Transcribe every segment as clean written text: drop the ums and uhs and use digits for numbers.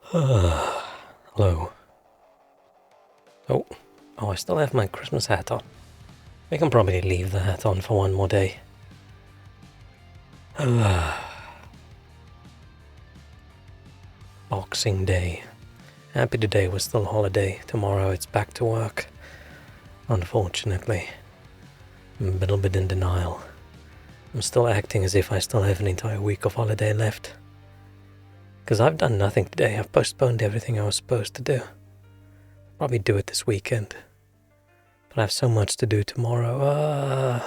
Hello. Oh, I still have my Christmas hat on. We can probably leave the hat on for one more day. Boxing Day. Happy today was still holiday. Tomorrow it's back to work. Unfortunately. I'm a little bit in denial. I'm still acting as if I still have an entire week of holiday left. Because I've done nothing today. I've postponed everything I was supposed to do. Probably do it this weekend. But I have so much to do tomorrow.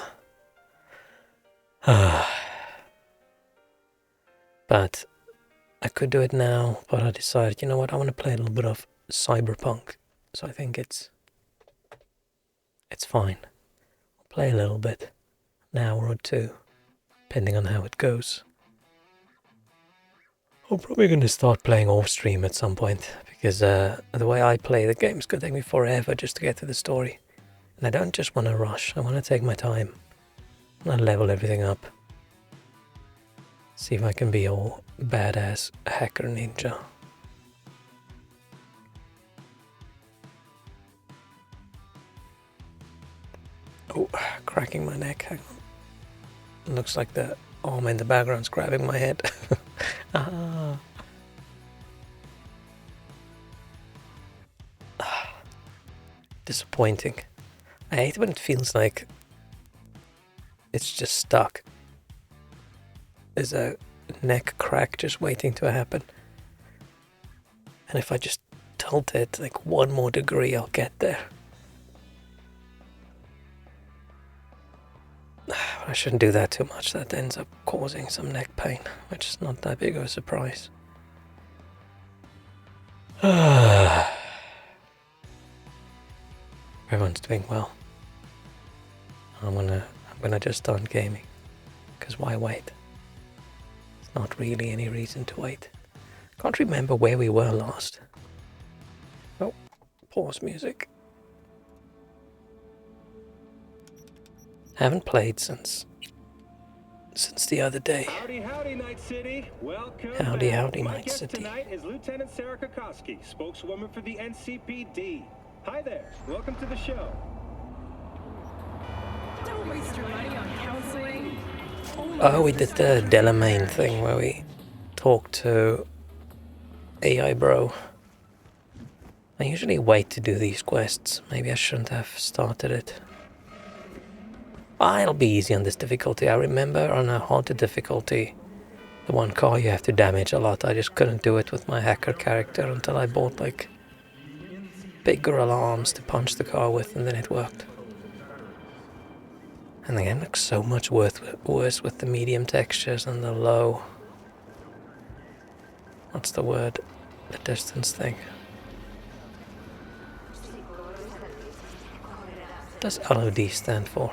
But I could do it now, but I decided, you know what, I want to play a little bit of cyberpunk. So I think it's fine. I'll play a little bit, an hour or two, depending on how it goes. I'm probably going to start playing off stream at some point, because the way I play the game is going to take me forever just to get to the story. And I don't just want to rush, I want to take my time. I want to level everything up. See if I can be all badass hacker ninja. Oh, cracking my neck. Hang on. Looks like the arm in the background's grabbing my head. Disappointing. I hate when it feels like it's just stuck. There's a neck crack just waiting to happen. And if I just tilt it like 1 more degree, I'll get there. I shouldn't do that too much. That ends up causing some neck pain, which is not that big of a surprise. Everyone's doing well. I'm gonna just start gaming. Because why wait? There's not really any reason to wait. Can't remember where we were last. Oh, pause music. Haven't played since the other day. Howdy, howdy, Night City. Welcome. Howdy, back. howdy, My Night guest City. tonight is Lieutenant Sarah Kokoski, spokeswoman for the NCPD. Hi there. Welcome to the show. Don't waste your money on counseling. Oh, we did the Delamain thing where we talked to AI Bro. I usually wait to do these quests. Maybe I shouldn't have started it. It'll be easy on this difficulty. I remember on a haunted difficulty, the one car you have to damage a lot. I just couldn't do it with my hacker character until I bought like bigger alarms to punch the car with, and then it worked. And the game looks so much worse with the medium textures and the low... What's the word? The distance thing. What does LOD stand for?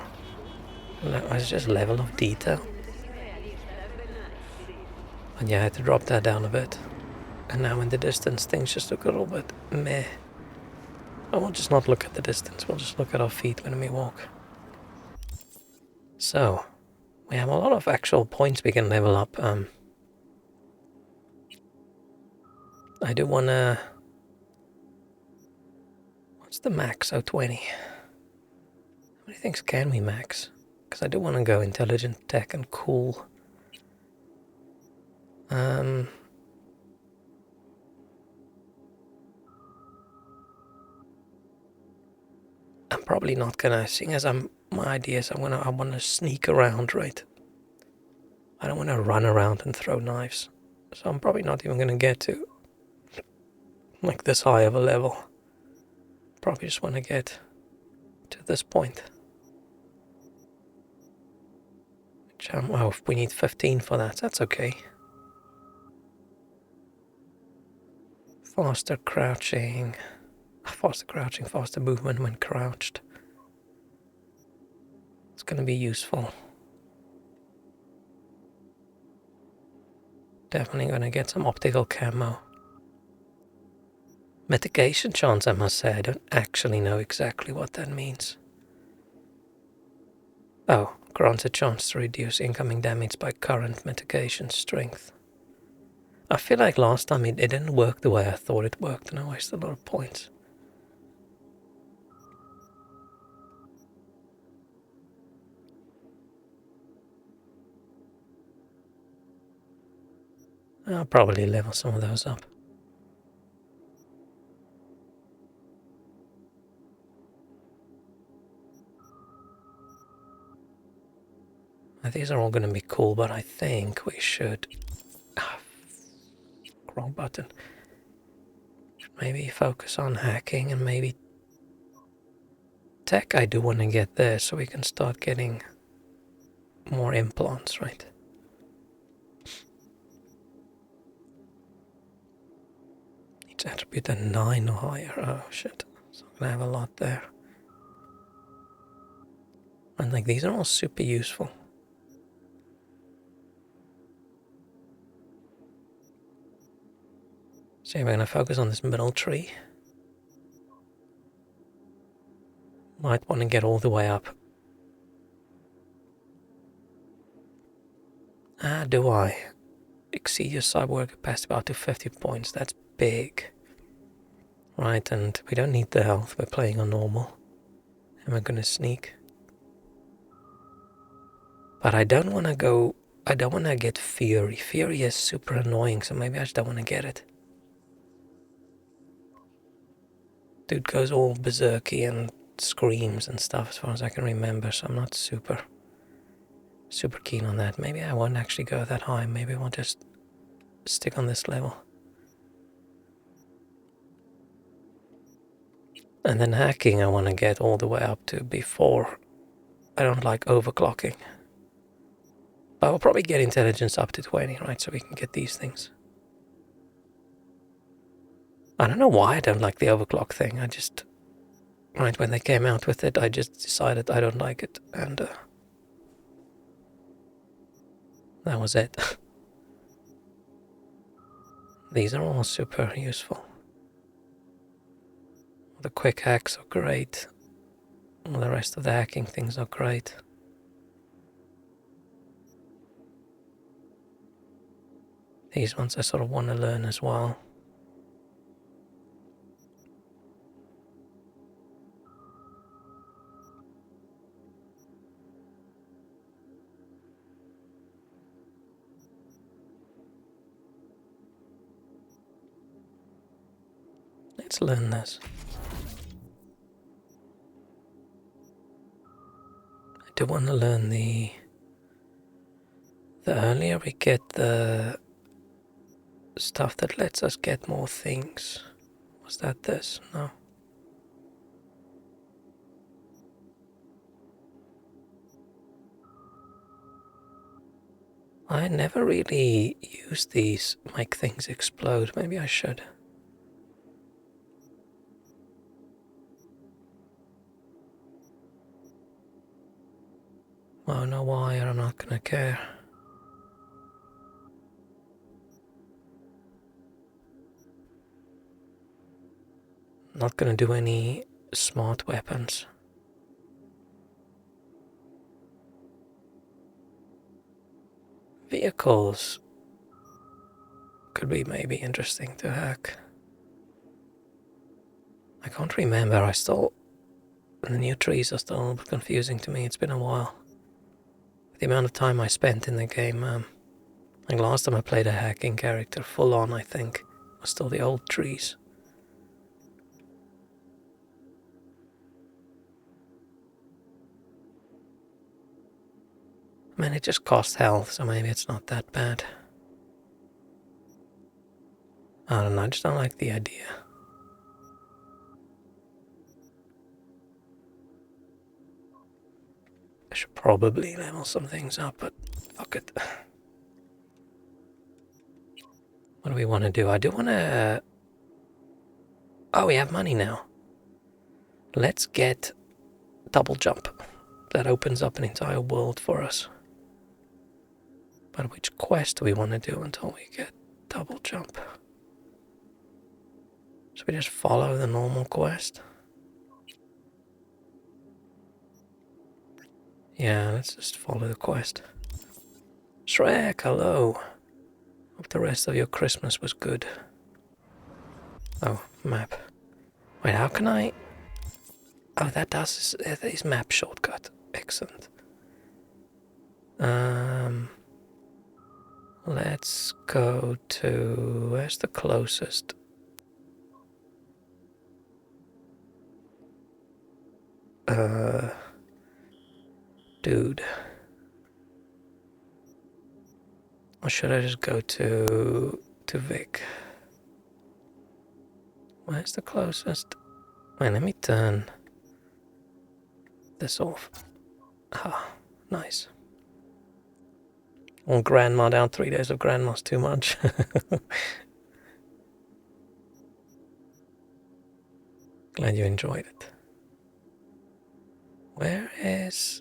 It's just level of detail. And yeah, I had to drop that down a bit. And now in the distance things just look a little bit meh. I will just not look at the distance, we'll just look at our feet when we walk. So, we have a lot of actual points we can level up. I do wanna... What's the max? Oh, 20. How many things can we max? Because I do want to go intelligent, tech, and cool. I'm probably not gonna, seeing as my idea is I wanna sneak around, right? I don't wanna run around and throw knives. So I'm probably not even gonna get to like this high of a level. Probably just wanna get to this point. Which oh, we need 15 for that, that's okay. Faster crouching, faster movement when crouched. It's gonna be useful. Definitely gonna get some optical camo. Mitigation chance, I must say, I don't actually know exactly what that means. Oh, grants a chance to reduce incoming damage by current mitigation strength. I feel like last time it didn't work the way I thought it worked, and I wasted a lot of points. I'll probably level some of those up. These are all going to be cool, but I think we should... wrong button. Maybe focus on hacking and maybe tech. I do want to get there so we can start getting more implants, right? Needs attribute a 9 or higher. Oh shit. So I'm gonna have a lot there. And like these are all super useful. So we're gonna focus on this middle tree. Might want to get all the way up. Do I? Exceed your cyber capacity by up to 50 points. That's big. Right, and we don't need the health. We're playing on normal. And we're gonna sneak. But I don't want to go... I don't want to get Fury. Fury is super annoying, so maybe I just don't want to get it. Dude goes all berserky and screams and stuff as far as I can remember, so I'm not super keen on that. Maybe I won't actually go that high. Maybe I will just stick on this level. And then hacking I want to get all the way up to before. I don't like overclocking. But we'll probably get intelligence up to 20, right? So we can get these things. I don't know why I don't like the overclock thing. I just... Right, when they came out with it, I just decided I don't like it. And that was it. These are all super useful. The quick hacks are great. All the rest of the hacking things are great. These ones I sort of want to learn as well. Let's learn this. I do want to learn the earlier we get the stuff that lets us get more things. Was that this? No. I never really use these, make things explode. Maybe I should. Oh, no wire, I'm not gonna care. Not gonna do any smart weapons. Vehicles could be maybe interesting to hack. I can't remember, the new trees are still a bit confusing to me. It's been a while. The amount of time I spent in the game, like last time I played a hacking character full on, I think, was still the old trees. I mean, it just costs health, so maybe it's not that bad. I don't know, I just don't like the idea. I should probably level some things up, but fuck it. What do we want to do? I do want to... Oh, we have money now. Let's get double jump. That opens up an entire world for us. But which quest do we want to do until we get double jump? Should we just follow the normal quest? Yeah, let's just follow the quest. Shrek, hello. Hope the rest of your Christmas was good. Oh, map. Wait, how can I... Oh, that does this map shortcut. Excellent. Let's go to... Where's the closest? Dude. Or should I just go to Vic? Where's the closest? Wait, let me turn this off. Ah, nice. On grandma down, 3 days of grandma's too much. Glad you enjoyed it. Where is...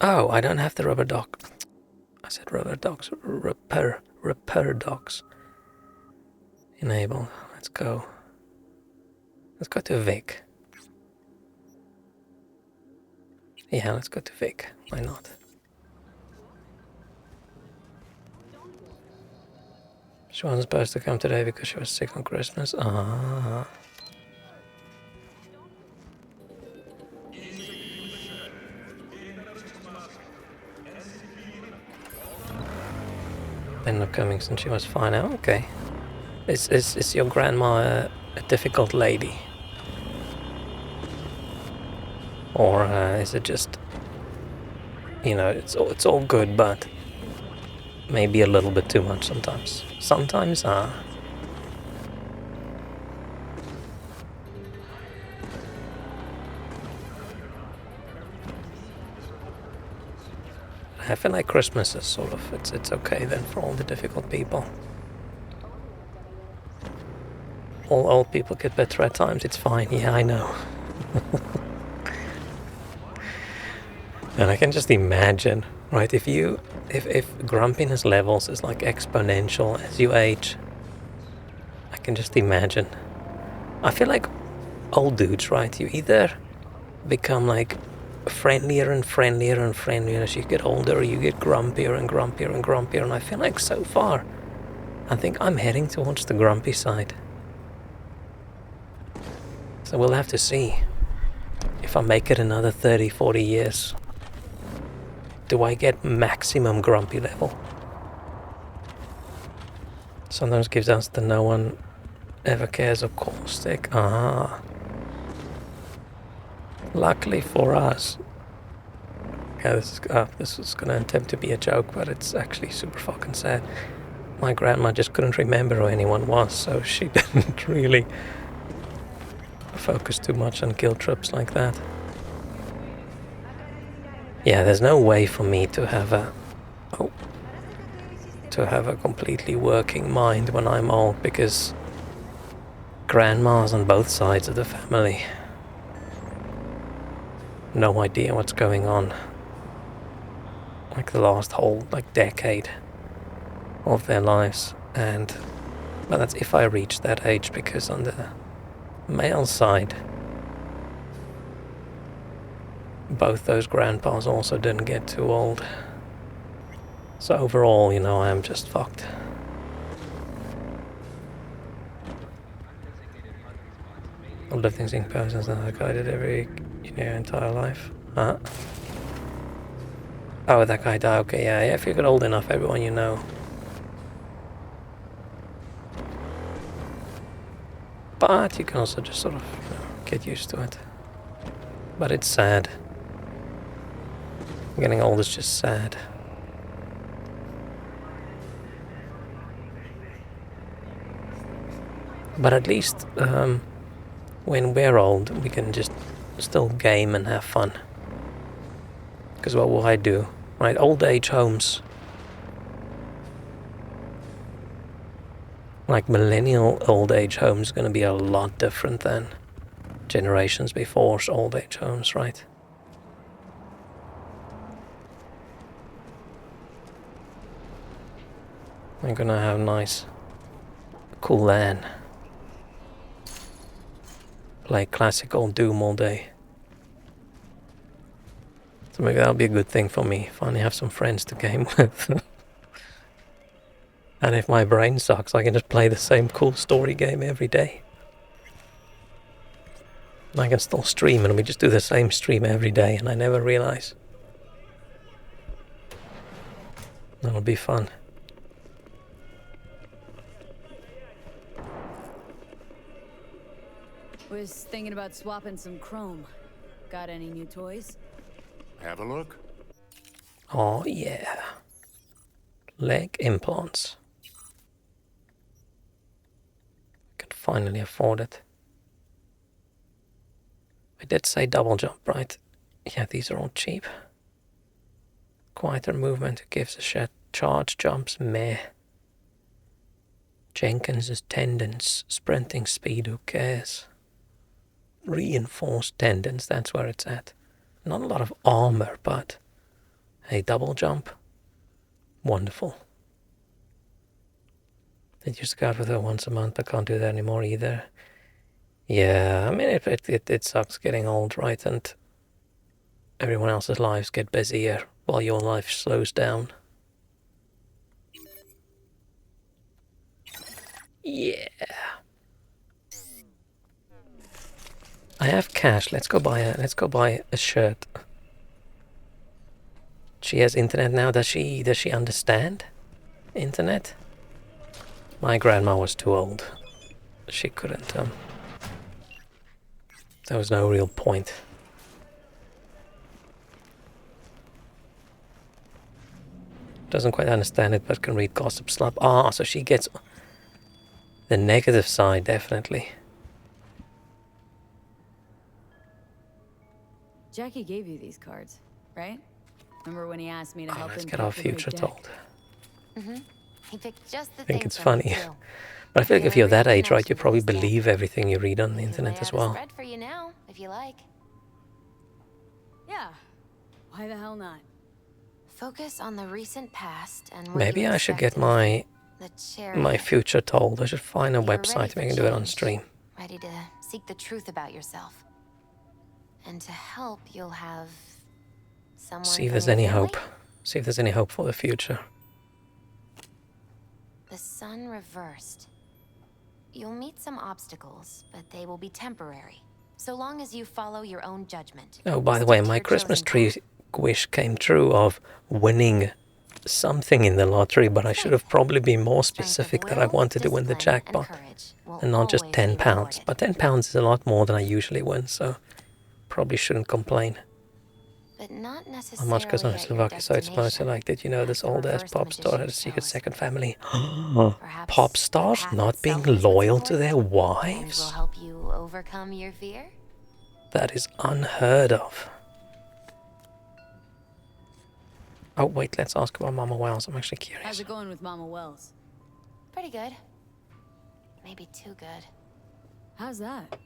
Oh, I don't have the rubber dock. I said rubber docks. Repair docks. Enable. Let's go. Let's go to Vic. Yeah, let's go to Vic. Why not? She wasn't supposed to come today because she was sick on Christmas. Ah. Ended up coming since she was fine. Oh, okay. Is your grandma a difficult lady? Or is it just, you know, it's all good, but maybe a little bit too much sometimes. Sometimes, I feel like Christmas is sort of, it's okay then for all the difficult people. All old people get better at times, it's fine, yeah, I know. And I can just imagine, right, if grumpiness levels is like exponential as you age, I can just imagine. I feel like old dudes, right, you either become like friendlier and friendlier and friendlier as you get older, or you get grumpier and grumpier and grumpier, and I feel like so far, I think I'm heading towards the grumpy side. So we'll have to see if I make it another 30, 40 years. Do I get maximum grumpy level? Sometimes gives us the no one ever cares of caustic. Ah. Luckily for us. Yeah, this is gonna attempt to be a joke, but it's actually super fucking sad. My grandma just couldn't remember who anyone was, so she didn't really focus too much on guilt trips like that. Yeah, there's no way for me to have a completely working mind when I'm old, because grandmas on both sides of the family, no idea what's going on. Like the last whole decade of their lives, and well, that's if I reach that age, because on the male side, both those grandpas also didn't get too old. So overall, you know, I am just fucked. I've lived in single persons and I've guided every entire life. Huh? Oh, that guy died. Okay, yeah, if you get old enough, everyone you know. But you can also just sort of get used to it. But it's sad. Getting old is just sad. But at least when we're old, we can just still game and have fun. Because what will I do? Right, old age homes. Like millennial old age homes are going to be a lot different than generations before's old age homes, right? I'm gonna have nice, cool LAN. Play classic old Doom all day. So maybe that'll be a good thing for me. Finally have some friends to game with. And if my brain sucks, I can just play the same cool story game every day. I can still stream and we just do the same stream every day and I never realize. That'll be fun. Was thinking about swapping some chrome. Got any new toys? Have a look. Oh yeah. Leg implants. Could finally afford it. I did say double jump, right? Yeah, these are all cheap. Quieter movement, who gives a shit. Charge jumps, meh. Jenkins's tendons, sprinting speed, who cares? Reinforced tendons, that's where it's at. Not a lot of armor, but hey, double jump. Wonderful. Did used to go out with her once a month, but can't do that anymore either. Yeah, I mean, it sucks getting old, right? And everyone else's lives get busier while your life slows down. Yeah. I have cash. Let's go buy a shirt. She has internet now. Does she understand internet? My grandma was too old. She couldn't. There was no real point. Doesn't quite understand it, but can read gossip slap. Ah, so she gets the negative side, definitely. Jackie gave you these cards, right? Remember when he asked me to help Let's him get our pick the right future deck? told. He picked just the I think things it's for me, funny. too. But I feel like if you're that age, right, you Connection probably with this believe everything you read on the I can internet lay as out a well. spread for you now, if you like. Yeah. Why the hell not? Focus on the recent past and what Maybe you I should get expect in the chariot. my future told. I should find a You're ready website for and I can do it on change, stream. Ready to seek the truth about yourself. And to help, you'll have someone See if from there's your any family? hope. See if there's any hope for the future. The sun reversed. You'll meet some obstacles, but they will be temporary. So long as you follow your own judgment. Oh, by the way, Stick to my your Christmas chosen tree path. wish came true of winning something in the lottery, but I should have probably been more Strength of specific that I will, wanted to win the discipline, and jackpot courage will and not just always be £10. rewarded. But £10 is a lot more than I usually win, so probably shouldn't complain. But not How necessarily much goes on in at your Slovakia, so it's mostly destination. like, did you know this The old ass reversed pop star had a magician secret shows. second family? Perhaps Pop the stars path not being itself is what's loyal to important their and will wives? help you overcome your fear. That is unheard of. Oh wait, let's ask about Mama Wells. I'm actually How's curious. it going with Mama Wells? Pretty good. Maybe too good. How's that?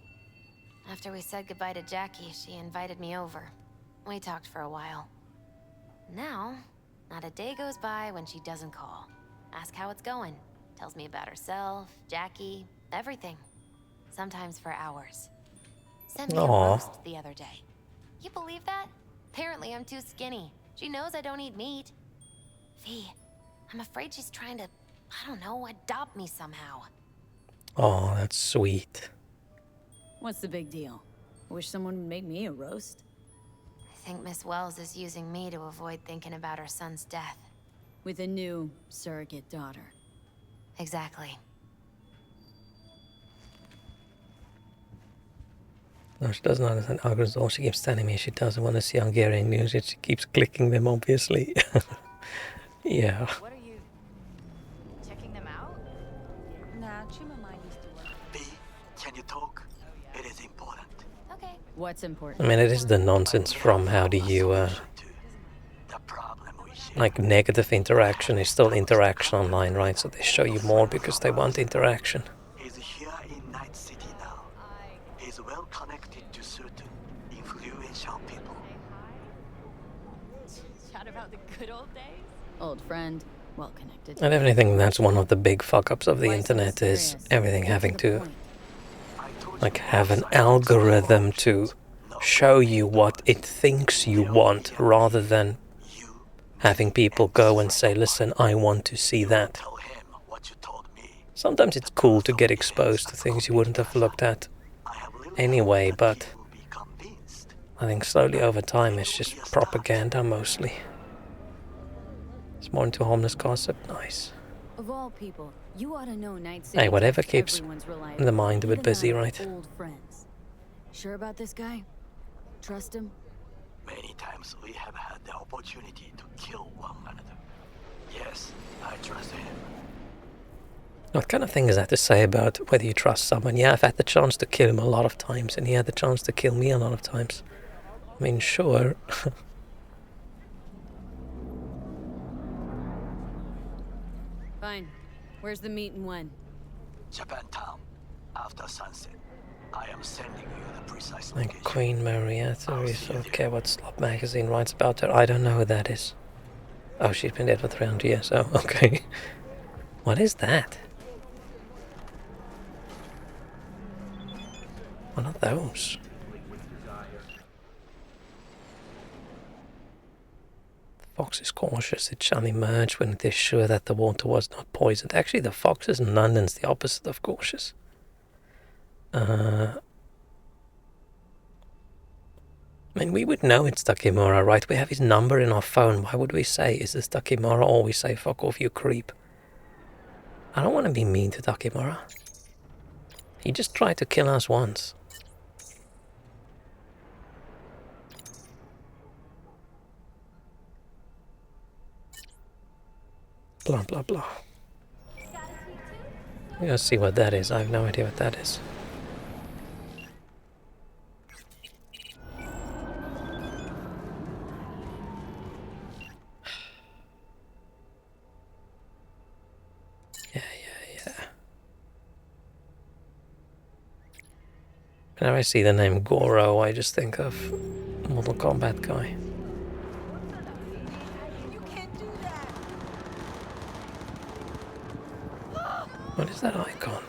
After we said goodbye to Jackie, she invited me over. We talked for a while. Now, not a day goes by when she doesn't call. Ask how it's going. Tells me about herself, Jackie, everything. Sometimes for hours. Sent me a Aw. roast the other day. You believe that? Apparently I'm too skinny. She knows I don't eat meat. V, I'm afraid she's trying to, I don't know, adopt me somehow. Oh, that's sweet. What's the big deal? I wish someone would make me a roast. I think Miss Wells is using me to avoid thinking about her son's death. With a new surrogate daughter. Exactly. No, she doesn't understand algorithms. All she keeps telling me she doesn't want to see Hungarian news. She keeps clicking them, obviously. Yeah. What are you checking them out? Nah, Chima mine used to work. B, can you talk? It is important. Okay. What's I important? mean, it is the nonsense from how do you, The problem we share. like negative interaction is still interaction online, right? So they show you more because they want interaction. He's here in Night City now. He's well connected to certain influential people. Chat about the good old days? Old friend, well connected. I definitely think that's one of the big fuck-ups of the Why so internet is serious? everything Get having the to, point. I told like, you have an once I don't algorithm support to No, show you what it thinks you want rather than you having people go and say, listen, I want to see that. tell him what you told me. Sometimes it's cool to get exposed to things you wouldn't have looked at I have little anyway, hope that but he will be convinced. I think slowly over time it's just propaganda mostly. It's more into homeless gossip. Nice. Of all people, you ought to know Night City. Hey, whatever tests keeps everyone's reliable, the mind a bit even busy, that of right? Old friends. Sure about this guy? Trust him? Many times times we have had the opportunity to kill one another. Yes, I trust him. What kind of thing is that to say about whether you trust someone? Yeah, I've had the chance to kill him a lot of times, and he had the chance to kill me a lot of times. I mean, sure. Fine. Where's the meet and when? Japantown. After sunset. I am sending you the precise Like location. Queen Marietta is okay. What Slop magazine writes about her? I don't know who that is. Oh, she's been dead for 300 years. Oh, okay. What is that? What are those? The fox is cautious. It shall emerge when it is sure that the water was not poisoned. Actually, the fox is in London's the opposite of cautious. I mean, we would know it's Takemura, right? We have his number in our phone. Why would we say, is this Takemura? Or we say, fuck off, you creep. I don't want to be mean to Takemura. He just tried to kill us once. Blah, blah, blah. Let's see what that is. I have no idea what that is. Whenever I see the name Goro, I just think of Mortal Kombat guy. What is that icon?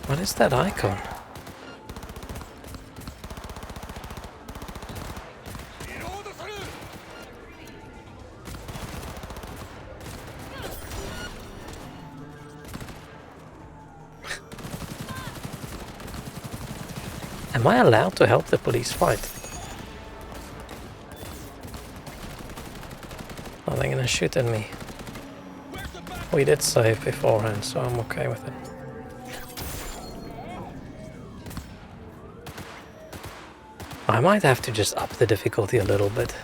What is that icon? Am I allowed to help the police fight? Are they gonna shoot at me? We did save beforehand, so I'm okay with it. I might have to just up the difficulty a little bit.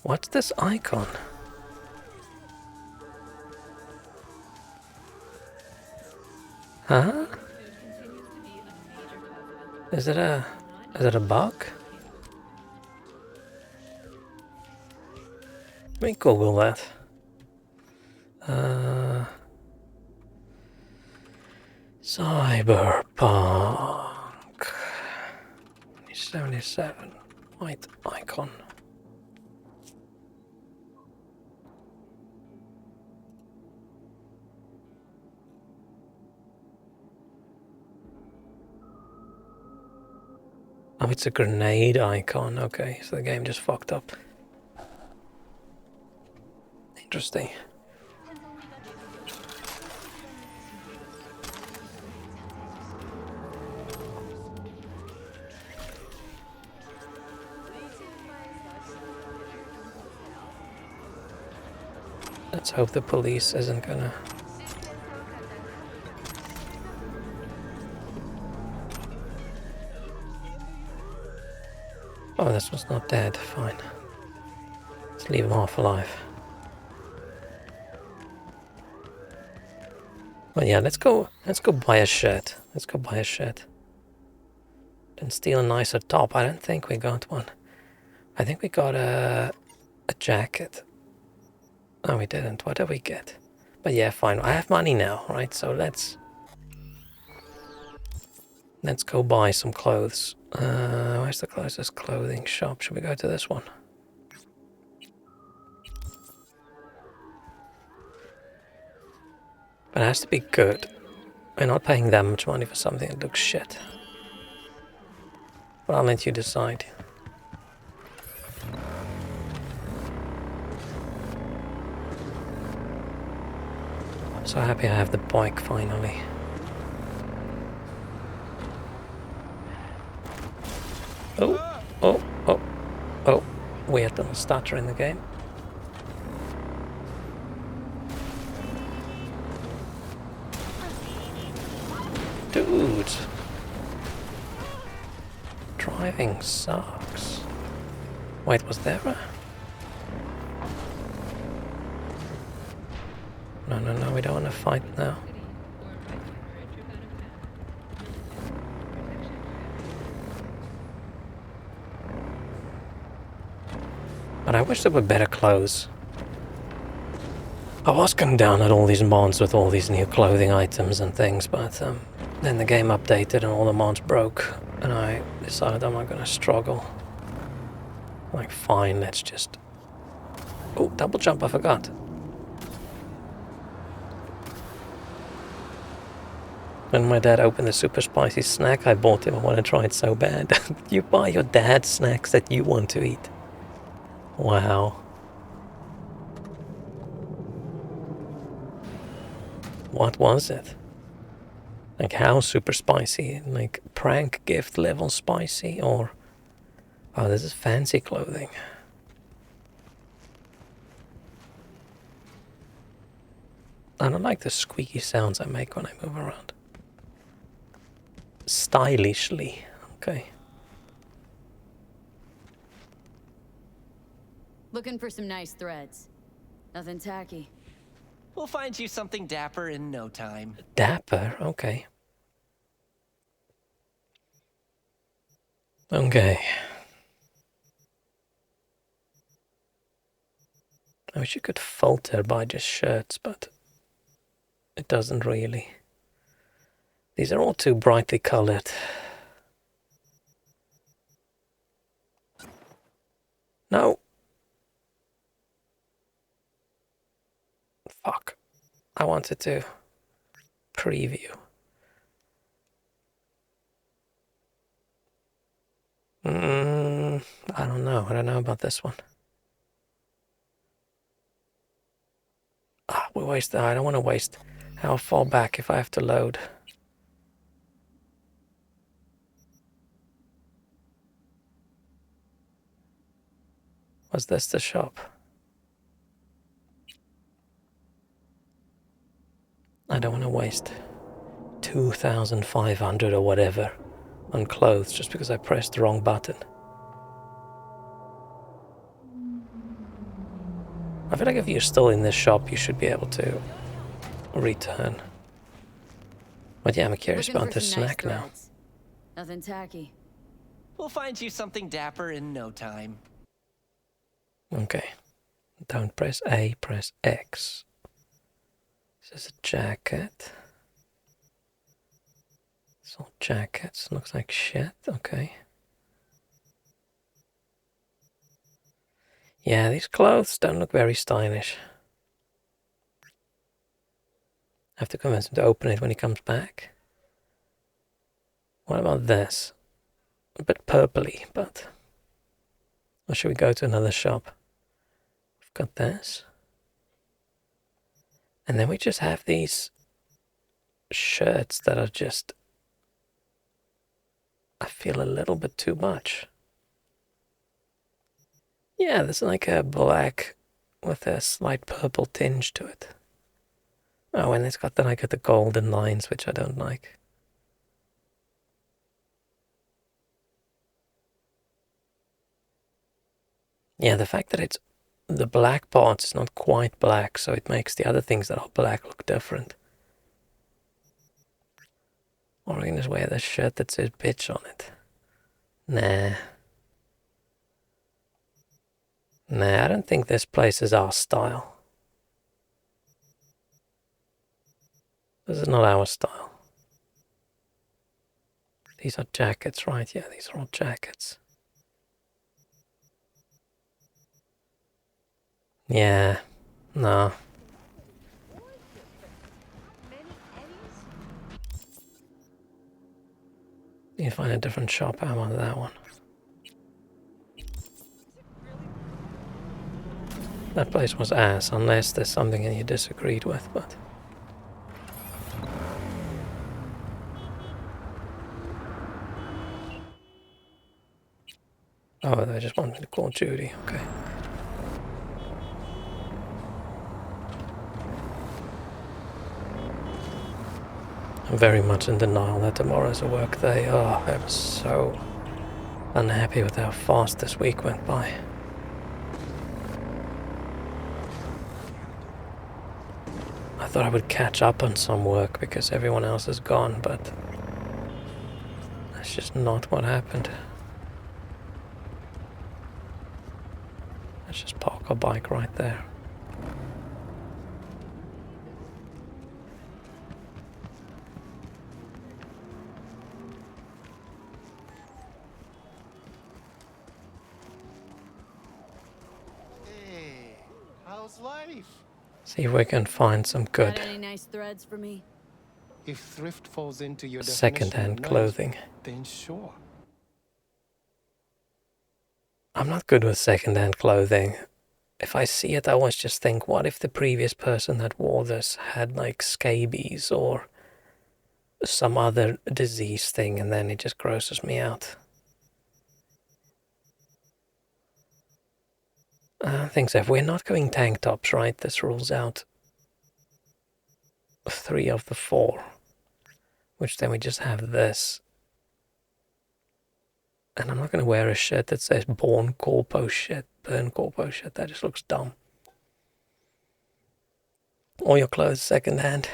What's this icon? Huh? Is it a bug? Let me Google that. Cyberpunk 2077 white icon. Oh, it's a grenade icon. Okay, so the game just fucked up. Interesting. Let's hope the police isn't gonna... Oh, this one's not dead. Fine. Let's leave him half alive. Well, yeah, let's go buy a shirt. Let's go buy a shirt. Then steal a nicer top. I don't think we got one. I think we got a jacket. No, we didn't. What did we get? But yeah, fine. I have money now, right? So let's go buy some clothes. Where's the closest clothing shop? Should we go to this one? But it has to be good. We're not paying that much money for something that looks shit. But I'll let you decide. So happy I have the bike finally. Oh, oh, oh, oh. Weird little stutter in the game. Dude. Driving sucks. Wait, was there a... No, we don't want to fight now. But I wish there were better clothes. I was going down at all these mods with all these new clothing items and things, but then the game updated and all the mods broke, and I decided I'm not going to struggle. Like, fine, let's just... Oh, double jump, I forgot. When my dad opened the super spicy snack I bought him, I want to try it so bad. You buy your dad snacks that you want to eat. Wow. What was it? Like how super spicy? Like prank gift level spicy or... Oh, this is fancy clothing. I don't like the squeaky sounds I make when I move around. Stylishly, okay. Looking for some nice threads. Nothing tacky. We'll find you something dapper in no time. Dapper, okay. Okay. I wish you could filter by just shirts, but it doesn't really. These are all too brightly colored. No. Fuck. I wanted to preview. I don't know. I don't know about this one. We waste. I don't want to waste. How far back if I have to load? Was this the shop? I don't want to waste 2,500 or whatever on clothes just because I pressed the wrong button. I feel like if you're still in this shop, you should be able to return. But yeah, I'm curious about this snack now. Nothing tacky. We'll find you something dapper in no time. Okay. Don't press A, press X. This is a jacket. It's all jackets. Looks like shit. Okay. Yeah, these clothes don't look very stylish. I have to convince him to open it when he comes back. What about this? A bit purpley, but... Or should we go to another shop? We've got this. And then we just have these shirts that are just... I feel a little bit too much. Yeah, there's like a black with a slight purple tinge to it. Oh, and it's got the golden lines, which I don't like. Yeah, the fact that it's the black parts is not quite black, so it makes the other things that are black look different. Or I can just wear this shirt that says bitch on it. Nah. Nah, I don't think this place is our style. This is not our style. These are jackets, right? Yeah, these are all jackets. Yeah, no. You find a different shop. I want that one. That place was ass, unless there's something that you disagreed with, but... Oh, they just want me to call Judy. Okay. I'm very much in denial that tomorrow's a work day. Oh, I'm so unhappy with how fast this week went by. I thought I would catch up on some work because everyone else is gone, but that's just not what happened. Let's just park our bike right there. Hey, how's life? See if we can find some good Got any nice threads for me? If thrift falls into your second-hand definition of nice, clothing. then sure. I'm not good with second-hand clothing. If I see it, I always just think, what if the previous person that wore this had like scabies or some other disease thing, and then it just grosses me out. I don't think so. If we're not going tank tops, right, this rules out 3 of the 4. Which then we just have this. And I'm not going to wear a shirt that says Born Corpo shit, Burn Corpo shit. That just looks dumb. All your clothes secondhand.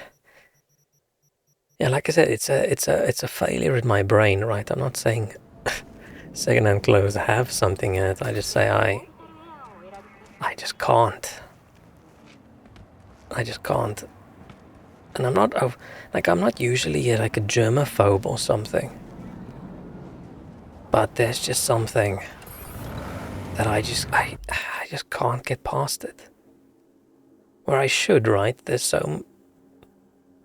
Yeah, like I said, it's a failure in my brain, right? I'm not saying secondhand clothes have something in it. I just say I just can't. I just can't. And I'm not I'm not usually like a germaphobe or something. But there's just something that I just can't get past it. Where I should, right? It's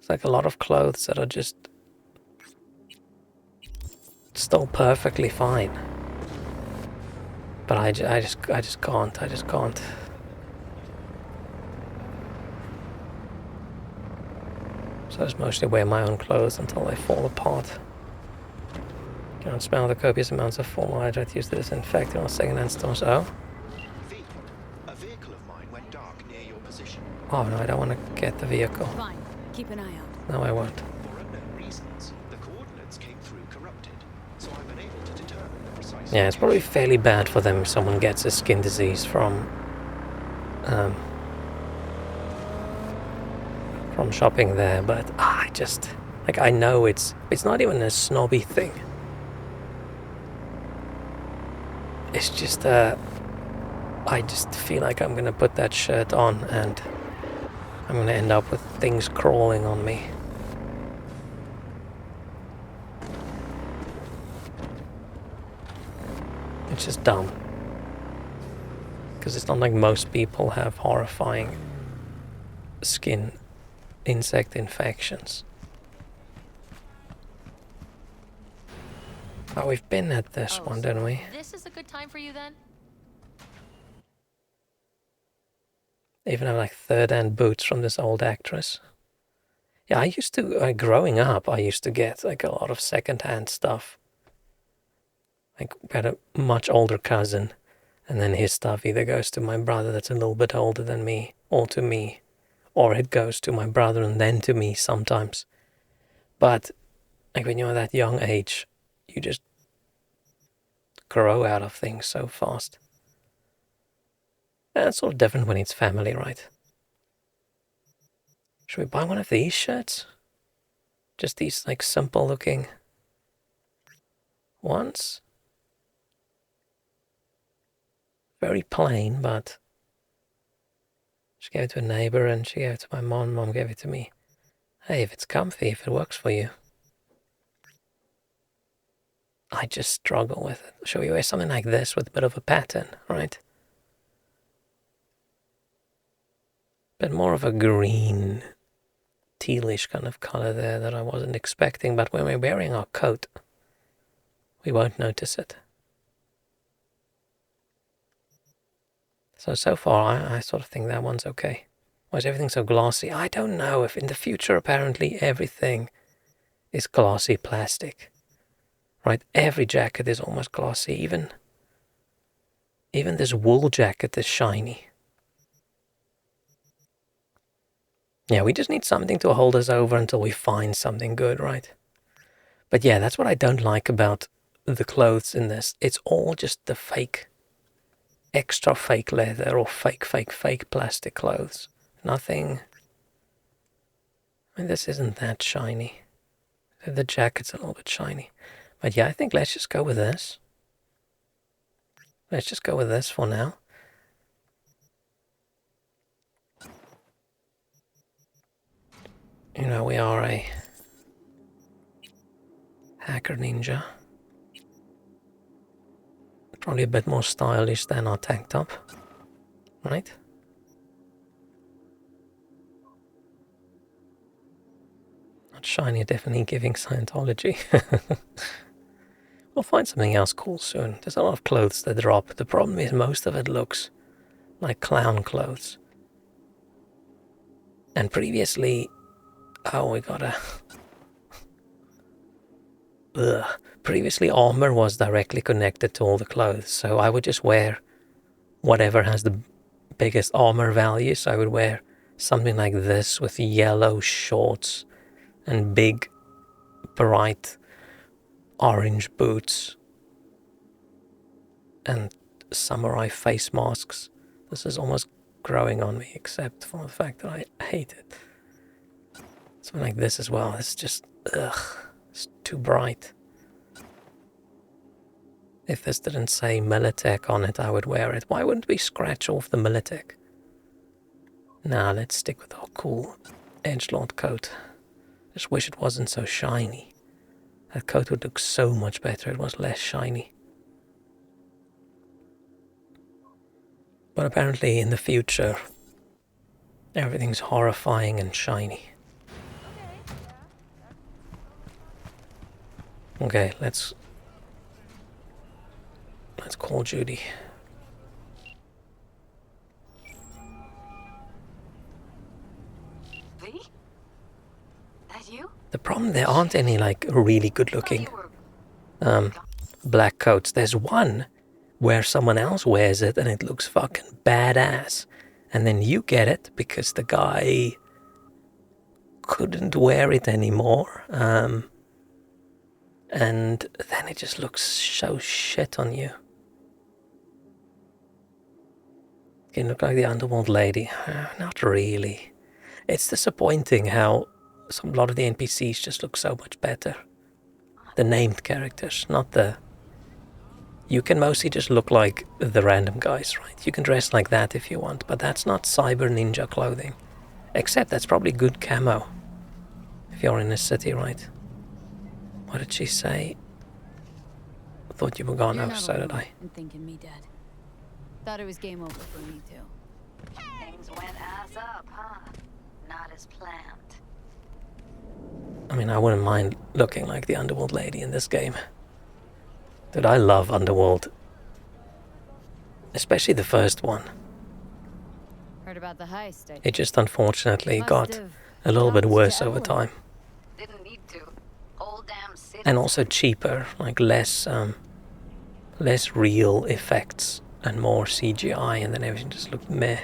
like a lot of clothes that are just still perfectly fine. But I just can't. I just can't. So I just mostly wear my own clothes until they fall apart. Can't smell the copious amounts of formaldehyde used to disinfect in second-hand stores. Oh? A vehicle of mine went dark near your position. Oh no, I don't want to get the vehicle. Fine. Keep an eye out. No, I won't. For unknown reasons, the coordinates came through corrupted, so I'm unable to determine the precise Yeah, it's probably fairly bad for them if someone gets a skin disease from shopping there, but I just, like, I know it's not even a snobby thing. It's just, I just feel like I'm gonna put that shirt on and I'm gonna end up with things crawling on me. It's just dumb. Because it's not like most people have horrifying skin insect infections. Oh, we've been at this one, didn't we? This is a good time for you then? Even have like third-hand boots from this old actress. Yeah, I used to, growing up, I used to get like a lot of second-hand stuff. Like, I had a much older cousin, and then his stuff either goes to my brother that's a little bit older than me, or to me, or it goes to my brother and then to me sometimes. But like when you're that young age, you just grow out of things so fast. And it's sort of different when it's family, right? Should we buy one of these shirts? Just these like simple looking ones. Very plain, but she gave it to a neighbor and she gave it to my mom. Mom gave it to me. Hey, if it's comfy, if it works for you. I just struggle with it. Shall we wear something like this with a bit of a pattern, right? Bit more of a green, tealish kind of color there that I wasn't expecting, but when we're wearing our coat, we won't notice it. So far, I sort of think that one's okay. Why is everything so glossy? I don't know if in the future, apparently, everything is glossy plastic. Right? Every jacket is almost glossy. Even Even this wool jacket is shiny. Yeah, we just need something to hold us over until we find something good, right? But yeah, that's what I don't like about the clothes in this. It's all just the fake, extra fake leather or fake plastic clothes. Nothing. I mean, this isn't that shiny. The jacket's a little bit shiny. But yeah, I think let's just go with this. Let's just go with this for now. You know, we are a hacker ninja. Probably a bit more stylish than our tank top, right? Not shiny, definitely giving Scientology. We'll find something else cool soon. There's a lot of clothes that drop. The problem is most of it looks like clown clothes. And previously, oh, we gotta... Ugh. Previously, armor was directly connected to all the clothes, so I would just wear whatever has the biggest armor value. So I would wear something like this with yellow shorts and big, bright orange boots and samurai face masks. This is almost growing on me, except for the fact that I hate it. Something like this as well. It's just, ugh, it's too bright. If this didn't say Militech on it, I would wear it. Why wouldn't we scratch off the Militech? Nah, let's stick with our cool edgelord coat. Just wish it wasn't so shiny. That coat would look so much better if it was less shiny. But apparently in the future, everything's horrifying and shiny. Okay, let's call Judy. V? That you? The problem, there aren't any like really good looking black coats. There's one where someone else wears it and it looks fucking badass. And then you get it because the guy couldn't wear it anymore. And then it just looks so shit on you. You look like the Underworld lady. Not really. It's disappointing how a lot of the NPCs just look so much better. The named characters, not the... You can mostly just look like the random guys, right? You can dress like that if you want, but that's not cyber ninja clothing. Except that's probably good camo. If you're in a city, right? What did she say? I thought you were gone. Oh, so did I. I'm thinking me dead. Thought it was game over for me too. Things went ass up, huh? Not as planned. I mean, I wouldn't mind looking like the Underworld lady in this game. Dude, I love Underworld. Especially the first one. Heard about the heist. It just unfortunately got a little bit worse over time. Didn't need to. Whole damn city. And also cheaper, like less real effects and more CGI, and then everything just looked meh.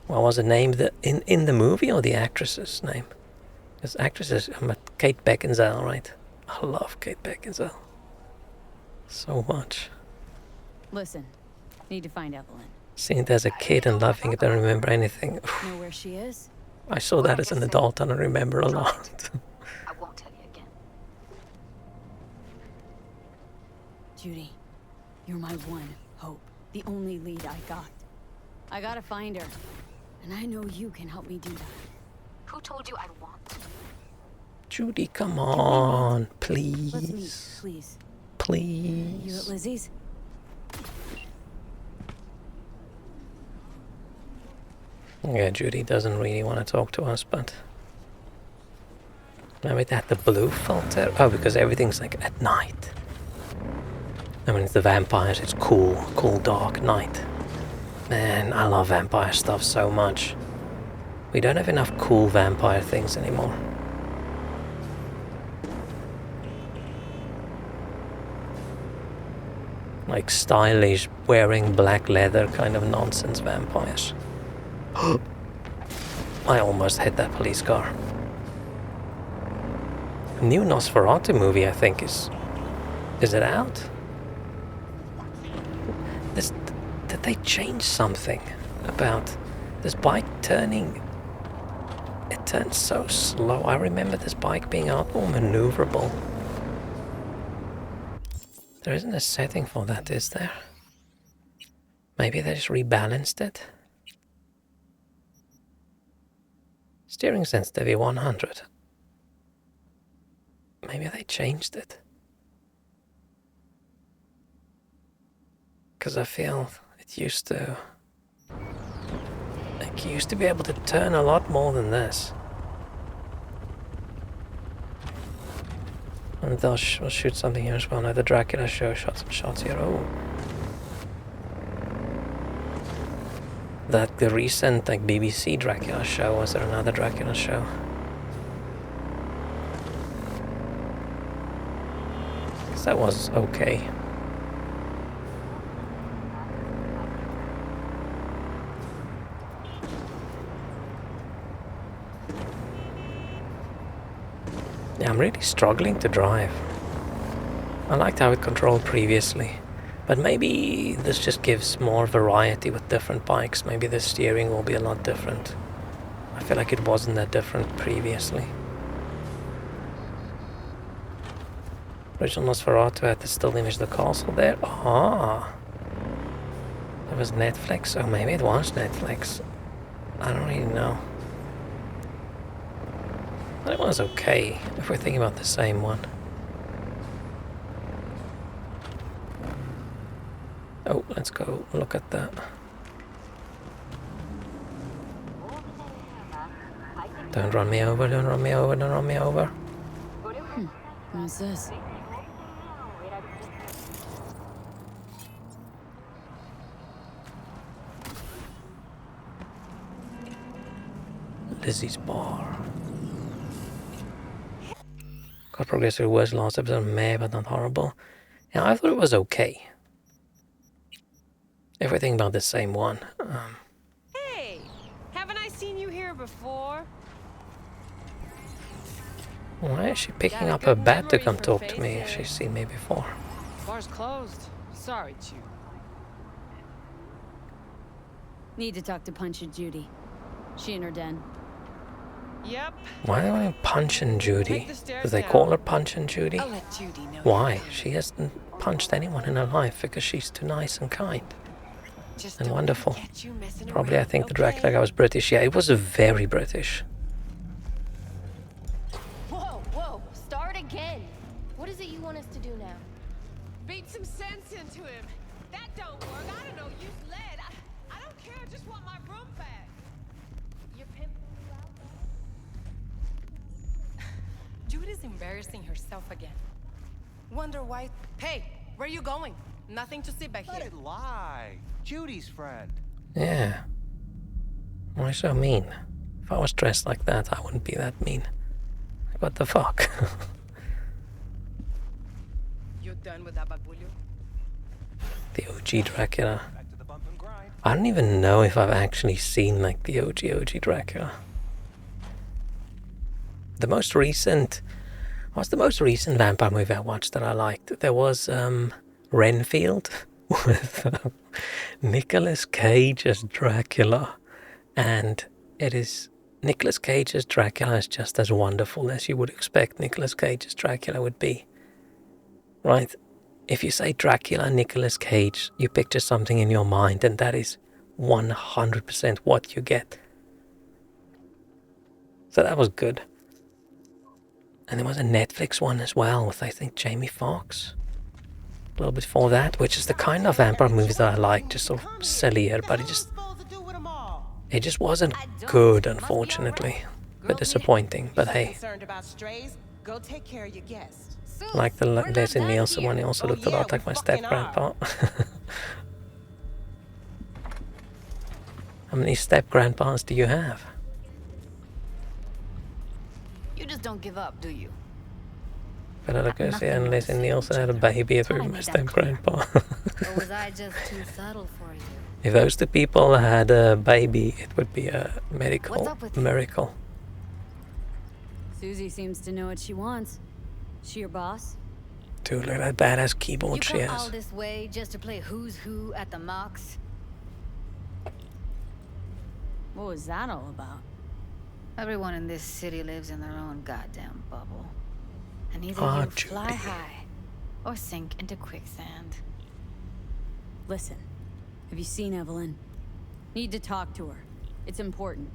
What was the name in the movie, or the actress's name? Because actresses, Kate Beckinsale, right? I love Kate Beckinsale so much. Listen, need to find Evelyn. Seeing it as a kid and loving it, I don't remember anything. Know where she is? I saw that as an adult and I remember a lot. I won't tell you again. Judy, you're my one hope. The only lead I got. I gotta find her. And I know you can help me do that. Who told you I want? Judy, come on, Let's meet, please. please. Please. You at Lizzie's? Yeah, Judy doesn't really want to talk to us, but... Now it had the blue filter. Oh, because everything's like at night. I mean, it's the vampires, it's cool dark night. Man, I love vampire stuff so much. We don't have enough cool vampire things anymore. like stylish, wearing black leather kind of nonsense vampires. I almost hit that police car. A new Nosferatu movie, I think, is it out? Did they change something about this bike turning? It turns so slow. I remember this bike being a lot more maneuverable. There isn't a setting for that, is there? Maybe they just rebalanced it? Steering sensitivity 100. Maybe they changed it. Because I feel it used to... Like, you used to be able to turn a lot more than this. And they'll shoot something here as well. Now the Dracula show shot some shots here. Oh. That the recent like BBC Dracula show, was there another Dracula show? Because that was okay. Yeah, I'm really struggling to drive. I liked how it controlled previously. But maybe this just gives more variety with different bikes. Maybe the steering will be a lot different. I feel like it wasn't that different previously. Original Nosferatu had the still image of the castle there. Ah! That was Netflix. Oh, maybe it was Netflix. I don't really know. But it was okay, if we're thinking about the same one. Oh, let's go look at that. Don't run me over, don't run me over, don't run me over. What's this? Lizzie's bar. Got progressively worse last episode, meh, but not horrible. Yeah, I thought it was okay. Everything about the same one. Hey, haven't I seen you here before? Why is she picking up her bat to come talk to me if she's seen me before? Bar's closed. Sorry, Chew. Need to talk to Punch and Judy. She in her den. Yep. Why are they calling Punch and Judy? Do they call her Punch and Judy? I'll let Judy know. Why? She hasn't punched anyone in her life because she's too nice and kind. Just And don't wonderful. get you messing Probably I around, think the okay? Dracula guy was British. Yeah, it was very British. Whoa, start again. What is it you want us to do now? Beat some sense into him. That don't work. I don't know. Use lead. I don't care. I just want my room back. You're pimping me out. Judy's embarrassing herself again. Wonder why. Hey, where are you going? Nothing to see back Let here. it lie. Judy's friend. Yeah. Why so mean? If I was dressed like that, I wouldn't be that mean. Like, what the fuck? You done with Abagulio? The OG Dracula. Back to the bump and grind. I don't even know if I've actually seen like the OG Dracula. The most recent... What's the most recent vampire movie I watched that I liked? There was Renfield with Nicolas Cage as Dracula. And it is... Nicolas Cage as Dracula is just as wonderful as you would expect Nicolas Cage as Dracula would be. Right? If you say Dracula, Nicolas Cage, you picture something in your mind, and that is 100% what you get. So that was good. And there was a Netflix one as well with, I think, Jamie Foxx. A little bit before that, which is the kind of vampire movies that I like, just sort of sillier, but it just wasn't good, unfortunately. A bit disappointing, but hey. Concerned about strays? Go take care of your guests. Like the Leslie Nielsen one, he also looked a lot like my step-grandpa. How many step-grandpas do you have? You just don't give up, do you? But because unless Nielsen had a baby, it would be messed up grandpa. Or was I just too subtle for you? If those two people had a baby, it would be a medical What's up with you? miracle. Susie seems to know what she wants. She your boss? Dude, look at that badass keyboard she You come all has. this way just to play who's who at the mocks? What was that all about? Everyone in this city lives in their own goddamn bubble. And either Ah, you fly Judy. high or sink into quicksand. Listen, have you seen Evelyn? Need to talk to her. It's important.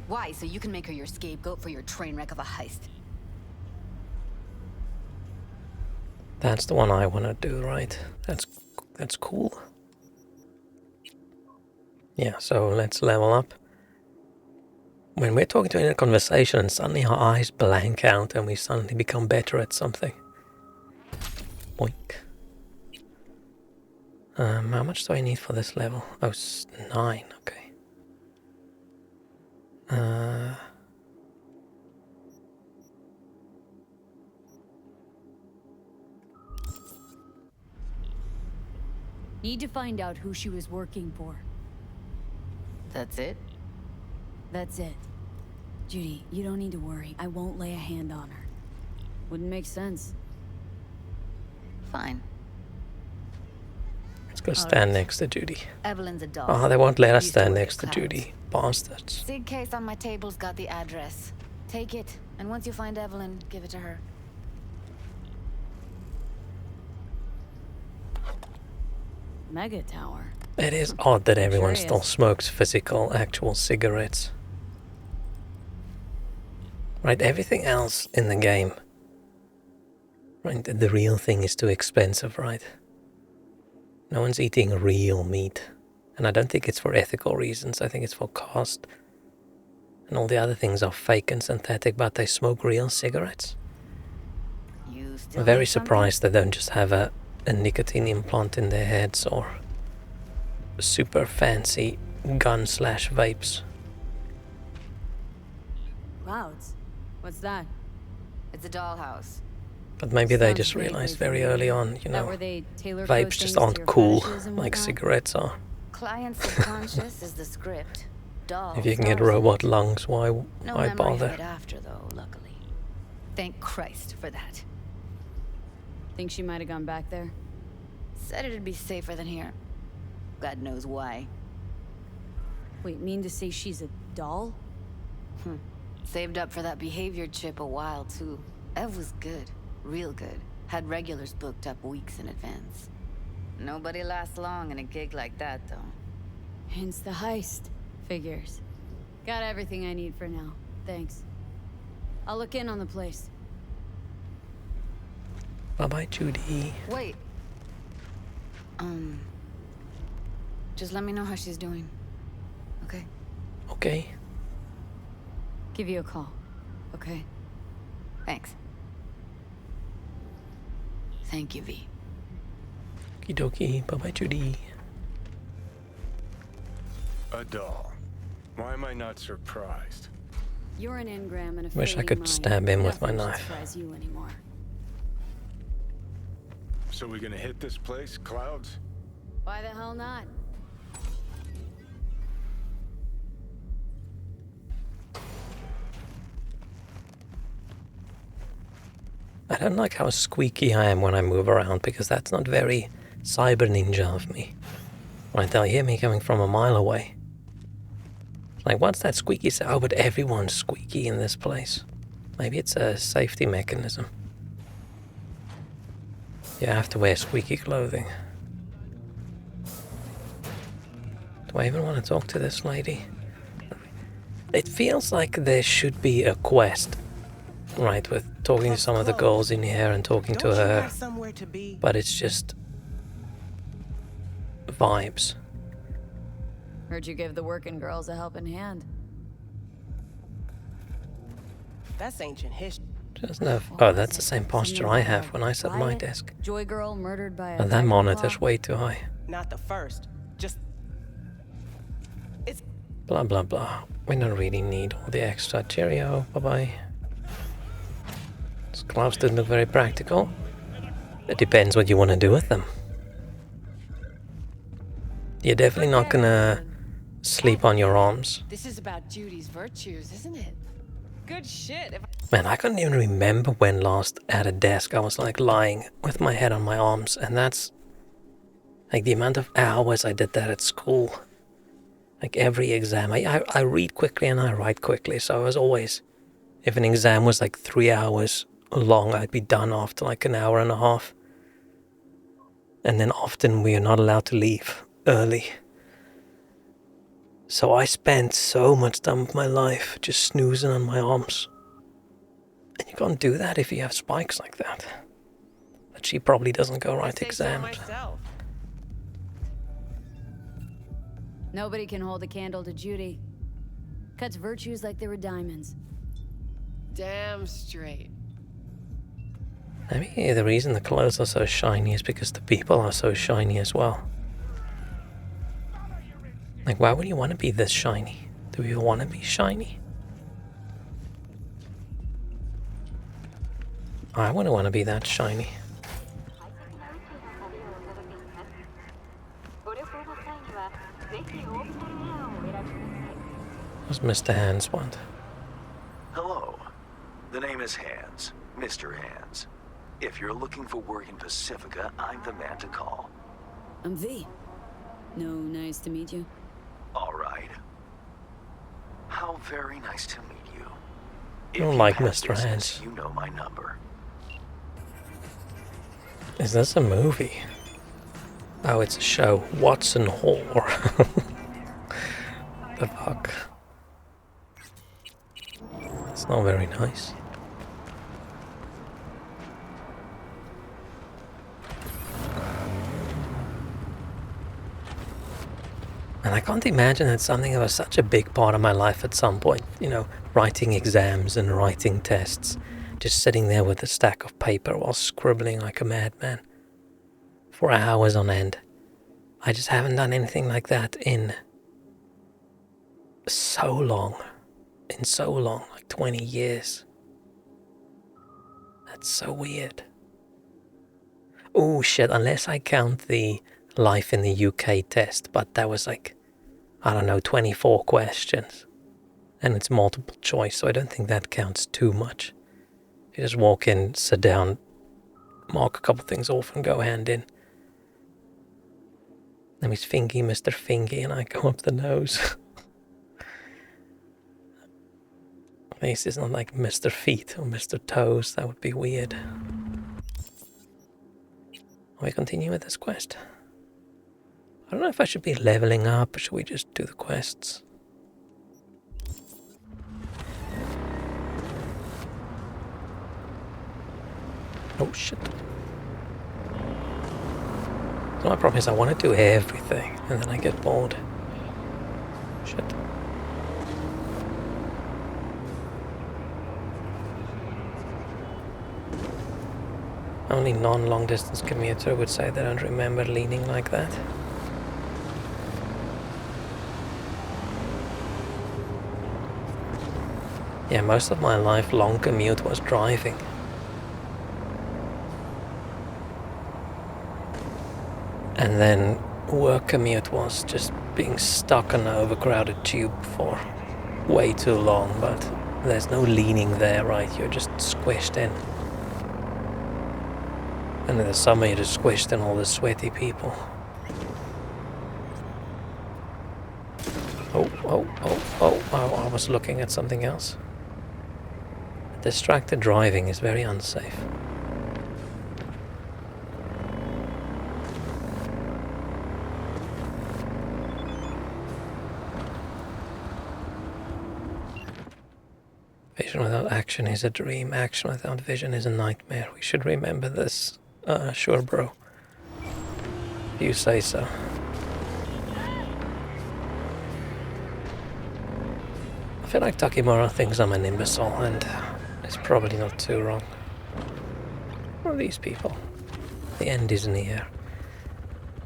Why? So you can make her your scapegoat for your train wreck of a heist. That's the one I want to do, right? That's cool. Yeah, so let's level up. When we're talking to her in a conversation and suddenly our eyes blank out and we suddenly become better at something. Boink. How much do I need for this level? Oh, 9, okay. Need to find out who she was working for. That's it? That's it. Judy, you don't need to worry. I won't lay a hand on her. Wouldn't make sense. Fine. Let's go stand next to Judy. Evelyn's a dog. Oh, they won't let us Used to stand work next to at Judy. Bastards. Sig case on my table's got the address. Take it, and once you find Evelyn, give it to her. Mega Tower. It is odd that everyone still Curious. smokes physical, actual cigarettes. Right, everything else in the game. Right, the real thing is too expensive, right? No one's eating real meat. And I don't think it's for ethical reasons, I think it's for cost. And all the other things are fake and synthetic, but they smoke real cigarettes. You still I'm very need something? surprised they don't just have a nicotine implant in their heads or super fancy gun/vapes. Clouds. What's that? It's a dollhouse. But maybe they Sounds just vaguely realized very early on, you That know, where they tailor vapes code just things to aren't your cool fetishes and like whatnot? cigarettes are. Client subconscious is the script. Doll. If you can get stars in robot it. lungs, why No memory of bother? it after, though, luckily. Thank Christ for that. Think she might have gone back there? Said it'd be safer than here. God knows why. Wait, mean to say she's a doll? Saved up for that behavior chip a while, too. Ev was good. Real good. Had regulars booked up weeks in advance. Nobody lasts long in a gig like that, though. Hence the heist. Figures. Got everything I need for now. Thanks. I'll look in on the place. Bye-bye, Judy. Wait. Just let me know how she's doing. Okay? Okay. Give you a call. Okay? Thanks. Thank you, V. Okie dokie. Bye-bye, Judy. A doll. Why am I not surprised? You're an engram and a Wish I fading could mind. stab him with my Nothing should knife. surprise you anymore. So we gonna hit this place, Clouds? Why the hell not? I don't like how squeaky I am when I move around because that's not very cyber ninja of me. Right, they'll hear me coming from a mile away. Like, what's that squeaky sound? Oh, but everyone's squeaky in this place. Maybe it's a safety mechanism. You have to wear squeaky clothing. Do I even want to talk to this lady? It feels like there should be a quest, right, with talking to some of the girls in here and talking to her, somewhere to be? but it's just vibes. Heard you give the working girls a helping hand. That's ancient history. Just no. Oh, that's the same posture I have when I sit at my desk. Joy girl murdered by a And that tiger monitor's claw? way too high. Not the first. Just. It's. Blah blah blah. We don't really need all the extra. Cheerio. Bye bye. These gloves didn't look very practical. It depends what you want to do with them. You're definitely not gonna sleep on your arms. This is about Judy's virtues, isn't it? Good shit. Man, I couldn't even remember when last at a desk I was like lying with my head on my arms, and that's like the amount of hours I did that at school. Like every exam, I read quickly and I write quickly, so I was always, if an exam was like 3 hours long, I'd be done after like an hour and a half. And then often we are not allowed to leave early. So I spent so much time of my life just snoozing on my arms. And you can't do that if you have spikes like that. But she probably doesn't go write exams. Nobody can hold a candle to Judy. Cuts virtues like they were diamonds. Damn straight. Maybe the reason the clothes are so shiny is because the people are so shiny as well. Like, why would you want to be this shiny? Do you want to be shiny? I wouldn't want to be that shiny. What's Mr. Hands want? Hello. The name is Hands. Mr. Hands. If you're looking for work in Pacifica, I'm the man to call. I'm V. No, nice to meet you. All right. How very nice to meet you. I don't like Mr. Hands. You know my number. Is this a movie? Oh, it's a show. Watson Hall. The fuck? It's not very nice. And I can't imagine it's something that was such a big part of my life at some point. You know, writing exams and writing tests. Just sitting there with a stack of paper while scribbling like a madman. For hours on end. I just haven't done anything like that in so long. In so long, like 20 years. That's so weird. Oh shit, unless I count the life in the UK test, but that was like, I don't know, 24 questions. And it's multiple choice, so I don't think that counts too much. You just walk in, sit down, mark a couple things off and go hand in. Name is Fingy, Mr. Fingy, and I go up the nose. At least it's not like Mr. Feet or Mr. Toes, that would be weird. We continue with this quest. I don't know if I should be leveling up or should we just do the quests? Oh shit. So my problem is I want to do everything and then I get bored. Shit. Only non-long distance commuter would say they don't remember leaning like that. Yeah, most of my life long commute was driving. And then work commute was just being stuck on an overcrowded tube for way too long, but there's no leaning there, right? You're just squished in. And in the summer you're just squished in all the sweaty people. Oh, I was looking at something else. Distracted driving is very unsafe. Vision without action is a dream. Action without vision is a nightmare. We should remember this. Sure, bro. If you say so. I feel like Takimura thinks I'm an imbecile, and it's probably not too wrong. What are these people? The end is near.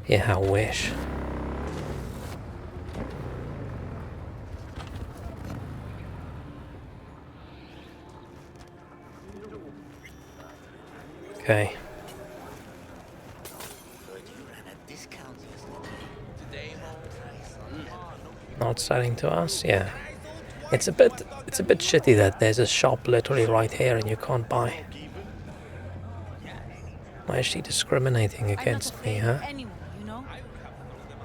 Yeah, how wish. Okay. Not selling to us, yeah. It's a bit shitty that there's a shop literally right here and you can't buy. Why is she discriminating against me, huh?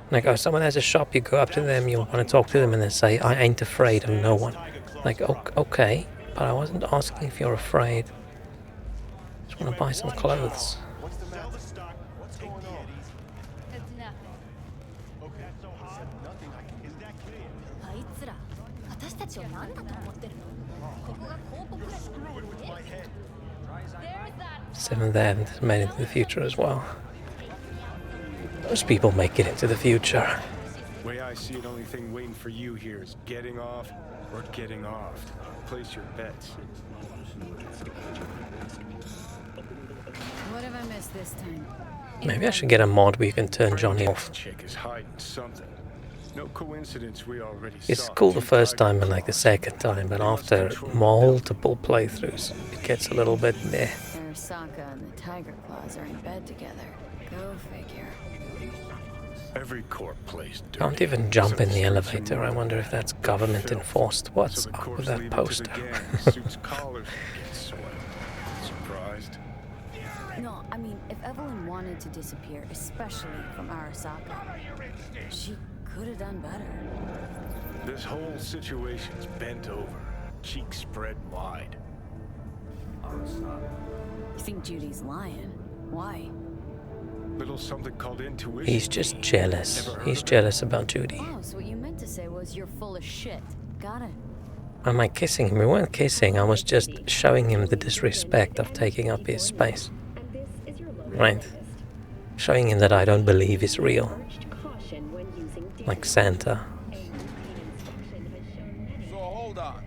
Like, oh, someone has a shop, you go up to them, you want to talk to them, and they say, I ain't afraid of no one. Like, okay, but I wasn't asking if you're afraid. Just want to buy some clothes. Seventh Ave made it into the future as well. Most people make it into the future. Way I see it, only thing waiting for you here is getting off or getting off. Place your bets. What have I missed this time? Maybe I should get a mod where you can turn Johnny off. Chick is hiding something. No coincidence we already It's saw cool the first time and like the second time, but after multiple playthroughs, it gets a little bit meh. Arasaka and the Tiger Claws are in bed together. Go figure. Every corp plays dirty. Can't even jump in the elevator. I wonder if that's government enforced. What's up with that poster? Surprised? No, I mean, if Evelyn wanted to disappear, especially from Arasaka, she could have done better. This whole situation's bent over, cheeks spread wide. You think Judy's lying? Why? Little something called intuition. He's just jealous. He's jealous about Judy. Oh, so what you meant to say was you're full of shit. Got it. Am I kissing him? We weren't kissing. I was just showing him the disrespect of taking up his space. Right? Showing him that I don't believe he's real. Like Santa. So hold on.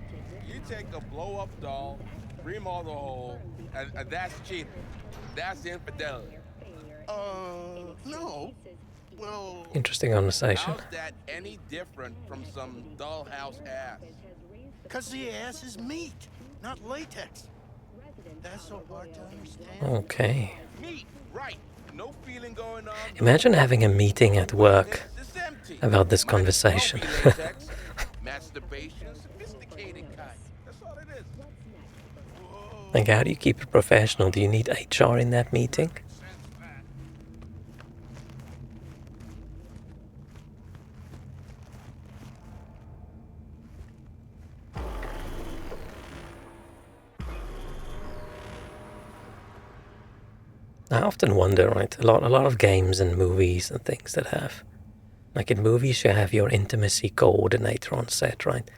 You take a blow-up doll, remodel the hole, and that's cheating. That's infidelity. No. Well, interesting conversation. How's that any different from some dollhouse ass? Because the ass is meat, not latex. That's so hard to understand. Okay. Meat, right. No feeling going on. Imagine having a meeting at work about this conversation. Masturbation, sophisticated kind. That's all it is. Like, how do you keep it professional? Do you need HR in that meeting? I often wonder, right, a lot of games and movies and things that have, like in movies you have your intimacy coordinator on set, right?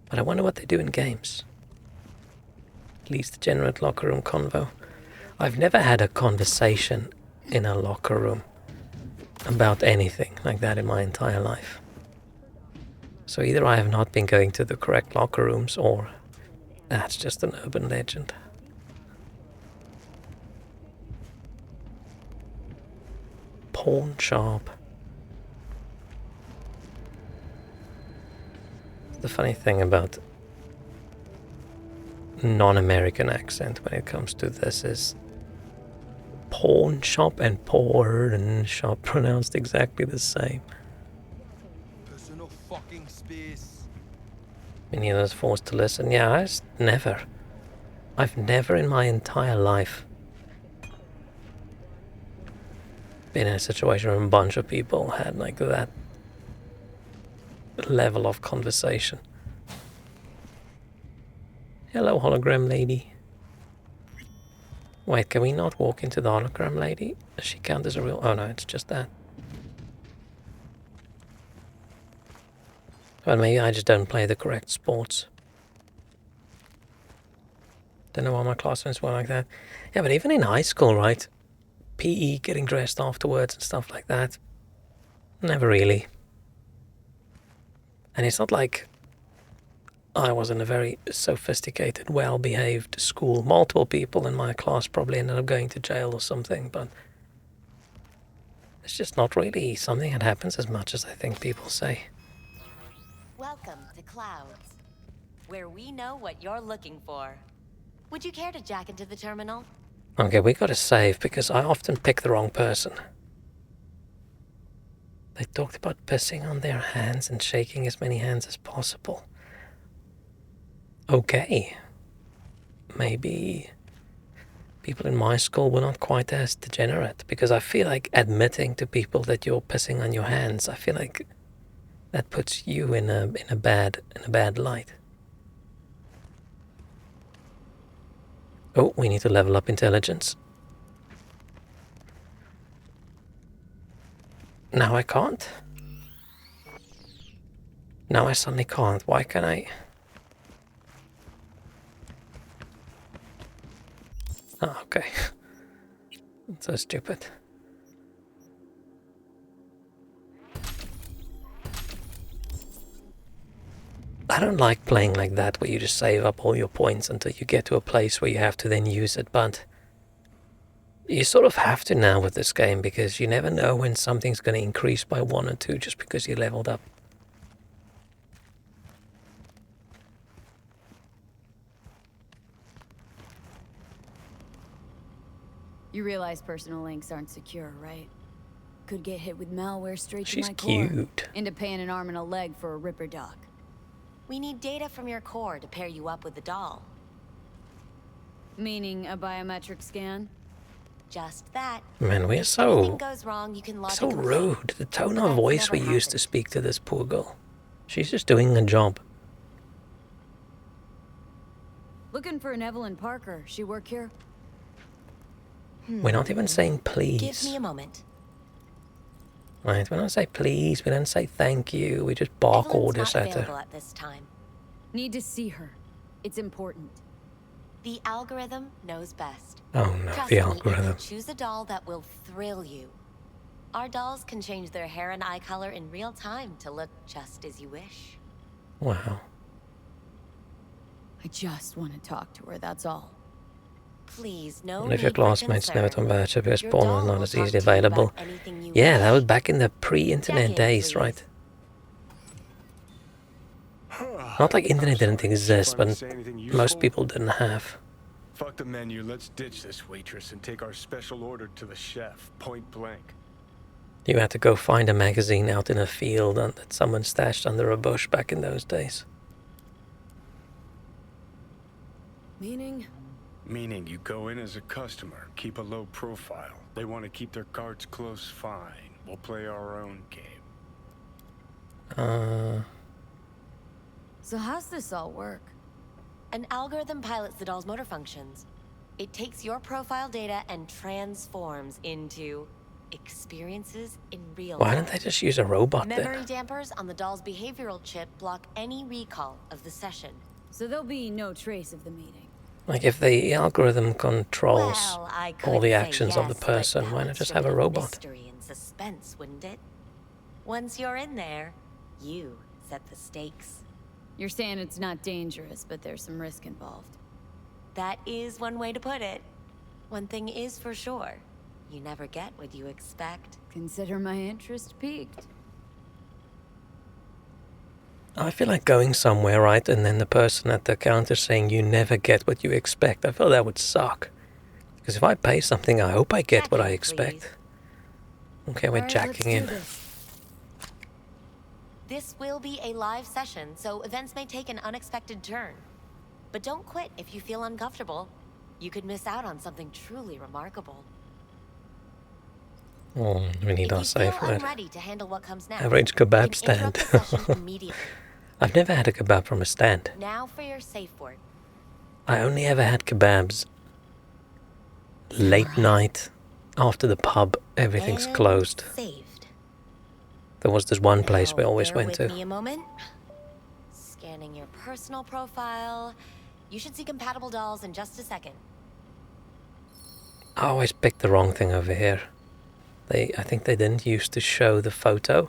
But I wonder what they do in games. At least the general locker room convo. I've never had a conversation in a locker room about anything like that in my entire life. So either I have not been going to the correct locker rooms or that's just an urban legend. Pawn shop. The funny thing about non-American accent when it comes to this is pawn shop and porn shop pronounced exactly the same. Personal fucking space. Many of us forced to listen. Yeah, I've never in my entire life been in a situation where a bunch of people had like that level of conversation. Hello, hologram lady. Wait, can we not walk into the hologram lady? Does she count as a real? Oh no, it's just that. Well, maybe I just don't play the correct sports. Don't know why my classmates were like that. Yeah, but even in high school, right? PE, getting dressed afterwards and stuff like that. Never really. And it's not like I was in a very sophisticated, well-behaved school. Multiple people in my class probably ended up going to jail or something, but it's just not really something that happens as much as I think people say. Welcome to Clouds, where we know what you're looking for. Would you care to jack into the terminal? Okay, we gotta save because I often pick the wrong person. They talked about pissing on their hands and shaking as many hands as possible. Okay. Maybe people in my school were not quite as degenerate, because I feel like admitting to people that you're pissing on your hands, I feel like that puts you in a bad light. Oh, we need to level up intelligence. Now I can't. Now I suddenly can't. Why can't I? Oh, okay. So stupid. I don't like playing like that, where you just save up all your points until you get to a place where you have to then use it, but you sort of have to now with this game, because you never know when something's going to increase by 1 or 2 just because you leveled up. You realize personal links aren't secure, right? Could get hit with malware straight She's to my core. cute. Into paying an arm and a leg for a Ripper doc. We need data from your core to pair you up with the doll. Meaning a biometric scan? Just that. Man, we're If so anything goes wrong, you can lodge a complaint. rude. The tone But of that's voice we never used to happened. speak to this poor girl. She's just doing a job. Looking for an Evelyn Parker. She work here? We're not even saying please. Give me a moment. Right, when I say please, we don't say thank you. We just bark Evelyn's orders not at her. available at this time. Need to see her. It's important. The algorithm knows best. Oh no, Trust the me, algorithm. if you choose a doll that will thrill you. Our dolls can change their hair and eye color in real time to look just as you wish. Wow. I just want to talk to her, that's all. Please, no And if your need for classmates never concern. told about because Your porn was doll not will as talk easily to you about available. anything you Yeah, wish. that was back in the pre-internet Check in, days, please. right? Not like internet didn't exist, but most people didn't have. Fuck the menu, let's ditch this waitress and take our special order to the chef, point blank. You had to go find a magazine out in a field that someone stashed under a bush back in those days. Meaning? Meaning you go in as a customer, keep a low profile. They want to keep their cards close, fine. We'll play our own game. So how's this all work? An algorithm pilots the doll's motor functions. It takes your profile data and transforms into experiences in real Why time. didn't they just use a robot Memory then? dampers on the doll's behavioral chip block any recall of the session. So there'll be no trace of the meeting. Like, if the algorithm controls Well, I all could the say actions of the yes, but person, that why would not just strip have a it of robot? Mystery and suspense, wouldn't it? Once you're in there, you set the stakes. You're saying it's not dangerous, but there's some risk involved. That is one way to put it. One thing is for sure. You never get what you expect. Consider my interest piqued. I feel like going somewhere, right, and then the person at the counter saying you never get what you expect. I feel that would suck. Because if I pay something, I hope I get what I expect. Okay, we're Alright, jacking let's in. do this. This will be a live session, so events may take an unexpected turn. But don't quit if you feel uncomfortable. You could miss out on something truly remarkable. Oh, we need our If you safe feel word. unready to handle what comes next, Average you kebab can stand. interrupt the session immediately. I've never had a kebab from a stand. Now for your safe word. I only ever had kebabs late night, after the pub, everything's And closed. Saved. There was this one place we Now, always bear went with to. me a moment. Scanning your personal profile. You should see compatible dolls in just a second. I always picked the wrong thing over here. I think they didn't used to show the photo.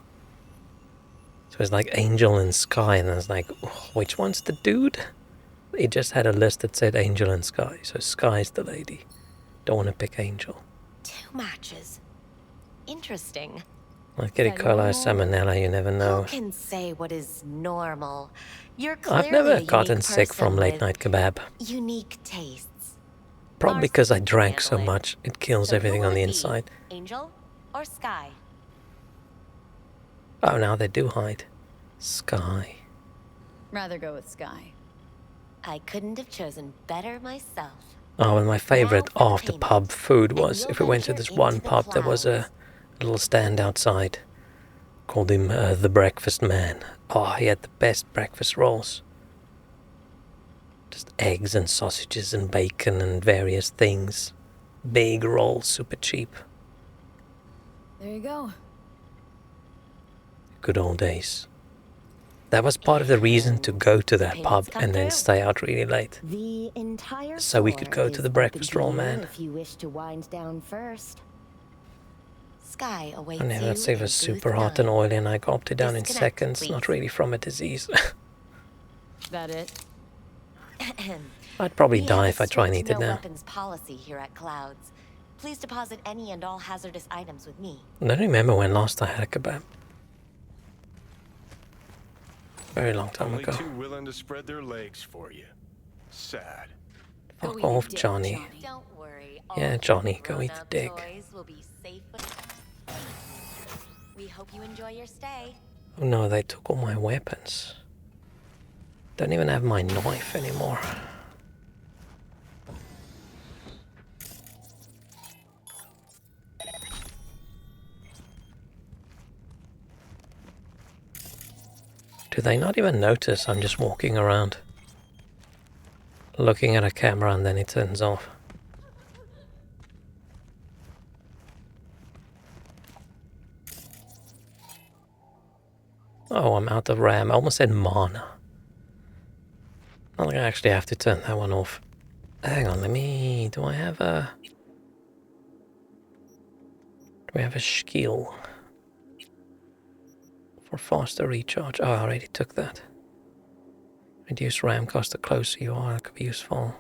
So it was like Angel and Sky, and I was like, oh, which one's the dude? It just had a list that said Angel and Sky, so Sky's the lady. Don't want to pick Angel. 2 matches. Interesting. Like get E. coli or salmonella, you never know. Who can say what is normal? You're I've clearly never a gotten unique sick from person late with night kebab. unique tastes. Probably Mars because I can drank handle so it. much, it kills So who everything will on the it be? inside. Angel or Sky? Oh, now they do hide. Sky. Rather go with Sky. I couldn't have chosen better myself. Oh, and my favorite Now for the after payment. pub food And was you'll if we went to venture this into one the pub, there was a clouds. little stand outside. Called him the Breakfast Man. Oh, he had the best breakfast rolls. Just eggs and sausages and bacon and various things. Big rolls, super cheap. There you go. Good old days. That was part of the reason to go to that pub and then stay out really late. The entire So we could go to the breakfast roll man. if you wish to wind down first. Sky awaits And yeah, you let's say it in was booth super hot and 9. oily and I gulped it down in Disconnect, seconds, please. not really from a disease. That it? I'd probably We die have if a I try and strict eat it no now. weapons policy here at Clouds. Please deposit any and all hazardous items with me. I don't remember when last I had a kebab. Very long time Only ago. too willing to spread their legs for you. Sad. Fuck off, Johnny. Don't worry. Yeah, Johnny, go eat the grown-up dick. toys will be safe with... We hope you enjoy your stay. Oh no, they took all my weapons. Don't even have my knife anymore. Do they not even notice I'm just walking around? Looking at a camera and then it turns off. Oh, I'm out of RAM. I almost said mana. I think I actually have to turn that one off. Hang on, do I have a... Do we have a skill? For faster recharge. Oh, I already took that. Reduce RAM cost the closer you are. That could be useful.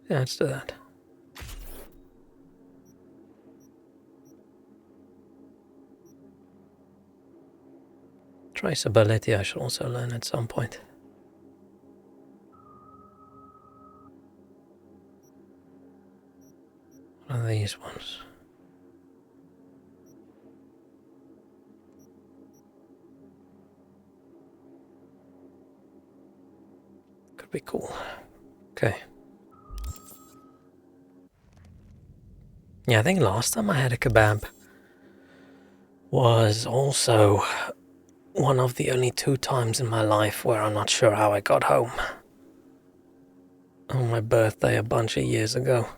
Yeah, let's do that. Traceability I should also learn at some point. What are these ones? Could be cool. Okay. Yeah, I think last time I had a kebab was also one of the only 2 times in my life where I'm not sure how I got home. On my birthday a bunch of years ago.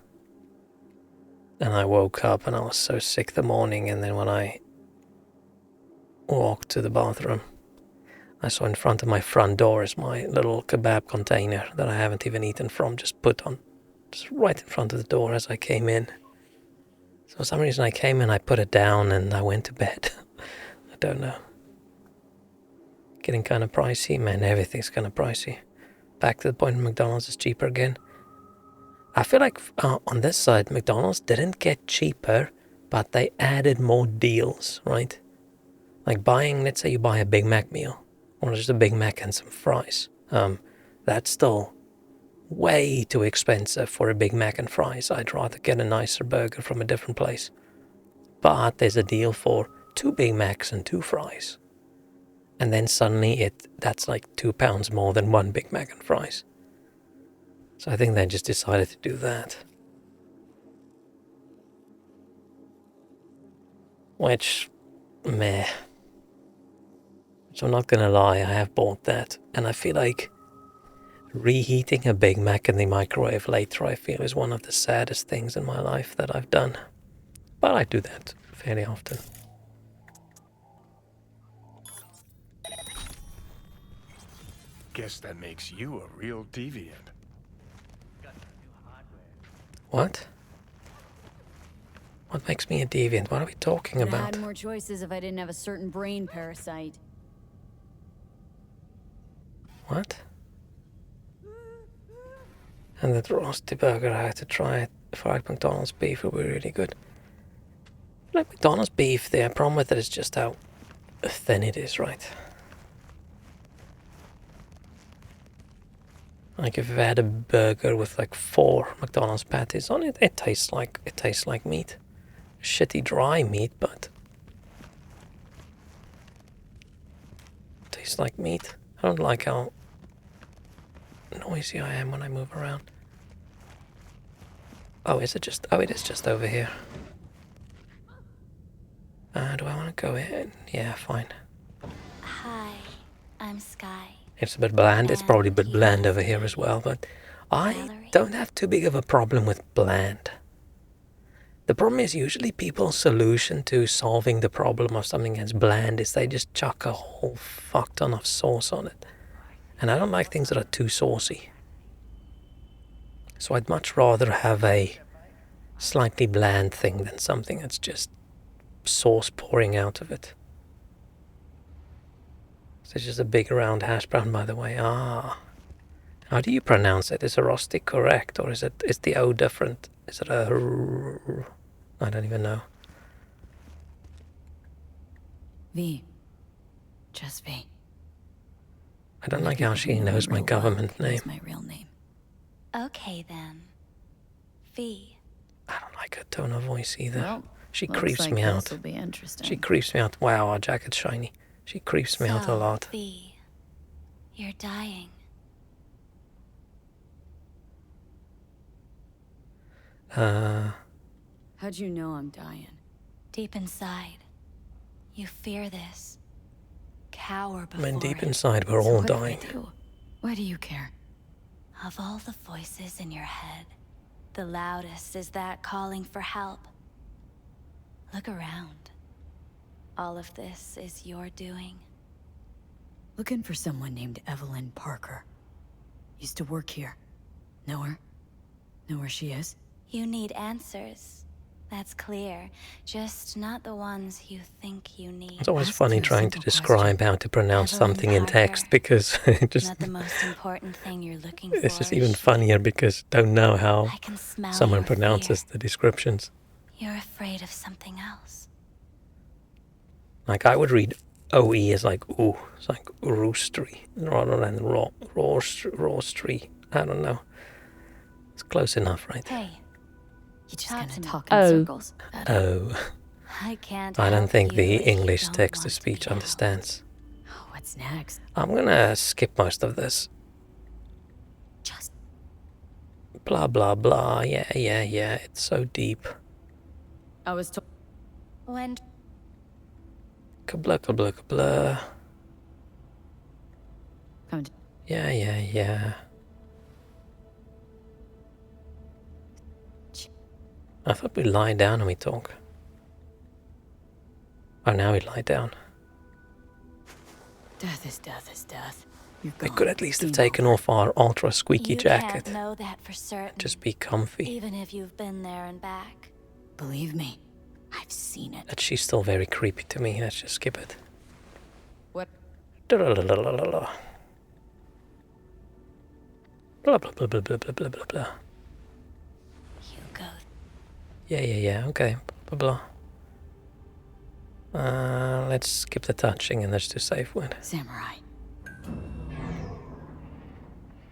And I woke up and I was so sick the morning, and then when I walked to the bathroom, I saw in front of my front door is my little kebab container that I haven't even eaten from, just right in front of the door as I came in. So for some reason I came in, I put it down and I went to bed. I don't know. Getting kind of pricey, man, everything's kind of pricey. Back to the point McDonald's is cheaper again. I feel like on this side, McDonald's didn't get cheaper, but they added more deals, right? Like buying, let's say you buy a Big Mac meal, or just a Big Mac and some fries. That's still way too expensive for a Big Mac and fries. I'd rather get a nicer burger from a different place. But there's a deal for 2 Big Macs and 2 fries. And then suddenly that's like £2 more than 1 Big Mac and fries. So I think they just decided to do that. Which, meh. So I'm not gonna lie, I have bought that. And I feel like reheating a Big Mac in the microwave later, I feel, is one of the saddest things in my life that I've done. But I do that fairly often. Guess that makes you a real deviant. What? What makes me a deviant? What are we talking I'd about? had more choices if I didn't have a certain brain parasite. What? And that roasty burger, I had to try it. Fried McDonald's beef would be really good. Like McDonald's beef, the problem with it is just how thin it is, right? Like if you had a burger with like 4 McDonald's patties on it, it tastes like meat. Shitty dry meat, but it tastes like meat. I don't like how noisy I am when I move around. Oh, is it just? Oh, it is just over here. Do I want to go in? Yeah, fine. Hi, I'm Sky. It's a bit bland. It's probably a bit bland over here as well, but I don't have too big of a problem with bland. The problem is usually people's solution to solving the problem of something that's bland is they just chuck a whole fuck ton of sauce on it. And I don't like things that are too saucy. So I'd much rather have a slightly bland thing than something that's just sauce pouring out of it. So it's just a big round hash brown, by the way. Ah. How do you pronounce it? Is a rustic correct, or is the O different? Is it a... I don't even know. V. Just V. I don't like how she knows my government name. My real name. Okay then. V. I don't like her tone of voice either. Well, she looks creeps like me out. This will be interesting. She creeps me out. Wow, our jacket's shiny. She creeps me out a lot. V. You're dying. How'd you know I'm dying? Deep inside, you fear this. Cower before I mean, deep it. inside, we're all dying. Why do you care? Of all the voices in your head, the loudest is that calling for help. Look around. All of this is your doing. Looking for someone named Evelyn Parker. Used to work here. Know her? Know where she is? You need answers. That's clear. Just not the ones you think you need. It's always funny trying to describe how to pronounce something in text because it just... Not the most important thing you're looking for. It's just even funnier because I don't know how someone pronounces the descriptions. You're afraid of something else. Like I would read OE as like ooh. It's like roostery rather than roastery. I don't know. It's close enough, right? Hey. You just gonna talk in circles. Oh. I can't. I don't help think you the if you English don't text-to-speech understands. What's next? I'm gonna skip most of this. Just blah blah blah. Yeah. It's so deep. I was told. When? Kabla kabla kabla. Come to Yeah. I thought we lie down and we talk. Oh, now we lie down. Death is death is death. We could at least have taken off our ultra squeaky You jacket. can't know that for certain. Just be comfy. Even if you've been there and back. Believe me, I've seen it. But she's still very creepy to me. Let's just skip it. What? Blah blah blah blah blah blah blah blah blah blah blah blah. You go. Yeah. Okay. Blah blah. Let's skip the touching and let's do safe word. Samurai.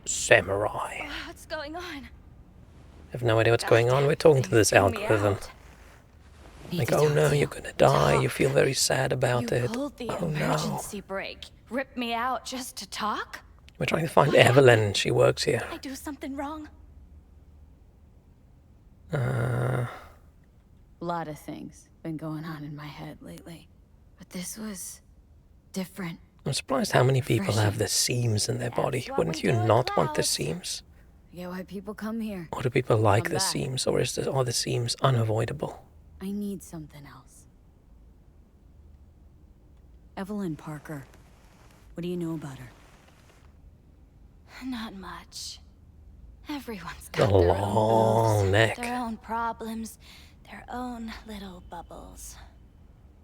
Samurai. What's going on? I have no idea what's going on. We're talking to this algorithm. Like, oh no, you're gonna die. You feel very sad about it. Pulled the Oh no. emergency brake. Ripped me out just to talk? We're trying to find Evelyn. She works here. Did I do something wrong? Lot of things been going on in my head lately, but this was different. I'm surprised how many people have the seams in their body. Wouldn't you not want the seams? I get why people come here. Or do people like Come the back. seams, or are the seams unavoidable? I need something else. Evelyn Parker. What do you know about her? Not much. Everyone's The got their own long moves, neck. their own problems, their own little bubbles.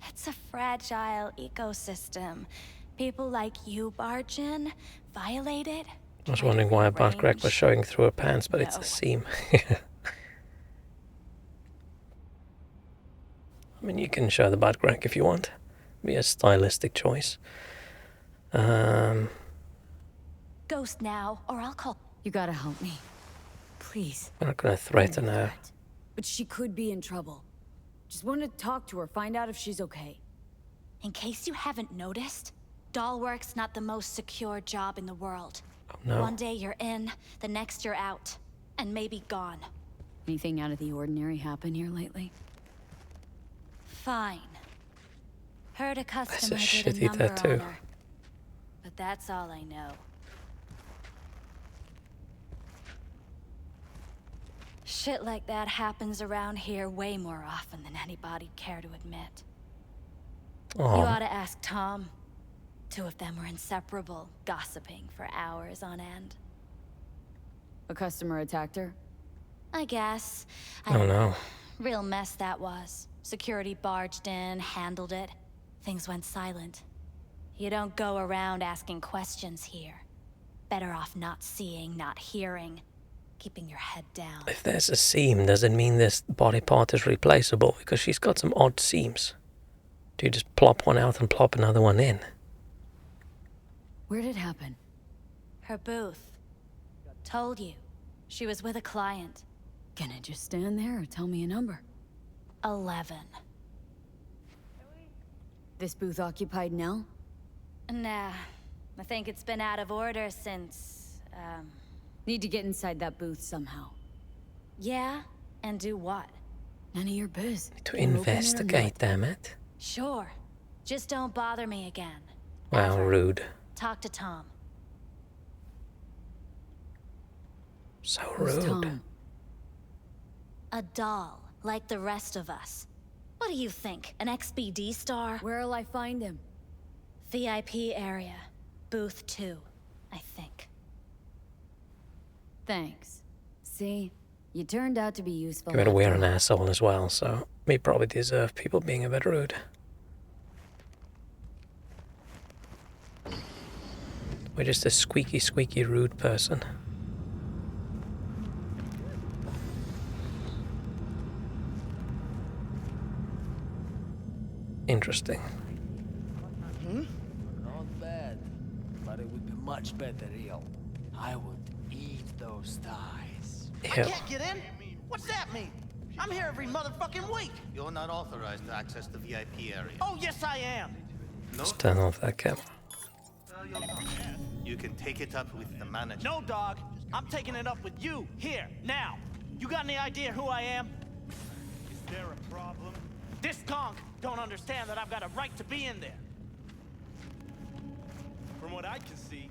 It's a fragile ecosystem. People like you barge in, violate it. I was wondering why a butt crack was showing through her pants, but it's a seam. I mean, you can show the butt crack if you want. Be a stylistic choice. Ghost now, or I'll call. You gotta help me. Please. I'm not gonna threaten her. But she could be in trouble. Just want to talk to her, find out if she's okay. In case you haven't noticed, doll work's not the most secure job in the world. Oh, no. One day you're in, the next you're out. And maybe gone. Anything out of the ordinary happen here lately? Fine. Heard a customer That's a did a shitty number tattoo. on her. But that's all I know. Shit like that happens around here way more often than anybody'd care to admit. Aw. You ought to ask Tom. Two of them were inseparable, gossiping for hours on end. A customer attacked her? I guess. Oh no. Real mess that was. Security barged in, handled it. Things went silent. You don't go around asking questions here. Better off not seeing, not hearing. Keeping your head down. If there's a seam, does it mean this body part is replaceable? Because she's got some odd seams. Do you just plop one out and plop another one in? Where did it happen? Her booth. Told you. She was with a client. Can I just stand there or tell me a number? 11. This booth occupied now? Nah. I think it's been out of order since, Need to get inside that booth somehow. Yeah? And do what? None of your biz. To investigate, damn it. Sure. Just don't bother me again. Wow, rude. Talk to Tom. So Who's rude. Tom? A doll, like the rest of us. What do you think? An XBD star? Where'll I find him? VIP area. Booth 2, I think. Thanks. See? You turned out to be useful. Give it we're an asshole as well, so we probably deserve people being a bit rude. We're just a squeaky rude person. Interesting. Not bad, but it would be much better ill. I would eat those thighs. I can't get in? What's that mean? I'm here every motherfucking week. You're not authorized to access the VIP area. Oh, yes, I am. Let's turn off that camera. You can take it up with the manager. No, dog. I'm taking it up with you, here, now. You got any idea who I am? Is there a problem? This conk don't understand that I've got a right to be in there. From what I can see,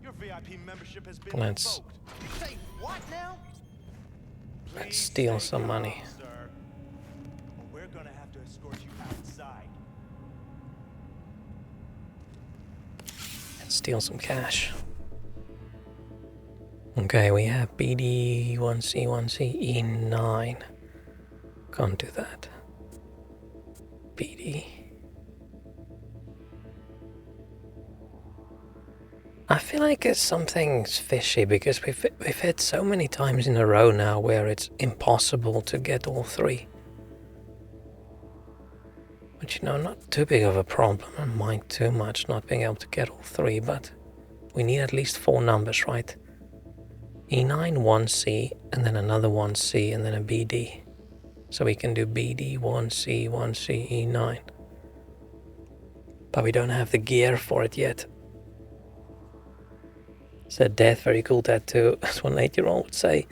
your VIP membership has been Let's revoked. Say what now? let's steal some money. Sir, or we're gonna have to escort you outside. And steal some cash. Okay, we have BD 1C 1C E9. Can't do that. BD. I feel like it's something's fishy because we've hit so many times in a row now where it's impossible to get all three. But you know, not too big of a problem. I mind too much not being able to get all three, but we need at least 4 numbers, right? E9, 1C, and then another 1C, and then a BD. So we can do BD, 1C, 1C, E9. But we don't have the gear for it yet. Said death, very cool tattoo, as one 8-year-old would say.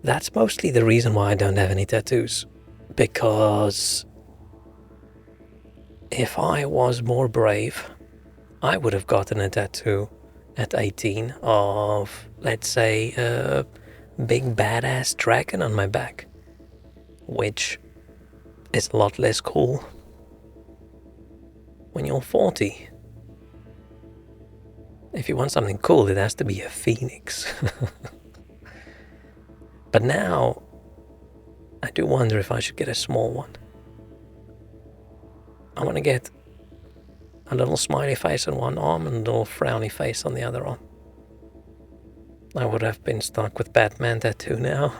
That's mostly the reason why I don't have any tattoos. Because if I was more brave, I would have gotten a tattoo at 18 of, let's say, a big badass dragon on my back. Which is a lot less cool when you're 40. If you want something cool, it has to be a phoenix. But now, I do wonder if I should get a small one. I want to get a little smiley face on one arm and a little frowny face on the other arm. I would have been stuck with Batman tattoo now.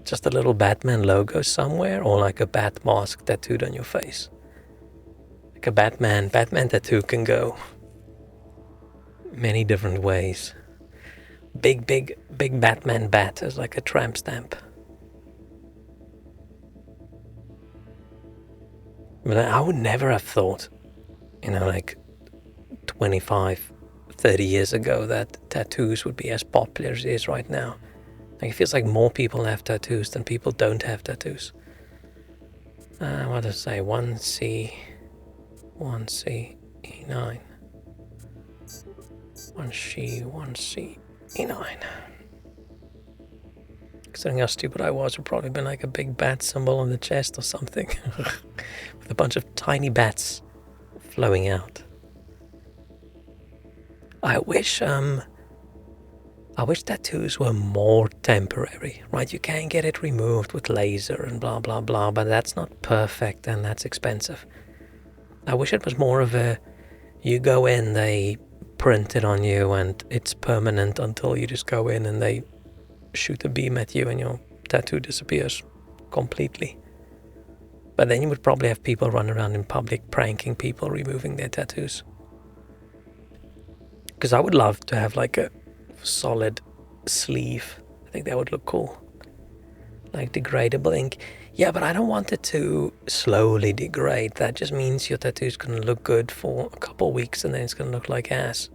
Just a little Batman logo somewhere, or like a bat mask tattooed on your face. Like a Batman tattoo can go. many different ways. Big Batman bat as like a tramp stamp. But I would never have thought, like 25, 30 years ago that tattoos would be as popular as it is right now. Like, it feels like more people have tattoos than people don't have tattoos. What does it say? 1C, E9. 1C, E9. Considering how stupid I was, it would probably been like a big bat symbol on the chest or something. With a bunch of tiny bats flowing out. I wish tattoos were more temporary, right? You can get it removed with laser and blah blah blah, but that's not perfect and that's expensive. I wish it was more of a, you go in, they print it on you and it's permanent until you just go in and they shoot a beam at you and your tattoo disappears completely. But then you would probably have people run around in public pranking people removing their tattoos. Because I would love to have like a solid sleeve. I think that would look cool. Like degradable ink. Yeah, but I don't want it to slowly degrade. That just means your tattoo's going to look good for a couple of weeks and then it's going to look like ass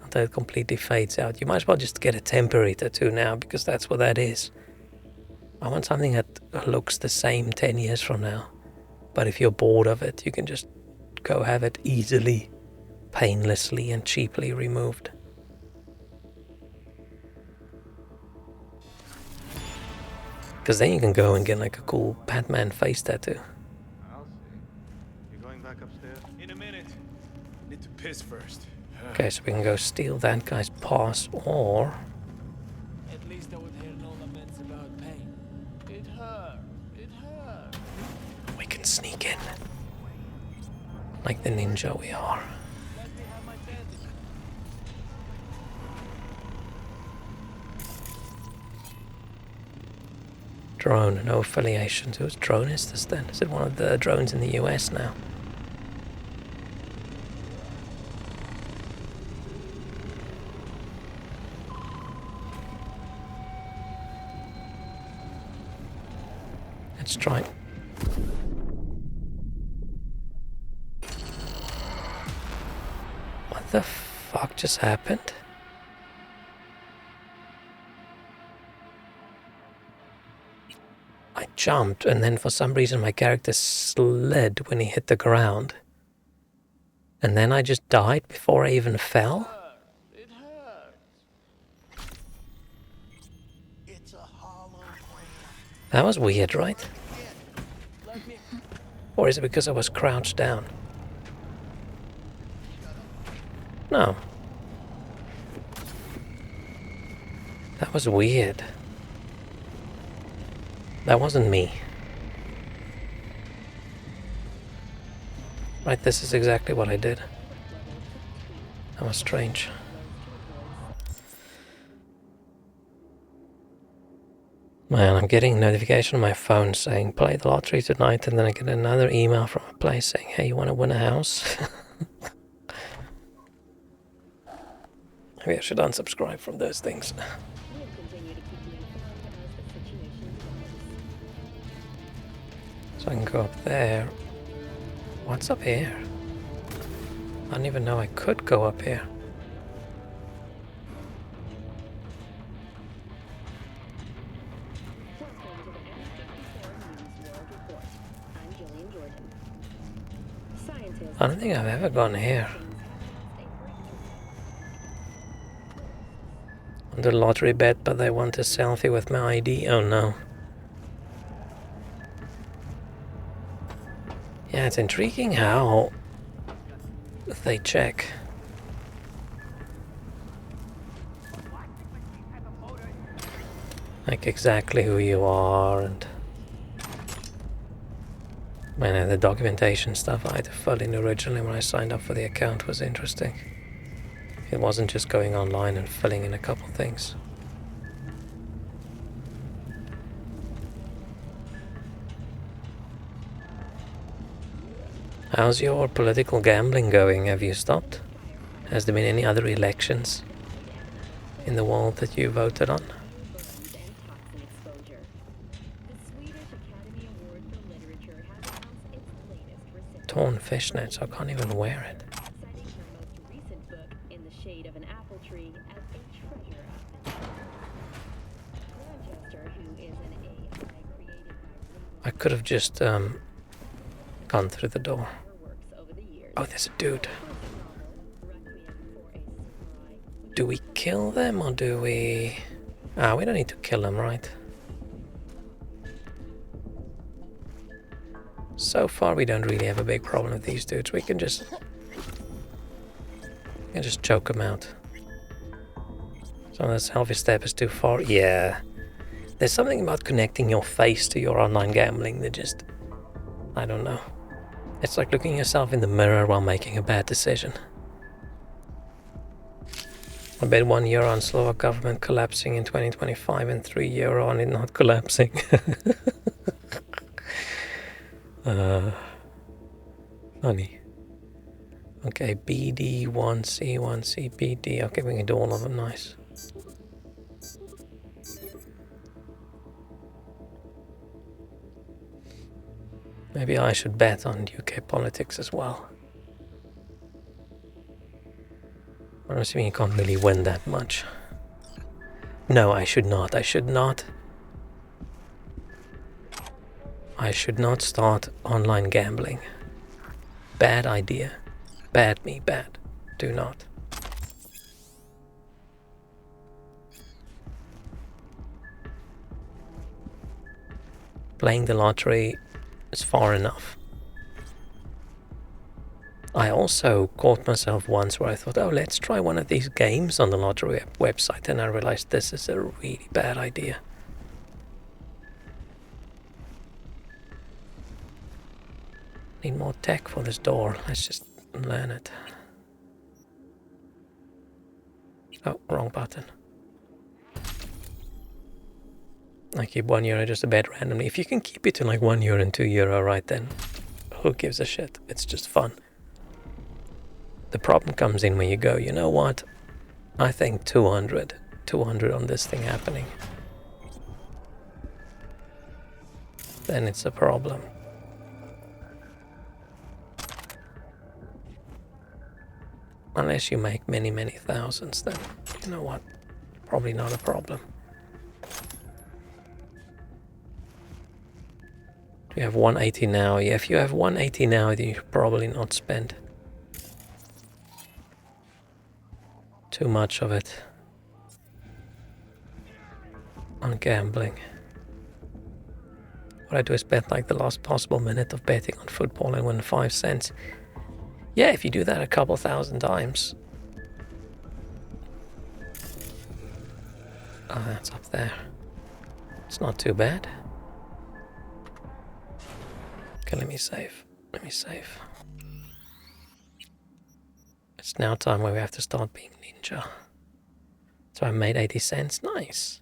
until it completely fades out. You might as well just get a temporary tattoo now because that's what that is. I want something that looks the same 10 years from now. But if you're bored of it, you can just go have it easily, painlessly and cheaply removed. Because then you can go and get like a cool Batman face tattoo. I'll see. You going back upstairs? In a minute. Need to piss first. Okay, so we can go steal that guy's pass, or... At least I would hear no laments about pain. It hurt. It hurt. we can sneak in. Like the ninja we are. Drone, no affiliation. Whose drone is this then? Is it one of the drones in the US now? Let's try. What the fuck just happened? I jumped and then for some reason my character slid when he hit the ground. And then I just died before I even fell? That was weird, right? Or is it because I was crouched down? No. That was weird. That wasn't me. Right, this is exactly what I did. That was strange. Man, I'm getting a notification on my phone saying play the lottery tonight, and then I get another email from a place saying, hey, you want to win a house? Maybe I should unsubscribe from those things. So I can go up there. What's up here? I didn't even know I could go up here. I don't think I've ever gone here. On the lottery bet, but they want a selfie with my ID. Oh no. Yeah, it's intriguing how they check. Like exactly who you are, and man, the documentation stuff I had to fill in originally when I signed up for the account was interesting. It wasn't just going online and filling in a couple things. How's your political gambling going? Have you stopped? Has there been any other elections in the world that you voted on? Torn fishnets, I can't even wear it. I could have just gone through the door. Oh, there's a dude. Do we kill them or do we... Ah, we don't need to kill them, right? So far we don't really have a big problem with these dudes. We can just choke them out. So this selfie step is too far. Yeah. There's something about connecting your face to your online gambling that just... I don't know. It's like looking yourself in the mirror while making a bad decision. I bet €1 on Slovak government collapsing in 2025 and €3 on it not collapsing. Funny. Okay, BD, 1C, 1C, BD. Okay, we can do all of them, nice. Maybe I should bet on UK politics as well. I'm assuming you can't really win that much. No, I should not. I should not. I should not start online gambling. Bad idea. Bad me, bad. Do not. Playing the lottery is far enough. I also caught myself once where I thought, oh, let's try one of these games on the lottery website, and I realized this is a really bad idea. Need more tech for this door. Let's just learn it. Oh, wrong button. I keep €1 just a bet randomly. If you can keep it to like €1 and €2, right, then who gives a shit? It's just fun. The problem comes in when you go, you know what? I think 200 on this thing happening. Then it's a problem. Unless you make many thousands, then you know what? Probably not a problem. Do you have 180 now? Yeah, if you have 180 now, then you should probably not spend too much of it on gambling. What I do is bet like the last possible minute of betting on football and win 5 cents. Yeah, if you do that a couple thousand times. Oh, that's up there. It's not too bad. Okay, let me save. It's now time where we have to start being ninja. So I made 80 cents. Nice.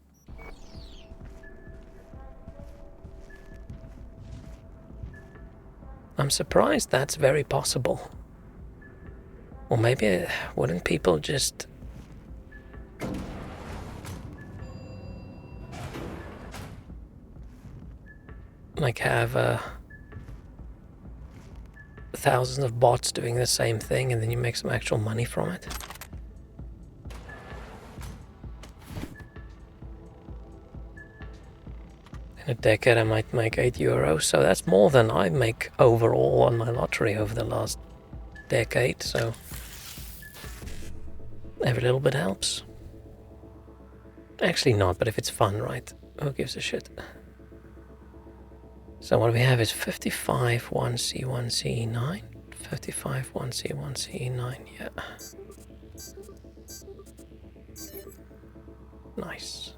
I'm surprised that's very possible. Or maybe wouldn't people just... like have thousands of bots doing the same thing and then you make some actual money from it? In a decade I might make €8, so that's more than I make overall on my lottery over the last decade, so every little bit helps. Actually not, but if it's fun, right? Who gives a shit? So what we have is 55, 1C, 1C, 9. 55, 1C, 1C, 9, yeah. Nice.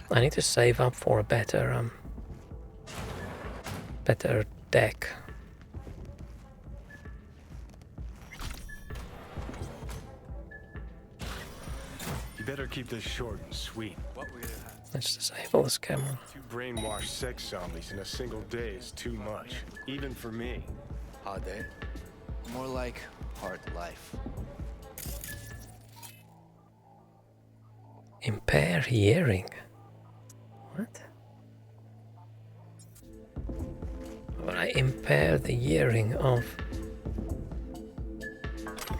I need to save up for a better deck. You better keep this short and sweet. Let's disable this camera. 2 brainwashed sex zombies in a single day is too much, even for me. Are they? More like hard life. Impair hearing. What? Will I impair the hearing of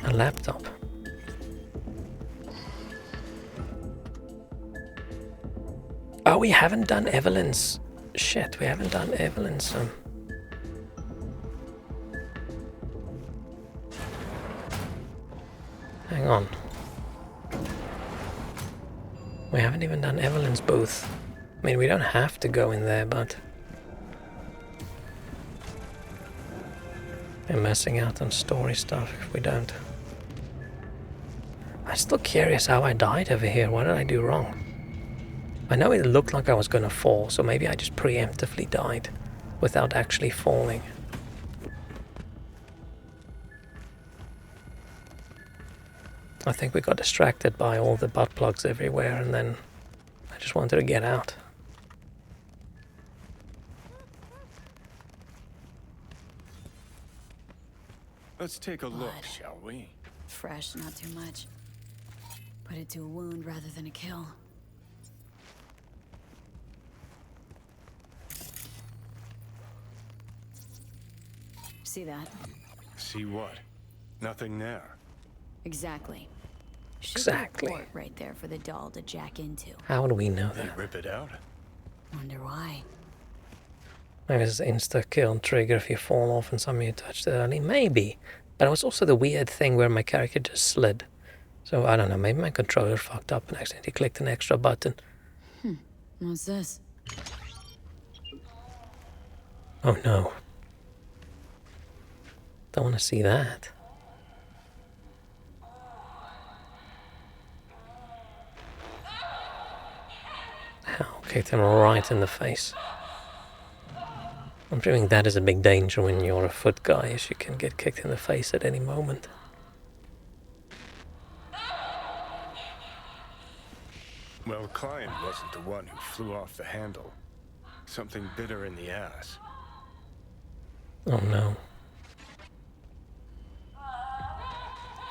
a laptop? Oh, we haven't done Evelyn's. Shit, we haven't done Evelyn's. Hang on. We haven't even done Evelyn's booth. I mean, we don't have to go in there, but we're messing out on story stuff if we don't. I'm still curious how I died over here. What did I do wrong? I know it looked like I was gonna fall, so maybe I just preemptively died without actually falling. I think we got distracted by all the butt plugs everywhere, and then I just wanted to get out. Let's take a look, shall we? Fresh, not too much. Put it to a wound rather than a kill. See that? See what? Nothing there. Exactly. Exactly. Should be a port right there for the doll to jack into. How do we know They that? rip it out. Wonder why. Maybe it's an insta-kill trigger if you fall off and something you touched early. Maybe. But it was also the weird thing where my character just slid. So I don't know, maybe my controller fucked up and accidentally clicked an extra button. What's this? Oh no. Don't want to see that. Ow, kicked him right in the face. I'm assuming that is a big danger when you're a foot guy, as you can get kicked in the face at any moment. Well, Klein wasn't the one who flew off the handle. Something bit her in the ass. Oh no.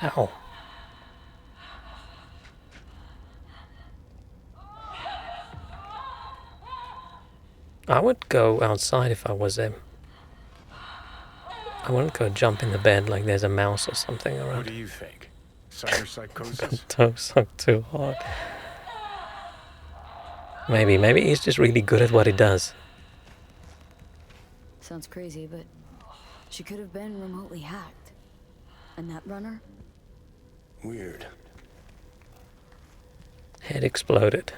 Ow. I would go outside if I was him. I wouldn't go jump in the bed like there's a mouse or something around. What do you think? Cyberpsychosis? Don't suck too hard. Maybe he's just really good at what he does. Sounds crazy, but she could have been remotely hacked. And that runner? Weird. Head exploded.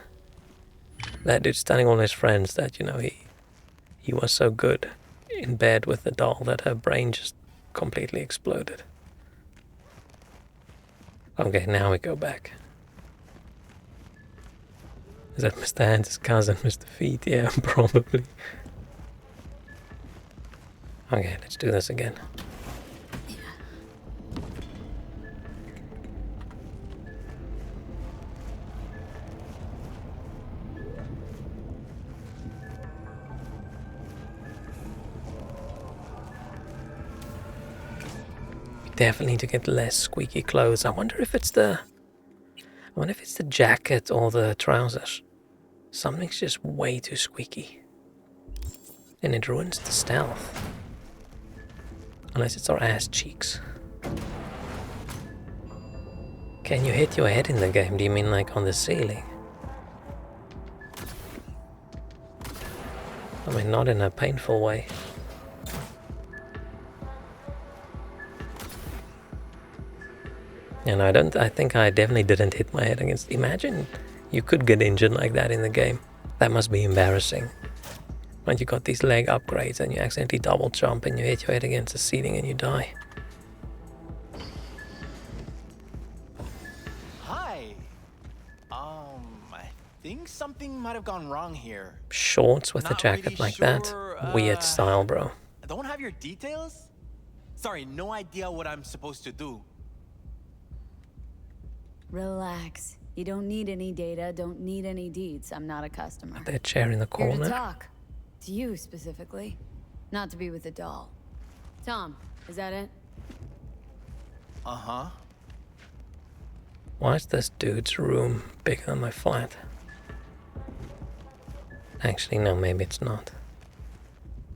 That dude's telling all his friends that, you know, he was so good in bed with the doll that her brain just completely exploded. Okay, now we go back. Is that Mr. Hands' cousin, Mr. Feet? Yeah, probably. Okay, let's do this again. Definitely need to get less squeaky clothes. I wonder if it's the jacket or the trousers. Something's just way too squeaky. And it ruins the stealth. Unless it's our ass cheeks. Can you hit your head in the game? Do you mean like on the ceiling? I mean, not in a painful way. And I think I definitely didn't hit my head against. Imagine you could get injured like that in the game. That must be embarrassing. When you got these leg upgrades and you accidentally double jump and you hit your head against the ceiling and you die. Hi. I think something might have gone wrong here. Shorts with a jacket really like sure, that? Weird style, bro. I don't have your details? Sorry, no idea what I'm supposed to do. Relax. You don't need any data, don't need any deeds. I'm not a customer. That chair in the Here to corner. talk. To you specifically. Not to be with the doll. Tom, is that it? Uh-huh. Why is this dude's room bigger than my flat? Actually, no, maybe it's not.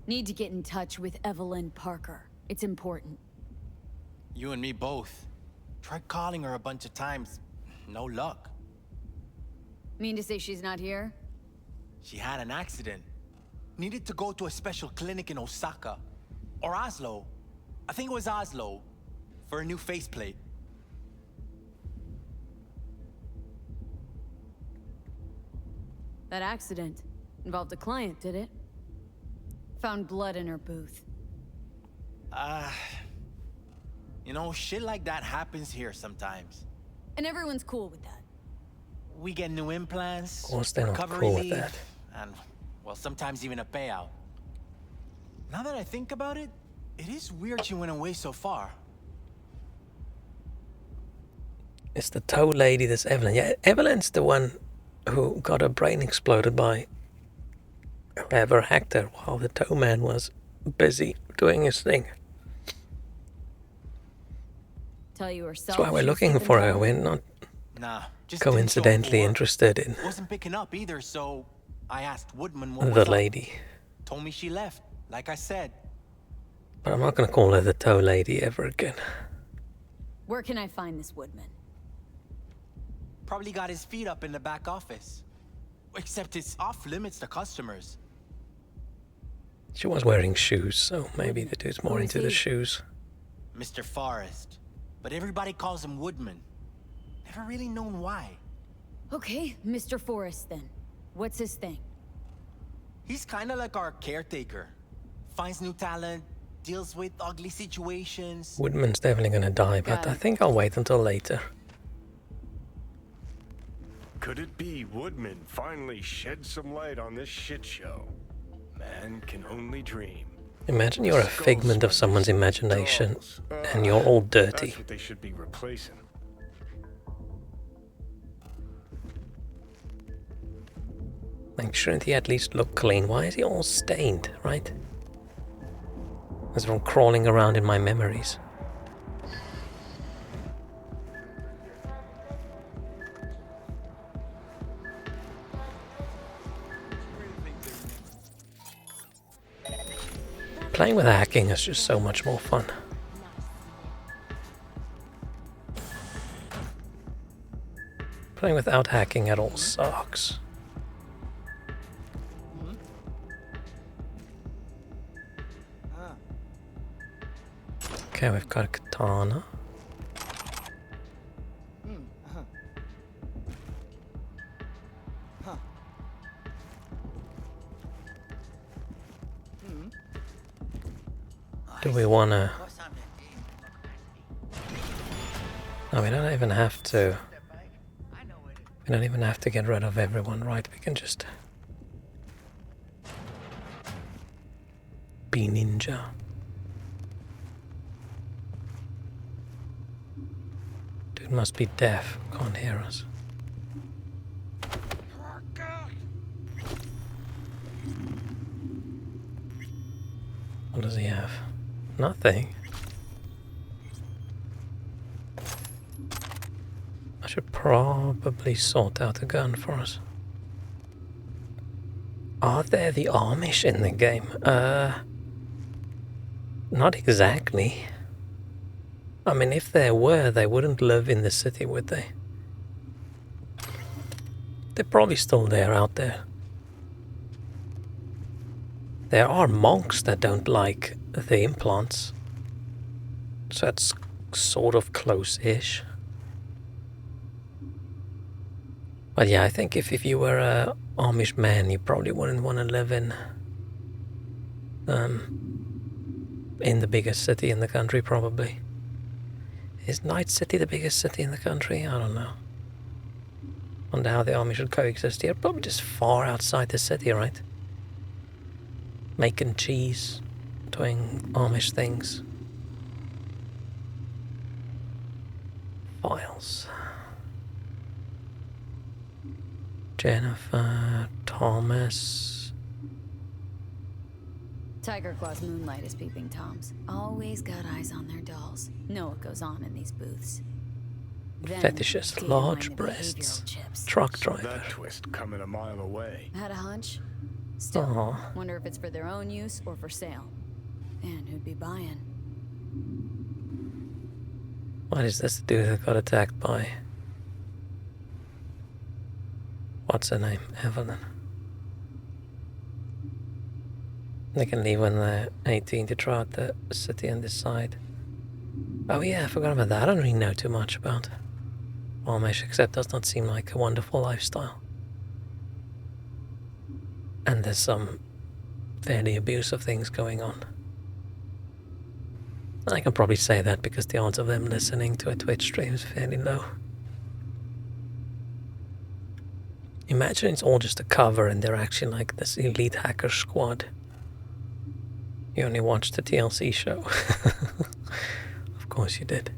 Need to get in touch with Evelyn Parker. It's important. You and me both. Tried calling her a bunch of times. No luck. Mean to say she's not here? She had an accident. Needed to go to a special clinic in Osaka. Or Oslo. I think it was Oslo. For a new faceplate. That accident involved a client, did it? Found blood in her booth. You know, shit like that happens here sometimes. And everyone's cool with that. We get new implants, Of course they're not recovery cool with leave, that. and, well, sometimes even a payout. Now that I think about it, it is weird she went away so far. It's the toe lady, this Evelyn. Yeah, Evelyn's the one who got her brain exploded by whoever hacked her while the toe man was busy doing his thing. Tell you herself. That's why we're looking for her. We're not Just coincidentally interested in wasn't picking up either, so I asked Woodman what was the up. lady. Told me she left, like I said. But I'm not going to call her the toe lady ever again. Where can I find this Woodman? Probably got his feet up in the back office. Except it's off limits to customers. She was wearing shoes, so maybe the dude's more into the shoes. Mr. Forrest. But everybody calls him Woodman. Never really known why. Okay, Mr. Forrest then. What's his thing? He's kind of like our caretaker. Finds new talent, deals with ugly situations. Woodman's definitely going to die, but I think I'll wait until later. Could it be Woodman finally shed some light on this shit show? Man can only dream. Imagine you're a figment of someone's imagination and you're all dirty. That's what they should be replacing. Like, shouldn't he at least look clean? Why is he all stained, right? As from crawling around in my memories. Playing with hacking is just so much more fun. Playing without hacking at all sucks. Okay, we've got a katana. Do we wanna... No, we don't even have to... We don't even have to get rid of everyone, right? We can just... be ninja. Dude must be deaf, can't hear us. What does he have? Nothing. I should probably sort out a gun for us. Are there the Amish in the game? Not exactly. I mean, if there were, they wouldn't live in the city, would they? They're probably still there out there. There are monks that don't like the implants. So that's sort of close-ish. But yeah, I think if you were a Amish man, you probably wouldn't want to live in the biggest city in the country, probably. Is Night City the biggest city in the country? I don't know. Wonder how the Amish should coexist here. Probably just far outside the city, right? Making cheese, doing Amish things. Files. Jennifer, Thomas. Tiger Claw's moonlight is peeping Toms. Always got eyes on their dolls. Know what goes on in these booths. Then, Fetishes, data large mine the breasts, behavioral chips. truck Saw driver. that twist coming a mile away. Had a hunch? Still, Aw. wonder if it's for their own use or for sale. And who'd be buying? What is this dude that got attacked by... What's her name? Evelyn. They can leave when they're 18 to try out the city and decide. Oh yeah, I forgot about that. I don't really know too much about Amish, except does not seem like a wonderful lifestyle. And there's some fairly abusive things going on. I can probably say that because the odds of them listening to a Twitch stream is fairly low. Imagine it's all just a cover and they're actually like this elite hacker squad. You only watched the TLC show. Of course you did.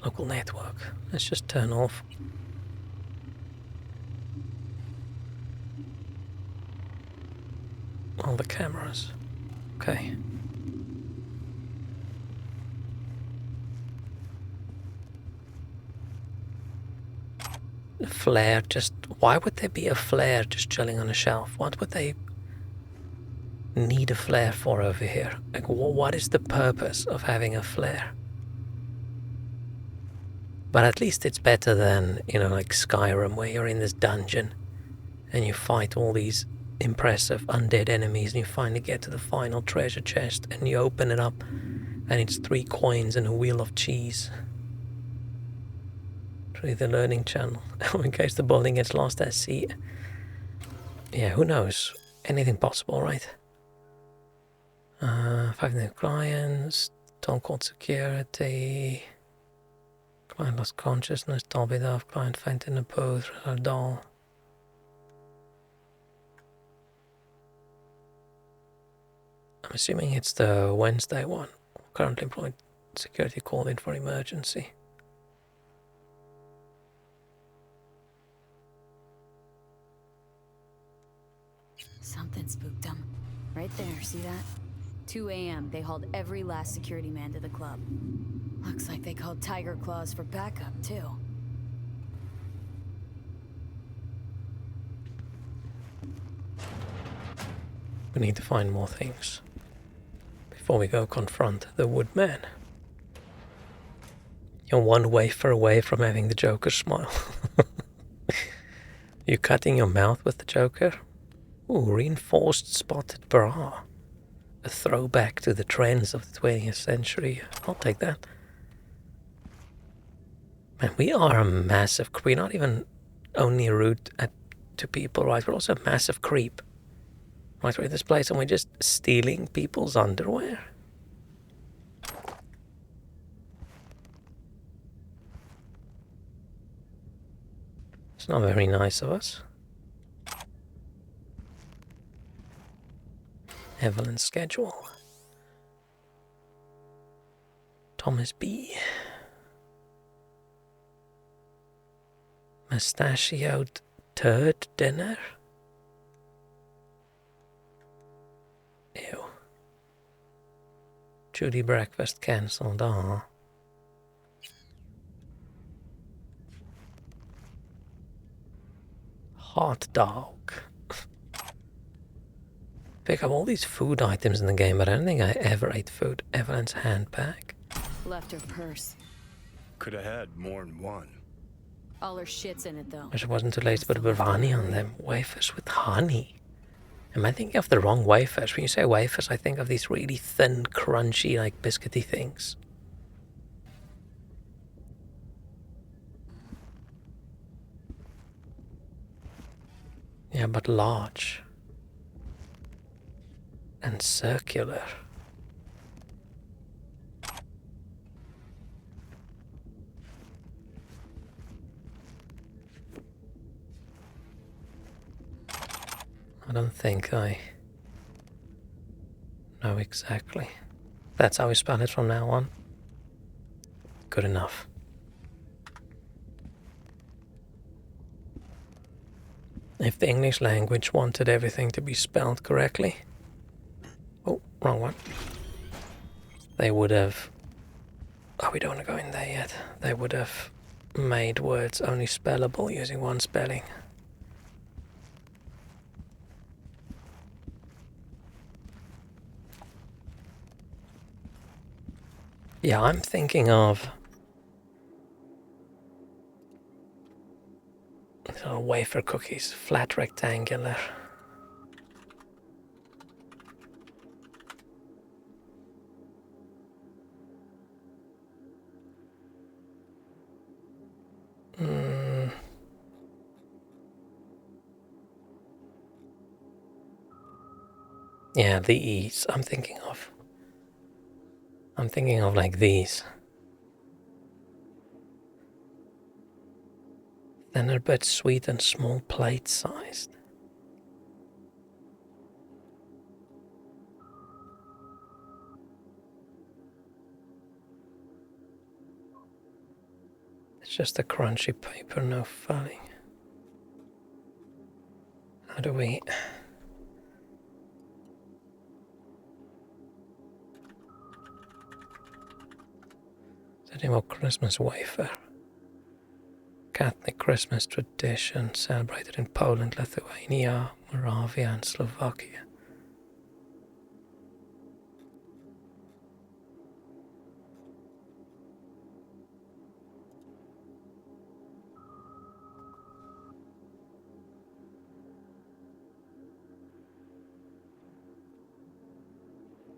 Local network. Let's just turn off. All the cameras. Okay. A flare, just... Why would there be a flare just chilling on a shelf? What would they need a flare for over here? Like, what is the purpose of having a flare? But at least it's better than, you know, like Skyrim, where you're in this dungeon and you fight all these impressive undead enemies and you finally get to the final treasure chest and you open it up and it's 3 coins and a wheel of cheese. Through the learning channel. In case the building gets lost at sea. Yeah, who knows? Anything possible, right? 5 new clients, Tom called security, client lost consciousness, doll beat off, client fainted in a booth, a doll. I'm assuming it's the Wednesday one. Currently employed security called in for emergency. Something spooked them. Right there, see that? 2 a.m. They hauled every last security man to the club. Looks like they called Tiger Claws for backup, too. We need to find more things before we go confront the Woodman. You're one wafer away from having the Joker smile. You cutting your mouth with the Joker? Ooh, reinforced spotted bra. A throwback to the trends of the 20th century. I'll take that. Man, we are a massive... We're not even only rude to people, right? We're also a massive creep. Right, we're in this place and we're just stealing people's underwear. It's not very nice of us. Evelyn's schedule. Thomas B. Mustachioed turd dinner. Ew. Judy breakfast cancelled. Aw. Hot dog. Pick up all these food items in the game, but I don't think I ever ate food. Evelyn's handbag. Left her purse. Could have had more than one. All her shit's in it, though. Wish it wasn't too late to put a bit of honey on them. Wafers with honey. Am I thinking of the wrong wafers? When you say wafers, I think of these really thin, crunchy, like biscuity things. Yeah, but large. And circular. I don't think I know exactly. That's how we spell it from now on. Good enough. If the English language wanted everything to be spelled correctly... Oh, wrong one. They would have... Oh, we don't want to go in there yet. They would have made words only spellable using one spelling. Yeah, I'm thinking of wafer cookies, flat rectangular. Yeah, these I'm thinking of. I'm thinking of like these. Thinner but sweet and small plate sized. It's just a crunchy paper, no filling. How do we... Setting up Christmas wafer. Catholic Christmas tradition celebrated in Poland, Lithuania, Moravia and Slovakia.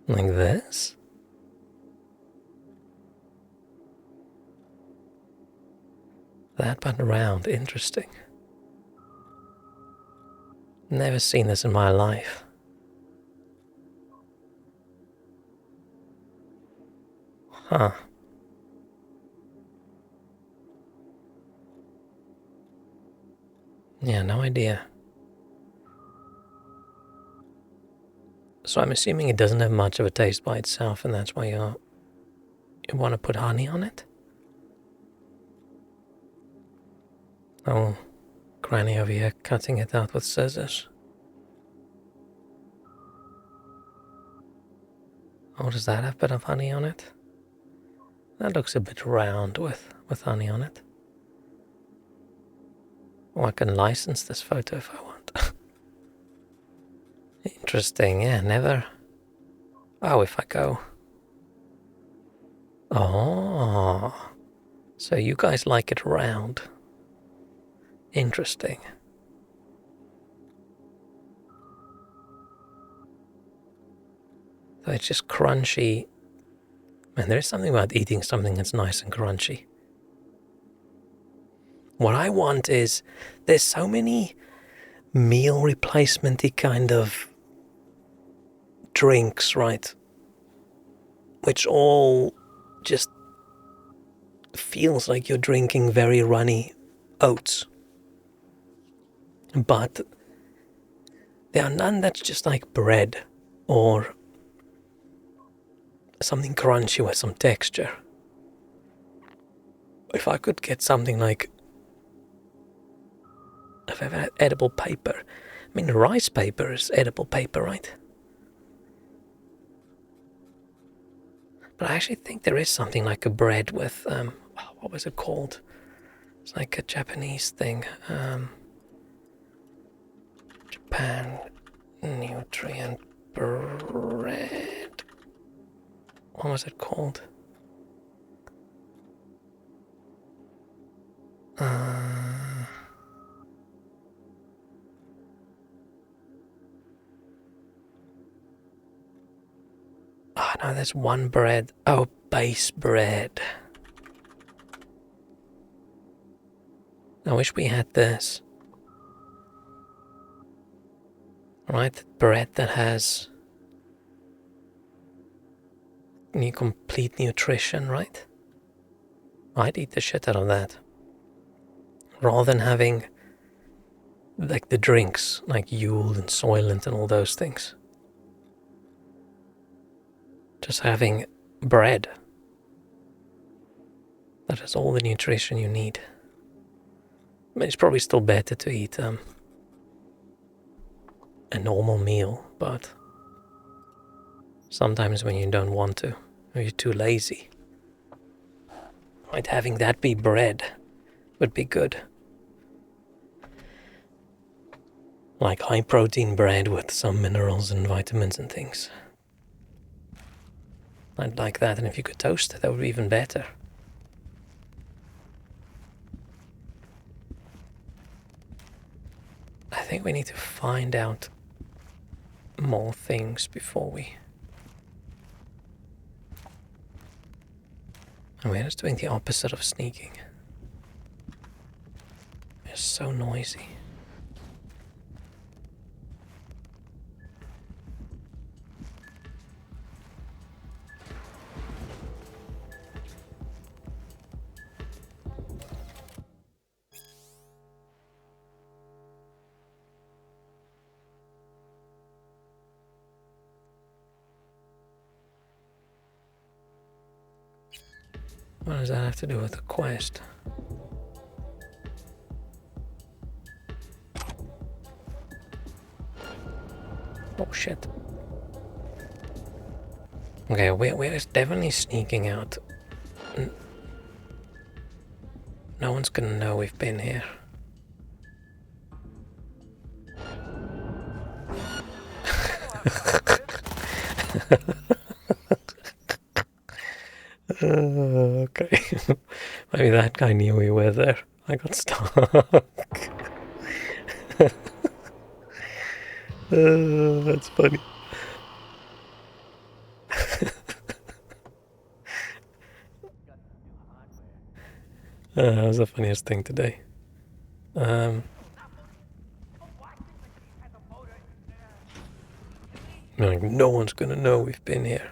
Like this? That but round, interesting. Never seen this in my life. Huh. Yeah, no idea. So I'm assuming it doesn't have much of a taste by itself, and that's why you want to put honey on it? Oh, Granny over here cutting it out with scissors. Oh, does that have a bit of honey on it? That looks a bit round with honey on it. Oh, I can license this photo if I want. Interesting, yeah, never... Oh, if I go... Oh, so you guys like it round. Interesting. So it's just crunchy. Man, there is something about eating something that's nice and crunchy. What I want is, there's so many meal replacement-y kind of drinks, right? Which all just feels like you're drinking very runny oats. But there are none that's just like bread or something crunchy with some texture. If I could get something like... Have I ever had edible paper? I mean, rice paper is edible paper, right? But I actually think there is something like a bread with... what was it called? It's like a Japanese thing. Japan nutrient bread. What was it called? Oh no, there's one bread. Oh, base bread. I wish we had this. Right, bread that has complete nutrition, right? I'd eat the shit out of that. Rather than having like the drinks, like Yule and Soylent and all those things. Just having bread that has all the nutrition you need. I mean, it's probably still better to eat a normal meal, but sometimes when you don't want to, or you're too lazy, right, having that be bread would be good. Like high protein bread with some minerals and vitamins and things. I'd like that, and if you could toast it, that would be even better. I think we need to find out more things before we... And we're just doing the opposite of sneaking. We're so noisy. What does that have to do with the quest? Oh shit. Okay, we're definitely sneaking out. No one's gonna know we've been here. Okay. Maybe that guy knew we were there. I got stuck. That's funny. That was the funniest thing today. Like, no one's gonna know we've been here.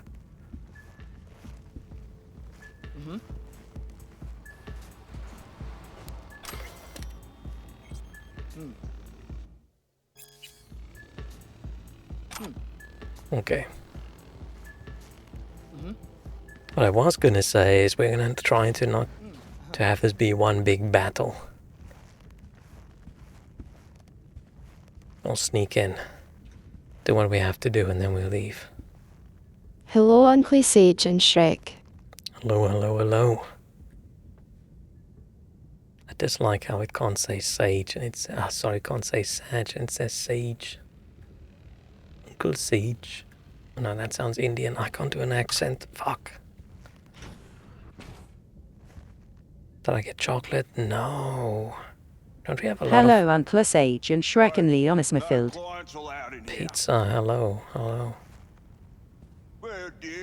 Okay. What I was gonna say is we're gonna try to not to have this be one big battle. We'll sneak in, do what we have to do, and then we'll leave. Hello, unclesadge and Shrek. Hello, hello, hello. I dislike how it can't say sage and it's sorry, can't say sage and it says sage. Uncle Sage. No, that sounds Indian. I can't do an accent. Fuck. Did I get chocolate? No. Don't we have a lot Hello, of... unclesadge and Shrek and Leon Smithfield. Pizza, hello, hello.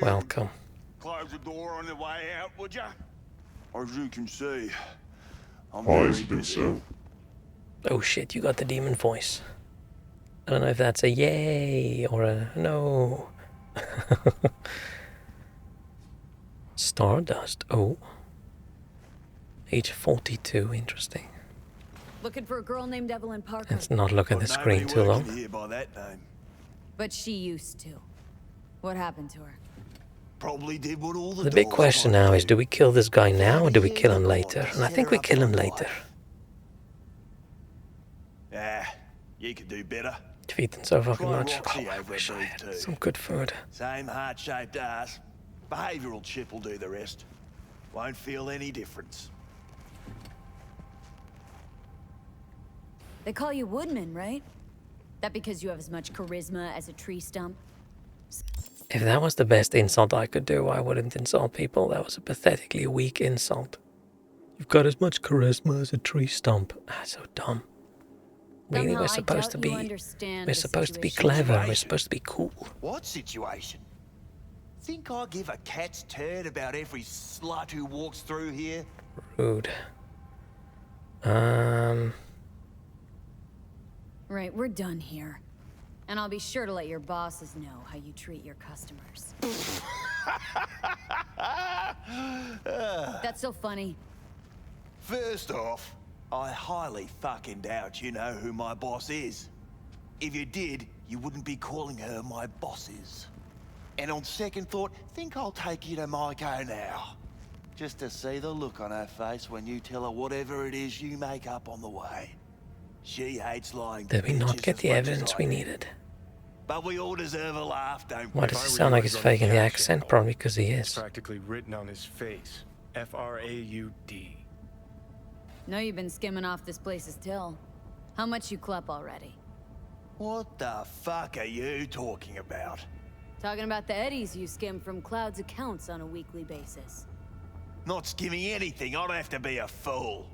Welcome. Close the door on the way out, would ya? As you can see, I'm Eyes been so. Oh shit, you got the demon voice. I don't know if that's a yay or a no. Stardust, oh. Age 42, interesting. Looking for a girl named Evelyn Parker. Let's not look at the screen too long. But she used to. What happened to her? Probably did what all The big question now is, do we kill this guy now or do we kill him later? And I think we kill him later. Yeah, you could do better. I've eaten so fucking much. Oh, I wish I had some good food. Same heart-shaped ass. Behavioral chip will do the rest. Won't feel any difference. They call you Woodman, right? That because you have as much charisma as a tree stump? If that was the best insult I could do, I wouldn't insult people. That was a pathetically weak insult. You've got as much charisma as a tree stump. Ah, so dumb. Really, we're supposed to be... We're supposed to be clever. We're supposed to be cool. What situation? Think I give a cat's turd about every slut who walks through here? Rude. Right, we're done here. And I'll be sure to let your bosses know how you treat your customers. That's so funny. First off, I highly fucking doubt you know who my boss is. If you did, you wouldn't be calling her my bosses. And on second thought, think I'll take you to Maiko now. Just to see the look on her face when you tell her whatever it is you make up on the way. She hates lying to Did we not bitches get as the much as evidence I we do. needed? But we all deserve a laugh, don't we? Why does he sound like he's faking the accent? Probably because he It's is. practically written on his face. F-R-A-U-D. Know you've been skimming off this place's till. How much you clup already? What the fuck are you talking about? Talking about the eddies you skim from Cloud's accounts on a weekly basis. Not skimming anything, I'd have to be a fool.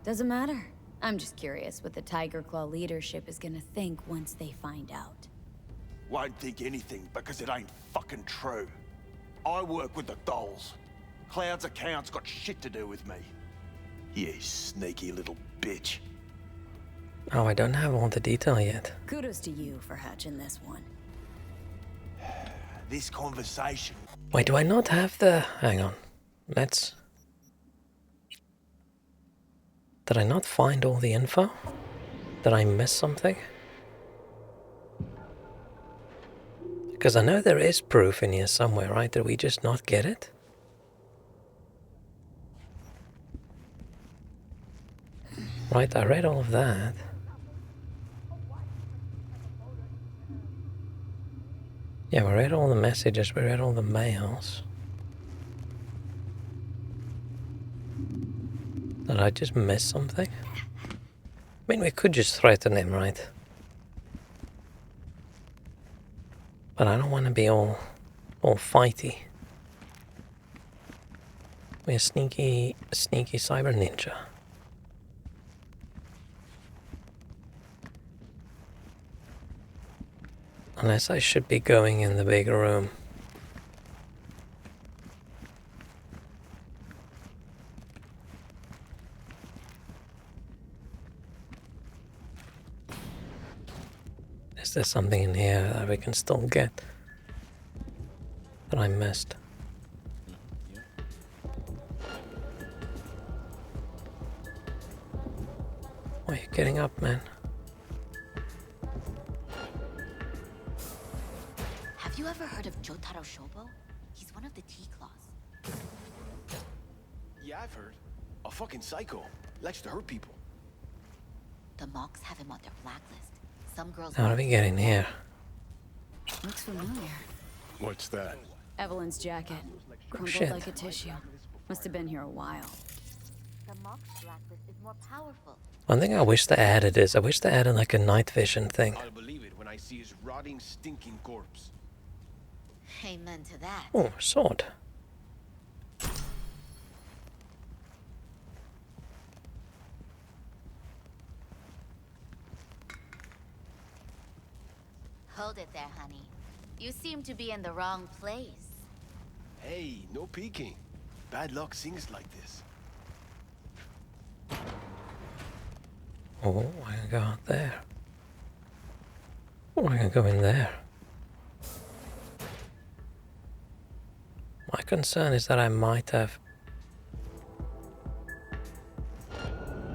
Doesn't matter. I'm just curious what the Tiger Claw leadership is gonna think once they find out. Won't think anything because it ain't fucking true. I work with the dolls. Cloud's accounts got shit to do with me. You sneaky little bitch. Oh, I don't have all the detail yet. Kudos to you for hatching this one. This conversation. Wait, do I not have the... Hang on. Let's... Did I not find all the info? Did I miss something? Because I know there is proof in here somewhere, right? Did we just not get it? Right, I read all of that. Yeah, we read all the messages, we read all the mails. Did I just miss something? I mean, we could just threaten him, right? But I don't want to be all fighty. We're a sneaky cyber ninja. Unless I should be going in the bigger room. Is there something in here that we can still get that I missed? Why are you getting up, man? Have you ever heard of Jotaro Shobo? He's one of the T-Claws. Yeah, I've heard. A fucking psycho. Likes to hurt people. The Mox have him on their blacklist. Some girls... How do we get in here? Looks familiar. What's that? Evelyn's jacket. Crumpled shit. like a tissue. Must have been here a while. The Mox blacklist is more powerful. One thing I wish they added is, I wish they added like a night vision thing. I'll believe it when I see his rotting, stinking corpse. Amen to that. Oh, sword. Hold it there, honey. You seem to be in the wrong place. Hey, no peeking. Bad luck sings like this. Oh, I can go out there. Oh, I can go in there. My concern is that I might have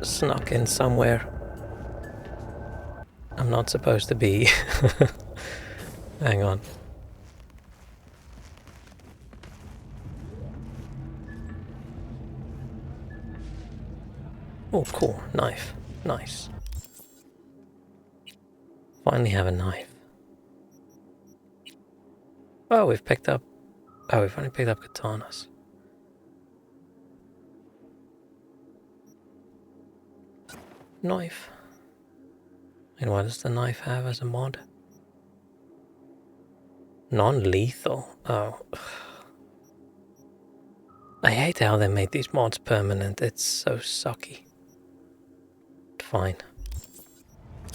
snuck in somewhere I'm not supposed to be. Hang on. Oh, cool. Knife. Nice. Finally have a knife. Oh, we've picked up... Oh, we've only picked up katanas. Knife. And what does the knife have as a mod? Non-lethal. Oh. I hate how they made these mods permanent. It's so sucky. Fine.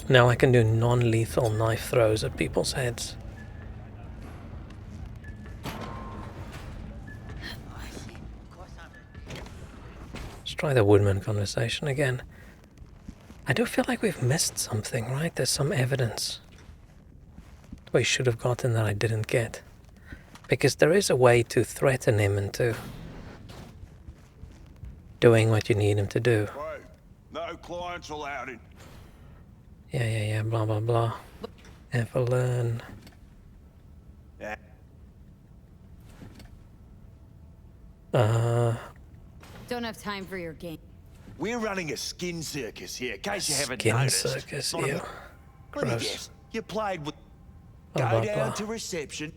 Now I can do non-lethal knife throws at people's heads. Let's try the Woodman conversation again. I do feel like we've missed something, right? There's some evidence we should have gotten that I didn't get. Because there is a way to threaten him into doing what you need him to do. Right. No clients allowed in. Yeah, blah, blah, blah. Evelyn. Yeah. Don't have time for your game. We're running a skin circus here, in case you haven't Skin noticed. circus, Not a- ew. Let me Gross. guess. You played with... Blah, Go blah, down blah. to reception.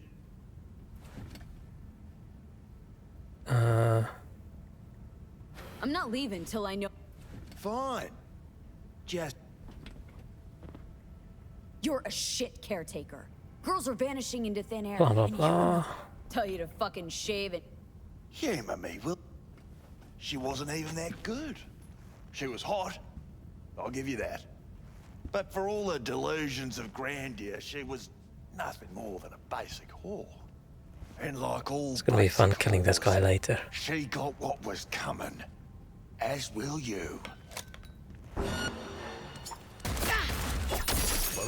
I'm not leaving till I know. Fine. Just... You're a shit caretaker. Girls are vanishing into thin air. Blah, blah, and you blah. tell you to fucking shave it. Humour me, Will. She wasn't even that good. She was hot. I'll give you that. But for all her delusions of grandeur, she was nothing more than a basic whore. And like all It's gonna be fun killing this guy later. she got what was coming. As will you. Well,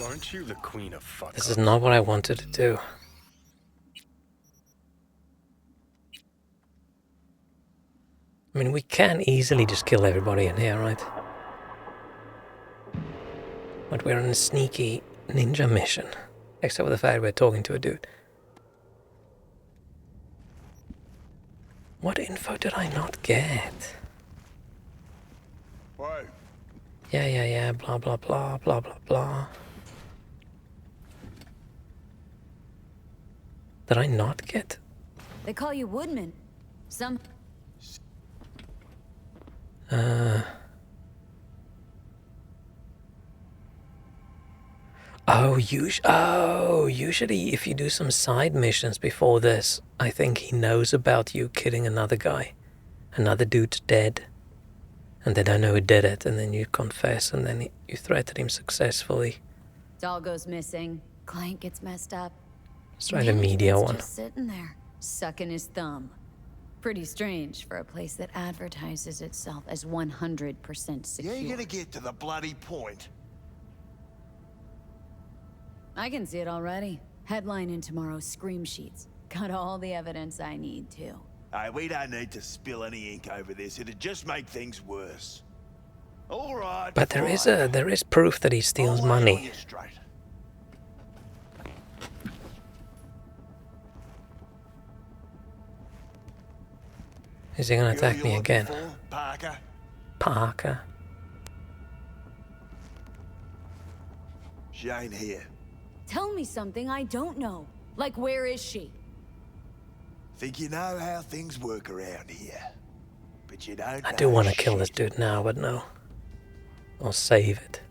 aren't you the queen of fuck? This is not what I wanted to do. I mean, we can easily just kill everybody in here, right? But we're on a sneaky ninja mission. Except for the fact we're talking to a dude. What info did I not get? Whoa. Yeah, blah, blah, blah, blah, blah, blah. Did I not get? They call you Woodman. Some. Usually if you do some side missions before this, I think he knows about you killing another guy. Another dude's dead. And they don't know who did it, and then you confess, and then you threaten him successfully. Doll goes missing. Client gets messed up. Let's try the media Management's one. Just sitting there, sucking his thumb. Pretty strange for a place that advertises itself as 100% secure. You ain't gonna get to the bloody point. I can see it already. Headline in tomorrow's scream sheets. Got all the evidence I need to. Hey, we don't need to spill any ink over this. It'd just make things worse. All right. But there is proof that he steals I'll lay it on money. you straight. Is he gonna Who attack you me looking again? for, Parker? Parker. She ain't here. Tell me something I don't know. Like, where is she? Think you know how things work around here. But you don't I know do want to shit. kill this dude now, but no. I'll save it.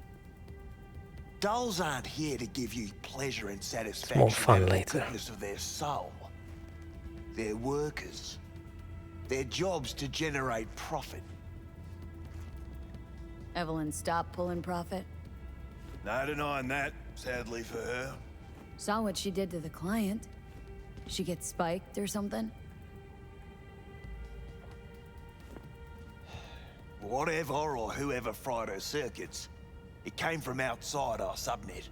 Dolls aren't here to give you pleasure and satisfaction more fun out of the later. goodness of their soul. They're workers. Their job's to generate profit. Evelyn stopped pulling profit. No denying that, sadly for her. Saw what she did to the client. She gets spiked or something? Whatever or whoever fried her circuits, it came from outside our subnet.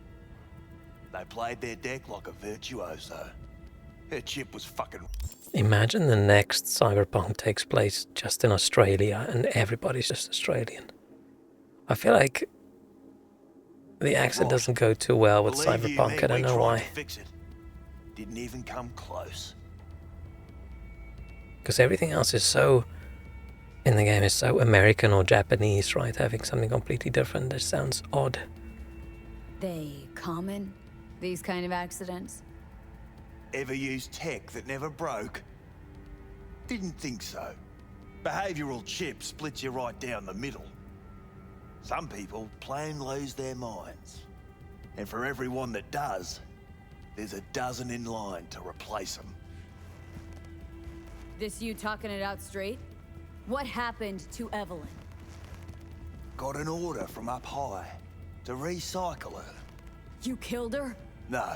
They played their deck like a virtuoso. Her chip was fucking... Imagine the next cyberpunk takes place just in Australia and everybody's just Australian. I feel like the accent doesn't go too well with Believe you cyberpunk. me, I don't we know tried why. to fix it. Didn't even come close. Because everything else is so... in the game is so American or Japanese, right? Having something completely different, that sounds odd. They common? These kind of accidents? Ever used tech that never broke? Didn't think so. Behavioral chip splits you right down the middle. Some people plain lose their minds. And for everyone that does, there's a dozen in line to replace them. This you talking it out straight? What happened to Evelyn? Got an order from up high to recycle her. You killed her? No.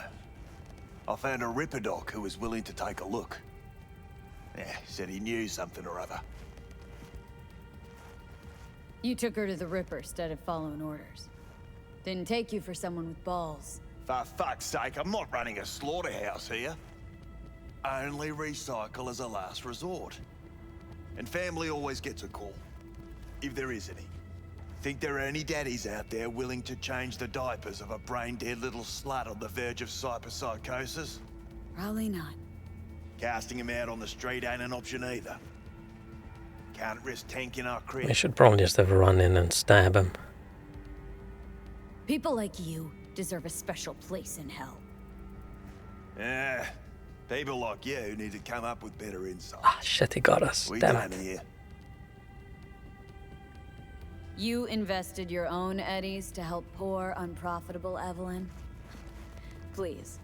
I found a Ripper doc who was willing to take a look. Yeah, said he knew something or other. You took her to the Ripper instead of following orders. Didn't take you for someone with balls. For fuck's sake, I'm not running a slaughterhouse here. Only recycle as a last resort. And family always gets a call. If there is any. Think there are any daddies out there willing to change the diapers of a brain-dead little slut on the verge of cyberpsychosis? Probably not. Casting him out on the street ain't an option either. Can't risk tanking our I crib. should probably just have run in and stab him. People like you deserve a special place in hell. Yeah, people like you need to come up with better insight. Ah, shit, he got us. We Damn done it. here. You invested your own eddies to help poor, unprofitable Evelyn? Please.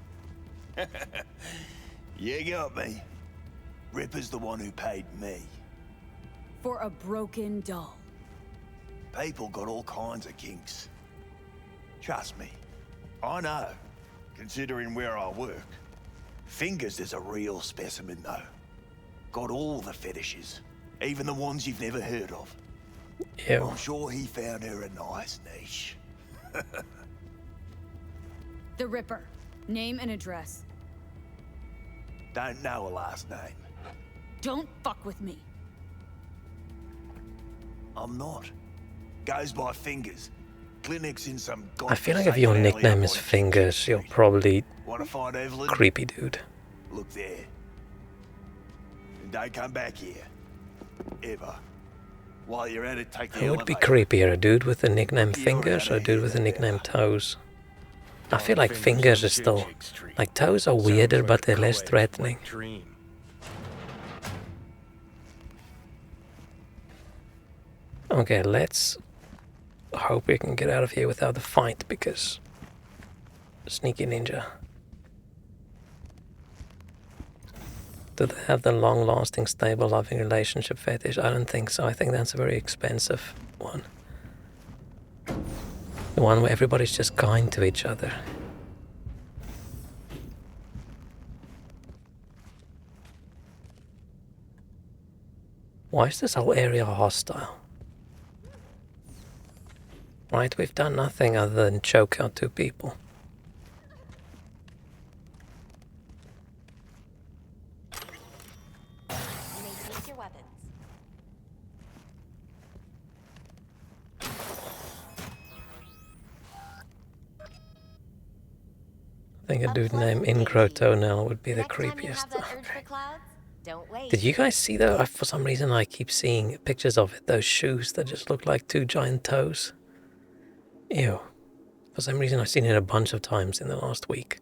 You got me. Ripper's the one who paid me. For a broken doll. People got all kinds of kinks. Trust me, I know, considering where I work. Fingers is a real specimen, though. Got all the fetishes, even the ones you've never heard of. Ew. I'm sure he found her a nice niche. The Ripper. Name and address. Don't know a last name. Don't fuck with me. I'm not. Goes by Fingers. Clinics in some I feel like if your nickname is Fingers, you're probably Want to find Evelyn? creepy dude. Look there. And don't come back here. Ever. While you're at it, take the Who would be elevator. creepier, a dude with the nickname Fingers or a dude with the nickname Toes? I feel like Fingers is still... Like, Toes are weirder, but they're less threatening. Okay, let's hope we can get out of here without a fight, because... Sneaky ninja. Do they have the long-lasting, stable, loving relationship fetish? I don't think so. I think that's a very expensive one. The one where everybody's just kind to each other. Why is this whole area hostile? Right, we've done nothing other than choke out 2 people. You may take your weapons. I think a dude named Ingro Toenail would be the Next time you creepiest. have that urge for clouds, don't wait. Did you guys see though? For some reason I keep seeing pictures of it. Those shoes that just look like 2 giant toes. Ew. For some reason I've seen it a bunch of times in the last week.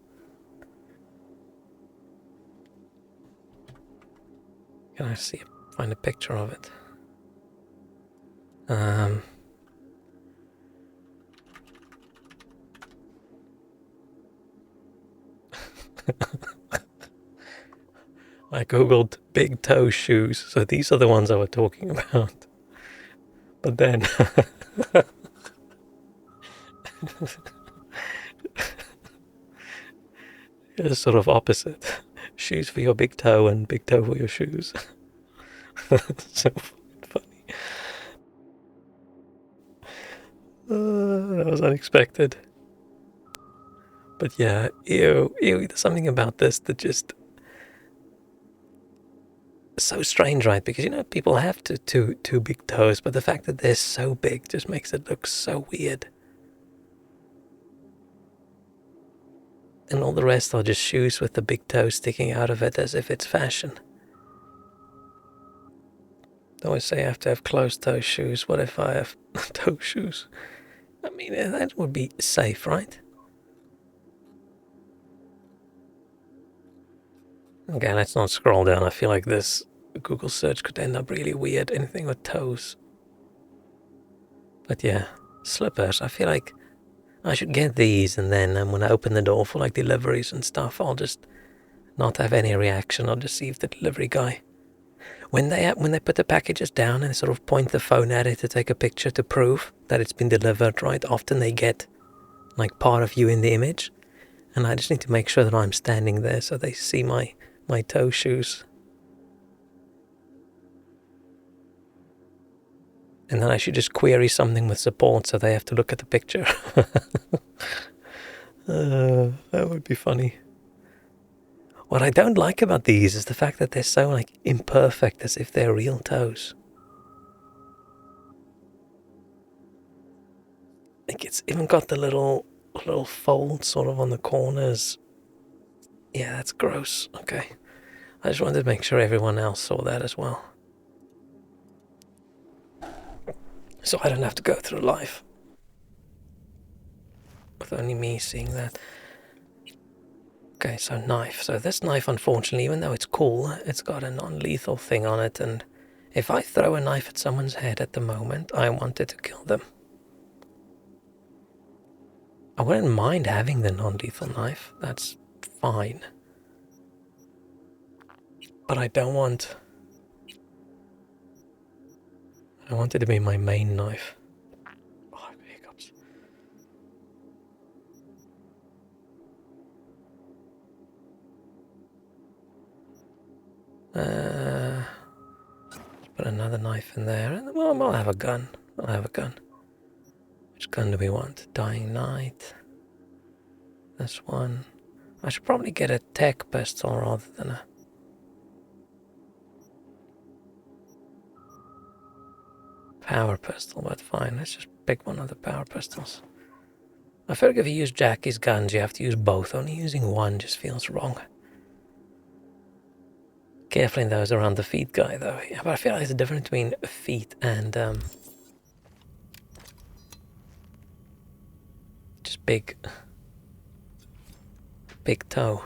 Can I find a picture of it? I googled big toe shoes, so these are the ones I was talking about. But then it's sort of opposite. Shoes for your big toe and big toe for your shoes. So funny. That was unexpected. But yeah, ew, there's something about this that just... so strange, right? Because, you know, people have two big toes, but the fact that they're so big just makes it look so weird. And all the rest are just shoes with the big toe sticking out of it as if it's fashion. They always say I have to have closed toe shoes. What if I have toe shoes? I mean, that would be safe, right? Okay, let's not scroll down. I feel like this Google search could end up really weird. Anything with toes. But yeah, slippers. I feel like I should get these, and then when I open the door for like deliveries and stuff, I'll just not have any reaction. I'll just see if the delivery guy, when they put the packages down and sort of point the phone at it to take a picture to prove that it's been delivered, right? Often they get like part of you in the image, and I just need to make sure that I'm standing there so they see my toe shoes. And then I should just query something with support so they have to look at the picture. That would be funny. What I don't like about these is the fact that they're so like imperfect, as if they're real toes. Like it's even got the little fold sort of on the corners. Yeah, that's gross. Okay. I just wanted to make sure everyone else saw that as well. So I don't have to go through life with only me seeing that. Okay, so knife. So this knife, unfortunately, even though it's cool, it's got a non-lethal thing on it, and if I throw a knife at someone's head at the moment, I wanted to kill them. I wouldn't mind having the non-lethal knife, that's fine. But I don't want... I want it to be my main knife. Oh, hiccups. Put another knife in there, and well, I'll have a gun. I'll have a gun. Which gun do we want? Dying Night. This one. I should probably get a tech pistol rather than a... power pistol, but fine, let's just pick one of the power pistols. I feel like if you use Jackie's guns, you have to use both. Only using one just feels wrong. Carefully those around the feet guy, though. Yeah, but I feel like there's a difference between feet and just big toe.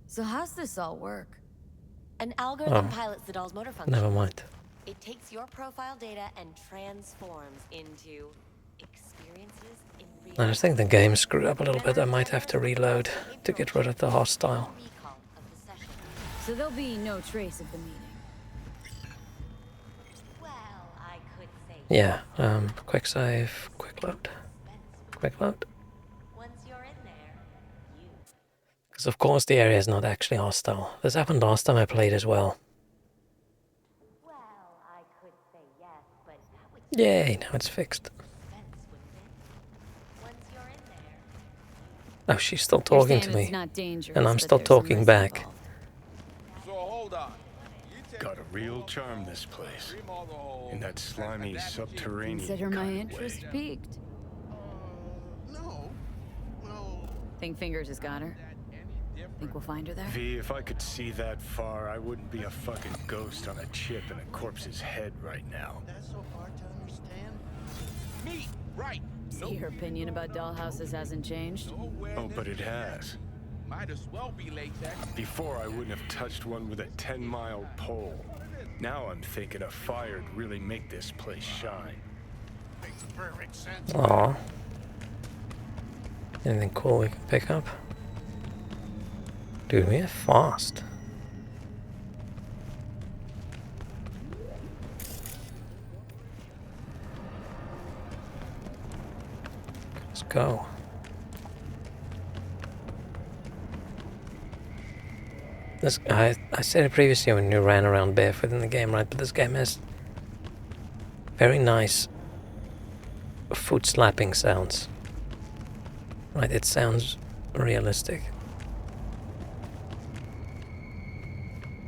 So how's this all work? An algorithm Oh, pilots the doll's motor function. never mind. It takes your profile data and transforms into experiences in real I just think the game screwed up a little bit. I might have to reload to get rid of the hostile. So there'll be no trace of the meeting. Yeah, quick save, quick load. Quick load. Because of course the area is not actually hostile. This happened last time I played as well. Yay, now it's fixed. Oh, she's still talking to me. And I'm still talking back. So hold on. Got a real charm, this place. In that slimy subterranean Consider my kind of interest way. piqued. No. Well, Think Fingers has got her? Think we'll find her there? V, if I could see that far, I wouldn't be a fucking ghost on a chip in a corpse's head right now. that's so hard to understand. Me, right. See, your opinion about dollhouses hasn't changed. Oh, but it has. Might as well be latex. Before, I wouldn't have touched one with a 10-mile pole. Now I'm thinking a fire'd really make this place shine. Makes perfect sense. Aw. Anything cool we can pick up? Dude, we are fast. Let's go. This I said it previously when you ran around barefoot in the game, right? But this game has very nice foot slapping sounds. Right, it sounds realistic.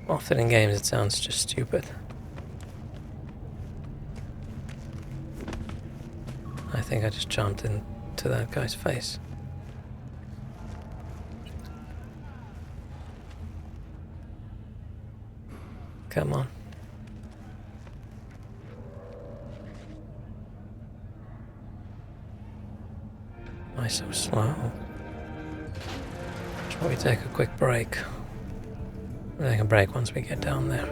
Often in games it sounds just stupid. I think I just jumped into that guy's face. Come on. Why so slow? Should probably take a quick break. We'll take a break once we get down there.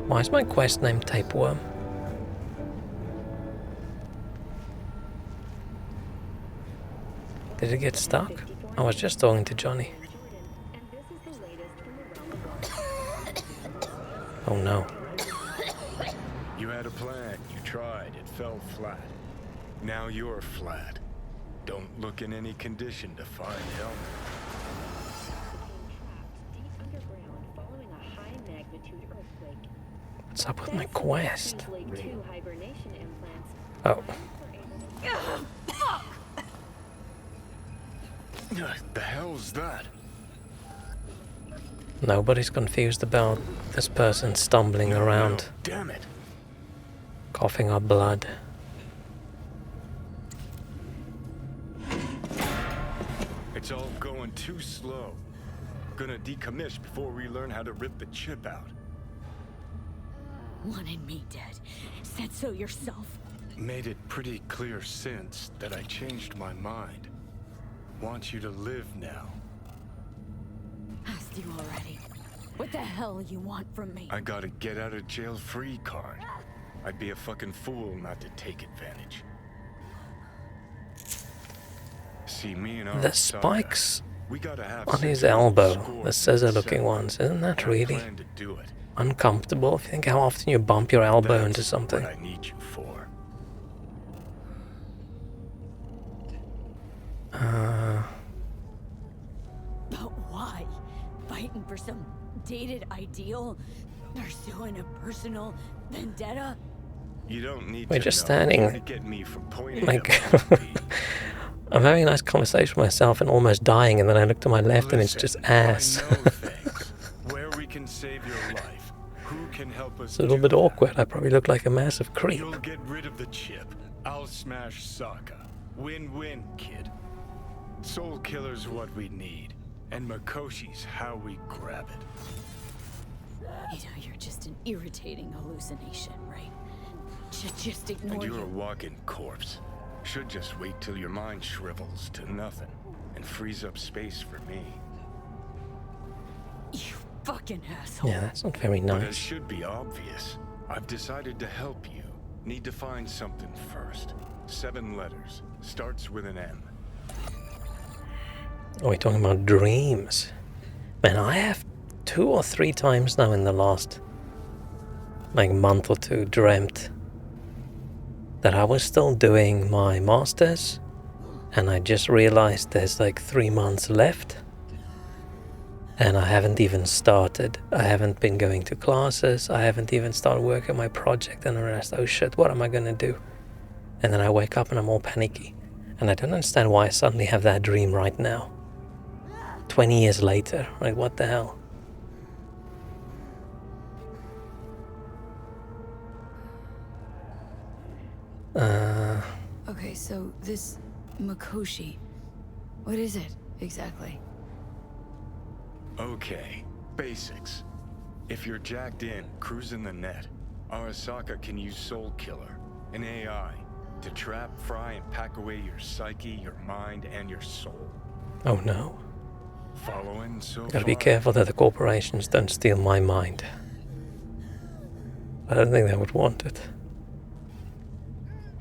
Why is my quest named Tapeworm? Did it get stuck? I was just talking to Johnny. Oh no. You had a plan, you tried, it fell flat. Now you're flat. Don't look in any condition to find help. What's up with my quest? Oh. The hell's that? Nobody's confused about this person stumbling around, Damn it. coughing up blood. It's all going too slow. gonna decommission before we learn how to rip the chip out. Wanted me dead. Said so yourself. Made it pretty clear since that I changed my mind. Want you to live now. Asked you already. What the hell you want from me? I got a get out of jail free card. I'd be a fucking fool not to take advantage. See, me and our The spikes we gotta have on his security elbow, scored the scissor-looking seven. ones, isn't that really Plan to do it. uncomfortable? If you think how often you bump your elbow That's into something. what I need you for. But why? Fighting for some dated ideal? Pursuing a personal vendetta? You don't need We're to just know. standing, To get me from point A like, to point B. I'm having a nice conversation with myself and almost dying, and then I look to my left and it's just ass. I know things. Where we can save your life. Who can help us? It's a little bit awkward. I probably look like a massive creep. You'll get rid of the chip. I'll smash Sokka. Win-win, kid. Soul Killer's what we need, and Makoshi's how we grab it. You know, you're just an irritating hallucination, right? Just ignore And you're you. a walking corpse. Should just wait till your mind shrivels to nothing and frees up space for me. You fucking asshole. Yeah, that's not very But it nice. should be obvious. I've decided to help you. Need to find something first. 7 letters. Starts with an M. Are we talking about dreams? Man, I have 2 or 3 times now in the last, like, month or two dreamt that I was still doing my masters, and I just realized there's like 3 months left, and I haven't even started. I haven't been going to classes. I haven't even started working on my project, and I realized, oh shit, what am I gonna do? And then I wake up and I'm all panicky, and I don't understand why I suddenly have that dream right now. 20 years later, like, what the hell? Okay, so this Makoshi, what is it exactly? Okay, basics. If you're jacked in, cruising the net, Arasaka can use Soul Killer, an AI, to trap, fry, and pack away your psyche, your mind, and your soul. Oh no. Following so Gotta be far? careful that the corporations don't steal my mind. I don't think they would want it.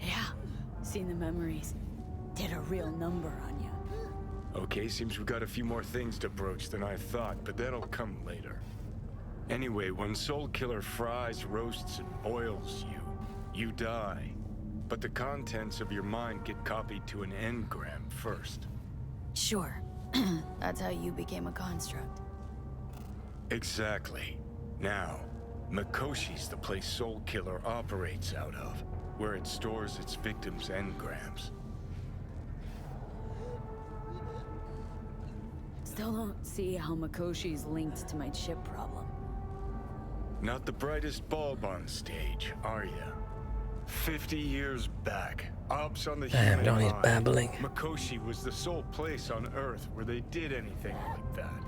Yeah, seen the memories. Did a real number on you. Okay, seems we've got a few more things to broach than I thought, but that'll come later. Anyway, when Soul Killer fries, roasts, and boils you, you die. But the contents of your mind get copied to an engram first. Sure. That's how you became a construct. Exactly. Now, Makoshi's the place Soul Killer operates out of, where it stores its victims' engrams. Still don't see how Makoshi's linked to my chip problem. Not the brightest bulb on stage, are you? 50 years back, ops on the Damn, human Johnny's mind. babbling. Makoshi was the sole place on Earth where they did anything like that.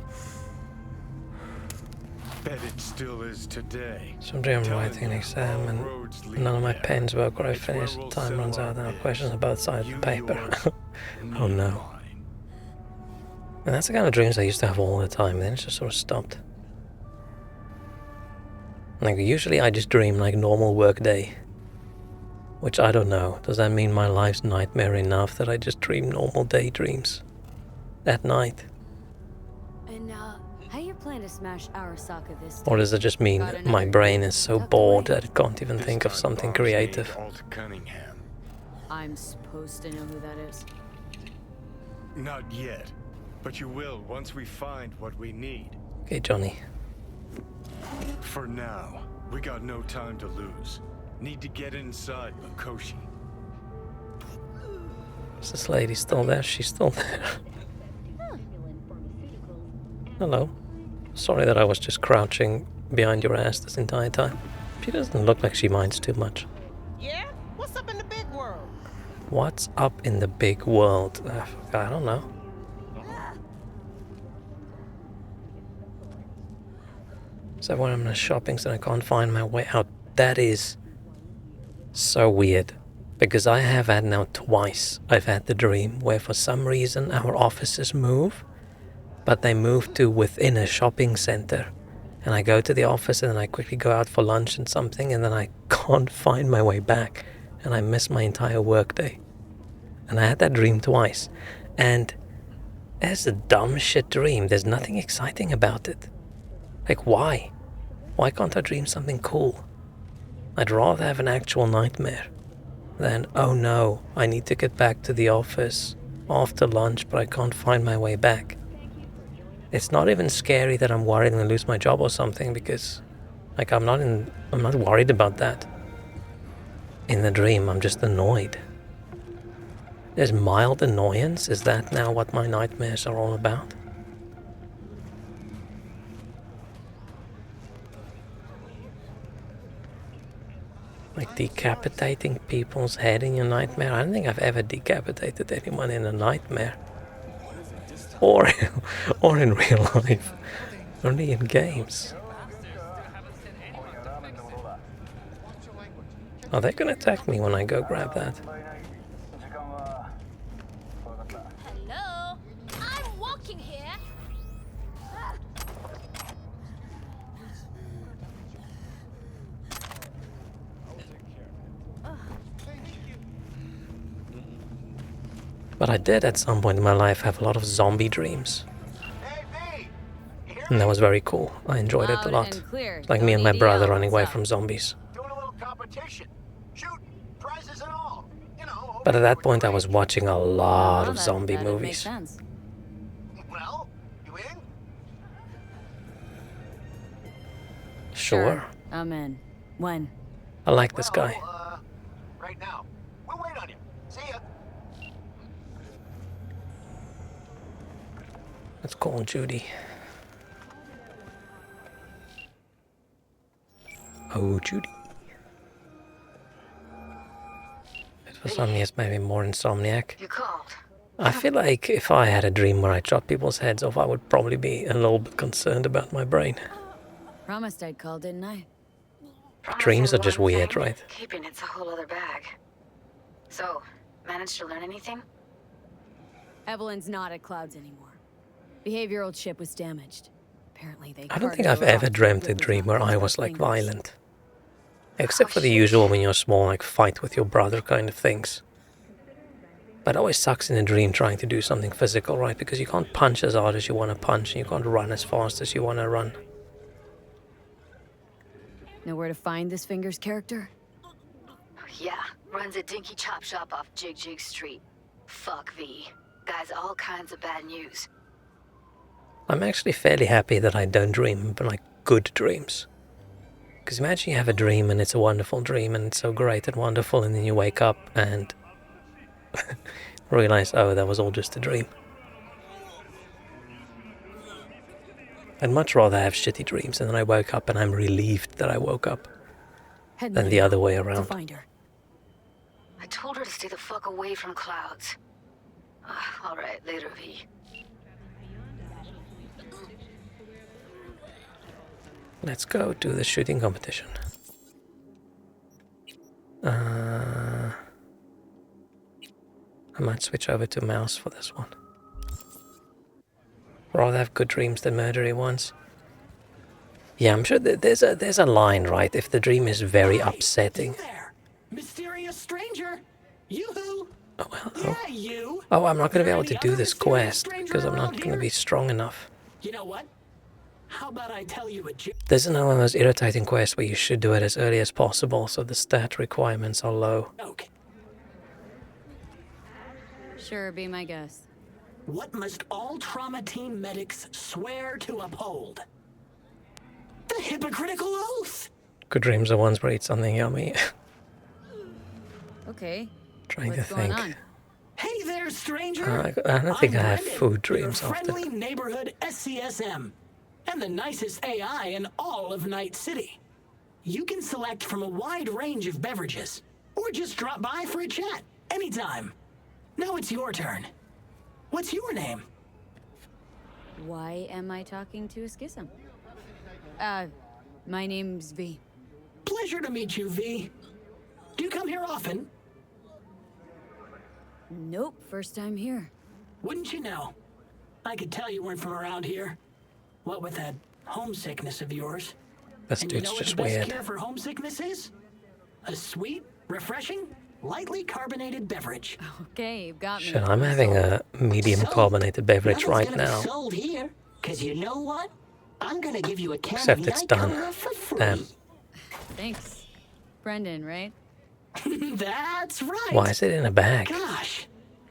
Bet it still is today. Someday I'm Telling writing an you, exam all and roads lead none of my there. pens work or I It's where finish. we'll Time settle runs our out and I have bids. questions on both sides of the You paper. yours, Oh me no. mine. And that's the kind of dreams I used to have all the time, then it just sort of stopped. Like, usually I just dream like normal work day. Which I don't know. Does that mean my life's nightmare enough that I just dream normal daydreams at night? And how you plan to smash Arasaka this time? Or does it just mean Got my another brain gig is so tucked bored away? that it can't even This think of time something bombs creative? named Alt Cunningham. I'm supposed to know who that is. Not yet, but you will once we find what we need. Okay, Johnny. For now, we got no time to lose. Need to get inside Makoshi. Is this lady still there? She's still there. Hello. Sorry that I was just crouching behind your ass this entire time. She doesn't look like she minds too much. Yeah? What's up in the big world? What's up in the big world? I don't know. So when I'm in a shopping center, I can't find my way out. That is so weird. Because I have had now twice, I've had the dream where for some reason our offices move, but they move to within a shopping center. And I go to the office and then I quickly go out for lunch and something, and then I can't find my way back. And I miss my entire workday. And I had that dream twice. And it's a dumb shit dream. There's nothing exciting about it. Like, why? Why can't I dream something cool? I'd rather have an actual nightmare than, oh no, I need to get back to the office after lunch, but I can't find my way back. It's not even scary that I'm worried I'm gonna lose my job or something, because like I'm not worried about that. In the dream, I'm just annoyed. There's mild annoyance. Is that now what my nightmares are all about? Like decapitating people's head in your nightmare? I don't think I've ever decapitated anyone in a nightmare. Or in real life. Only in games. Are they gonna attack me when I go grab that? Hello? I'm walking here. But I did at some point in my life have a lot of zombie dreams. And that was very cool. I enjoyed it a lot. Like me and my brother running away from zombies. But at that point I was watching a lot of zombie movies. Well, you in? Sure. I'm in. When? I like this guy. Right now. We'll wait on you. See ya. Let's call Judy. Oh, Judy. It for some years maybe more insomniac. You called. I feel like if I had a dream where I chopped people's heads off, I would probably be a little bit concerned about my brain. Promised I'd call, didn't I? Dreams are just weird, right? Keeping it's a whole other bag. So, managed to learn anything? Evelyn's not at Clouds anymore. Behavioral chip was damaged. Apparently they I don't think I've ever dreamt a dream where I was like violent. Except for the usual when you're small, like fight with your brother kind of things. But it always sucks in a dream trying to do something physical, right? Because you can't punch as hard as you want to punch, and you can't run as fast as you want to run. Know where to find this Fingers character? Yeah, runs a dinky chop shop off Jig Jig Street. Fuck V. Guy's all kinds of bad news. I'm actually fairly happy that I don't dream, but like good dreams. Because imagine you have a dream and it's a wonderful dream and it's so great and wonderful, and then you wake up and realize, oh, that was all just a dream. I'd much rather have shitty dreams and then I woke up and I'm relieved that I woke up than the other way around. Find her. I told her to stay the fuck away from Clouds. Alright, later, V. Let's go to the shooting competition. I might switch over to mouse for this one. Rather have good dreams than murdery ones. Yeah, I'm sure that there's a line, right? If the dream is very upsetting. Mysterious stranger. Yoo-hoo. Oh, well, yeah, you. Oh, I'm not going to be able to do this quest because I'm not going to be strong enough. You know what? How about I tell you a joke? This is another one of those irritating quests where you should do it as early as possible so the stat requirements are low. Sure, be my guest. What must all trauma team medics swear to uphold? The hypocritical oath! Good dreams are ones where I eat something yummy. Okay. Trying What's to going think. on? Hey there, stranger! I don't think I have Brendan, food dreams your often. friendly neighborhood SCSM, and the nicest AI in all of Night City. You can select from a wide range of beverages, or just drop by for a chat, anytime. Now it's your turn. What's your name? Why am I talking to a schism? My name's V. Pleasure to meet you, V. Do you come here often? Nope, first time here. Wouldn't you know? I could tell you weren't from around here. What with that homesickness of yours. This And you dude's know what just the best weird. cure for homesickness is? A sweet, refreshing, lightly carbonated beverage. Okay, you've got me. Shit, I'm having a medium carbonated beverage right now. Sold here, because you know what? I'm gonna give you a can Except of it's Night done. Cola for free. Damn. Thanks. Brendan, right? That's right. Why is it in a bag? Gosh,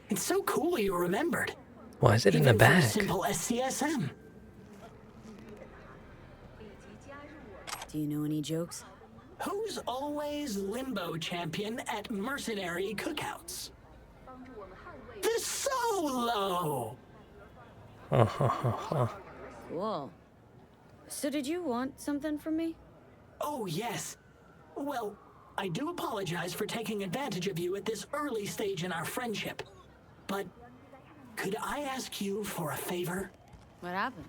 it's so cool you remembered. Why is it in a Even for bag? simple SCSM. Do you know any jokes? Who's always limbo champion at mercenary cookouts? The Solo! Cool. So did you want something from me? Oh, yes. Well, I do apologize for taking advantage of you at this early stage in our friendship. But could I ask you for a favor? What happened?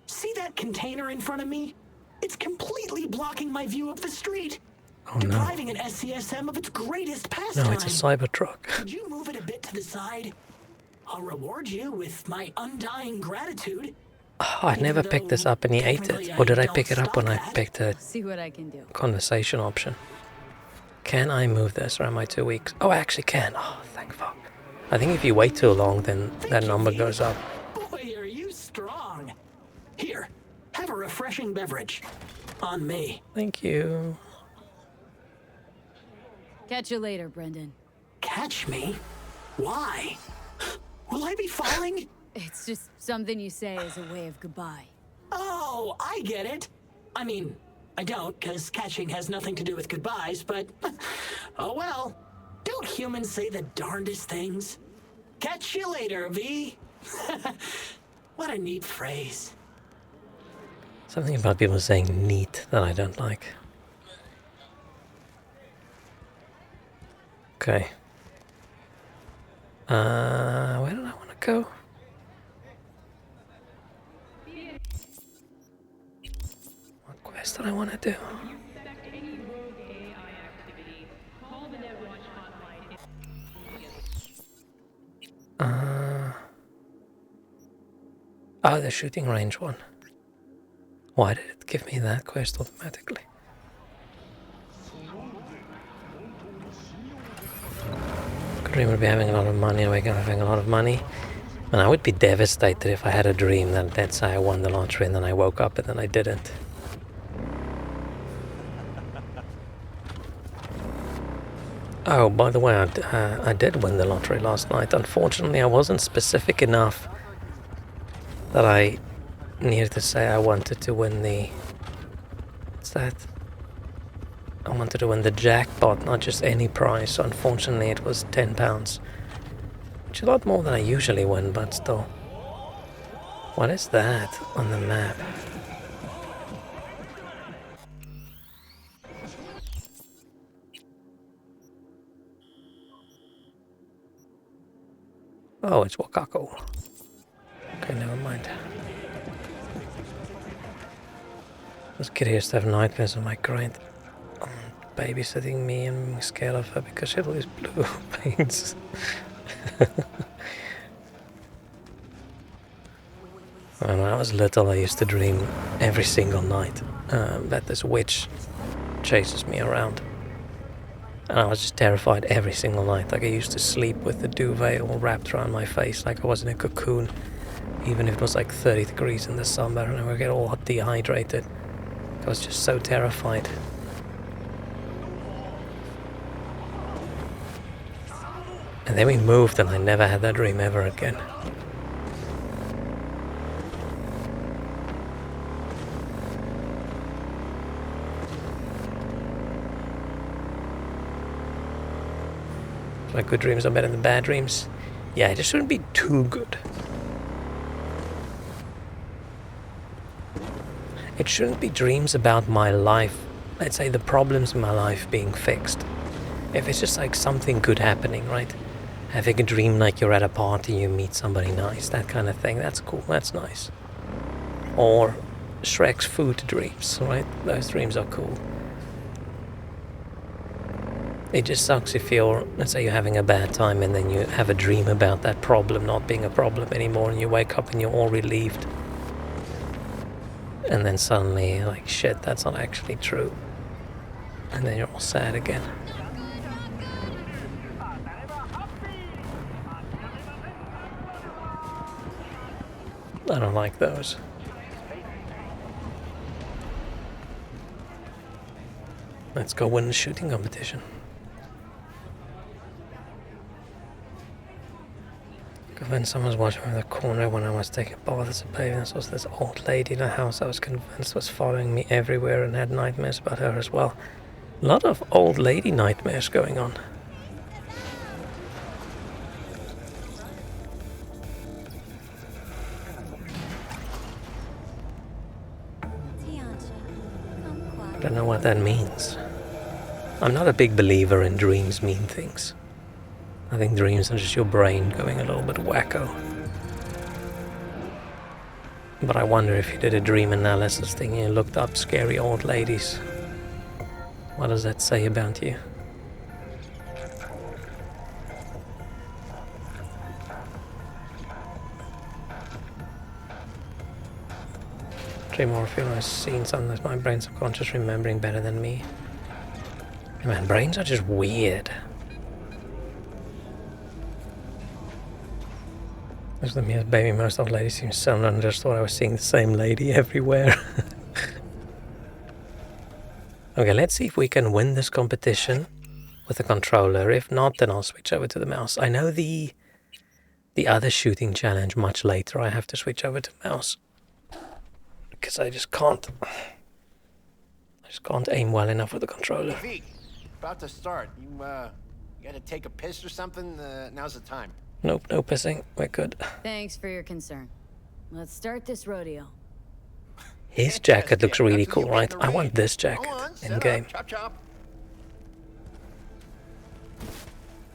See that container in front of me? It's completely blocking my view of the street. Oh no. Depriving an SCSM of its greatest pastime. No, it's a Cybertruck. Could you move it a bit to the side? I'll reward you with my undying gratitude. Oh, I never picked this up and he ate it. Or did I pick it up when I picked a See what I can do. conversation option? Can I move this or am I too weak? Oh, I actually can. Oh, thank fuck. I think if you wait too long, then that number goes up. Boy, are you strong. Here, have a refreshing beverage. On me. Thank you. Catch you later, Brendan. Catch me? Why? Will I be falling? It's just something you say as a way of goodbye. Oh, I get it. I mean, I don't, because catching has nothing to do with goodbyes, but... oh well. Don't humans say the darndest things? Catch you later, V. What a neat phrase. Something about people saying neat that I don't like. Okay. Where did I want to go? What quest did I want to do? Oh, the shooting range one. Why did it give me that quest automatically? Could dream of having a lot of money and waking up having a lot of money. And I would be devastated if I had a dream that, let's say I won the lottery and then I woke up and then I didn't. Oh, by the way, I did win the lottery last night. Unfortunately, I wasn't specific enough that I needed to say I wanted to win the... What's that? I wanted to win the jackpot, not just any prize. So unfortunately, it was £10. Which is a lot more than I usually win, but still. What is that on the map? Oh, it's Wakako. Okay, never mind. I was curious to have nightmares on my great babysitting me and being scared of her because she had all these blue veins. When I was little, I used to dream every single night that this witch chases me around. And I was just terrified every single night. Like I used to sleep with the duvet all wrapped around my face like I was in a cocoon. Even if it was like 30 degrees in the summer and I would get all dehydrated. I was just so terrified. And then we moved and I never had that dream ever again. Like good dreams are better than bad dreams. Yeah, it just shouldn't be too good. It shouldn't be dreams about my life, let's say the problems in my life being fixed. If it's just like something good happening, right? Having a dream like you're at a party, you meet somebody nice, that kind of thing, that's cool, that's nice. Or Shrek's food dreams, right? Those dreams are cool. It just sucks if you're, let's say you're having a bad time and then you have a dream about that problem not being a problem anymore, and you wake up and you're all relieved. And then suddenly you're like, shit, that's not actually true. And then you're all sad again. I don't like those. Let's go win the shooting competition. When someone was watching from the corner when I was taking a bath as a baby, and there was this old lady in the house I was convinced was following me everywhere and had nightmares about her as well. A lot of old lady nightmares going on. I don't know what that means. I'm not a big believer in dreams mean things. I think dreams are just your brain going a little bit wacko. But I wonder if you did a dream analysis thing and you looked up scary old ladies. What does that say about you? Dream or feel I've seen something that my brain's subconscious remembering better than me. Man, brains are just weird. As me as baby, most old ladies seem similar and just thought I was seeing the same lady everywhere. Okay, let's see if we can win this competition with a controller. If not, then I'll switch over to the mouse. I know the other shooting challenge much later. I have to switch over to mouse because I just can't aim well enough with the controller. V, about to start. You gotta take a piss or something? Now's the time. Nope, no pissing. We're good. Thanks for your concern. Let's start this rodeo. His jacket looks really cool, right? I want this jacket in game. Chop, chop.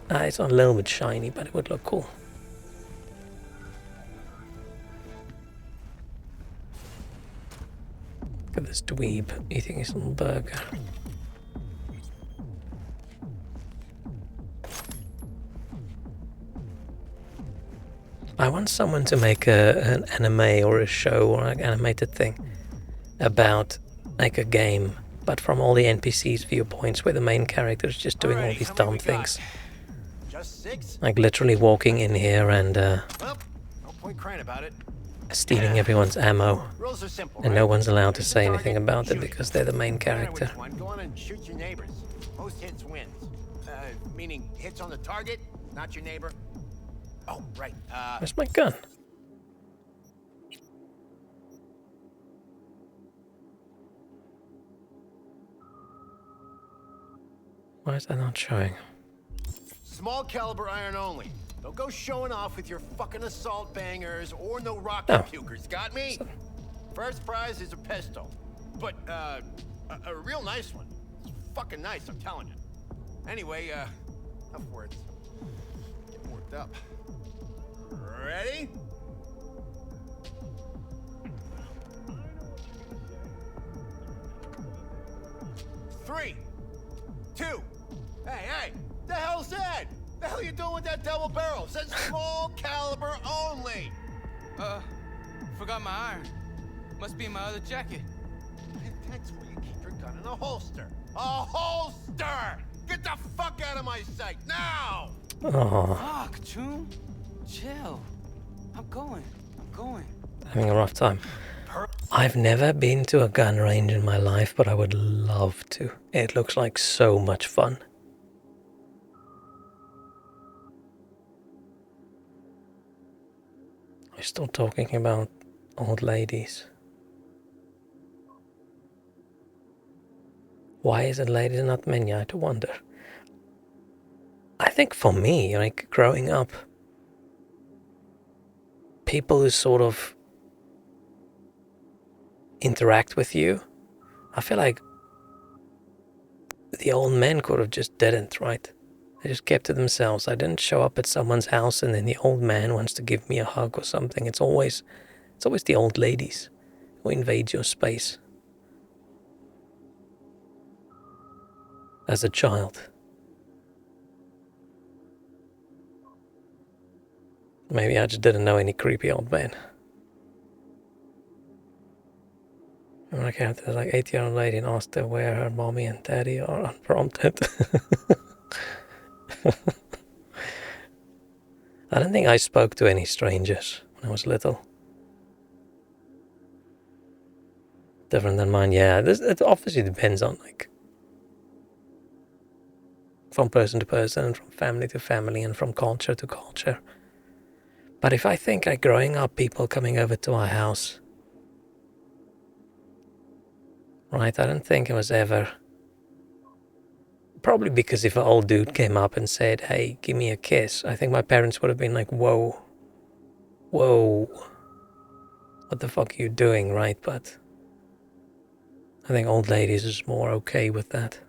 It's a little bit shiny, but it would look cool. Look at this dweeb eating his little burger. I want someone to make an anime or a show or an animated thing about like a game, but from all the NPCs' viewpoints, where the main character is just doing all these dumb things. Just 6? Like literally walking in here and Well, no point crying about it. stealing everyone's ammo. Rules are simple, And no one's allowed to say anything about it because they're the main No matter character. which one, go on and shoot your neighbors. Most hits wins. Meaning hits on the target, not your neighbor. Oh, right. Where's my gun? Why is that not showing? Small caliber iron only. Don't go showing off with your fucking assault bangers or no rocket Oh. pukers. Got me? First prize is a pistol. But, a real nice one. It's fucking nice, I'm telling you. Anyway, enough words. Getting worked up. Ready? Three, two. Hey, the hell's that? The hell you doing with that double barrel? It says small caliber only. Forgot my iron. Must be in my other jacket. That's where you keep your gun in a holster. A holster! Get the fuck out of my sight now! Oh, Fuck, Choom. Chill. I'm going. having a rough time. I've never been to a gun range in my life, but I would love to. It looks like so much fun. We're still talking about old ladies. Why is it ladies and not men? You have to wonder. I think for me, like growing up, people who sort of interact with you, I feel like the old men could have just didn't, right? They just kept to themselves. I didn't show up at someone's house and then the old man wants to give me a hug or something. It's always the old ladies who invades your space as a child. Maybe I just didn't know any creepy old men. I'm like, there's like 8-year-old lady and asked her where her mommy and daddy are unprompted. I don't think I spoke to any strangers when I was little. Different than mine, yeah. It obviously depends on, like, from person to person and from family to family and from culture to culture. But if I think, like, growing up, people coming over to our house, right, I don't think it was ever... Probably because if an old dude came up and said, hey, give me a kiss, I think my parents would have been like, whoa, what the fuck are you doing, right? But I think old ladies is more okay with that.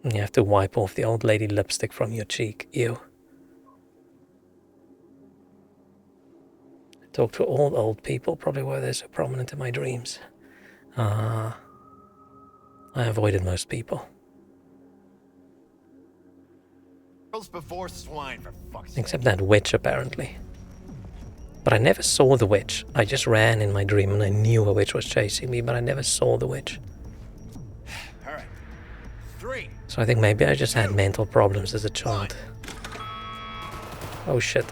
And you have to wipe off the old lady lipstick from your cheek. Ew. I talk to all old people, probably why they're so prominent in my dreams. I avoided most people. Girls before swine, for fuck's sake. Except that witch, apparently. But I never saw the witch. I just ran in my dream and I knew a witch was chasing me, but I never saw the witch. Alright. 3. So I think maybe I just had mental problems as a child. Oh shit.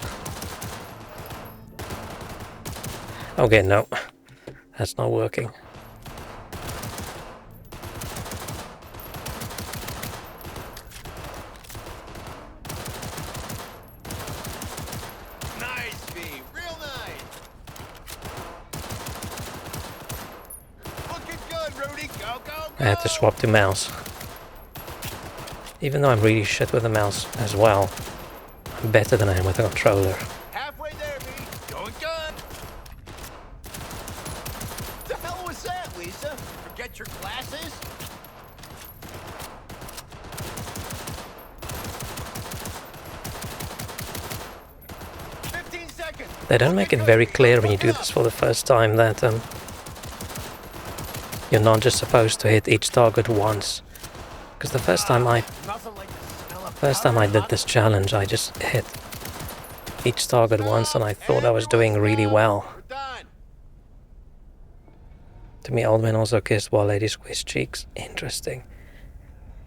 Okay, no. That's not working. Nice, V. Real nice. Looking good, Rudy. Go, go, go. I had to swap to mouse. Even though I'm really shit with the mouse as well, I'm better than I am with a controller. Halfway there, V. Going good. The hell was that, Lisa? Forget your glasses? They don't make it very clear when you do this for the first time that you're not just supposed to hit each target once. Because the first time I did this challenge, I just hit each target once and I thought I was doing really well. To me, old men also kissed while ladies squeezed cheeks. Interesting.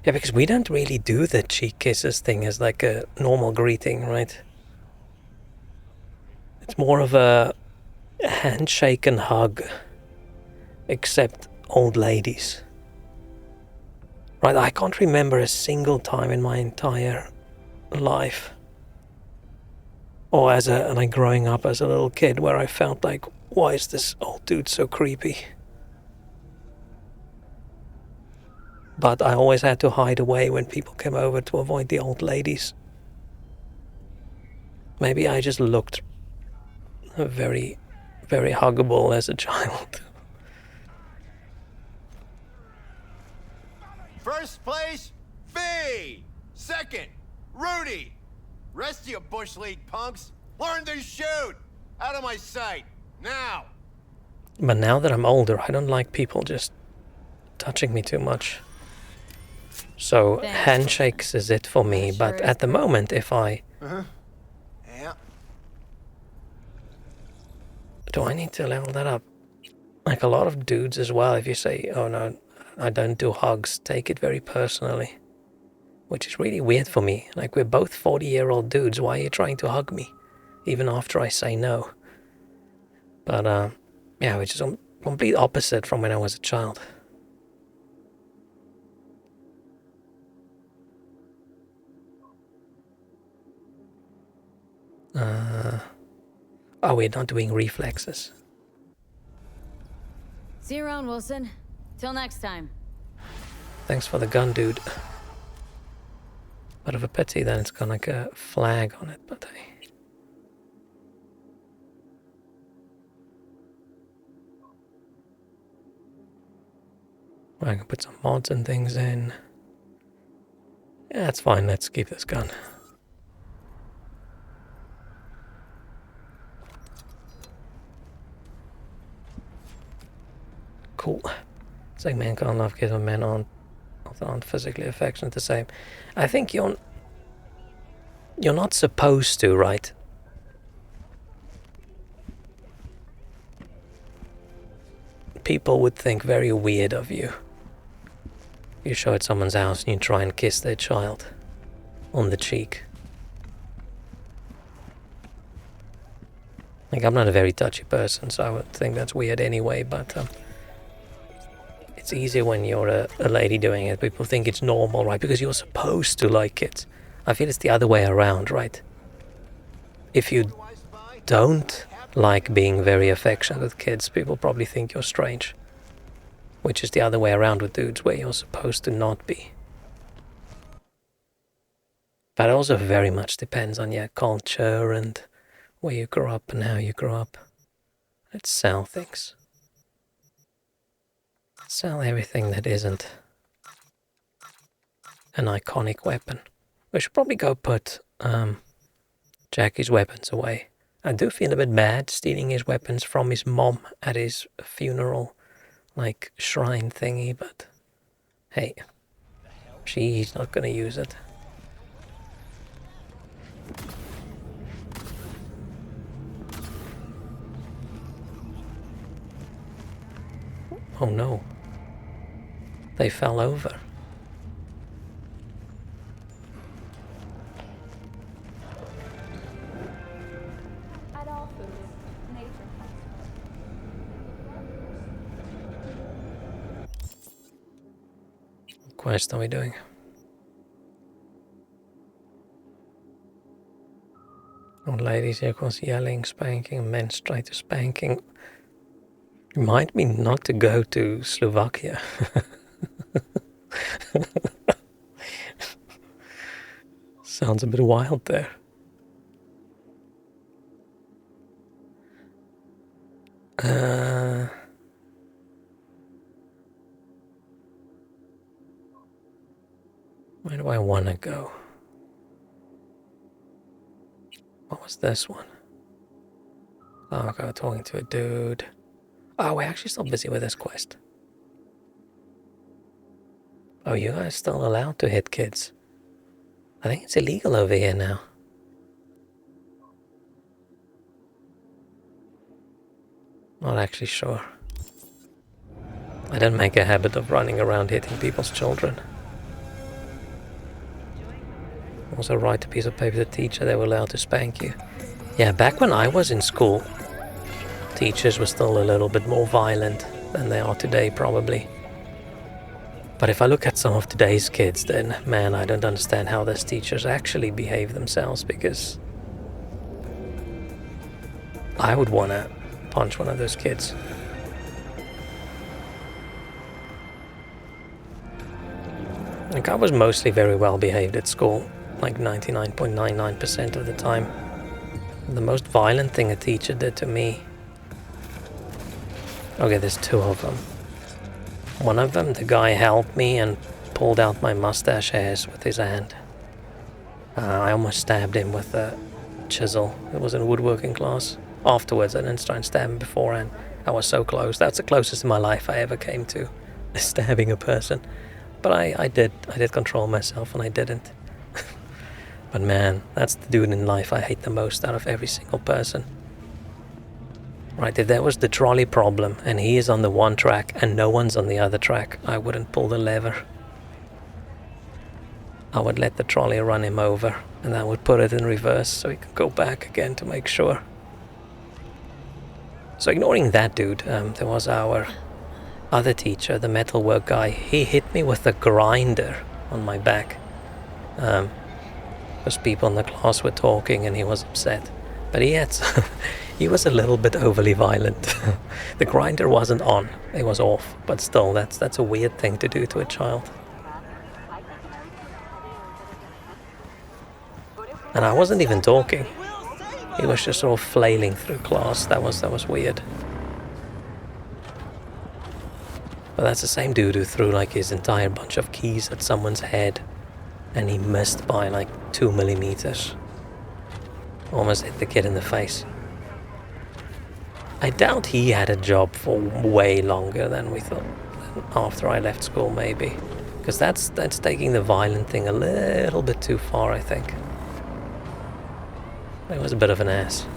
Yeah, because we don't really do the cheek kisses thing as like a normal greeting, right? It's more of a handshake and hug, except old ladies. Right, I can't remember a single time in my entire life, or as like growing up as a little kid, where I felt like, why is this old dude so creepy? But I always had to hide away when people came over to avoid the old ladies. Maybe I just looked very, very huggable as a child. First place, V. Second, Rudy. Rest of you Bush League punks, learn to shoot. Out of my sight, now. But now that I'm older, I don't like people just touching me too much. So handshakes is it for me, but at the moment, if I... Yeah. Do I need to level that up? Like a lot of dudes as well, if you say, oh no, I don't do hugs, take it very personally. Which is really weird for me. Like, we're both 40-year-old dudes, why are you trying to hug me? Even after I say no. But, yeah, which is a complete opposite from when I was a child. Oh, we're not doing reflexes. See you around, Wilson. Till next time. Thanks for the gun, dude. Bit of a pity that it's got like a flag on it, but hey. I can put some mods and things in. Yeah, that's fine. Let's keep this gun. cool. It's like men can't love kids when men aren't physically affectionate the same. I think you're not supposed to, right? People would think very weird of you. You show at someone's house and you try and kiss their child on the cheek. Like, I'm not a very touchy person, so I would think that's weird anyway, but it's easier when you're a lady doing it. People think it's normal, right? Because you're supposed to like it. I feel it's the other way around, right? If you don't like being very affectionate with kids, people probably think you're strange. Which is the other way around with dudes, where you're supposed to not be. But it also very much depends on your culture and where you grew up and how you grew up. Let's sell things. Sell everything that isn't an iconic weapon. We should probably go put Jackie's weapons away. I do feel a bit bad stealing his weapons from his mom at his funeral, like, shrine thingy, but hey, she's not gonna use it. Oh no. They fell over. What quest are we doing? Old ladies equals yelling, spanking, men straight to spanking. Remind me not to go to Slovakia. Sounds a bit wild there. Where do I want to go? What was this one? Oh, okay, talking to a dude. Oh, we're actually still busy with this quest. Oh, you guys still allowed to hit kids? I think it's illegal over here now. Not actually sure. I don't make a habit of running around hitting people's children. Also write a piece of paper to the teacher they were allowed to spank you. Yeah, back when I was in school, teachers were still a little bit more violent than they are today, probably. But if I look at some of today's kids, then, man, I don't understand how those teachers actually behave themselves, because I would want to punch one of those kids. Like, I was mostly very well behaved at school, like 99.99% of the time. The most violent thing a teacher did to me... Okay, there's two of them. One of them, the guy held me and pulled out my mustache hairs with his hand. I almost stabbed him with a chisel. It was in a woodworking class. Afterwards, I didn't try and stab him beforehand. I was so close. That's the closest in my life I ever came to stabbing a person. But I did control myself, and I didn't. But man, that's the dude in life I hate the most out of every single person. Right, if there was the trolley problem and he is on the one track and no one's on the other track, I wouldn't pull the lever. I would let the trolley run him over, and I would put it in reverse so he could go back again to make sure. So ignoring that dude, there was our other teacher, the metalwork guy. He hit me with a grinder on my back. Because people in the class were talking and he was upset. But he was a little bit overly violent. The grinder wasn't on, it was off. But still, that's a weird thing to do to a child. And I wasn't even talking. He was just sort of flailing through class. That was weird. But that's the same dude who threw like his entire bunch of keys at someone's head. And he missed by like 2 millimeters. Almost hit the kid in the face. I doubt he had a job for way longer than we thought. After I left school, maybe, because that's taking the violent thing a little bit too far, I think. He was a bit of an ass.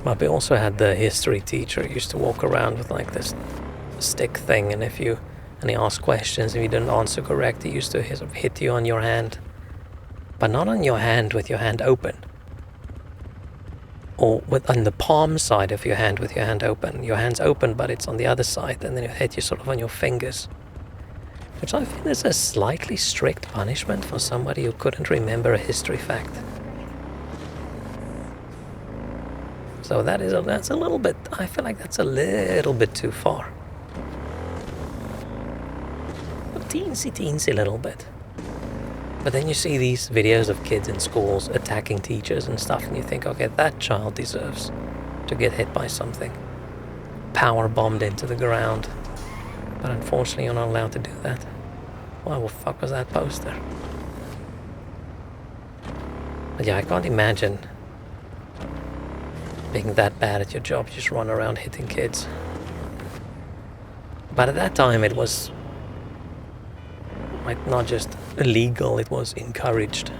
But we also had the history teacher who used to walk around with like this stick thing, and he asked questions. If you didn't answer correct, he used to hit you on your hand, but not on your hand with your hand open, or on the palm side of your hand with your hand open. Your hand's open, but it's on the other side, and then it hit you sort of on your fingers, which I feel is a slightly strict punishment for somebody who couldn't remember a history fact. So that's a little bit, I feel like that's a little bit too far. A teensy little bit. But then you see these videos of kids in schools attacking teachers and stuff, and you think, okay, that child deserves to get hit by something. Power bombed into the ground. But unfortunately, you're not allowed to do that. Why the fuck was that poster? But yeah, I can't imagine being that bad at your job, just run around hitting kids. But at that time it was like not just illegal, it was encouraged.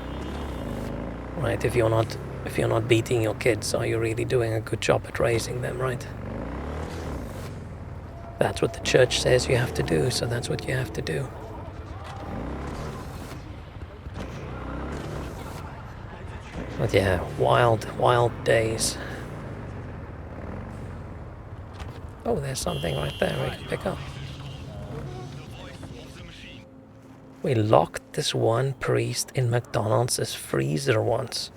Right? If you're not beating your kids, are you really doing a good job at raising them, right? That's what the church says you have to do, so that's what you have to do. But yeah, wild days. Oh, there's something right there we can pick up. We locked this one priest in McDonald's freezer once.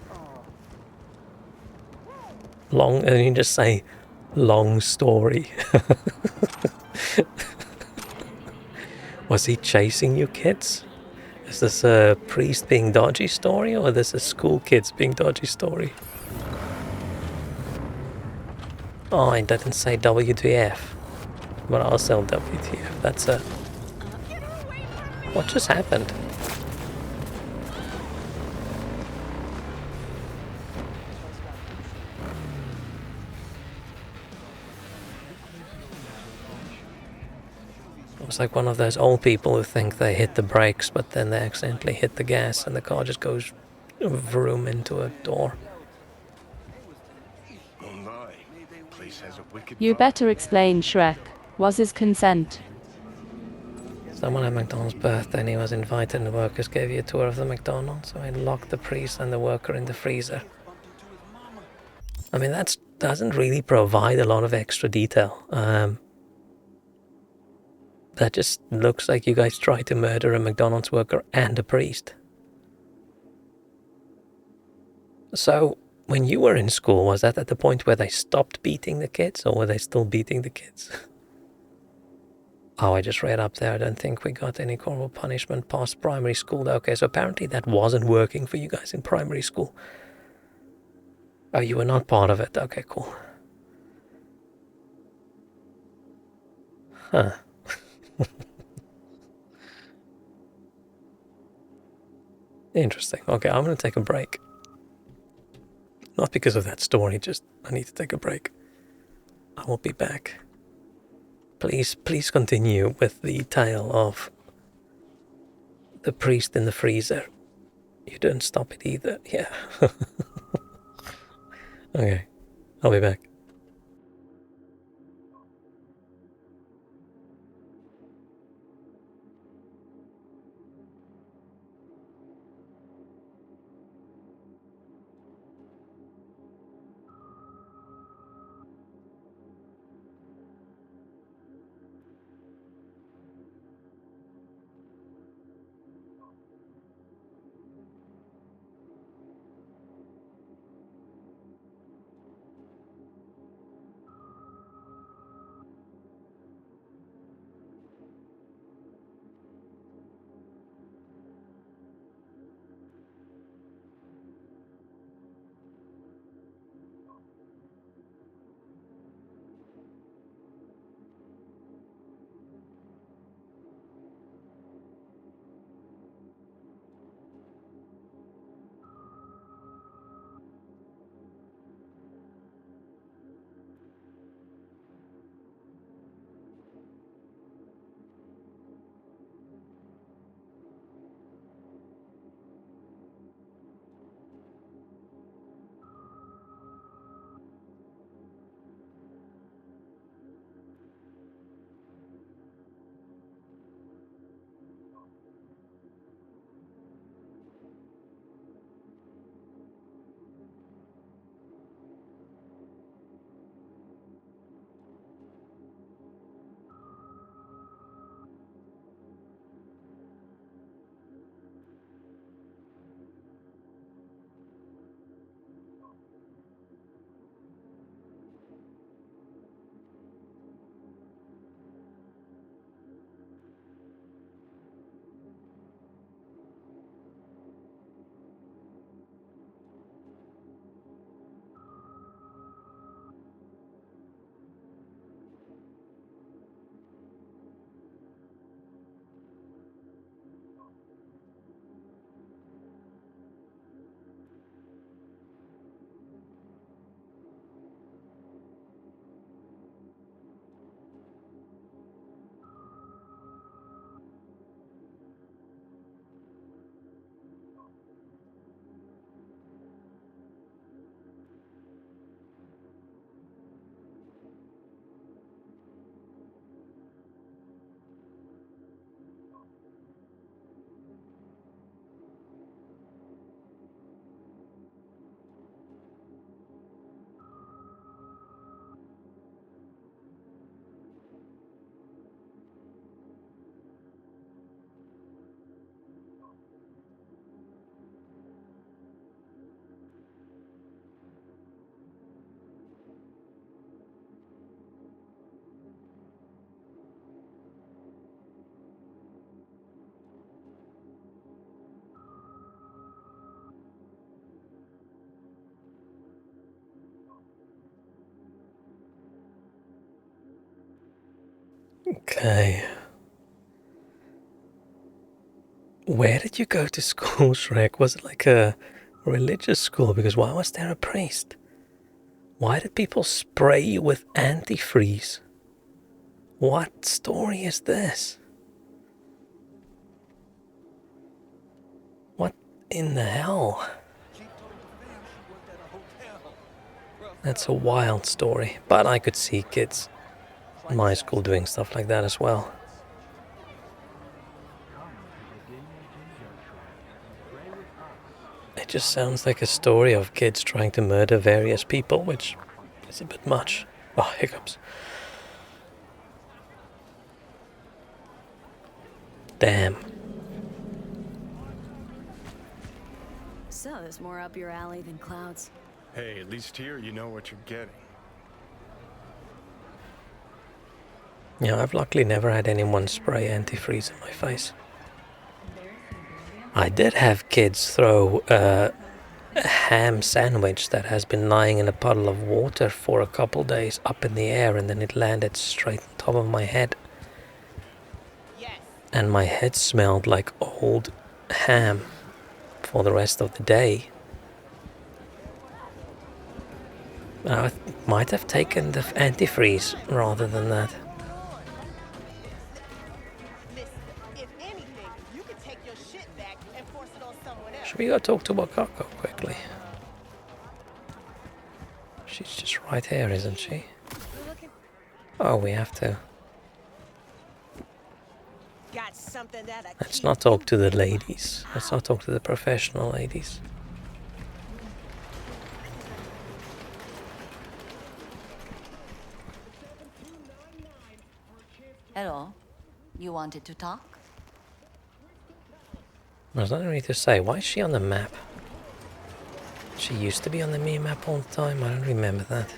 And you just say, long story. Was he chasing you kids? Is this a priest being dodgy story, or is this a school kids being dodgy story? Oh, it didn't say WTF. But I'll sell WTF. That's a... What just happened? It was like one of those old people who think they hit the brakes, but then they accidentally hit the gas and the car just goes vroom into a door. You better explain, Shrek. Was his consent? Someone at McDonald's birthday and he was invited and the workers gave you a tour of the McDonald's, so I locked the priest and the worker in the freezer. I mean, that doesn't really provide a lot of extra detail. That just looks like you guys tried to murder a McDonald's worker and a priest. So, when you were in school, was that at the point where they stopped beating the kids, or were they still beating the kids? Oh, I just read up there, I don't think we got any corporal punishment past primary school. Okay, so apparently that wasn't working for you guys in primary school. Oh, you were not part of it. Okay, cool. Huh. Interesting. Okay, I'm going to take a break. Not because of that story, just I need to take a break. I will be back. Please continue with the tale of the priest in the freezer. You didn't stop it either. Yeah. Okay, I'll be back. Okay. Where did you go to school, Shrek? Was it like a religious school? Because why was there a priest? Why did people spray you with antifreeze? What story is this? What in the hell? That's a wild story, but I could see kids in my school doing stuff like that as well. It just sounds like a story of kids trying to murder various people, which is a bit much. Oh, hiccups. Damn. So, there's more up your alley than clouds. Hey, at least here you know what you're getting. Yeah, I've luckily never had anyone spray antifreeze in my face. I did have kids throw a ham sandwich that has been lying in a puddle of water for a couple days up in the air, and then it landed straight on top of my head. And my head smelled like old ham for the rest of the day. I might have taken the antifreeze rather than that. Should we go talk to Wakako quickly? She's just right here, isn't she? Oh, we have to. Let's not talk to the ladies. Let's not talk to the professional ladies. Hello. You wanted to talk? There's nothing really to say. Why is she on the map? She used to be on the me map all the time. I don't remember that.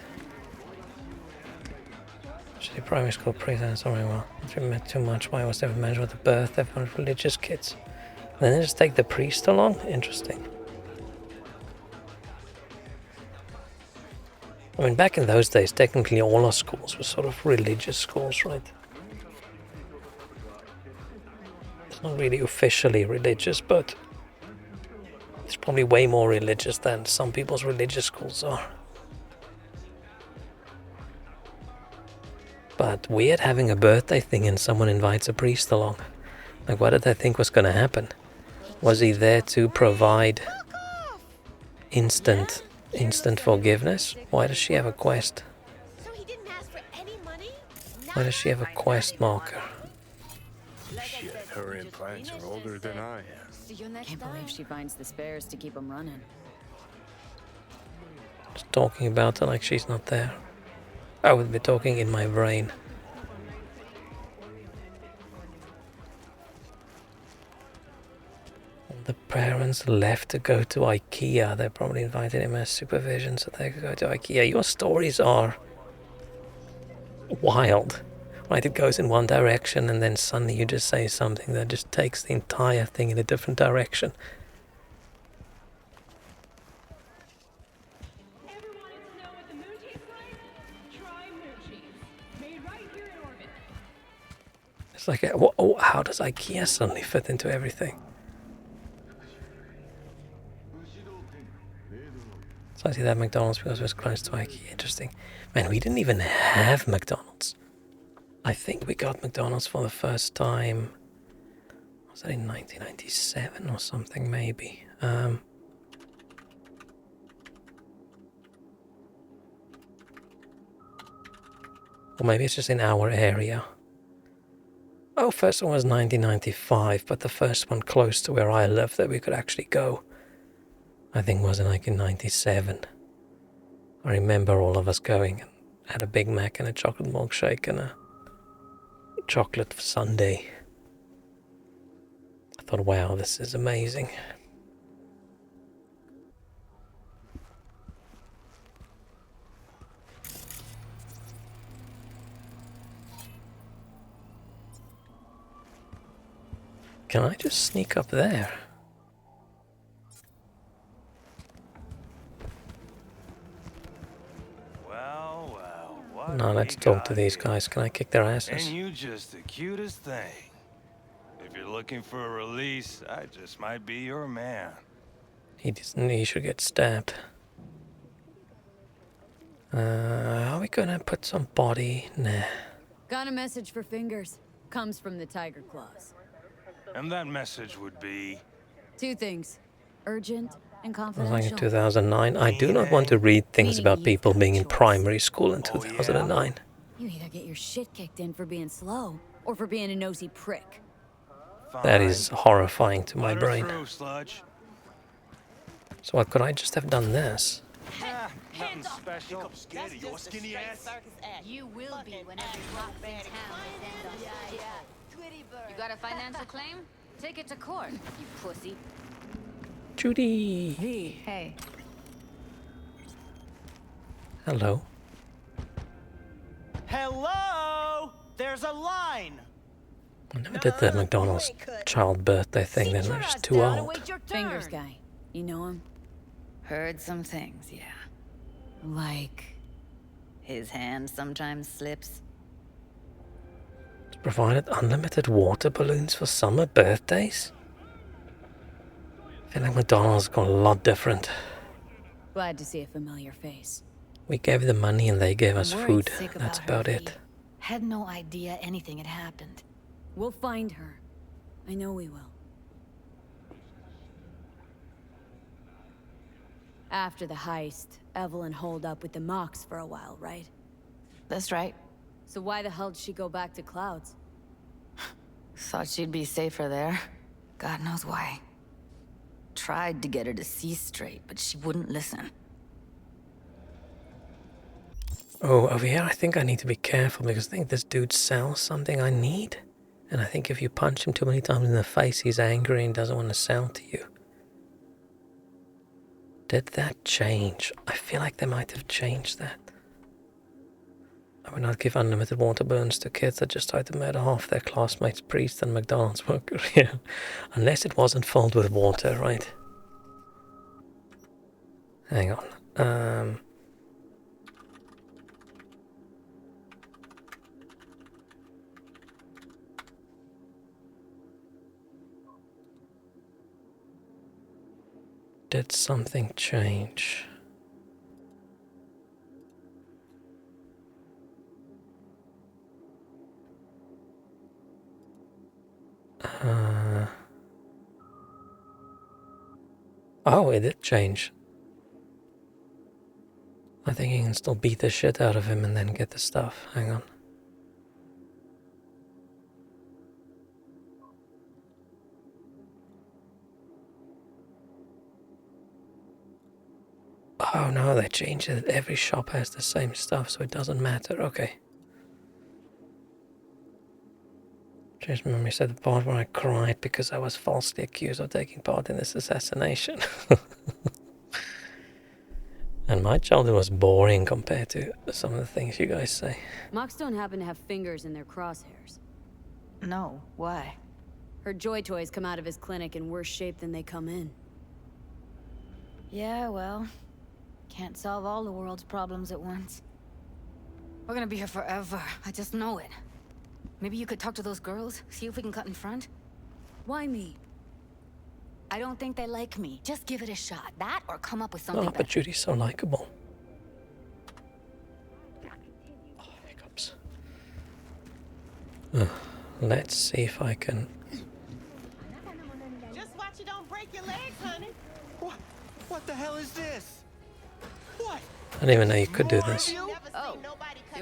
Actually, primary school present, sorry, well, I didn't remember too much. Why was never mentioned with the birth of religious kids? And then they just take the priest along? Interesting. I mean, back in those days, technically all our schools were sort of religious schools, right? It's not really officially religious, but it's probably way more religious than some people's religious schools are. But weird having a birthday thing and someone invites a priest along. Like, what did they think was going to happen? Was he there to provide instant forgiveness? Why does she have a quest? Why does she have a quest marker? Shit, her implants are older than I am. Can't believe she finds the spares to keep them running. Just talking about her like she's not there. I would be talking in my brain. The parents left to go to IKEA. They probably invited him as supervision so they could go to IKEA. Your stories are wild. Right, it goes in one direction and then suddenly you just say something that just takes the entire thing in a different direction. It's like, how does IKEA suddenly fit into everything? So I see that McDonald's because it was close to IKEA. Interesting. Man, we didn't even have McDonald's. I think we got McDonald's for the first time. Was that in 1997 or something, maybe? Or maybe it's just in our area. Oh, first one was 1995, but the first one close to where I live that we could actually go, I think was in 1997. I remember all of us going and had a Big Mac and a chocolate milkshake and a chocolate sundae. I thought, wow, this is amazing. Can I just sneak up there? Now let's talk to these guys. Can I kick their asses? And you just the cutest thing. If you're looking for a release, I just might be your man. He should get stabbed. Are we gonna put some body? Nah. Got a message for Fingers. Comes from the Tiger Claws. And that message would be... 2 things. Urgent and It was confidential. like in 2009. I do not want to read things about people being in primary school in 2009. You either get your shit kicked in for being slow, or for being a nosy prick. That is horrifying to my brain. Through, sludge. So what, could I just have done this? Nothing special. I'm scared of your skinny ass. You will be whenever you're not in town with them. You got a financial claim? Take it to court, you pussy. Judy! Hey. Hello. Hello! There's a line! I never did the McDonald's child birthday thing, then we're just too old. Fingers guy. You know him? Heard some things, yeah. Like... His hand sometimes slips. Provided unlimited water balloons for summer birthdays? I feel like McDonald's got a lot different. Glad to see a familiar face. We gave them money and they gave us I'm worried food. sick That's about her, about it. Had no idea anything had happened. We'll find her. I know we will. After the heist, Evelyn holed up with the Mox for a while, right? That's right. So why the hell did she go back to Clouds? Thought she'd be safer there. God knows why. Tried to get her to see straight, but she wouldn't listen. Oh, over here I think I need to be careful because I think this dude sells something I need. And I think if you punch him too many times in the face, he's angry and doesn't want to sell to you. Did that change? I feel like they might have changed that. I would not give unlimited water balloons to kids that just tried to murder half their classmates, priests and McDonald's workers. Yeah. Unless it wasn't filled with water, right? Hang on. Did something change? Oh, it did change. I think you can still beat the shit out of him and then get the stuff. Hang on. Oh no, they changed it. Every shop has the same stuff, so it doesn't matter. Okay. Just remember you said the part where I cried because I was falsely accused of taking part in this assassination. And my childhood was boring compared to some of the things you guys say. Mox don't happen to have fingers in their crosshairs. No, why? Her Joy Toys come out of his clinic in worse shape than they come in. Yeah, well, can't solve all the world's problems at once. We're gonna be here forever. I just know it. Maybe you could talk to those girls, see if we can cut in front? Why me? I don't think they like me. Just give it a shot. That or come up with something Oh, but Judy's so likable. Oh, hiccups. Let's see if I can... Just watch you don't break your legs, honey. What the hell is this? What? I didn't even know you could do this. Oh,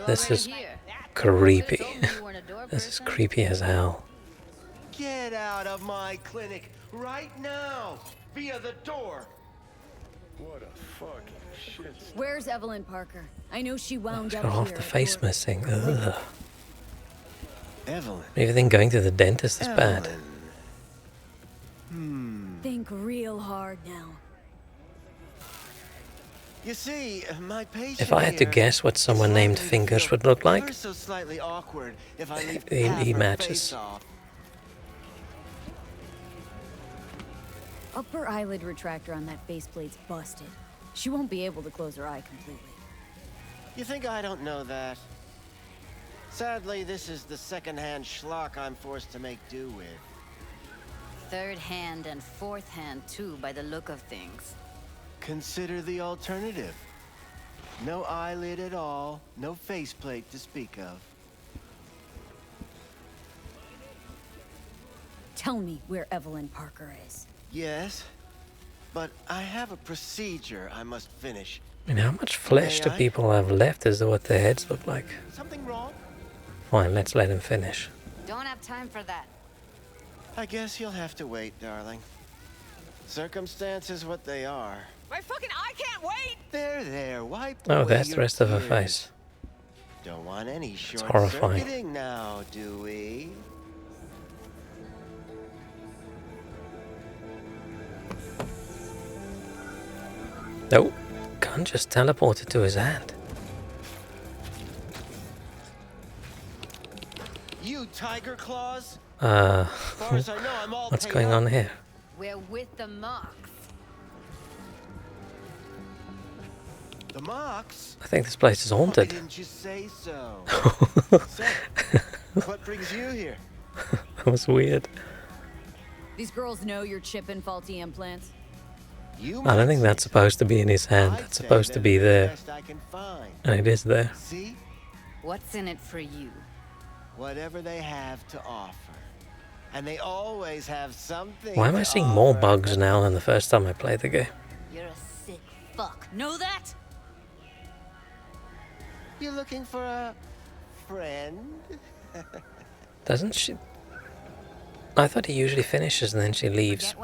This is creepy. This is creepy as hell. Get out of my clinic right now, via the door. What a fucking shit. Where's Evelyn Parker? I know she wound She's up got half here the at face work. missing. Ugh. Evelyn. Maybe think going to the dentist is bad. Think real hard now. You see, my patient If I had to here guess what someone named Fingers would look like, so slightly awkward if I leave he half her matches. face off. Upper eyelid retractor on that faceplate's busted. She won't be able to close her eye completely. You think I don't know that? Sadly, this is the second-hand schlock I'm forced to make do with. Third hand and fourth hand too, by the look of things. Consider the alternative. No eyelid at all, no faceplate to speak of. Tell me where Evelyn Parker is. Yes, but I have a procedure I must finish. I mean, how much flesh do people have left? Is what their heads look like? Something wrong? Fine, let's let him finish. Don't have time for that. I guess you'll have to wait, darling. Circumstances what they are. My fucking I can't wait! There, wipe Oh, away that's the your rest of her tears. face. Don't want any horrifying. short-circuiting now, do we? Nope. Gun just teleported to his hand. You tiger claws? What's going on here? We're with the Mox. The Mox? I think this place is haunted. Why didn't you say so? So, what brings you here? That was weird. These girls know you're chipping faulty implants. I don't think that's supposed to be in his hand. That's supposed to be there. And it is there. See? What's in it for you? Whatever they have to offer. And they always have something. Why am I seeing more bugs now than the first time I played the game? You're a sick fuck. Know that? You looking for a friend? Doesn't she? I thought he usually finishes and then she leaves.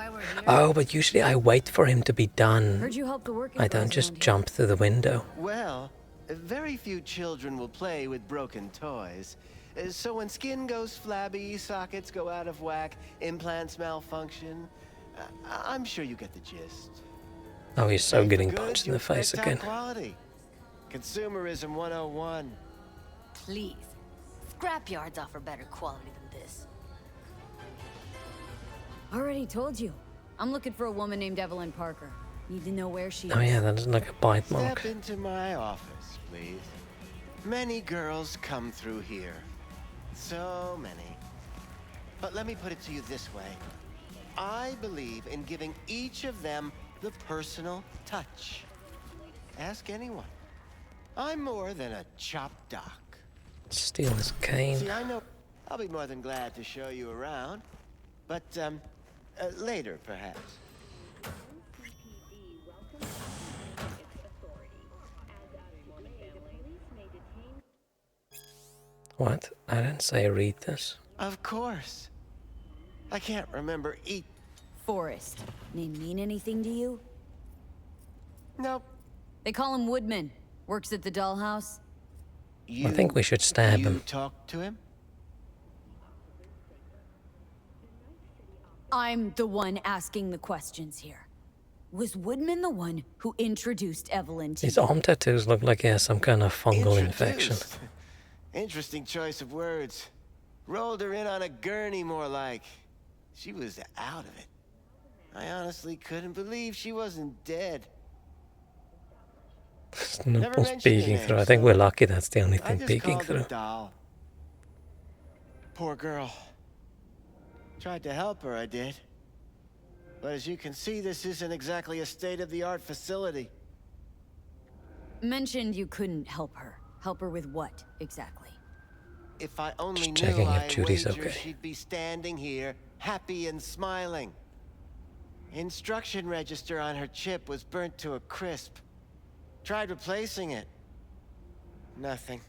Oh, but usually I wait for him to be done. Heard you help the working I don't class just around jump through the window. Well, very few children will play with broken toys. So when skin goes flabby, sockets go out of whack, implants malfunction, I'm sure you get the gist. Oh, he's so Pay for getting goods, punched in you the face expect again. top quality. Consumerism 101. Please. Scrapyards offer better quality than this. Already told you. I'm looking for a woman named Evelyn Parker. Need to know where she is. Oh yeah, that doesn't look a bite mark. Step into my office, please. Many girls come through here. So many. But let me put it to you this way. I believe in giving each of them the personal touch. Ask anyone. I'm more than a chop doc. Steal his cane. See, I know I'll be more than glad to show you around. But, later, perhaps. What? I didn't say read this. Of course. I can't remember each. Forrest. Name mean anything to you? Nope. They call him Woodman. Works at the dollhouse. I think we should stab him. You talk to him? I'm the one asking the questions here. Was Woodman the one who introduced Evelyn to His you? arm tattoos look like he has some kind of fungal infection. Interesting choice of words. Rolled her in on a gurney, more like. She was out of it. I honestly couldn't believe she wasn't dead. Nipples peeking through. I think we're lucky that's the only thing peeking through. Doll. Poor girl. Tried to help her, I did. But as you can see, this isn't exactly a state-of-the-art facility. Mentioned you couldn't help her. Help her with what, exactly? If I only Just knew, checking if I Judy's wager okay. she'd be standing here, happy and smiling. Instruction register on her chip was burnt to a crisp. Tried replacing it. Nothing.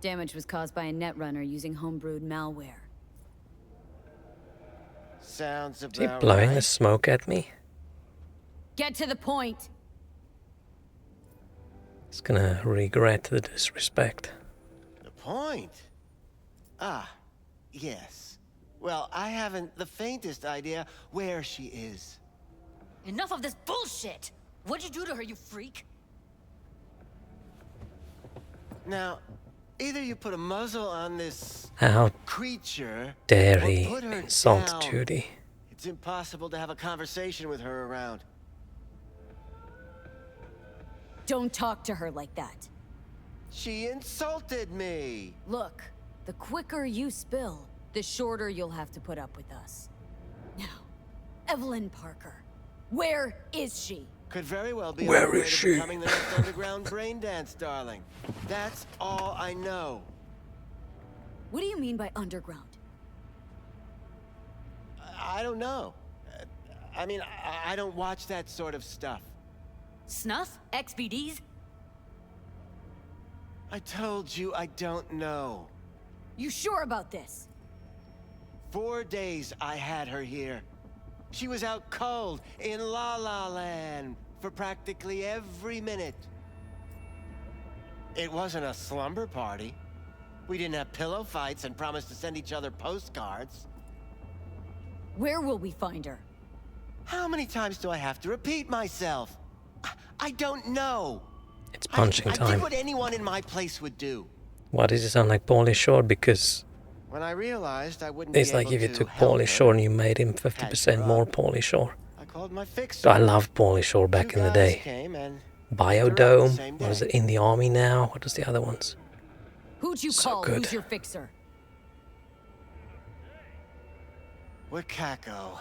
Damage was caused by a netrunner using homebrewed malware. Sounds Is he about blowing right. the smoke at me? Get to the point! He's gonna regret the disrespect. The point? Ah, yes. Well, I haven't the faintest idea where she is. Enough of this bullshit! What'd you do to her, you freak? Now, either you put a muzzle on this How creature, dare or he put her insult down. Judy? It's impossible to have a conversation with her around. Don't talk to her like that. She insulted me! Look, the quicker you spill, the shorter you'll have to put up with us. Now, Evelyn Parker, where is she? Could very well be Where on her way is to she? becoming the next underground brain dance, darling. That's all I know. What do you mean by underground? I don't know. I mean, I don't watch that sort of stuff. Snuff? XBDs? I told you I don't know. You sure about this? 4 days I had her here. She was out cold in La La Land for practically every minute. It wasn't a slumber party. We didn't have pillow fights and promised to send each other postcards. Where will we find her? How many times do I have to repeat myself? I don't know. It's punching I time. did what anyone in my place would do. Why does it sound like Paulie Shore? Because When I realized I wouldn't it's be like able if you to took help Paulie her, Shore and you made him 50% more Paulie Shore. I called my fixer. I loved Paulie Shore back in the Guys day. came and Biodome. same What is day. it? In the army now? What is the other ones? Who'd you So call? good. Who's your fixer? Wakako.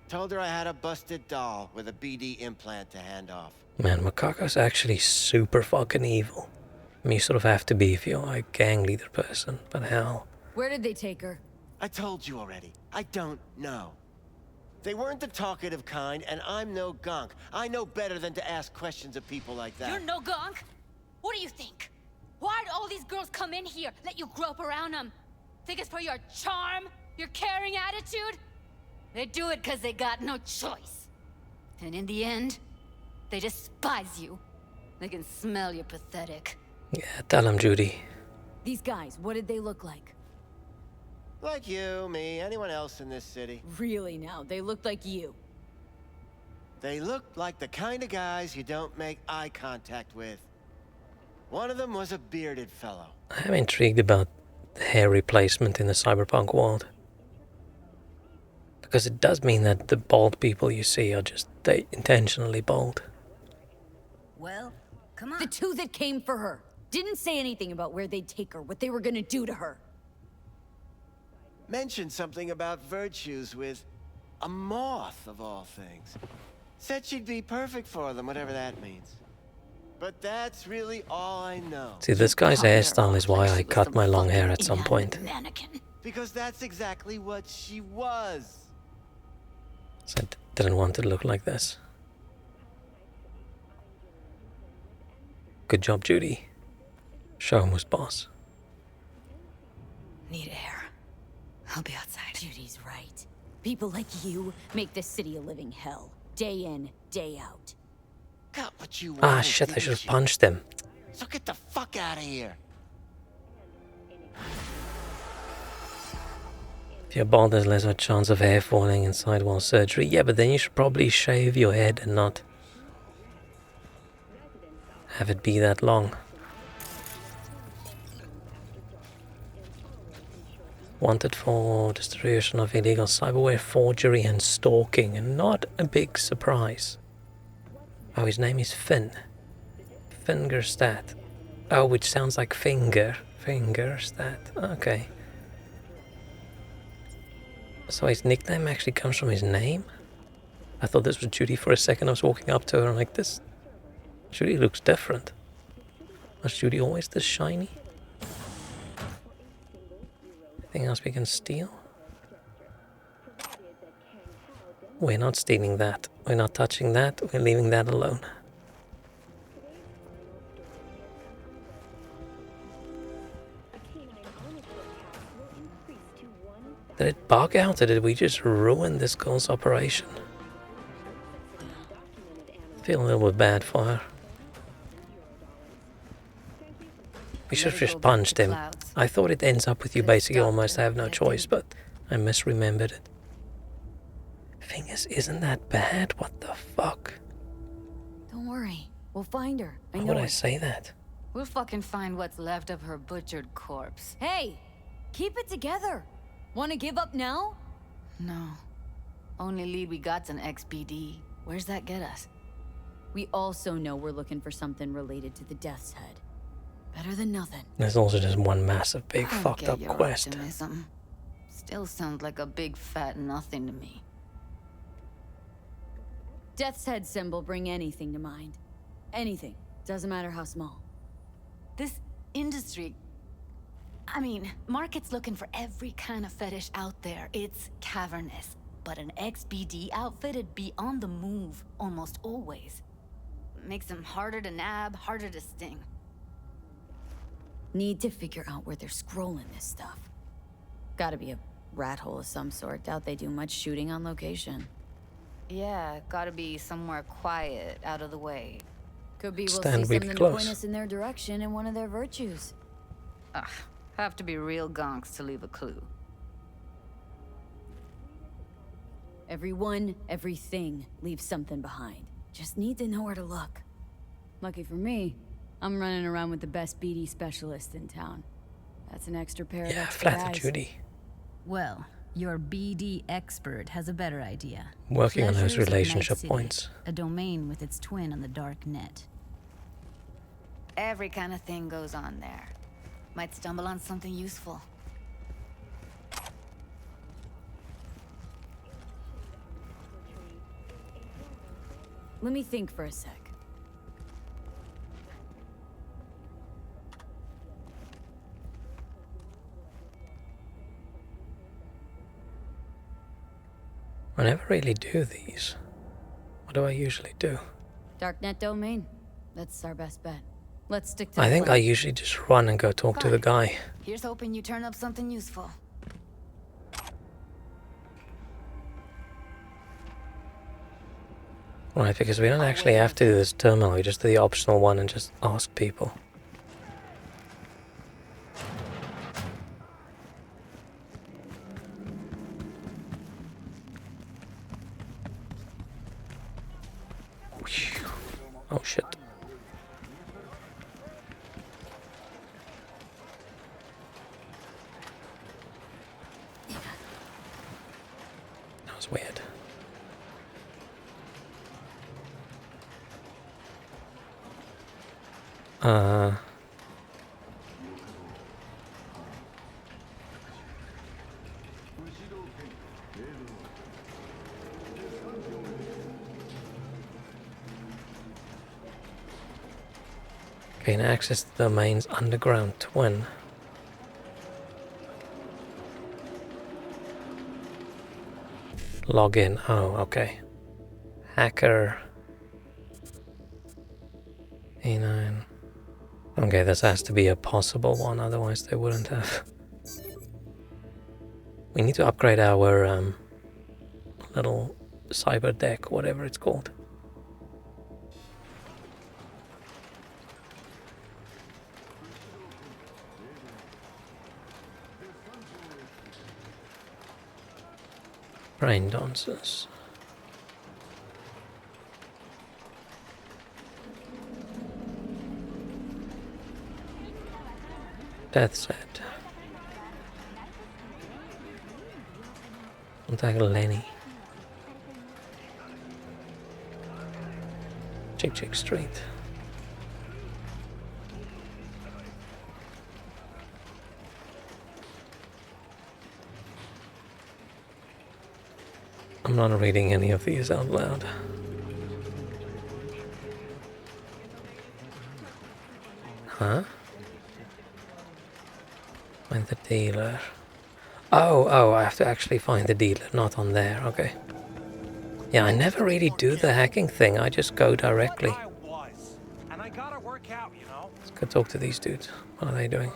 Told her I had a busted doll with a BD implant to hand off. Man, Makako's actually super fucking evil. I mean, you sort of have to be if you're a gang leader person, but hell. Where did they take her? I told you already. I don't know. They weren't the talkative kind, and I'm no gunk. I know better than to ask questions of people like that. You're no gunk? What do you think? Why'd all these girls come in here, let you grope around them? Think it's for your charm? Your caring attitude? They do it because they got no choice. And in the end, they despise you. They can smell you're pathetic. Yeah, tell him, Judy. These guys, what did they look like? Like you, me, anyone else in this city. Really now, they looked like you. They looked like the kind of guys you don't make eye contact with. One of them was a bearded fellow. I'm intrigued about the hair replacement in the cyberpunk world. Because it does mean that the bald people you see are just they intentionally bald. Well, come on. The two that came for her didn't say anything about where they'd take her, what they were gonna do to her. Mentioned something about virtues with a moth, of all things. Said she'd be perfect for them, whatever that means. But that's really all I know. See, this guy's hairstyle is why I cut my long hair at some point. Because that's exactly what she was. So I didn't want it to look like this. Good job, Judy. Show him who's boss. Need air. I'll be outside. Judy's right. People like you make this city a living hell. Day in, day out. Got what you Ah, wanted, shit, I didn't should have you? punched him. So get the fuck out of here. If you're bald, there's less of a chance of hair falling in sidewall surgery. Yeah, but then you should probably shave your head and not have it be that long. Wanted for distribution of illegal cyberware, forgery and stalking. And not a big surprise. Oh, his name is Finn. Fingerstat. Oh, which sounds like finger. Fingerstat. Okay. So his nickname actually comes from his name? I thought this was Judy for a second. I was walking up to her and like, this Judy looks different. Was Judy always this shiny? Anything else we can steal? We're not stealing that. We're not touching that. We're leaving that alone. Did it bug out or did we just ruin this girl's operation? I feel a little bit bad for her. We should have just punched him. I thought it ends up with you basically almost have no choice, but I misremembered it. Thing is, isn't that bad? What the fuck? Don't worry. We'll find her. I Why know would I it. say that? We'll fucking find what's left of her butchered corpse. Hey! Keep it together. Wanna give up now? No. Only lead we got's an XBD. Where's that get us? We also know we're looking for something related to the Death's Head. Better than nothing. There's also just one massive, big, I don't fucked get up your quest. optimism. Still sounds like a big fat nothing to me. Death's head symbol bring anything to mind. Anything. Doesn't matter how small. This industry... I mean, market's looking for every kind of fetish out there. It's cavernous. But an XBD outfit'd be on the move almost always. Makes them harder to nab, harder to sting. Need to figure out where they're scrolling this stuff. Gotta be a rat hole of some sort. Doubt they do much shooting on location. Yeah, gotta be somewhere quiet, out of the way. Could be we'll Stand see really something close. to point us in their direction and one of their virtues. Ugh, have to be real gonks to leave a clue. Everyone, everything leaves something behind. Just need to know where to look. Lucky for me, I'm running around with the best BD specialist in town. That's an extra pair of extra flatter eyes. Judy. Well, your BD expert has a better idea. Working on those Pleasures of Night relationship City, points. A domain with its twin on the dark net. Every kind of thing goes on there. Might stumble on something useful. Let me think for a sec. I never really do these. What do I usually do? Darknet domain. That's our best bet. Let's stick to I the think I plan. usually just run and go talk to the guy. Here's hoping you turn up something useful. Right, because we don't actually have to do this terminal, we just do the optional one and just ask people. Oh shit. That was weird. Gain access to the domain's underground twin. Log in. Oh, okay. Hacker. A9. Okay, this has to be a possible one, otherwise they wouldn't have. We need to upgrade our little cyber deck, whatever it's called. Brain dancers. Death set. Contact Lenny. Chick Street. I'm not reading any of these out loud. Huh? Find the dealer. Oh, I have to actually find the dealer, not on there, okay. Yeah, I never really do the hacking thing, I just go directly. And I gotta work out, you know. Let's go talk to these dudes. What are they doing?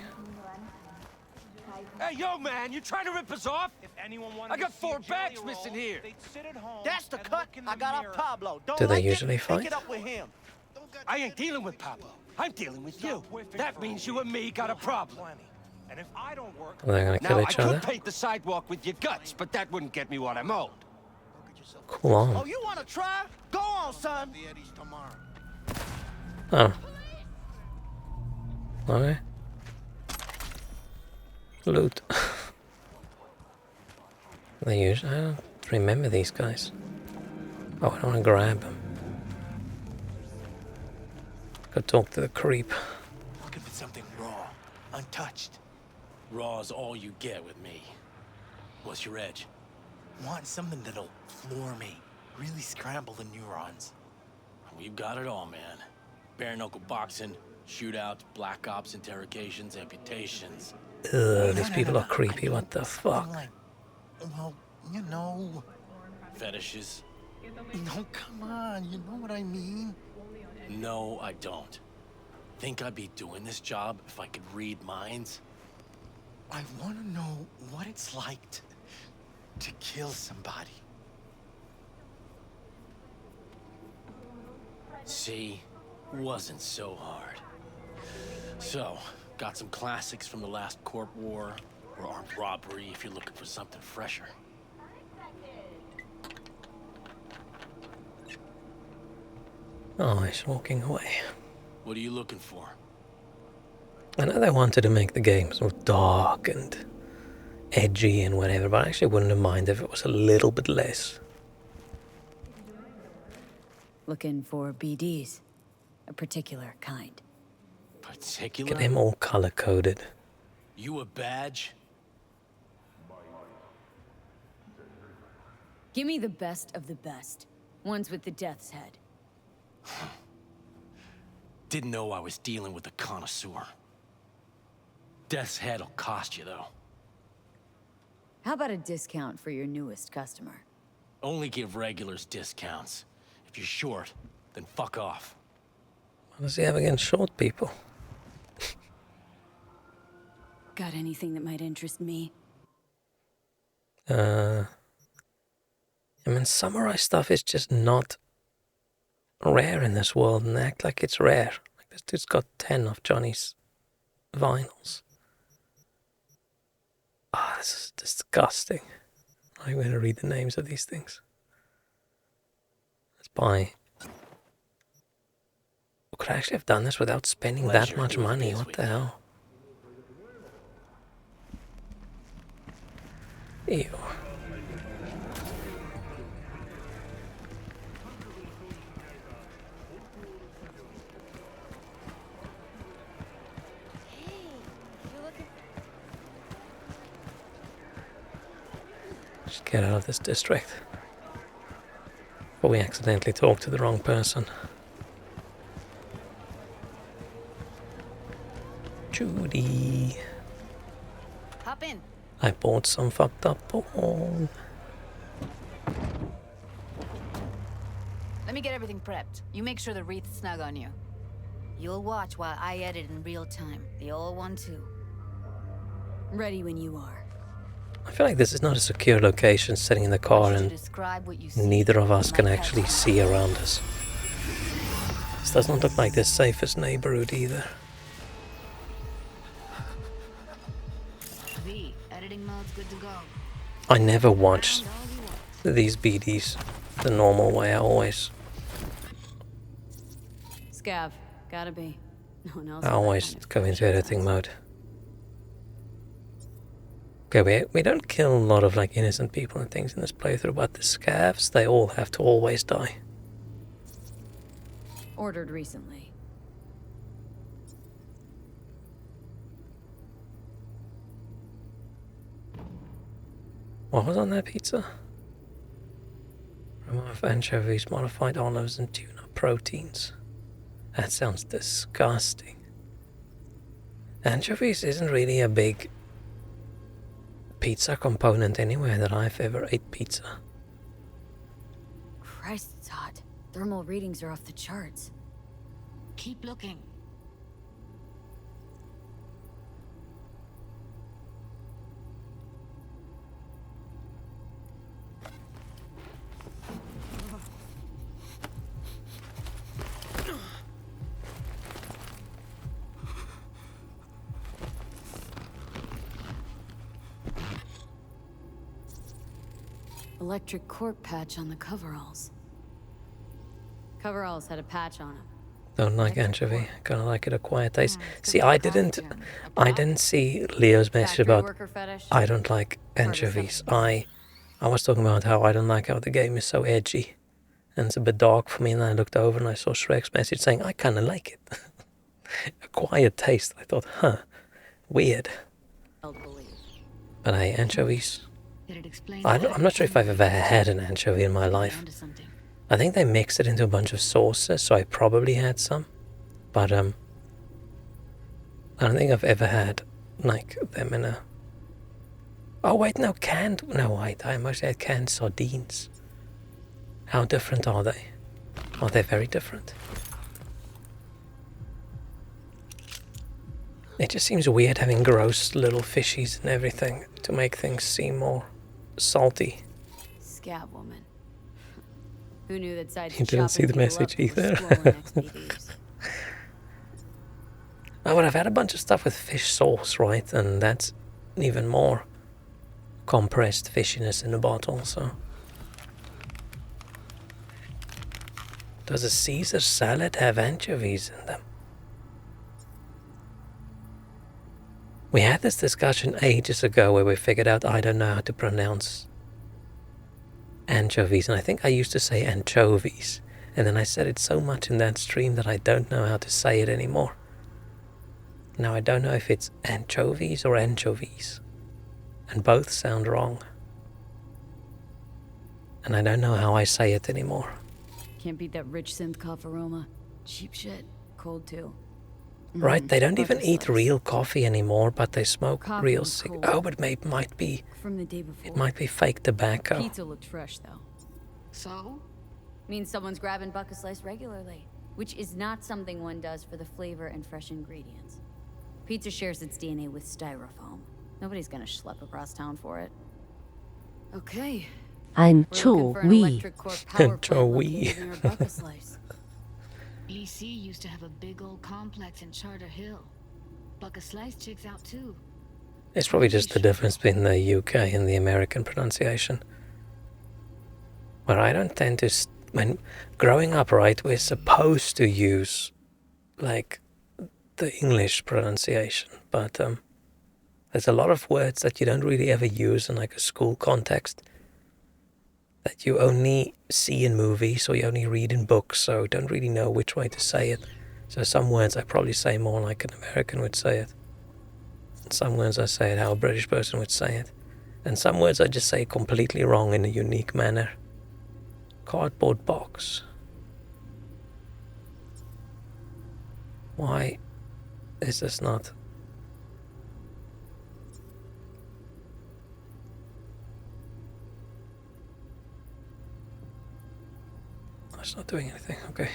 Hey, yo, man, you trying to rip us off? If anyone wanted I got 4 bags missing here. That's the cut I got off Pablo. Don't Do they like usually it? fight? Pick it up with him. I ain't dealing with Pablo. I'm dealing with you. That means you and me got a problem. And if I don't work, Are they gonna kill each I other? could paint the sidewalk with your guts, but that wouldn't get me what I'm owed. Cool on. Oh, you want to try? Go on, son. Oh. Okay. Loot. They usually, I don't remember these guys. Oh, I don't want to grab them. Go talk to the creep. Looking for something Untouched. Raw's all you get with me. What's your edge? Want something that'll floor me. Really scramble the neurons. We've got it all, man. Bare knuckle boxing, shootouts, black ops, interrogations, amputations. Ugh, these people are creepy, what the fuck? Well, you know... Fetishes? No, come on, you know what I mean? No, I don't. Think I'd be doing this job if I could read minds? I want to know what it's like to kill somebody. See? Wasn't so hard. So, got some classics from the last Corp War, or armed robbery if you're looking for something fresher. Oh, he's walking away. What are you looking for? I know they wanted to make the game so dark and edgy and whatever, but I actually wouldn't have minded if it was a little bit less. Looking for BDs. A particular kind. Particular? Get them all color-coded. You a badge? Give me the best of the best. Ones with the death's head. Didn't know I was dealing with a connoisseur. Death's head'll cost you, though. How about a discount for your newest customer? Only give regulars discounts. If you're short, then fuck off. What does he have against short people? Got anything that might interest me? I mean, samurai stuff is just not rare in this world, and they act like it's rare. Like, this dude's got 10 of Johnny's vinyls. Ah, this is disgusting. I'm going to read the names of these things. Let's buy. Could I actually have done this without spending that much money? What the hell? Ew. Just get out of this district. But we accidentally talked to the wrong person. Judy. Hop in. I bought some fucked up porn. Let me get everything prepped. You make sure the wreath's snug on you. You'll watch while I edit in real time. The old one too. Ready when you are. I feel like this is not a secure location, sitting in the car and neither of us can actually see around us. This does not look like the safest neighborhood either. Editing mode's good to go. I never watched these BDs the normal way. I always Scav, gotta be. No one else. I always go into editing mode. Okay, we don't kill a lot of like innocent people and things in this playthrough, but the scavs, they all have to always die. Ordered recently. What was on that pizza? Remove anchovies, modified olives, and tuna proteins. That sounds disgusting. Anchovies isn't really a big pizza component anywhere that I've ever ate pizza. Christ, it's hot. Thermal readings are off the charts. Keep looking. Electric corp patch on the coveralls. Coveralls had a patch on them. Don't like anchovy. Kinda like it, a quiet taste. See, I didn't see Leo's message about I don't like anchovies. I was talking about how I don't like how the game is so edgy and it's a bit dark for me, and then I looked over and I saw Shrek's message saying I kinda like it. A quiet taste. I thought, huh, weird. But hey, anchovies. I'm not sure if I've ever had an anchovy in my life. I think they mix it into a bunch of sauces, so I probably had some. But I don't think I've ever had like them in a. Oh wait, no, canned. No, wait, I mostly had canned sardines. How different are they? Are they very different? It just seems weird having gross little fishies and everything to make things seem more salty. Scab woman. Who knew that sides You didn't see the message either. Oh, but I've had a bunch of stuff with fish sauce, right? And that's even more compressed fishiness in a bottle, so. Does a Caesar salad have anchovies in them? We had this discussion ages ago where we figured out I don't know how to pronounce anchovies, and I think I used to say anchovies, and then I said it so much in that stream that I don't know how to say it anymore. Now I don't know if it's anchovies or anchovies, and both sound wrong. And I don't know how I say it anymore. Can't beat that rich synth cough aroma. Cheap shit. Cold too. Right, they don't even eat real coffee anymore, but they smoke real cigarettes. Oh, but it might be from the day before. It might be fake tobacco. Pizza looked fresh though. So? Means someone's grabbing bucket slice regularly, which is not something one does for the flavor and fresh ingredients. Pizza shares its DNA with styrofoam. Nobody's gonna schlep across town for it. Okay. Anchovy. Anchovy. BC used to have a big old complex in Charter Hill. Bucket Slice checks out too. It's probably just the difference between the UK and the American pronunciation. Where I don't tend to, when growing up, right, we're supposed to use like the English pronunciation, but there's a lot of words that you don't really ever use in like a school context, that you only see in movies or you only read in books, so don't really know which way to say it. So some words I probably say more like an American would say it. And some words I say it how a British person would say it. And some words I just say completely wrong in a unique manner. Cardboard box. Why is this not? It's not doing anything, okay.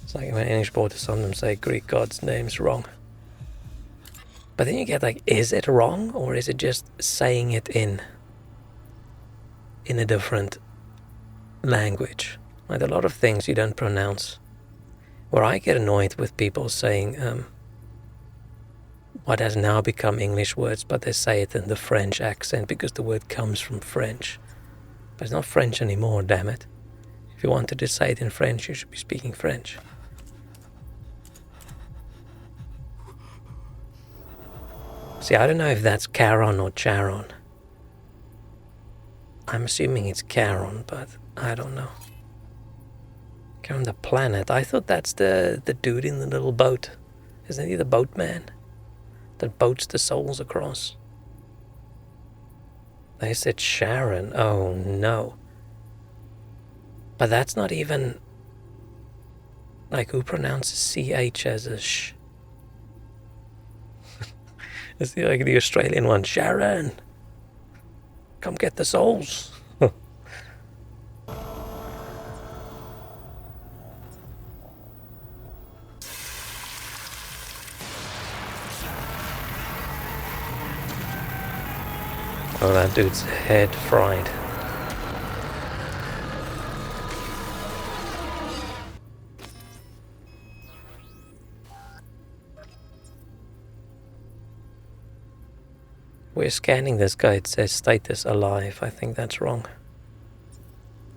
It's like when English borders sometimes say Greek god's name's wrong. But then you get like, is it wrong or is it just saying it in a different language? Like a lot of things you don't pronounce. Where I get annoyed with people saying what has now become English words, but they say it in the French accent because the word comes from French. But it's not French anymore, damn it. If you wanted to say it in French, you should be speaking French. See, I don't know if that's Charon or Charon. I'm assuming it's Charon, but I don't know. Charon the planet. I thought that's the dude in the little boat. Isn't he the boatman that boats the souls across? They said Sharon. Oh no. But that's not even like who pronounces CH as a sh. It's like the Australian one. Sharon, come get the souls. Oh, that dude's head fried. We're scanning this guy, it says status alive. I think that's wrong.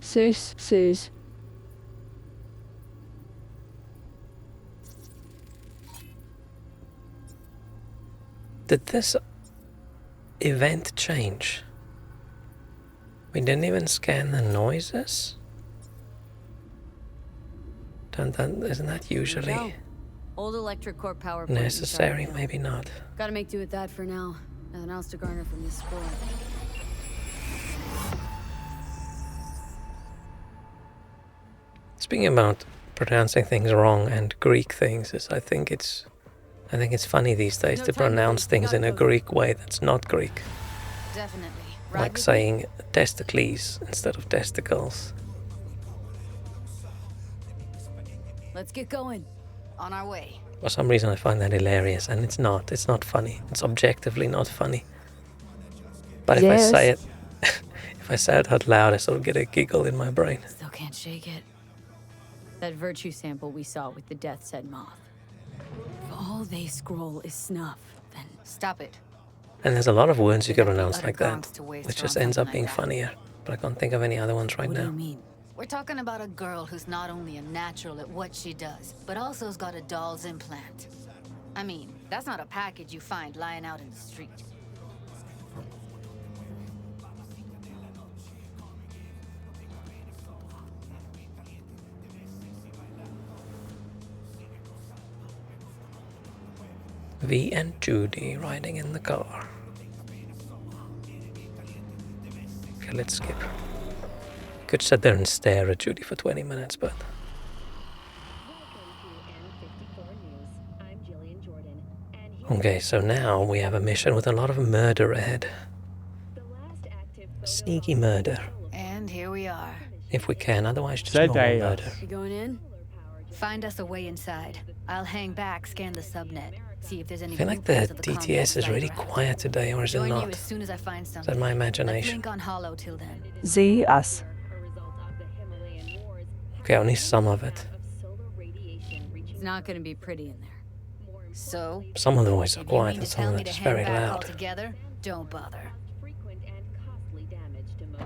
Sus. Did this event change? We didn't even scan the noises? Then isn't that usually No. Old electric core power plant. necessary? Maybe not. Gotta make do with that for now. Nothing else to garner from this scroll. Speaking about pronouncing things wrong and Greek things, I think it's funny these days to pronounce things in a Greek way that's not Greek. Definitely. Like saying testicles instead of testicles. Let's get going. On our way. For some reason I find that hilarious, and it's not funny. It's objectively not funny. But if I say it if I say it out loud, I sort of get a giggle in my brain. Still can't shake it. That virtue sample we saw with the Death's Head moth. If all they scroll is snuff, then stop it. And there's a lot of words you can pronounce like that, which just ends up being funnier. But I can't think of any other ones right now. What do you mean? We're talking about a girl who's not only a natural at what she does, but also's got a doll's implant. I mean, that's not a package you find lying out in the street. V and Judy riding in the car. Okay, let's skip. Could sit there and stare at Judy for 20 minutes, but... Okay, so now we have a mission with a lot of murder ahead. Sneaky murder. And here we are. If we can, otherwise just normal murder. You going in? Find us a way inside. I'll hang back, scan the subnet. See if there's any I feel like the DTS is really quiet today, or is it not? Is that my imagination? See us. Okay, only some of it. It's not gonna be pretty in there. So? Some of the voices are quiet and some of it is very loud. Together, don't bother.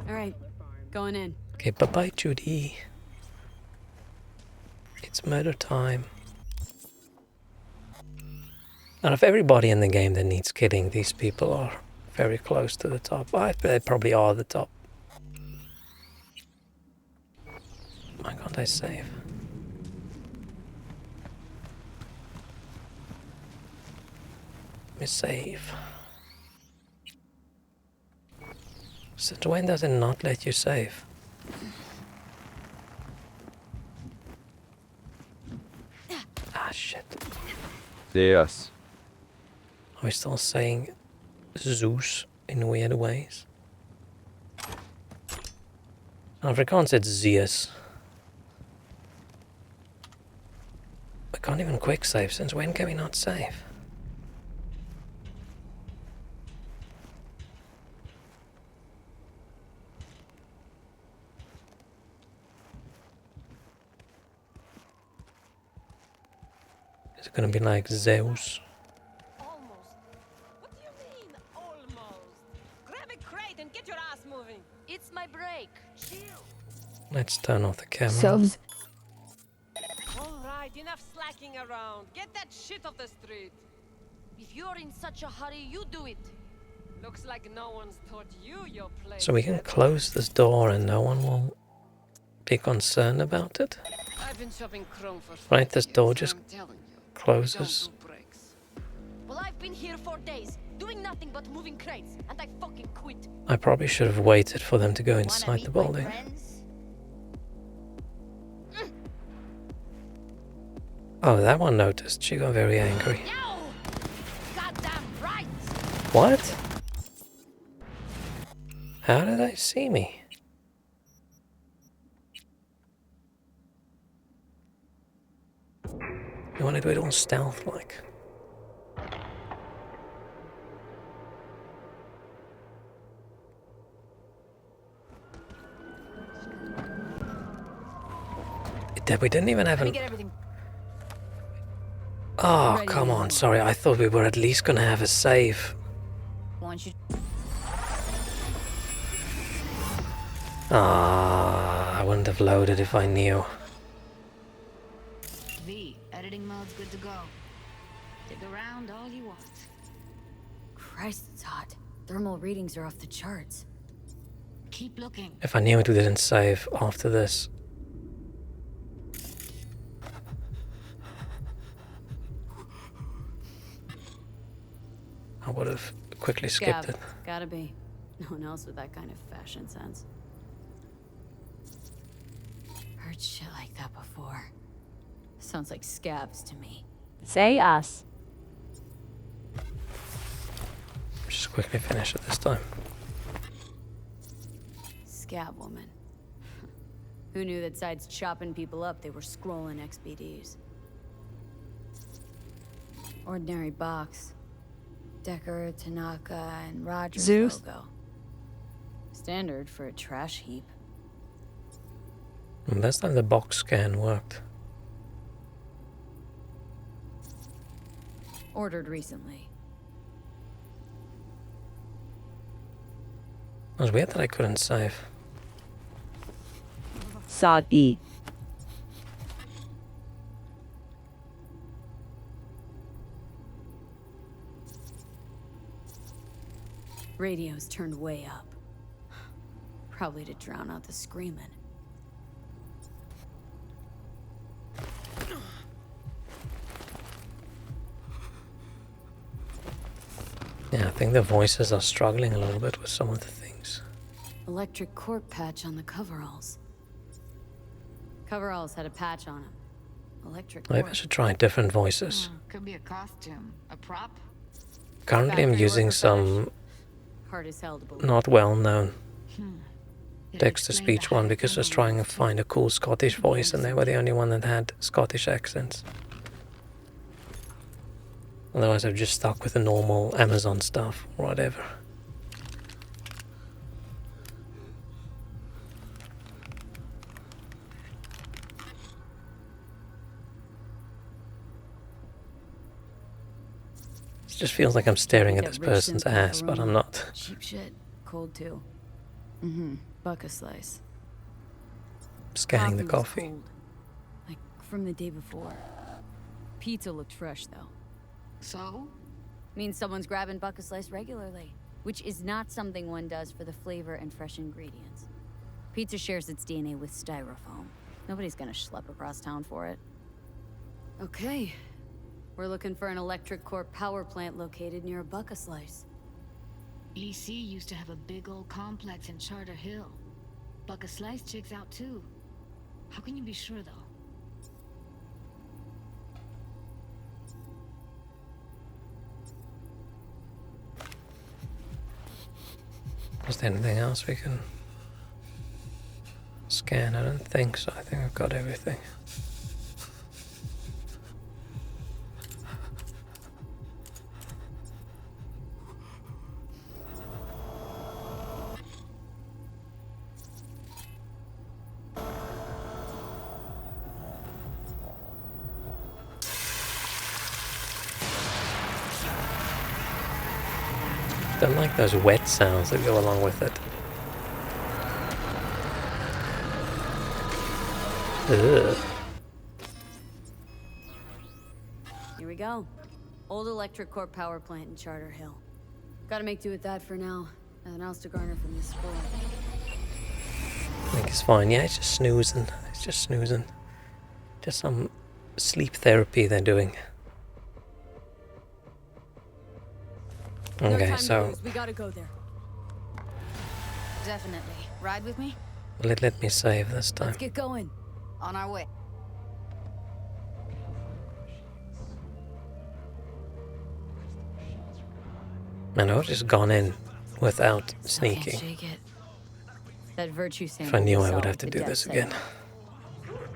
Alright, going in. Okay, bye-bye, Judy. It's murder time. Out of everybody in the game that needs killing, these people are very close to the top. They probably are the top. Why can't I save? Let me save. So when does it not let you save? Ah, shit. Yes. Are we still saying Zeus in weird ways? In Afrikaans it's Zeus. I can't even quick save. Since when can we not save? Is it gonna be like Zeus? It's my break. Chill. Let's turn off the camera. Subs. All right, enough slacking around. Get that shit off the street. If you're in such a hurry, you do it. Looks like no one's taught you your place. So we can close this door and no one will be concerned about it? I've been shopping Chrome for Right, this door just closes. Well, I've been here for days, doing nothing but moving crates, and I fucking quit. I probably should have waited for them to go inside the building. Oh, that one noticed. She got very angry. Goddamn right. What? How did they see me? You want to do it all stealth-like. We didn't even have an... Oh, come on. Sorry, I thought we were at least gonna have a save. Ah, I wouldn't have loaded if I knew. V, editing mode's good to go. Dig around all you want. Christ, it's hot. Thermal readings are off the charts. Keep looking. If I knew it didn't save after this. would have quickly skipped Scav. it. Gotta be. No one else with that kind of fashion sense. Heard shit like that before. Sounds like scabs to me. Say us. Just quickly finish it this time. Scab woman. Who knew that sides chopping people up, they were scrolling XBDs? Ordinary box. Decker, Tanaka, and Rogers Zeus. logo. Standard for a trash heap. And last time the box scan worked. Ordered recently. It was weird that I couldn't save. Sadi. Radio's turned way up. Probably to drown out the screaming. Yeah, I think the voices are struggling a little bit with some of the things. Electric corp patch on the coveralls. Coveralls had a patch on them. Electric Maybe I corp. should try different voices. Could be a costume, a prop. Currently I'm Factory using worker some Hard as hell to believe. not well known It'd text-to-speech explain the one because I was trying to find a cool Scottish voice and they were the only one that had Scottish accents. Otherwise I've just stuck with the normal Amazon stuff or whatever. It just feels like I'm staring at That this rich person's synth ass, but I'm macaroni. not. Cheap shit. Cold too. Buck a slice. Scanning the was coffee. cold. Like from the day before. Pizza looked fresh though. So? Means someone's grabbing buck a slice regularly. Which is not something one does for the flavor and fresh ingredients. Pizza shares its DNA with styrofoam. Nobody's gonna schlep across town for it. Okay. We're looking for an electric corp power plant located near a buck a slice. EC used to have a big old complex in Charter Hill. Buck a Slice checks out too. How can you be sure though? Is there anything else we can scan? I don't think so. I think I've got everything. Don't like those wet sounds that go along with it. Ugh. Here we go. Old electric corp power plant in Charter Hill. Gotta make do with that for now. Nothing else to garner from this score. I think it's fine. Yeah, it's just snoozing. It's just snoozing. Just some sleep therapy they're doing. No Okay, time to so lose. We gotta go there. Definitely. Ride with me? let me save this time. Let's get going. On our way. I know I've just gone in without I can't sneaking. shake it. That virtue If sample I knew I solid would have to the do death this sentence. again.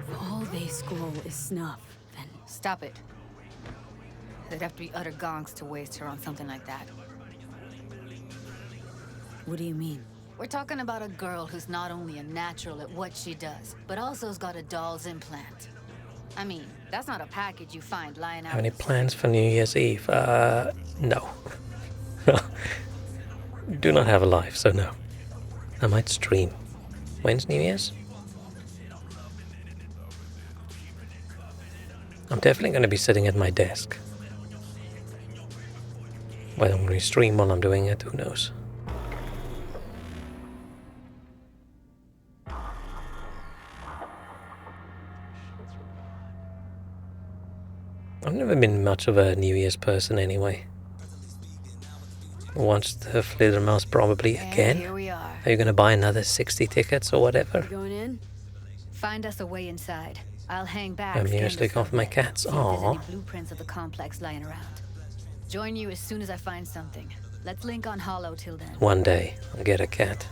If all they scroll is snuff, then Stop it. They'd have to be utter gonks to waste her on something like that. what do you mean? We're talking about a girl who's not only a natural at what she does, but also's got a doll's implant. I mean, that's not a package you find lying out. Have any plans for New Year's Eve? No. Do not have a life, so no. I might stream. When's New Year's? I'm definitely going to be sitting at my desk. Whether I'm going to stream while I'm doing it, who knows? I've never been much of a New Year's person anyway. Watch the Fledermaus probably again. Here we are. Are you gonna buy another 60 tickets or whatever? Going in? Find us a way inside. I'll hang back. I'm here to look after my cats. See if there's any Aww. blueprints of the complex lying around. Join you as soon as I find something. Let's link on Hollow till then. One day I'll get a cat.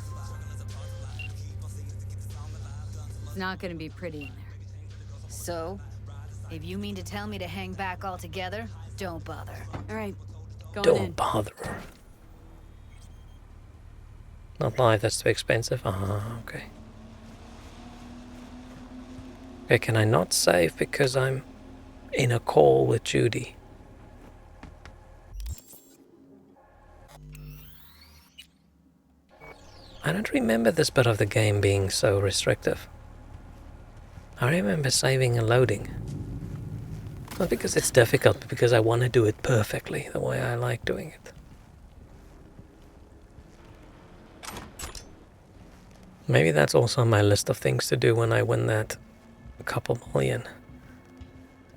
It's not gonna be pretty in there. So, if you mean to tell me to hang back altogether, don't bother. All right, Don't bother. Not live, that's too expensive. Okay. Okay, can I not save because I'm in a call with Judy? I don't remember this bit of the game being so restrictive. I remember saving and loading. Not because it's difficult, but because I want to do it perfectly, the way I like doing it. Maybe that's also on my list of things to do when I win that couple million.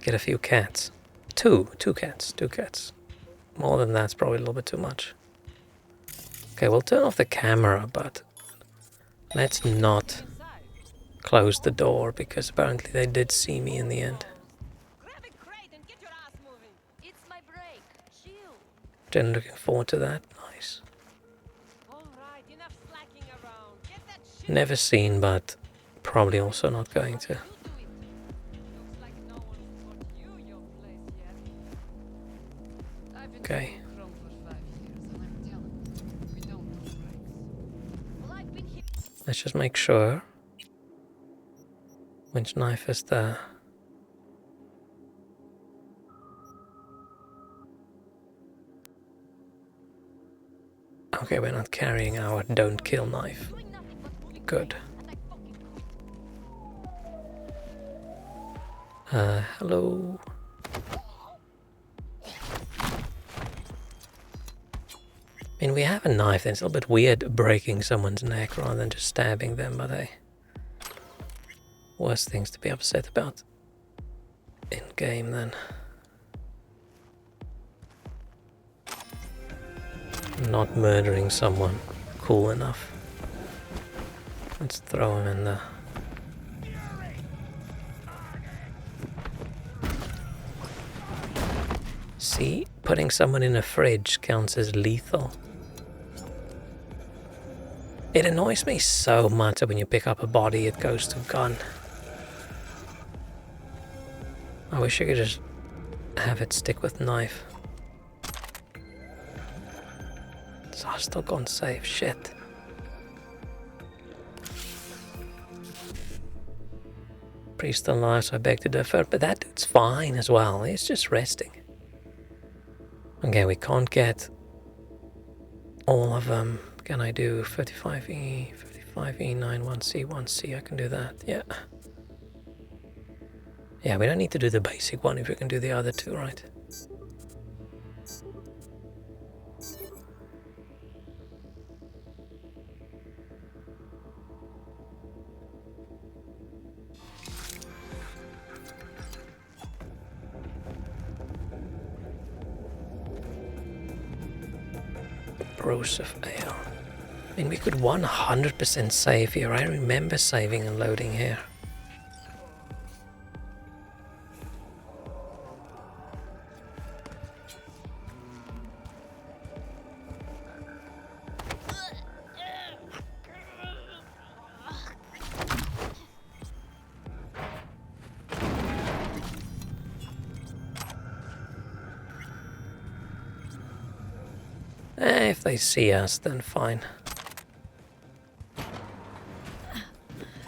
Get a few cats. Two cats. More than that's probably a little bit too much. Okay, we'll turn off the camera, but let's not close the door because apparently they did see me in the end. It's my break. Chill. Jen, looking forward to that. Nice. Never seen, but probably also not going to. Okay. Let's just make sure. Which knife is there? Okay, we're not carrying our don't kill knife. Good. Hello. I mean, we have a knife, and it's a little bit weird breaking someone's neck rather than just stabbing them, but hey. Worst things to be upset about in game then. Not murdering someone. Cool enough. Let's throw him in there. See, putting someone in a fridge counts as lethal. It annoys me so much that when you pick up a body, it goes to gun. I wish I could just have it stick with knife. So I still can't save shit. Priest alive, so I beg to differ, but that dude's fine as well. He's just resting. Okay, we can't get all of them. Can I do 55E, 55E, 91C, 1C? I can do that, yeah. Yeah, we don't need to do the basic one if we can do the other two, right? Rose of Ale. I mean, we could 100% save here. I remember saving and loading here. If they see us, then fine.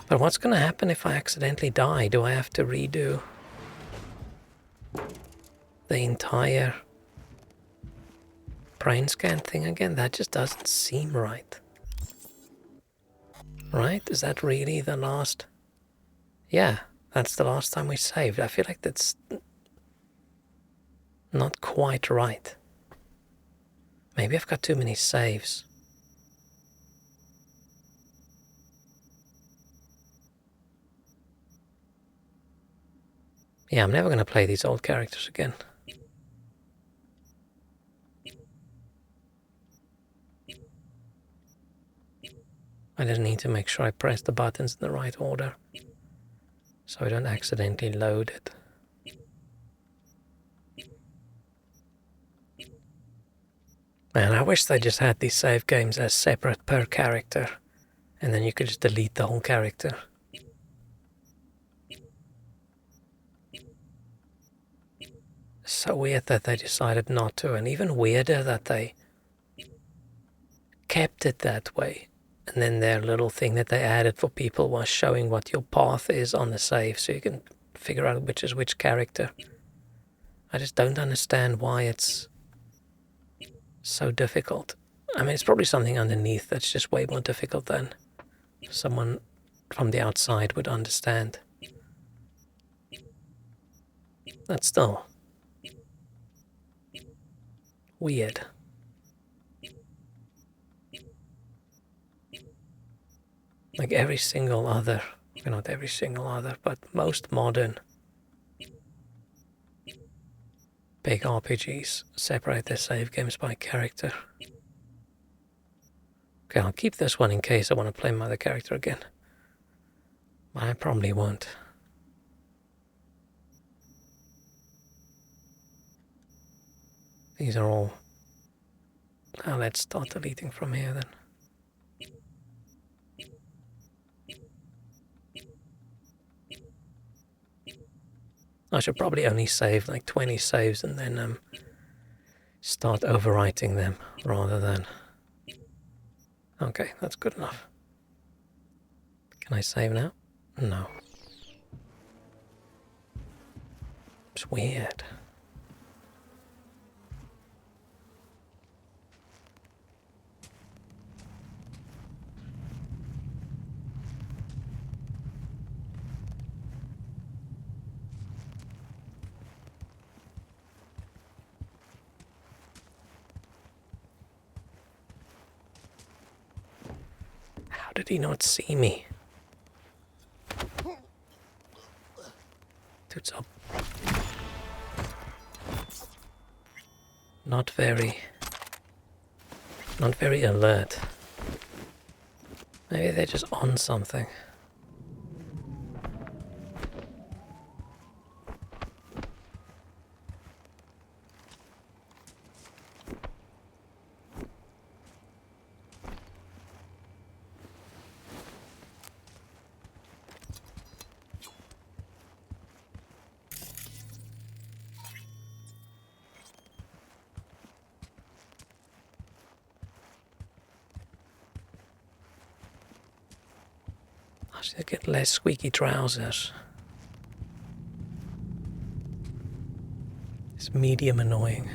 But what's gonna happen if I accidentally die? Do I have to redo the entire brain scan thing again? That just doesn't seem right. Right? Is that really the last? Yeah, that's the last time we saved. I feel like that's not quite right. Maybe I've got too many saves. Yeah, I'm never going to play these old characters again. I just need to make sure I press the buttons in the right order, so I don't accidentally load it. Man, I wish they just had these save games as separate per character, and then you could just delete the whole character. So weird that they decided not to, and even weirder that they kept it that way. And then their little thing that they added for people was showing what your path is on the save, so you can figure out which is which character. I just don't understand why it's so difficult. I mean, it's probably something underneath that's just way more difficult than someone from the outside would understand. That's still weird. Like every single other, not every single other, but most modern big RPGs separate their save games by character. Okay, I'll keep this one in case I want to play my other character again. But I probably won't. These are all... Now let's start deleting from here then. I should probably only save like 20 saves and then start overwriting them rather than... Okay, that's good enough. Can I save now? No. It's weird. How did he not see me? Dude's up. Not very alert. Maybe they're just on something. I should get less squeaky trousers. It's medium annoying.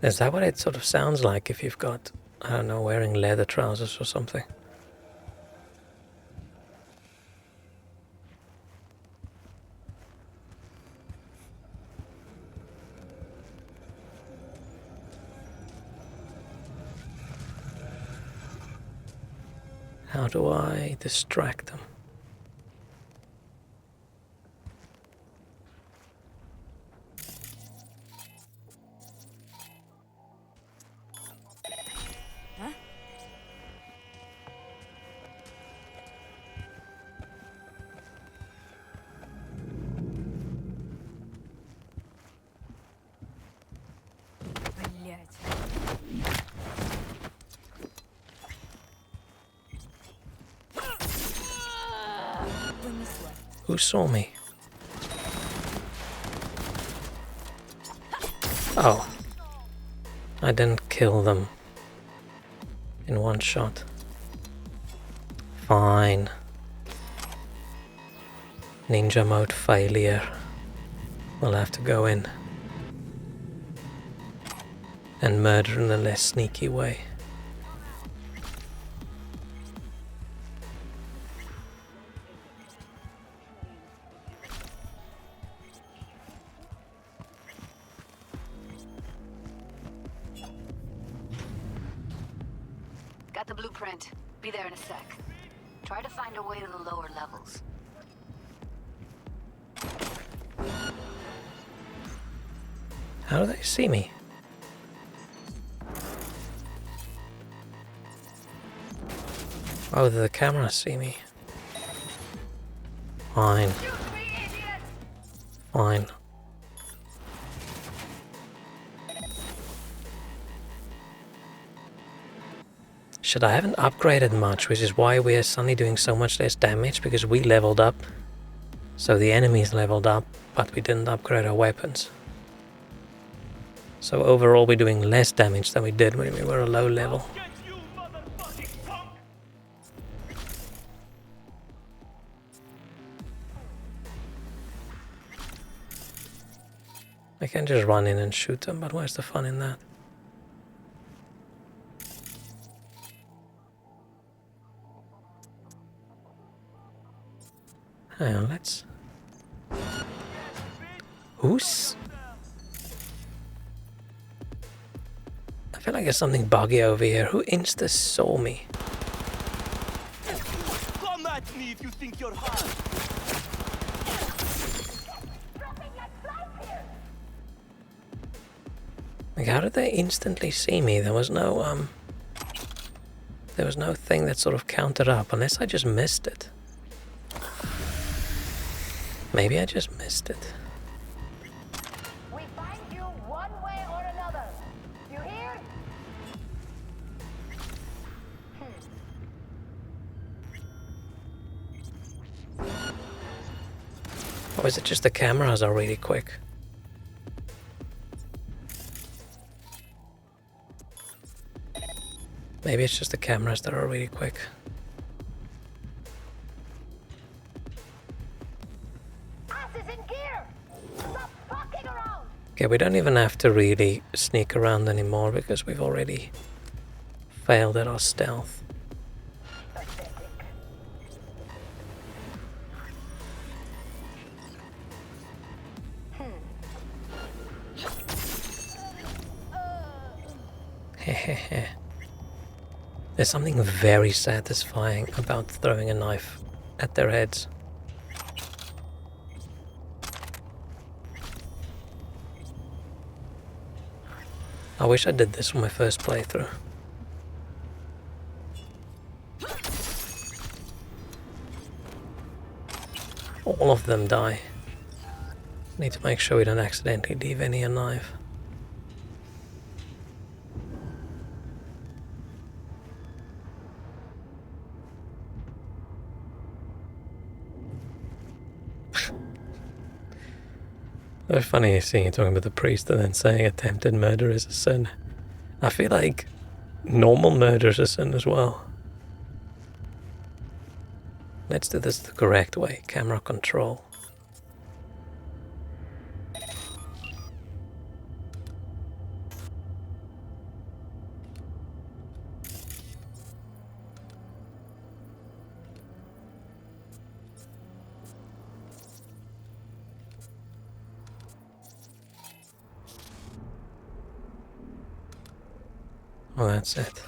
Is that what it sort of sounds like if you've got, I don't know, wearing leather trousers or something? How do I distract them? Huh? Who saw me? Oh. I didn't kill them in one shot. Fine. Ninja mode failure. We'll have to go in and murder in a less sneaky way. Got the blueprint. Be there in a sec. Try to find a way to the lower levels. How do they see me? Oh, the camera see me. Fine. Fine. Shit, I haven't upgraded much, which is why we're suddenly doing so much less damage, because we leveled up. So the enemies leveled up, but we didn't upgrade our weapons. So overall we're doing less damage than we did when we were a low level. I can just run in and shoot them, but where's the fun in that? Hang on, let's... Who's... I feel like there's something buggy over here. Who insta saw me? Come at me if you think you're hard. Like, how did they instantly see me? There was no thing that sort of counted up, unless I just missed it. Maybe I just missed it. We find you one way or another. You hear? Or is it just the cameras are really quick? Maybe it's just the cameras that are really quick. Okay, we don't even have to really sneak around anymore because we've already failed at our stealth. Hehehe. There's something very satisfying about throwing a knife at their heads. I wish I did this on my first playthrough. All of them die. Need to make sure we don't accidentally leave any alive. Very funny seeing you talking about the priest and then saying attempted murder is a sin. I feel like normal murder is a sin as well. Let's do this the correct way. Camera control. Oh, that's it.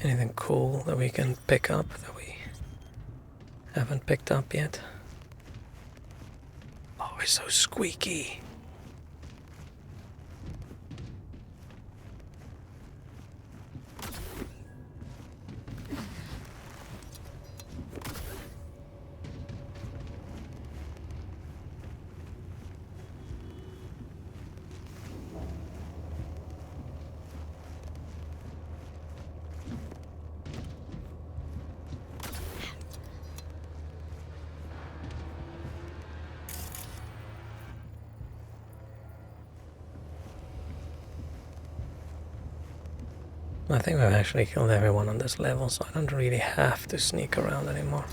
Anything cool that we can pick up that we haven't picked up yet? Oh, it's so squeaky. I think we've actually killed everyone on this level, so I don't really have to sneak around anymore.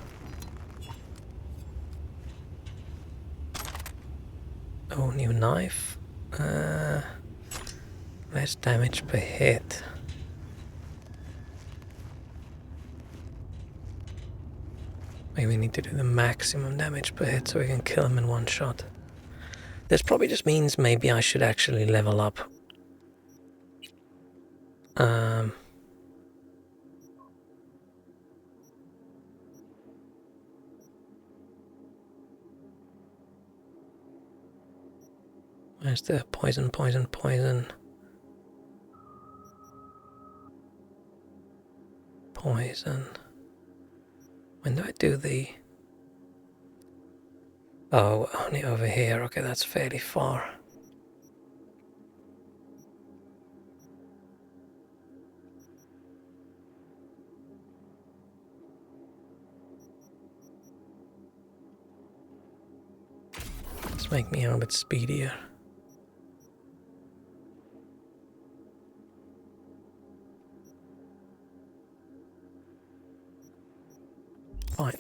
Oh, new knife. Less damage per hit. Maybe we need to do the maximum damage per hit so we can kill him in one shot. This probably just means maybe I should actually level up. Where's the poison, poison, poison? Poison. When do I do the... Oh, only over here. Okay, that's fairly far. Let's make me a bit speedier. Fine.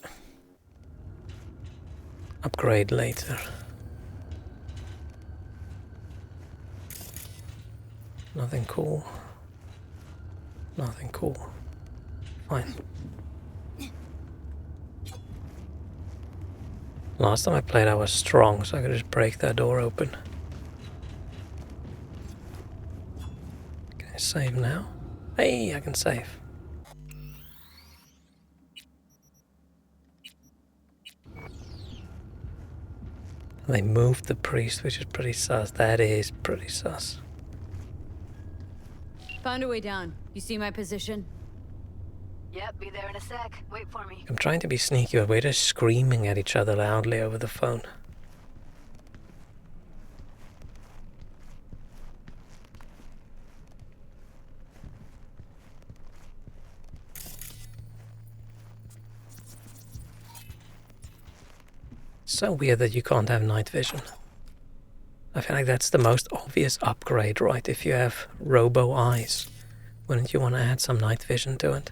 Upgrade later. Nothing cool. Nothing cool. Fine. Last time I played I was strong, so I could just break that door open. Can I save now? Hey, I can save. They moved the priest, which is pretty sus. That is pretty sus. Found a way down. You see my position? Yep, be there in a sec. Wait for me. I'm trying to be sneaky, but we're just screaming at each other loudly over the phone. So weird that you can't have night vision. I feel like that's the most obvious upgrade, right? If you have robo eyes, wouldn't you want to add some night vision to it?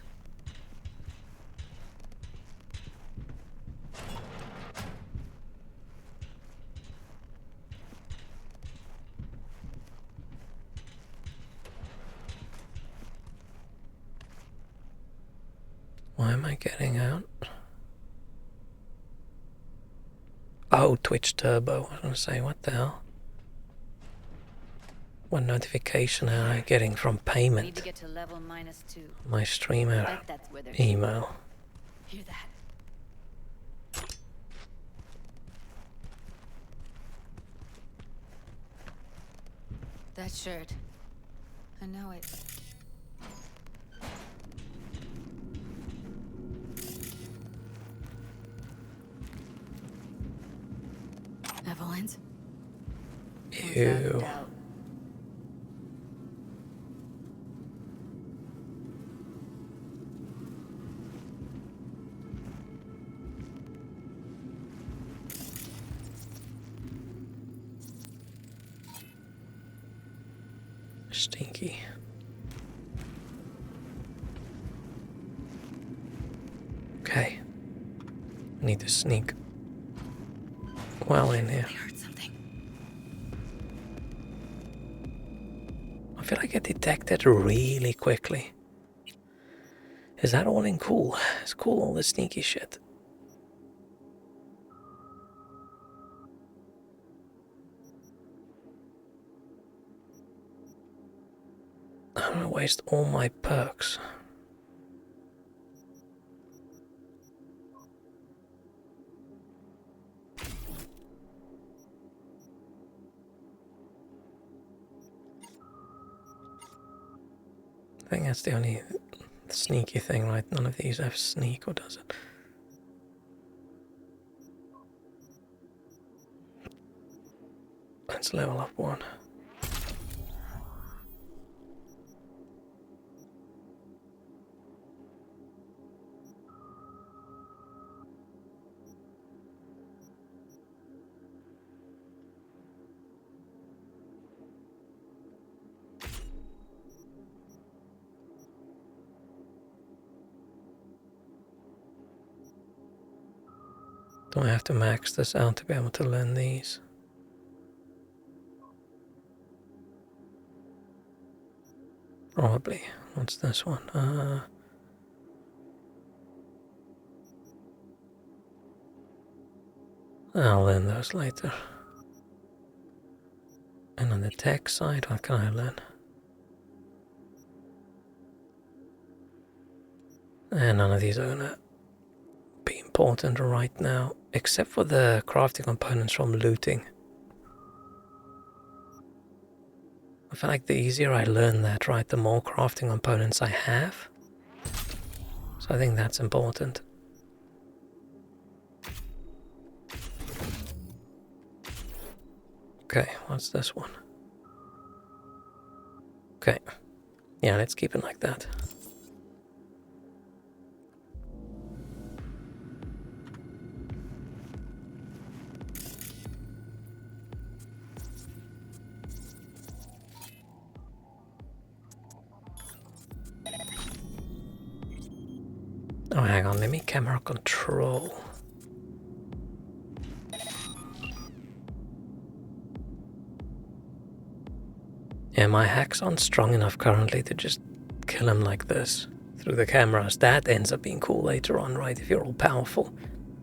Why am I getting out? Oh, Twitch Turbo. I was going to say, what the hell? What notification am I getting from payment? Need to get to level -2. My streamer Bet that's where they're email. Hear that? That shirt. I know it. Evelyn's? Ew. Stinky. Okay. I need to sneak well in here. I feel like I detected really quickly. Is that all in cool? It's cool, all the sneaky shit. I'm gonna waste all my perks. I think that's the only sneaky thing, right? None of these have sneak, or does it? Let's level up one. Do I have to max this out to be able to learn these? Probably. What's this one? I'll learn those later. And on the tech side, what can I learn? And none of these are gonna be important right now, except for the crafting components from looting. I feel like the easier I learn that, right, the more crafting components I have. So I think that's important. Okay, what's this one? Okay. Yeah, let's keep it like that. Oh, hang on, let me camera control. Yeah, my hacks aren't strong enough currently to just kill him like this through the cameras. That ends up being cool later on, right? If you're all powerful,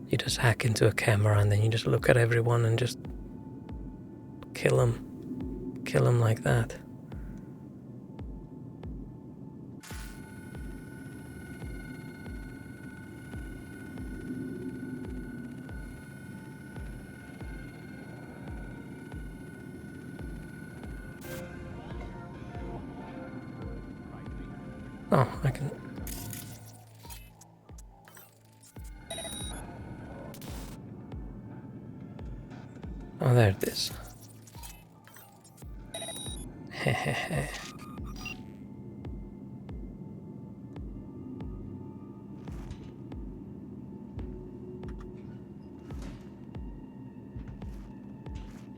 you just hack into a camera and then you just look at everyone and just kill him. Kill him like that. Oh, I can... Oh, there it is. Hehehe.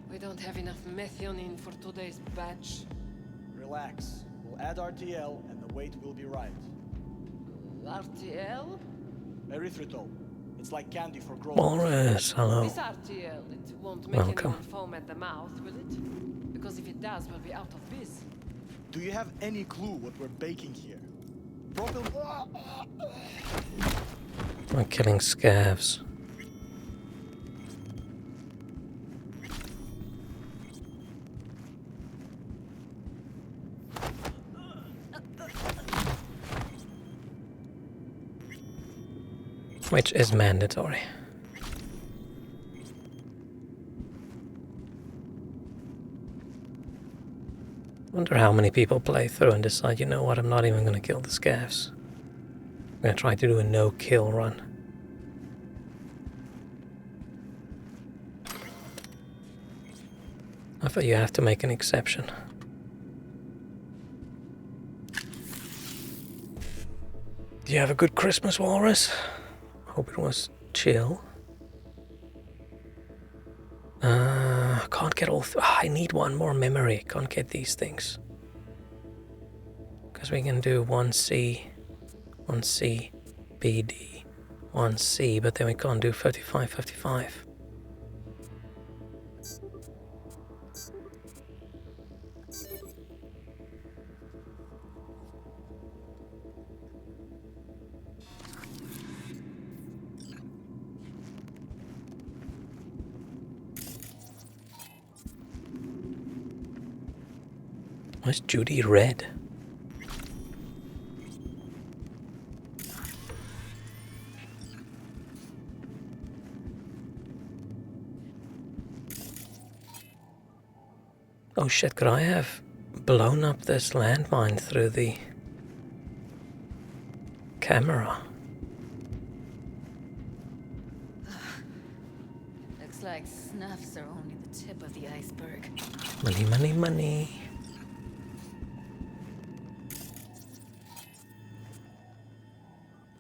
We don't have enough methionine for today's batch. Relax. We'll add RTL and the weight will be right. RTL? Erythritol. It's like candy for growth. Walrus, hello. This RTL, it won't make Welcome. anyone foam at the mouth, will it? Because if it does, we'll be out of biz. Do you have any clue what we're baking here? I'm killing scavs. Which is mandatory. Wonder how many people play through and decide, you know what, I'm not even going to kill the scavs. I'm going to try to do a no-kill run. I thought you have to make an exception. Do you have a good Christmas, Walrus? Hope it was chill. Can't get all... I need one more memory. Can't get these things. Because we can do 1C, 1C, BD, 1C, but then we can't do 35, 55. Why's Judy red? Oh shit, could I have blown up this landmine through the camera? Looks like snuffs are only the tip of the iceberg. Money, money, money.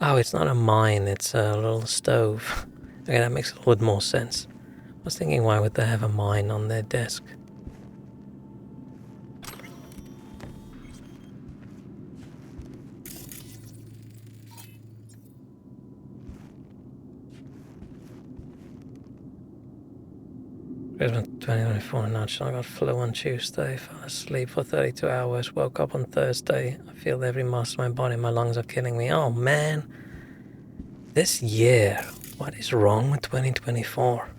Oh, it's not a mine, it's a little stove. Okay, that makes a little bit more sense. I was thinking, why would they have a mine on their desk? Christmas 2024 nudge. I got flu on Tuesday, fell asleep for 32 hours, woke up on Thursday. I feel every muscle in my body, my lungs are killing me. Oh man, this year, what is wrong with 2024?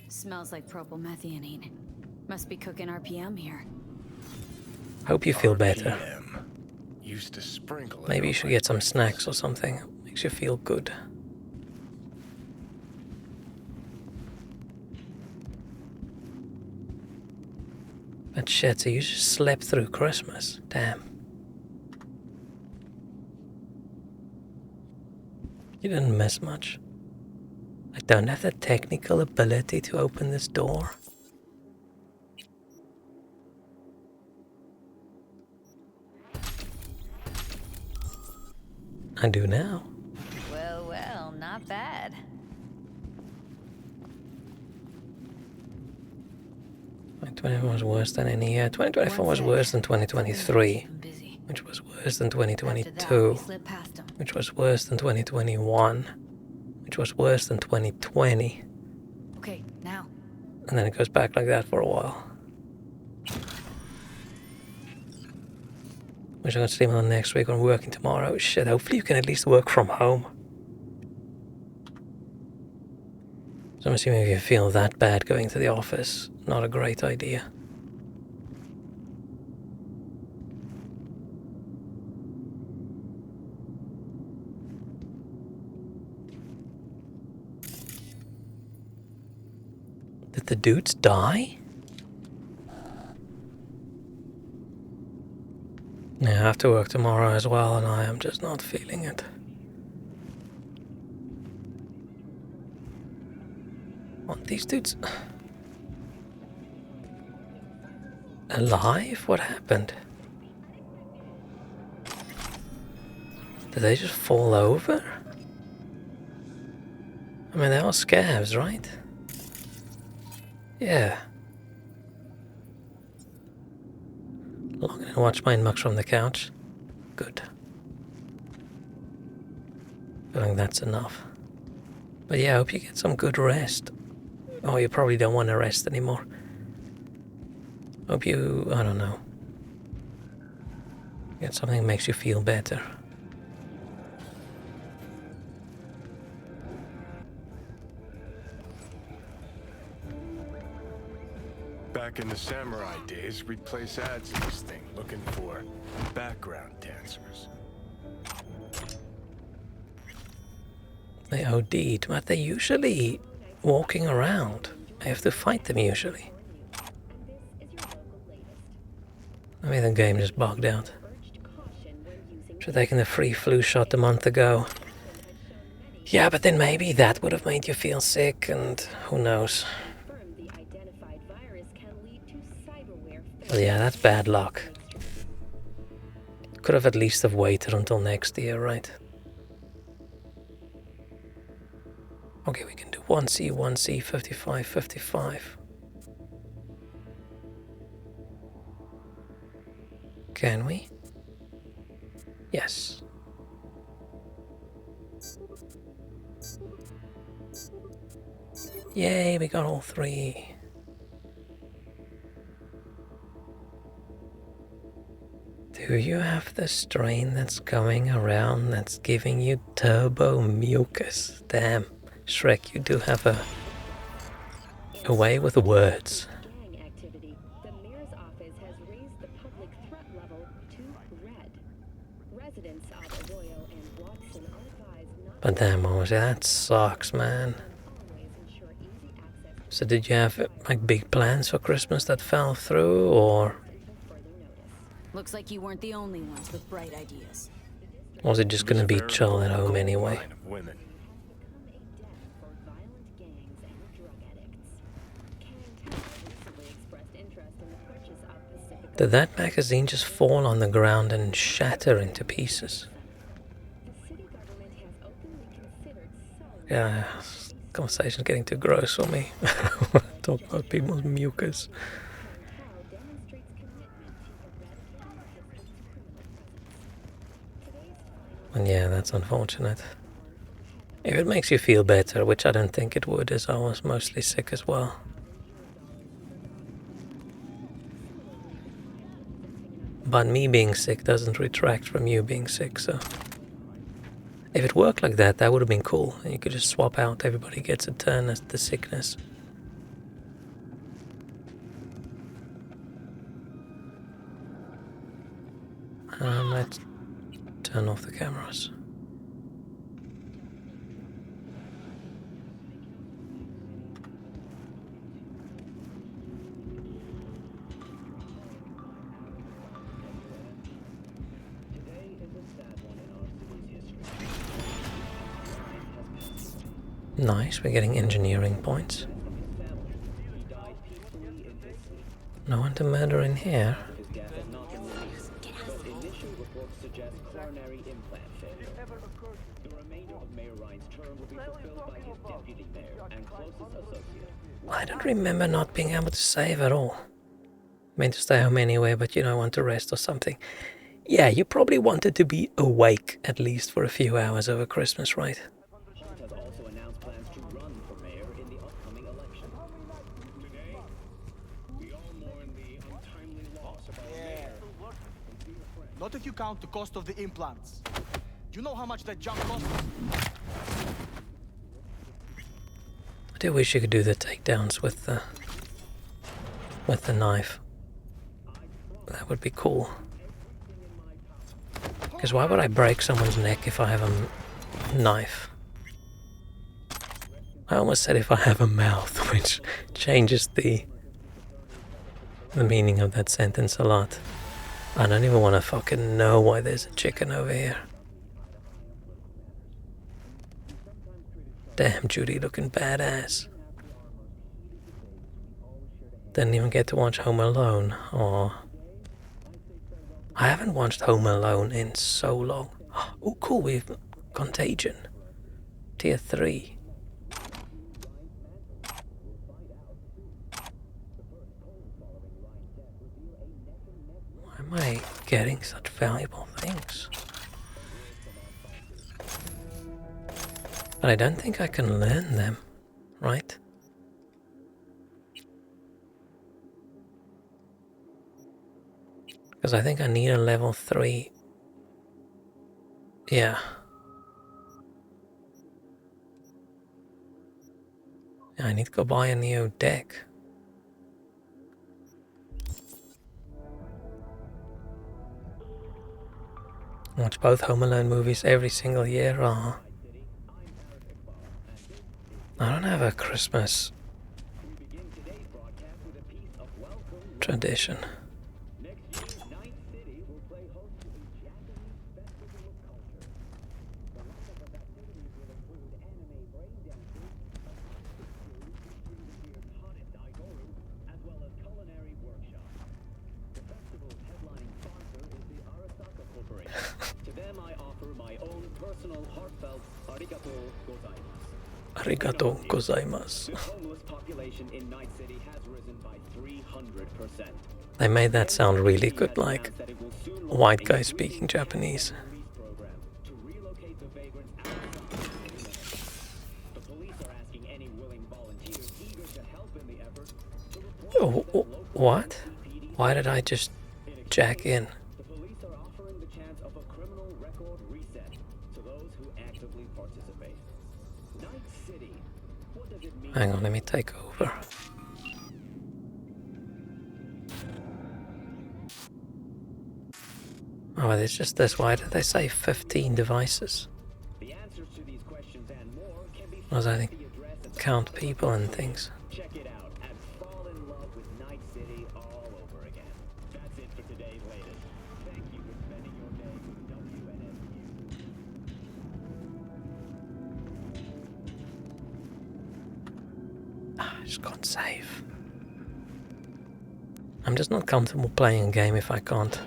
Smells like propylmethionine. Must be cooking RPM here. Hope you feel better. Used to sprinkle it. Maybe you should get some snacks or something. Makes you feel good. But shit, so you just slept through Christmas. Damn. You didn't miss much. I don't have the technical ability to open this door. I do now. Well, well, not bad. 2024 was worse than any year. 2024 was worse than 2023, which was worse than 2022, which was worse than 2021, which was worse than 2020. Okay, now. And then it goes back like that for a while. Wish I could stream on next week. I'm working tomorrow. Shit, hopefully you can at least work from home. So I'm assuming if you feel that bad going to the office, not a great idea. Did the dudes die? Yeah, I have to work tomorrow as well, and I am just not feeling it. Aren't these dudes alive? What happened? Did they just fall over? I mean, they're all scavs, right? Yeah. Log in and watch my inbox from the couch. Good. Feeling that's enough. But yeah, I hope you get some good rest. Oh, you probably don't want to rest anymore. Hope you, I don't know, get something that makes you feel better. Back in the samurai days, we'd place ads in this thing looking for background dancers. They OD'd, but they're usually walking around. I have to fight them usually. Maybe the game just bugged out. Should have taken the free flu shot a month ago. Yeah, but then maybe that would have made you feel sick, and who knows. Well, yeah, that's bad luck. Could have at least have waited until next year, right? Okay, we can do 1C, 1C, 55, 55. Can we? Yes. Yay, we got all three. Do you have the strain that's going around that's giving you turbo mucus? Damn, Shrek, you do have a way with words. But damn, honestly, that sucks, man. So did you have like big plans for Christmas that fell through, or Looks like you weren't the only ones with bright ideas. was it just gonna be chill at home anyway? Did that magazine just fall on the ground and shatter into pieces? Yeah, conversation's getting too gross for me. Talk about people's mucus. And yeah, that's unfortunate. If it makes you feel better, which I don't think it would, as I was mostly sick as well. But me being sick doesn't retract from you being sick, so... If it worked like that, that would have been cool. And you could just swap out, everybody gets a turn as the sickness. Let's turn off the cameras. Nice, we're getting engineering points. No one to murder in here. I don't remember not being able to save at all. Meant to stay home anyway, but you know, I want to rest or something. Yeah, you probably wanted to be awake at least for a few hours over Christmas, right? Not if you count the cost of the implants. Do you know how much that junk costs? I do wish you could do the takedowns with the knife. That would be cool. Because why would I break someone's neck if I have a knife? I almost said if I have a mouth, which changes the meaning of that sentence a lot. I don't even want to fucking know why there's a chicken over here. Damn, Judy looking badass. Didn't even get to watch Home Alone. Aw. I haven't watched Home Alone in so long. Oh, cool, we've Contagion. Tier 3. Why am I getting such valuable things? But I don't think I can learn them, right? Because I think I need a level 3. Yeah. I need to go buy a new deck. Watch both Home Alone movies every single year. Aw. I don't have a Christmas tradition. Arigato gozaimasu. They made that sound really good, like a white guy speaking Japanese. Oh, what? Why did I just jack in? Hang on, let me take over. Oh, it's just this. Why did they say 15 devices? Was I think count people and things? I just can't save. I'm just not comfortable playing a game if I can't.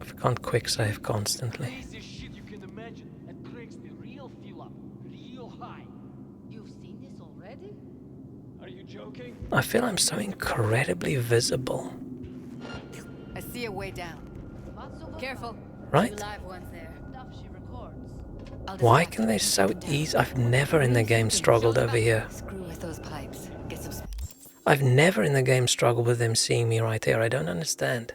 If I can't quick save constantly. I feel I'm so incredibly visible. I see a way down. Careful. Right? Two live ones there. Why can they so easy? I've never in the game struggled over here. Screw with those pipes. Get some. I've never in the game struggled with them seeing me right here. I don't understand.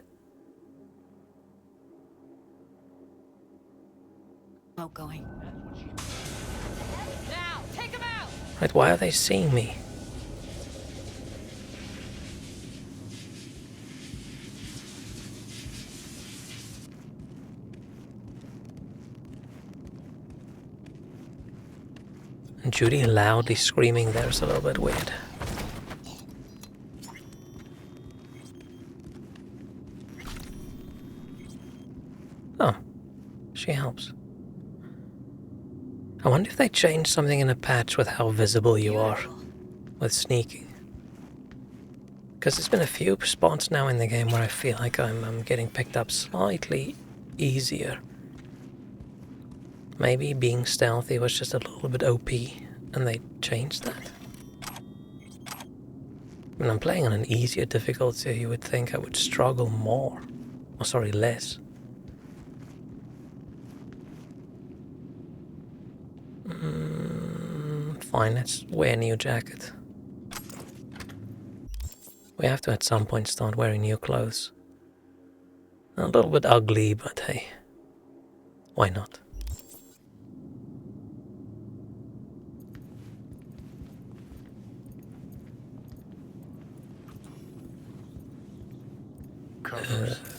Smoke going. Now, take him out. Right, why are they seeing me? And Judy loudly screaming there is a little bit weird. Oh, she helps. I wonder if they changed something in a patch with how visible you are with sneaking. Because there's been a few spots now in the game where I feel like I'm getting picked up slightly easier. Maybe being stealthy was just a little bit OP and they changed that. When I'm playing on an easier difficulty, you would think I would struggle more. Or sorry, less. Fine, let's wear a new jacket. We have to at some point start wearing new clothes. A little bit ugly, but hey, why not?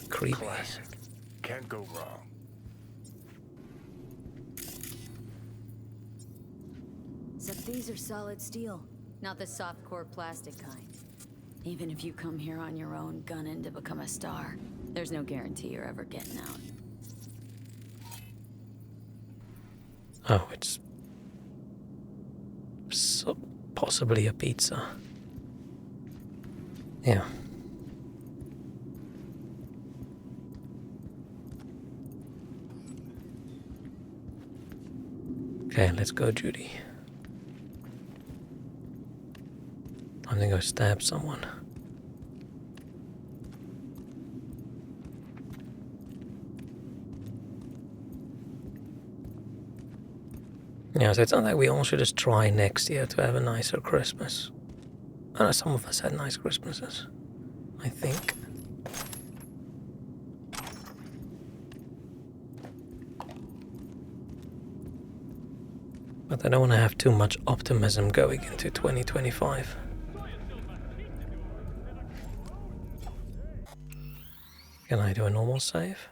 Creepy. Classic. Can't go wrong. Except these are solid steel, not the soft core plastic kind. Even if you come here on your own, gunning to become a star, there's no guarantee you're ever getting out. Oh, it's so possibly a pizza. Yeah. Okay, let's go, Judy. I'm gonna go stab someone. Yeah, so it's not like we all should just try next year to have a nicer Christmas. I know some of us had nice Christmases, I think. But I don't want to have too much optimism going into 2025. Can I do a normal save?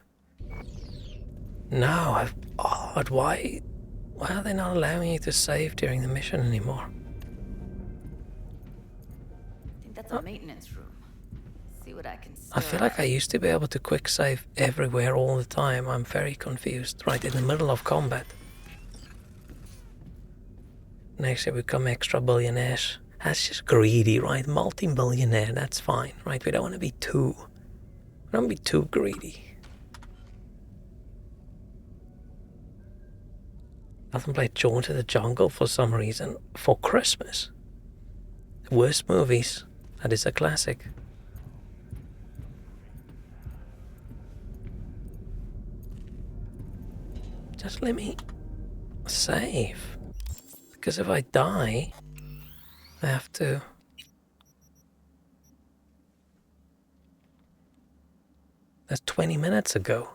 No, odd. Why are they not allowing you to save during the mission anymore? I think that's a maintenance room. See what I can I feel like I used to be able to quick save everywhere all the time. I'm very confused. Right in the middle of combat. Next year we become extra billionaires. That's just greedy, right? Multi-millionaire, that's fine, right? We don't want to be too... We don't want to be too greedy. I haven't played George of the Jungle for some reason. For Christmas. Worst movies. That is a classic. Just let me save. Because if I die, I have to... That's 20 minutes ago.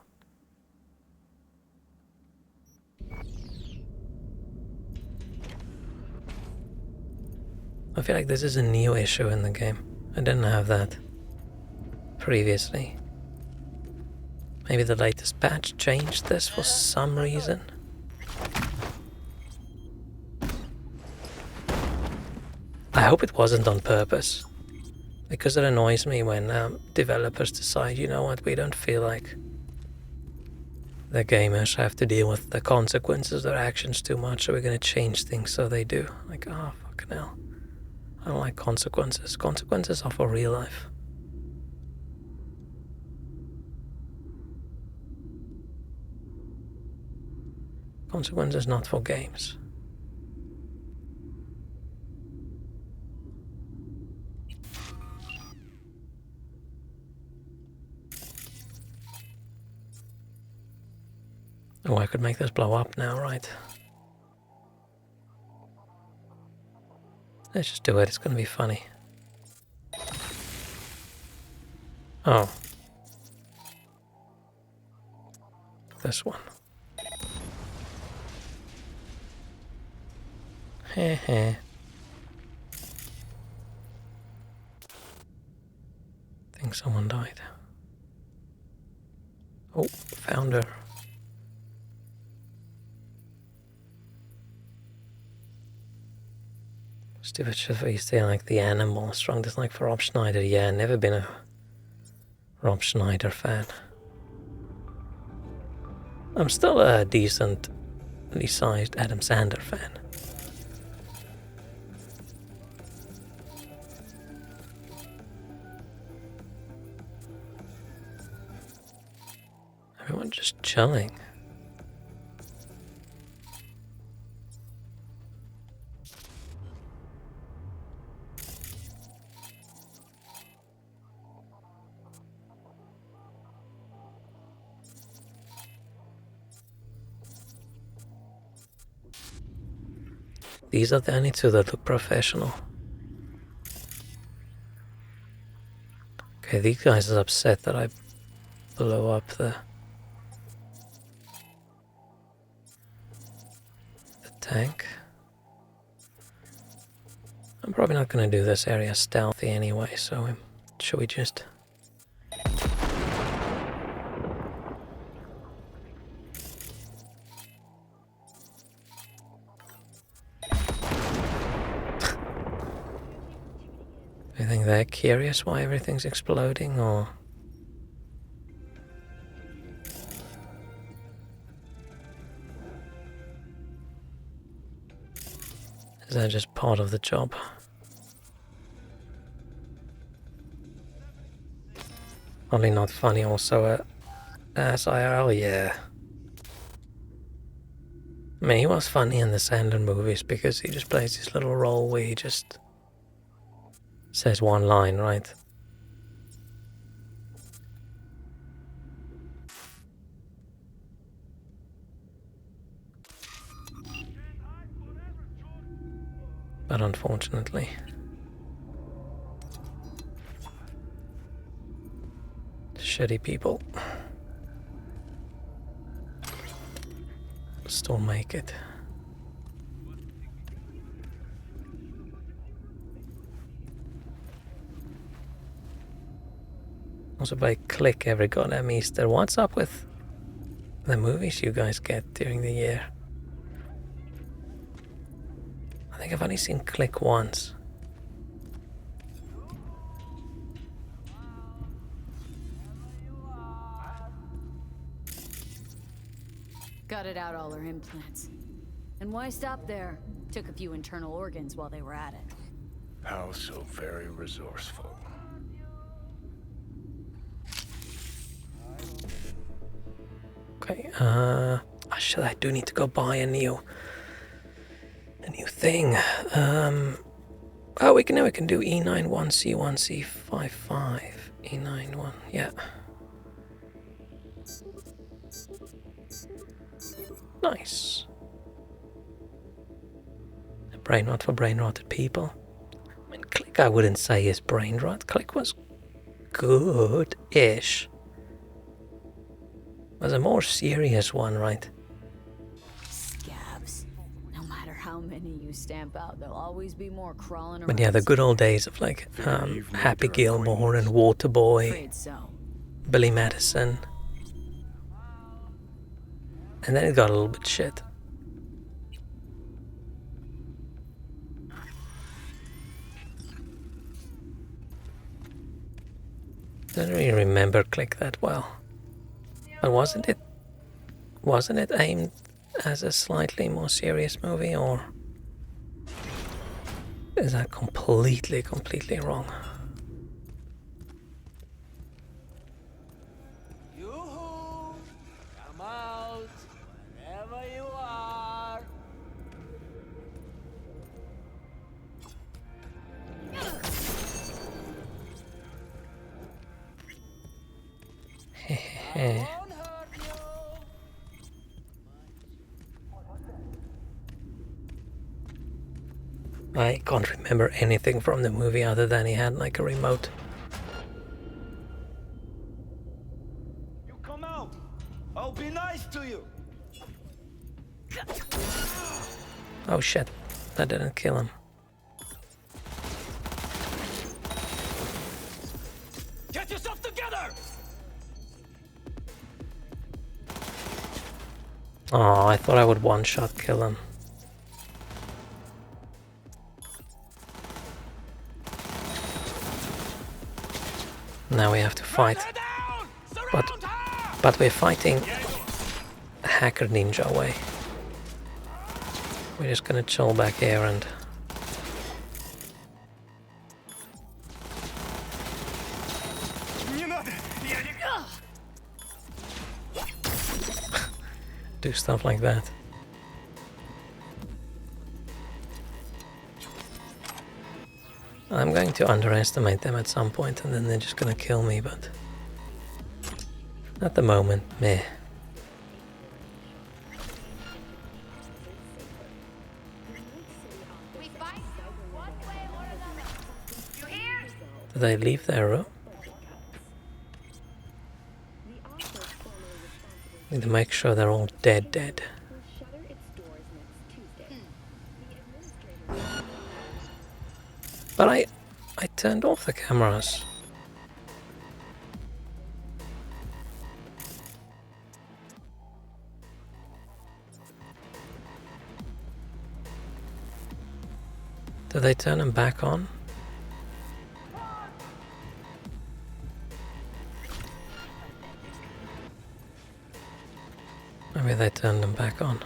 I feel like this is a new issue in the game. I didn't have that previously. Maybe the latest patch changed this for some reason. I hope it wasn't on purpose, because it annoys me when developers decide, you know what, we don't feel like the gamers have to deal with the consequences of their actions too much, so we're going to change things so they do. Like, oh, fucking hell. I don't like consequences. Consequences are for real life. Consequences not for games. Oh, I could make this blow up now, right? Let's just do it, it's gonna be funny. Oh. This one. Heh heh. Think someone died. Oh, found her. Stupid shit for you stay like the animal. Strong dislike for Rob Schneider. Yeah, never been a Rob Schneider fan. I'm still a decent sized Adam Sandler fan. Everyone just chilling. These are the only two that look professional. Okay, these guys are upset that I blew up the tank. I'm probably not going to do this area stealthy anyway, so should we just... I think they're curious why everything's exploding, or... is that just part of the job? Only not funny also as IRL, yeah. I mean, he was funny in the Sandler movies because he just plays this little role where he just says one line, right? But unfortunately, shitty people still make it. Also by click every goddamn Easter. What's up with the movies you guys get during the year? I think I've only seen Click once. Gutted out all her implants. And why stop there? Took a few internal organs while they were at it. How so very resourceful. Okay, shit, I do need to go buy a new thing. Oh, we can do E91C1C55. E91, yeah. Nice. A brain rot for brain rotted people. I mean, Click I wouldn't say is brain rot. Click was good-ish. Was a more serious one, right? Scabs. No matter how many you stamp out, there'll always be more crawling around. But yeah, the good old days of like Happy Gilmore and Waterboy, Billy Madison. And then it got a little bit shit. Don't really remember Click that well. But wasn't it aimed as a slightly more serious movie, or is that completely wrong? Yoo-hoo! Come out, wherever you are. Hehe. I can't remember anything from the movie other than he had like a remote. You come out. I'll be nice to you. Oh shit, that didn't kill him. Get yourself together. Oh, I thought I would one-shot kill him. Now we have to fight. But we're fighting a hacker ninja way. We're just gonna chill back here and do stuff like that. I'm going to underestimate them at some point and then they're just gonna kill me, but at the moment, meh. Did they leave their room? Need to make sure they're all dead. But I turned off the cameras. Did they turn them back on? Maybe they turned them back on.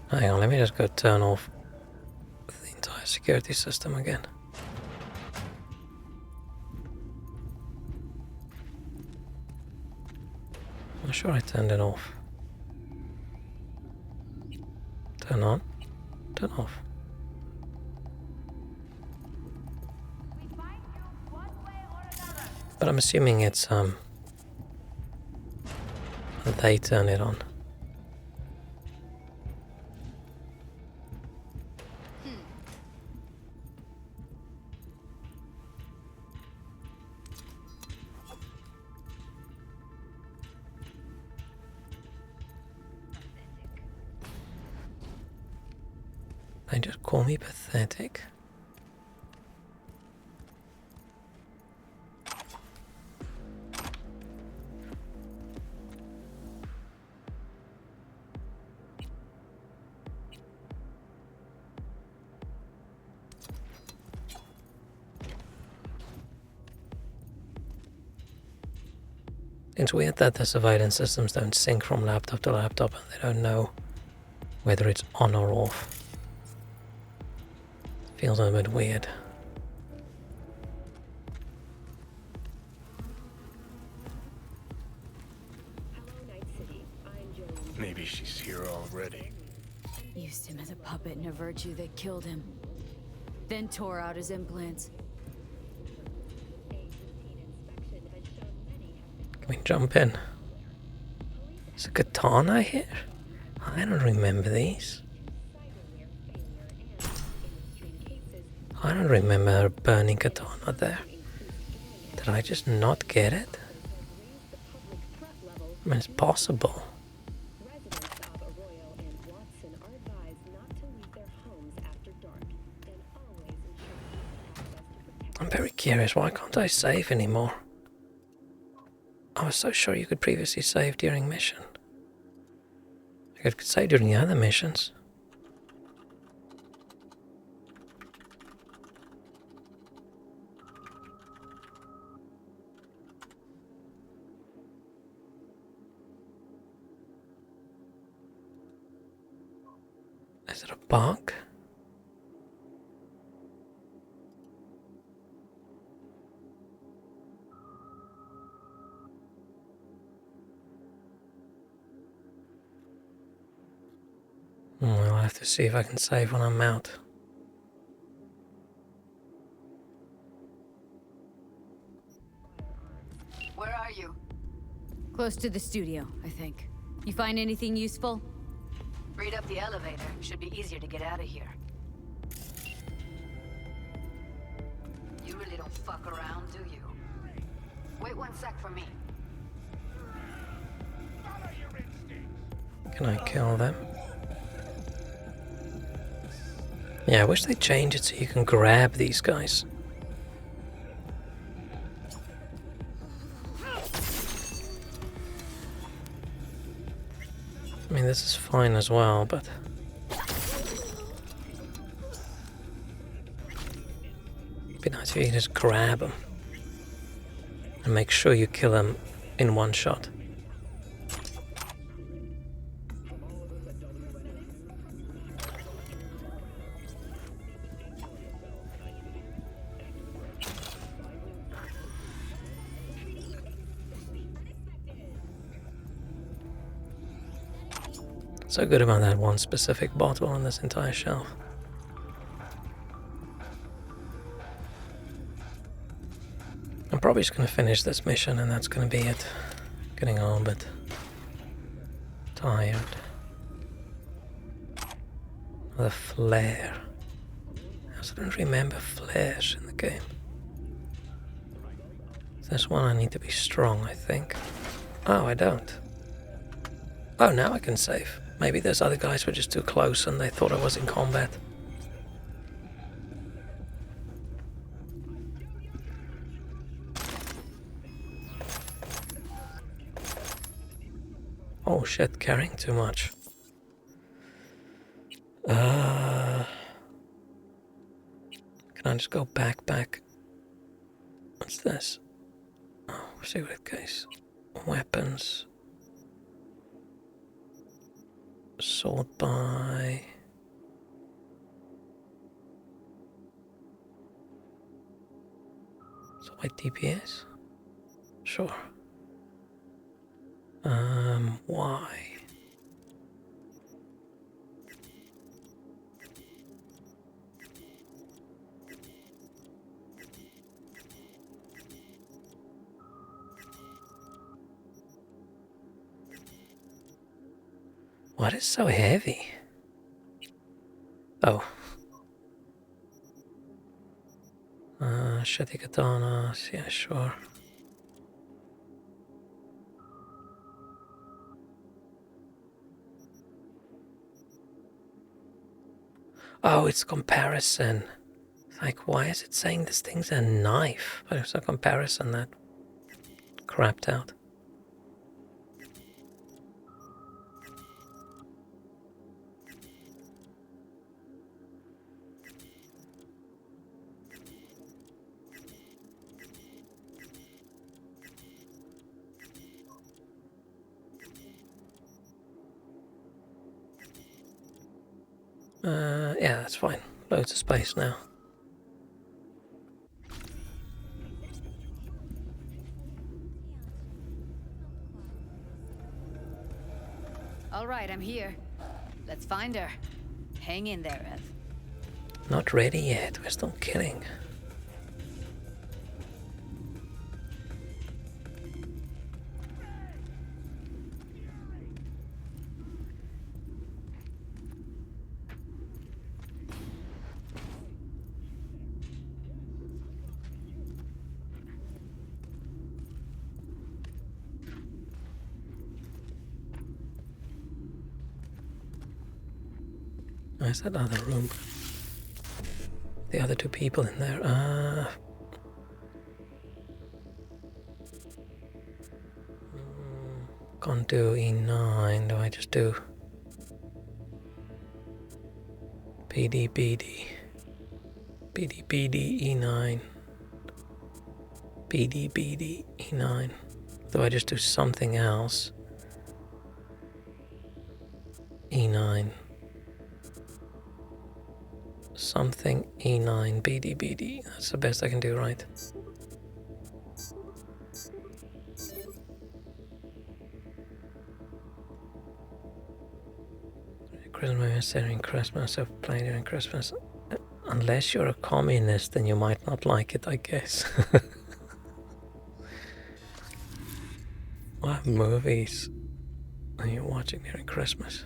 Hang on, let me just go turn off the entire security system again. I'm sure I turned it off. Turn on, turn off. But I'm assuming it's they turn it on. They just call me pathetic. It's weird that the surveillance systems don't sync from laptop to laptop and they don't know whether it's on or off. Feels a bit weird. Maybe she's here already. Used him as a puppet and a virtue that killed him. Then tore out his implants. Can we jump in? Is a katana here? I don't remember these. I don't remember a burning katana there. Did I just not get it? I mean, it's possible. I'm very curious, why can't I save anymore? I was so sure you could previously save during mission. I could save during the other missions. Is it a bug? I'll have to see if I can save when I'm out. Where are you? Close to the studio, I think. You find anything useful? Read up the elevator. Should be easier to get out of here. You really don't fuck around, do you? Wait 1 sec for me. Can I kill them? Yeah, I wish they'd change it so you can grab these guys. I mean, this is fine as well, but So you just grab them and make sure you kill them in one shot. So good about that one specific bottle on this entire shelf. I'm probably just gonna finish this mission and that's gonna be it. Getting a little bit tired. The flare. I also don't remember flares in the game. This one I need to be strong, I think. Oh, I don't. Oh, now I can save. Maybe those other guys were just too close and they thought I was in combat. Oh shit, carrying too much. Can I just go back? What's this? Oh, secret case. Weapons. Sort by. So by DPS? Sure. Why? What is so heavy? Oh. Shitty katanas, yeah, sure. Oh, it's comparison. Like, why is it saying this thing's a knife? But it's a comparison that crapped out. Yeah, that's fine. Loads of space now. All right, I'm here. Let's find her. Hang in there, Ev. Not ready yet. We're still killing. Where's that other room? The other two people in there. Can't do E9. Do I just do PD, BD, BD, BD, E9, BD, BD, E9? Do I just do something else? E9. Something E9 BD BD. That's the best I can do, right? Christmas during Christmas, I've played during Christmas. Unless you're a communist, then you might not like it, I guess. What movies are you watching during Christmas?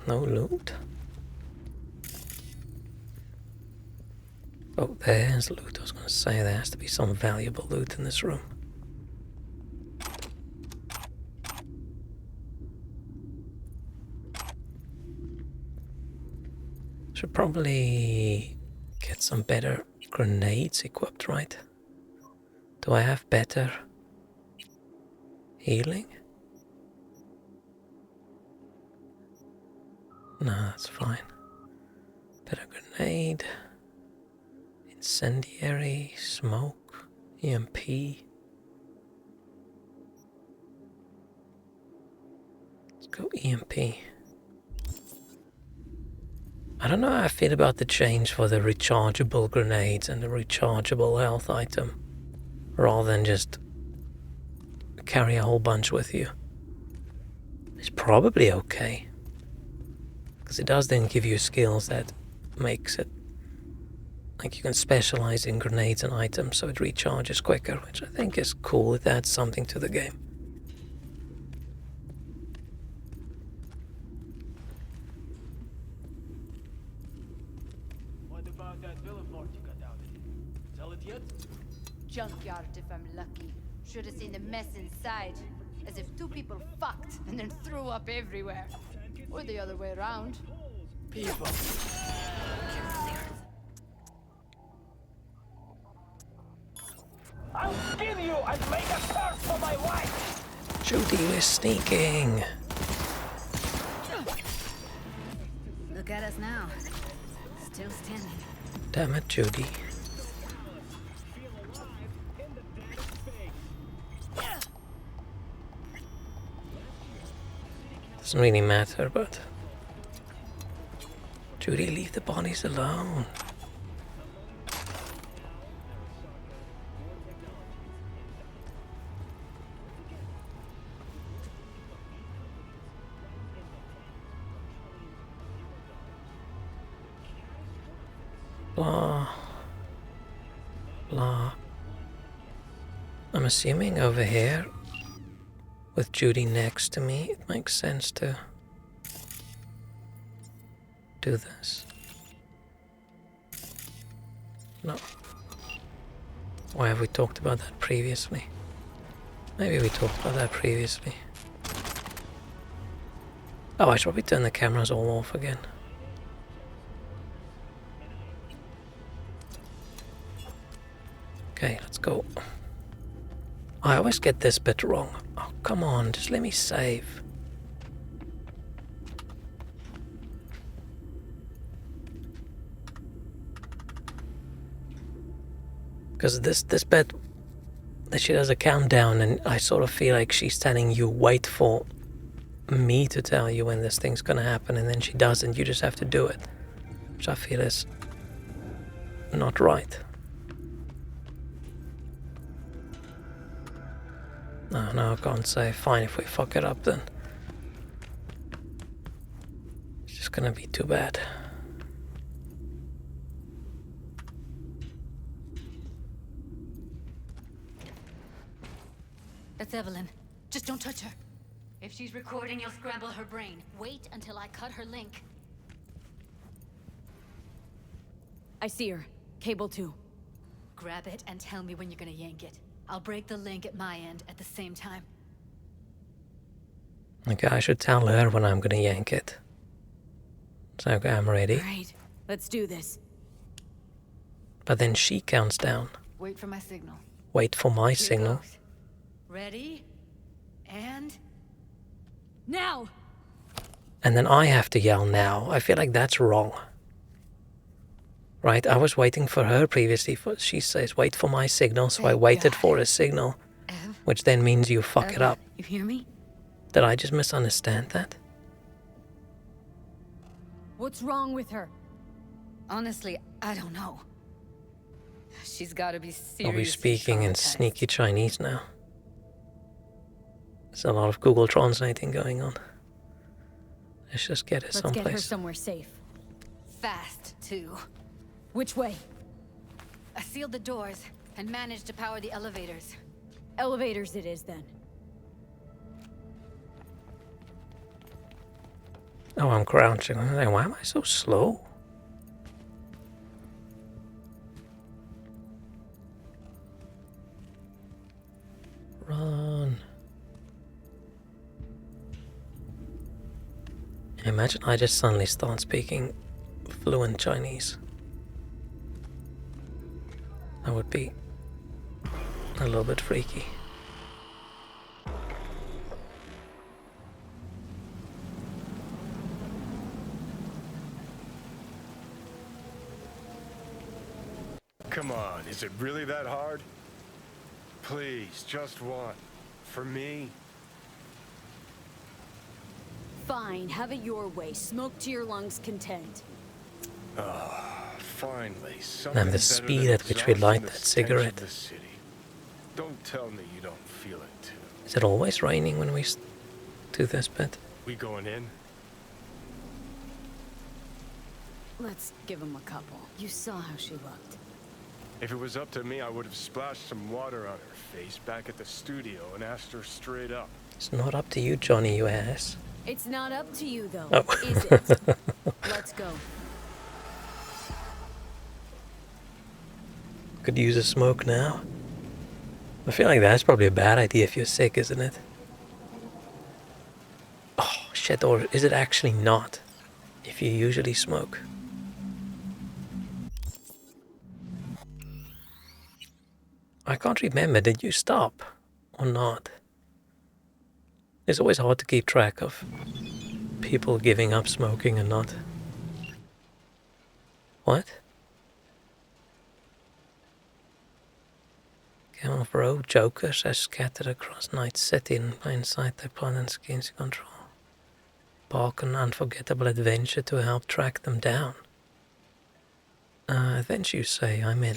No loot? Oh, there's loot. I was going to say there has to be some valuable loot in this room. Should probably get some better grenades equipped, right? Do I have better healing? No, that's fine. Better grenade. Incendiary, smoke, EMP. Let's go EMP. I don't know how I feel about the change for the rechargeable grenades and the rechargeable health item, rather than just carry a whole bunch with you. It's probably okay, because it does then give you skills that makes it like you can specialize in grenades and items so it recharges quicker, which I think is cool. It adds something to the game. What about that billboard you got out? Sell it yet? Junkyard if I'm lucky. Should have seen the mess inside. As if two people fucked and then threw up everywhere. Or the other way around. People. I'll skin you and make a start for my wife! Judy, we're sneaking. Look at us now. Still standing. Damn it, Judy. Doesn't really matter, but... Judy, leave the bodies alone. Blah. Blah. I'm assuming over here, with Judy next to me, it makes sense to do this. No. Why have we talked about that previously? Maybe we talked about that previously. Oh, I should probably turn the cameras all off again. Okay, let's go. I always get this bit wrong. Oh, come on, just let me save. Because this bit, she does a countdown, and I sort of feel like she's telling you, wait for me to tell you when this thing's gonna happen, and then she does, and you just have to do it. Which I feel is not right. No, I can't say. Fine, if we fuck it up, then it's just gonna be too bad. That's Evelyn. Just don't touch her. If she's recording, you'll scramble her brain. Wait until I cut her link. I see her. Cable 2. Grab it and tell me when you're gonna yank it. I'll break the link at my end at the same time. Okay, I should tell her when I'm gonna yank it. So okay, I'm ready. Right, let's do this. But then she counts down. Wait for my signal. Wait for my Here signal. goes. Ready? And... now! And then I have to yell now. I feel like that's wrong. Right, I was waiting for her previously. She says, wait for my signal, so I waited for a signal. Which then means you fuck it up. You hear me? Did I just misunderstand that? What's wrong with her? Honestly, I don't know. She's gotta be seriously Are we speaking in traumatized. sneaky Chinese now? There's a lot of Google translating going on. Let's just get her Let's get her someplace. somewhere safe. Fast, too. Which way? I sealed the doors and managed to power the elevators. Elevators it is, then. Oh, I'm crouching. Why am I so slow? Run. Imagine I just suddenly start speaking fluent Chinese. That would be a little bit freaky. Come on, is it really that hard? Please, just one. For me? Fine, have it your way. Smoke to your lungs' content. Finally, something And the better speed than at which we exhausting light the that stench of cigarette. the city. Don't tell me you don't feel it too. Is it always raining when we do this bit? We going in? Let's give him a couple. You saw how she looked. If it was up to me, I would have splashed some water on her face back at the studio and asked her straight up. It's not up to you, Johnny, you ass. It's not up to you, though, Oh. is it? Let's go. Could use a smoke now. I feel like that's probably a bad idea if you're sick, isn't it? Oh, shit, or is it actually not? If you usually smoke. I can't remember, did you stop or not? It's always hard to keep track of people giving up smoking and not. What? Game of road jokers are scattered across Night City in plain sight. Their plan and schemes to control. Bark an unforgettable adventure to help track them down. Adventure, you say? I'm in.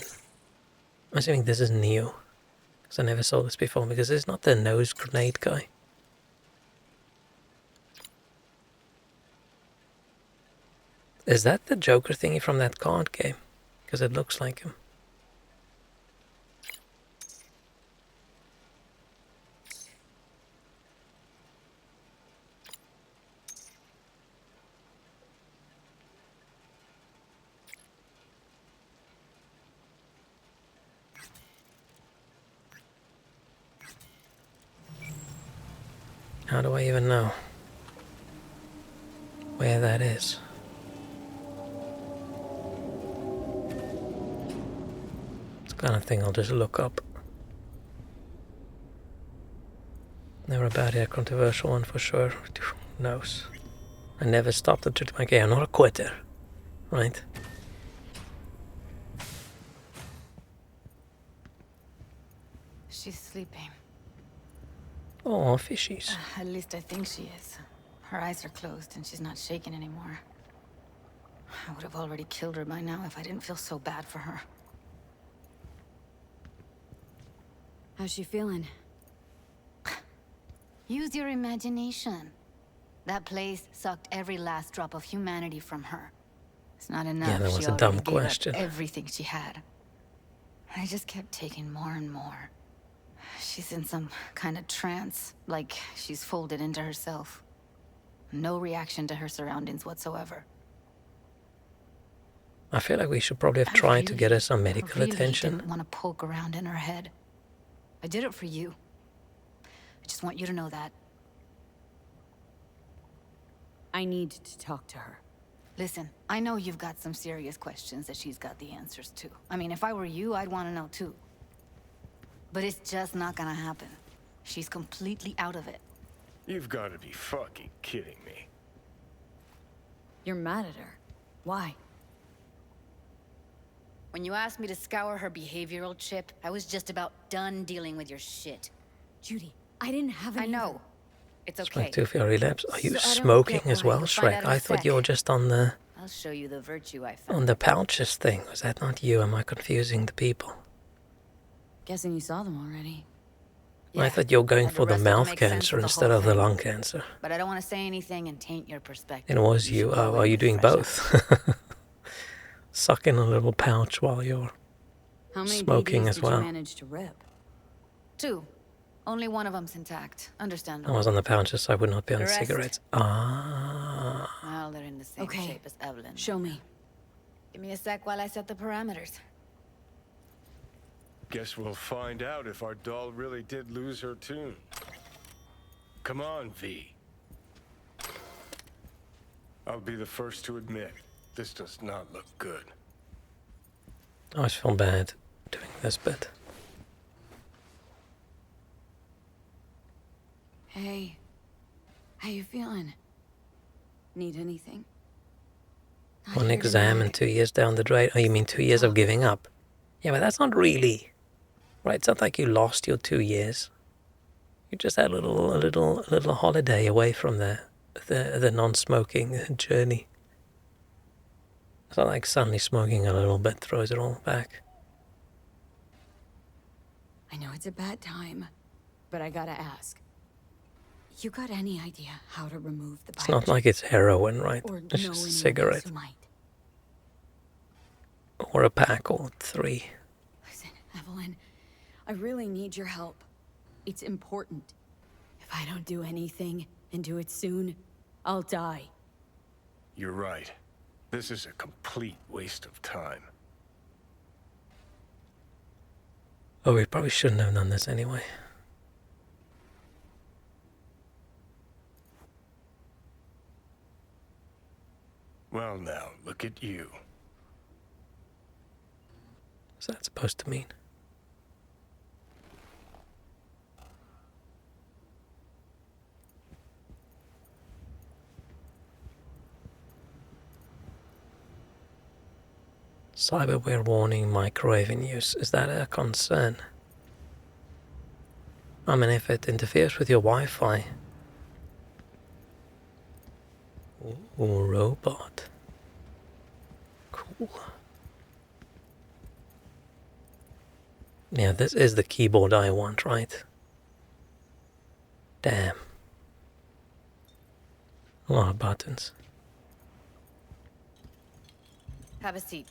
I'm assuming this is new. Because I never saw this before. Because it's not the nose grenade guy. Is that the Joker thingy from that card game? Because it looks like him. How do I even know where that is? It's the kind of thing I'll just look up. Never a bad yet controversial one for sure. Who knows? I never stopped to treat my game. I'm not a quitter, right? She's sleeping. Oh, fishies. At least I think she is. Her eyes are closed and she's not shaking anymore. I would have already killed her by now if I didn't feel so bad for her. How's she feeling? Use your imagination. That place sucked every last drop of humanity from her. It's not enough. Yeah, that was she a dumb already gave up question. everything she had. I just kept taking more and more. She's in some kind of trance, like she's folded into herself. No reaction to her surroundings whatsoever. I feel like we should probably have tried to get her some medical attention. I didn't want to poke around in her head. I did it for you. I just want you to know that. I need to talk to her. Listen, I know you've got some serious questions that she's got the answers to. I mean, if I were you, I'd want to know too. But it's just not gonna happen. She's completely out of it. You've got to be fucking kidding me. You're mad at her. Why? When you asked me to scour her behavioral chip, I was just about done dealing with your shit. Judy, I didn't have any. I know. It's okay. Like 2 for your relapse. Are you So I don't smoking get as why. well, You'll find out Shrek? in a I thought you sec. were just on the I'll show you the virtue I found. on the pouches thing. Was that not you? Am I confusing the people? Guessing you saw them already. I thought you were going and for the the rest of it mouth makes sense cancer of the instead whole of the thing. lung cancer. But I don't want to say anything and taint your perspective. It was you. should go Oh, are in you doing fresh both? Suck in a little pouch while you're How many smoking BDs as did well. you manage to rip? 2. Only one of them's intact. Understandable. I was on the pouches, so I would not be on The the rest? cigarettes. Ah. Well, they're in the same Okay. shape as Evelyn. Show me. Give me a sec while I set the parameters. Guess we'll find out if our doll really did lose her tune. Come on, V. I'll be the first to admit, this does not look good. I always feel bad doing this bit. Hey, how you feeling? Need anything? One exam and 2 years down the drain. Oh, you mean 2 years of giving up? Yeah, but that's not really right. It's not like you lost your 2 years. You just had a little holiday away from the non-smoking journey. It's not like suddenly smoking a little bit throws it all back. I know it's a bad time, but I gotta ask. You got any idea how to remove the It's not like it's heroin, right? Or It's know just a anyone cigarette. else who might? Or a pack or 3. Listen, Evelyn, I really need your help. It's important. If I don't do anything, and do it soon, I'll die. You're right. This is a complete waste of time. Oh, we probably shouldn't have done this anyway. Well now, look at you. What's that supposed to mean? Cyberware warning, microwave in use. Is that a concern? I mean, if it interferes with your Wi-Fi. Ooh, robot. Cool. Yeah, this is the keyboard I want, right? Damn. A lot of buttons. Have a seat.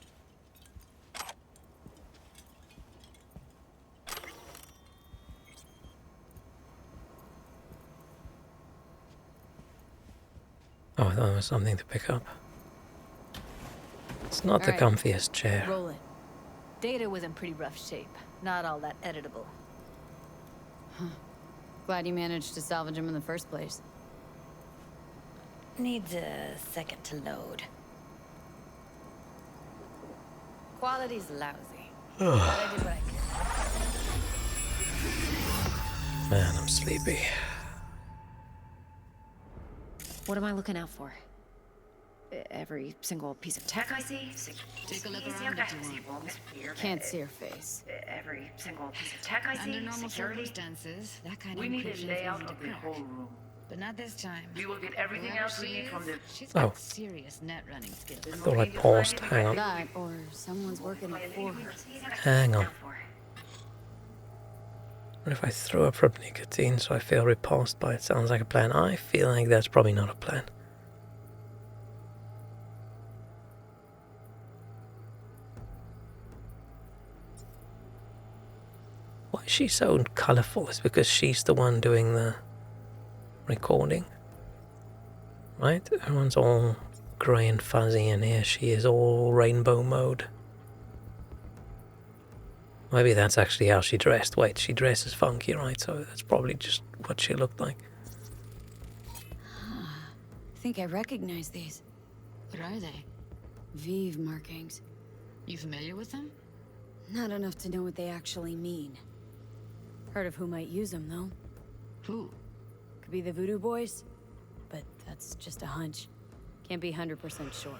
Oh, I thought it was something to pick up. It's not the All right. comfiest chair. Roll it. Data was in pretty rough shape. Not all that editable. Glad you managed to salvage him in the first place. Needs a second to load. Quality's lousy. But I did what I could. Man, I'm sleepy. What am I looking out for? Every single piece of tech I see? Take a look around if you want. Can't see her face. Every single piece of tech I see? Under normal Security? circumstances, that kind We of need a encryption layout isn't a of the crack. whole room. But not this time. We will get everything Whoever else we she need is, from the... She's Oh. got serious net running skills. I thought I paused. Hang on. That, or someone's working it for her. Hang on. What if I throw up from nicotine so I feel repulsed by it? Sounds like a plan. I feel like that's probably not a plan. Why is she so colourful? It's because she's the one doing the recording. Right? Everyone's all grey and fuzzy, and here she is all rainbow mode. Maybe that's actually how she dressed. Wait, she dresses funky, right? So that's probably just what she looked like. I think I recognize these. What are they? Vive markings. You familiar with them? Not enough to know what they actually mean. Heard of who might use them, though. Who? Could be the Voodoo Boys, but that's just a hunch. Can't be 100% sure.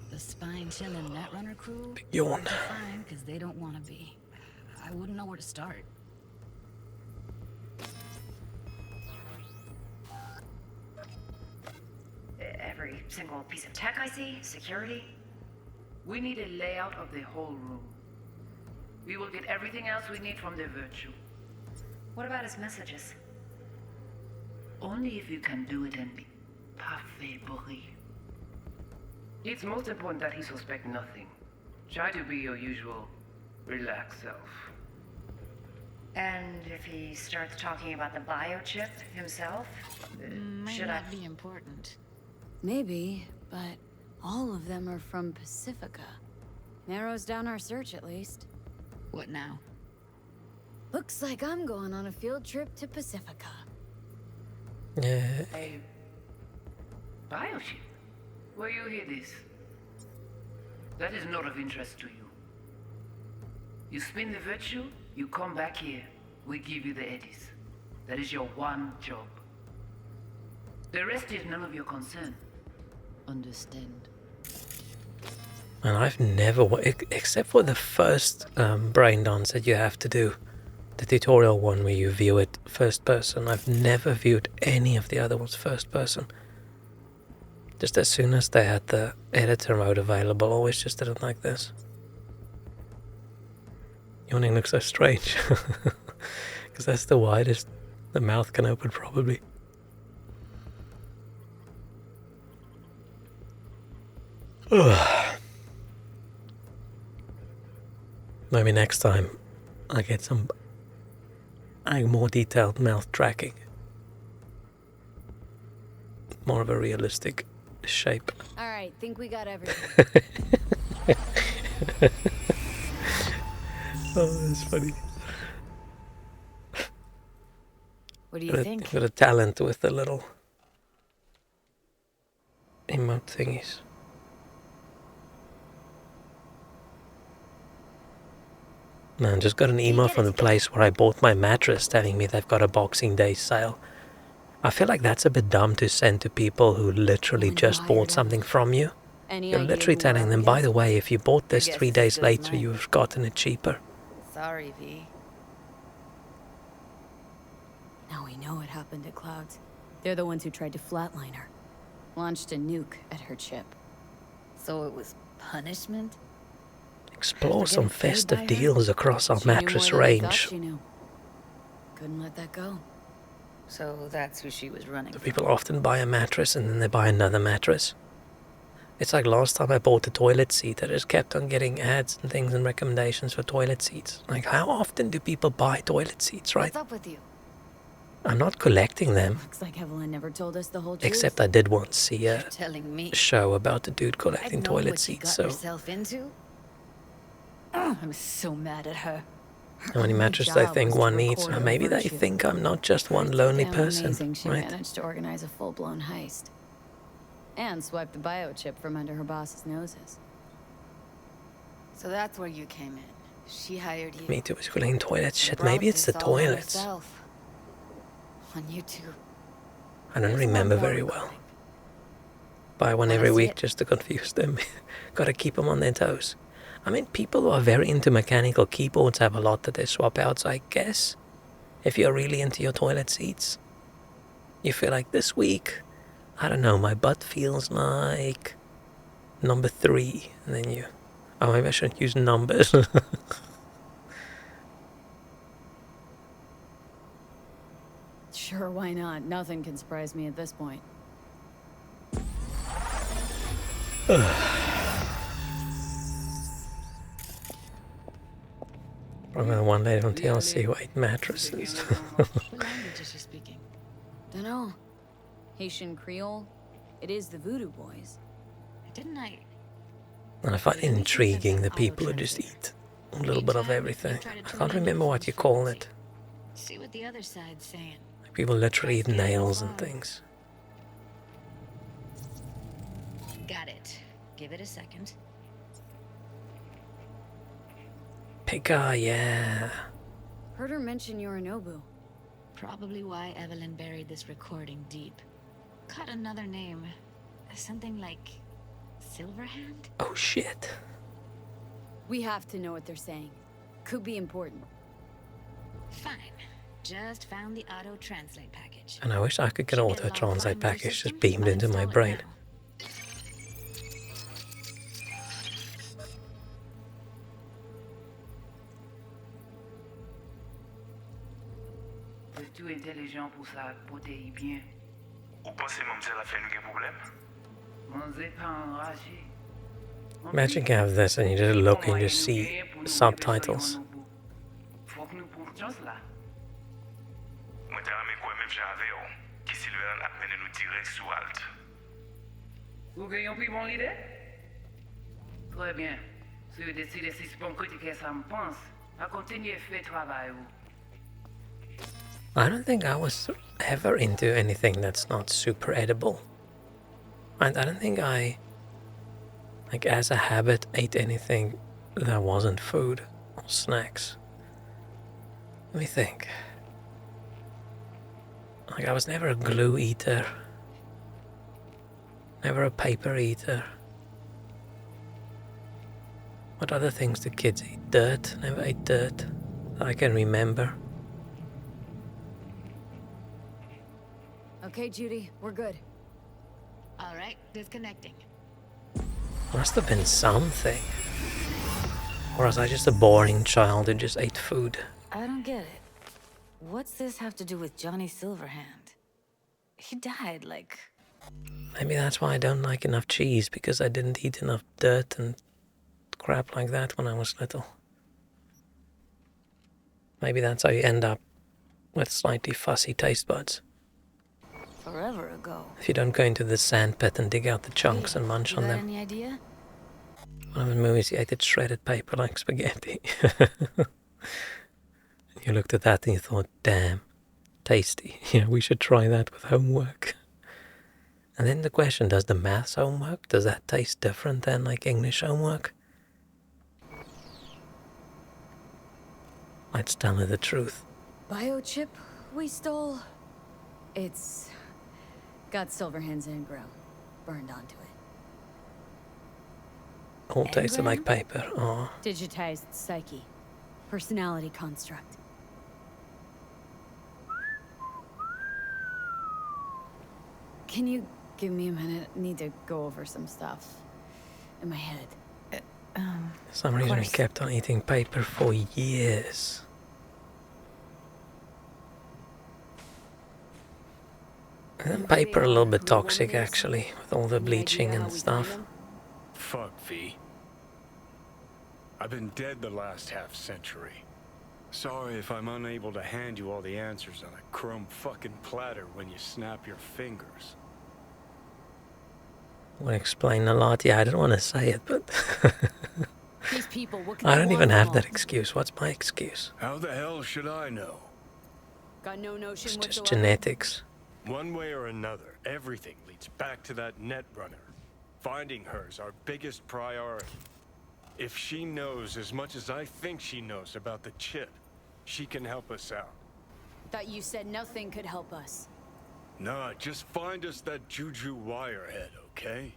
The spine-chilling Netrunner crew? Yawn. Fine, because they don't want to be. I wouldn't know where to start. Every single piece of tech I see? Security? We need a layout of the whole room. We will get everything else we need from the virtue. What about his messages? Only if you can do it in parfait bruit. It's most important that he suspect nothing. Try to be your usual, relaxed self. And if he starts talking about the biochip himself? Might Should not I... be important. Maybe, but all of them are from Pacifica. Narrows down our search, at least. What now? Looks like I'm going on a field trip to Pacifica. Yeah. A biochip? Where you hear this? That is not of interest to you. You spin the virtue, you come back here. We give you the eddies. That is your one job. The rest is none of your concern. Understand. And I've never, except for the first brain dance that you have to do, the tutorial one where you view it first person, I've never viewed any of the other ones first person. Just as soon as they had the editor mode available, always just did it like this. Yawning looks so strange. Because that's the widest the mouth can open, probably. Maybe next time I get some more detailed mouth tracking. More of a realistic shape. Alright, think we got everything. Oh, that's funny. What do you think? Got a talent with the little emote thingies. Man, just got an email from the place where I bought my mattress telling me they've got a Boxing Day sale. I feel like that's a bit dumb to send to people who literally just bought something from you. You're literally telling them, by the way, if you bought this 3 days later, you've gotten it cheaper. Sorry, V. Now we know what happened to Clouds. They're the ones who tried to flatline her. Launched a nuke at her chip. So it was punishment? Explore some festive deals across our mattress range. Couldn't let that go. So that's who she was running. So people often buy a mattress and then they buy another mattress. It's like last time I bought a toilet seat, I just kept on getting ads and things and recommendations for toilet seats. Like, how often do people buy toilet seats, right? What's up with you? I'm not collecting them. Looks like Evelyn never told us the whole truth. Except I did once see a me. show about the dude collecting toilet seats, so... Into? I'm so mad at her. How many mattresses they think one needs? Or maybe they think I'm not just one lonely person, She right? managed to organize a full-blown heist. And swipe the biochip from under her boss's noses. So that's where you came in. She hired you. Me too, was collecting toilets. Shit, maybe it's the toilets. On YouTube. I don't remember very well. Buy one every week just to confuse them. Gotta keep them on their toes. I mean, people who are very into mechanical keyboards have a lot that they swap out, so I guess if you're really into your toilet seats, you feel like this week, I don't know, my butt feels like number 3, and then you... Oh, maybe I shouldn't use numbers. Sure, why not? Nothing can surprise me at this point. Probably the one lady on TLC who ate mattresses. What language is she speaking? Dunno. Haitian Creole? It is the Voodoo Boys. Didn't I? And I find it intriguing that people who just eat a little bit of everything. I can't remember what you call it. See what the other side's saying. People literally eat nails and things. Got it. Give it a second. Pika, yeah. Heard her mention Yorinobu. Probably why Evelyn buried this recording deep. Caught another name. Something like Silverhand? Oh shit. We have to know what they're saying. Could be important. Fine. Just found the auto-translate package. And I wish I could get an auto-translate package just beamed into my brain. Es-tu intelligent pour ça, pour t'y bien? Ou pensez mademoiselle a fait un problème? On n'est pas enragé. Imagine you have this and you just look and you just see subtitles. Faut que nous prenions chance là. Moi, t'as ramé quoi même j'avais, qui Silverhand a mené nous direct sous Alt. Vous gagnez pris mon idée? Très bien. Si vous décidez si c'est bon critiquer ça me pense, à continuer faire travail. I don't think I was ever into anything that's not super edible. I don't think I, like as a habit, ate anything that wasn't food or snacks. Let me think. Like I was never a glue eater. Never a paper eater. What other things do kids eat? Dirt? Never ate dirt that I can remember. Okay, Judy, we're good. All right, disconnecting. Must have been something. Or was I just a boring child who just ate food? I don't get it. What's this have to do with Johnny Silverhand? He died, like... Maybe that's why I don't like enough cheese, because I didn't eat enough dirt and crap like that when I was little. Maybe that's how you end up with slightly fussy taste buds. Forever ago. If you don't go into the sand pit and dig out the chunks and munch You on got them. any idea? One of the movies, he ate it shredded paper like spaghetti. You looked at that and you thought, damn, tasty. Yeah, we should try that with homework. And then the question, does the maths homework, does that taste different than like English homework? Let's tell her the truth. Biochip we stole? It's got Silverhand's engram burned onto it. All tasted like paper. Oh. Digitized psyche. Personality construct. Can you give me a minute? I need to go over some stuff in my head. For some reason I kept on eating paper for years. And paper a little bit toxic actually, with all the bleaching and stuff. Fuck, V. I've been dead the last half century. Sorry if I'm unable to hand you all the answers on a chrome fucking platter when you snap your fingers. Would explain a lot. Yeah, I didn't want to say it, but These people, what can I they don't want even from have all? that excuse. What's my excuse? How the hell should I know? Got no notion It's just whatsoever. genetics. One way or another, everything leads back to that Netrunner. Finding her's our biggest priority. If she knows as much as I think she knows about the chip, she can help us out. Thought you said nothing could help us. Nah, just find us that Juju wirehead, okay?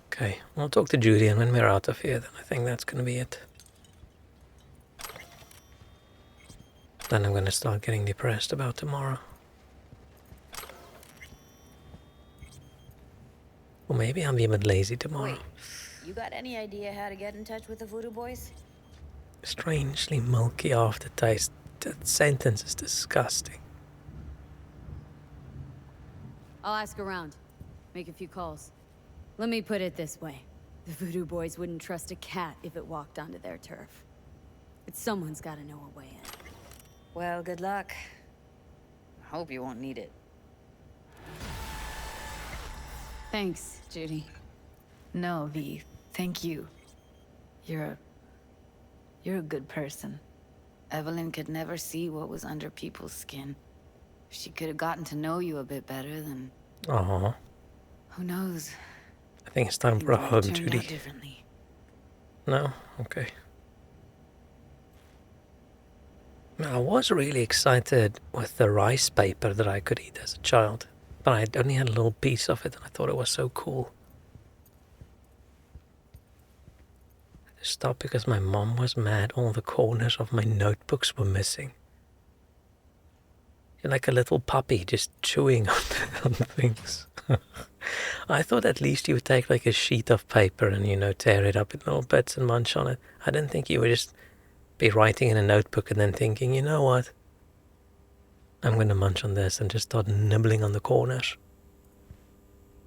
Okay, I'll talk to Judy, and when we're out of here, then I think that's gonna be it. Then I'm gonna start getting depressed about tomorrow. Or maybe I'll be a bit lazy tomorrow. Wait, you got any idea how to get in touch with the Voodoo Boys? Strangely milky aftertaste. That sentence is disgusting. I'll ask around. Make a few calls. Let me put it this way. The Voodoo Boys wouldn't trust a cat if it walked onto their turf. But someone's gotta know a way in. Well, good luck. Hope you won't need it. Thanks, Judy. No, V. Thank you. You're a good person. Evelyn could never see what was under people's skin. If she could have gotten to know you a bit better, then Aww. who knows? I think it's time for a Things might hug, have turned Judy. out differently. No? Okay. Now, I was really excited with the rice paper that I could eat as a child, but I only had a little piece of it and I thought it was so cool. I just stopped because my mom was mad. All the corners of my notebooks were missing. You're like a little puppy just chewing on things. I thought at least you would take like a sheet of paper and, you know, tear it up in little bits and munch on it. I didn't think you would just be writing in a notebook and then thinking, you know what? I'm going to munch on this and just start nibbling on the corners.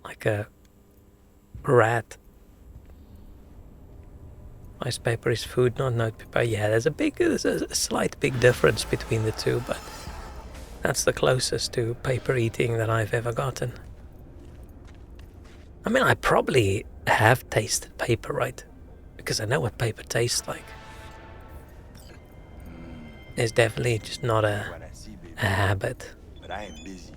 Like a rat. Rice paper is food, not notepaper. Yeah, there's a slight big difference between the two, but that's the closest to paper eating that I've ever gotten. I mean, I probably have tasted paper, right? Because I know what paper tastes like. It's definitely just not a habit. But I ain't busy.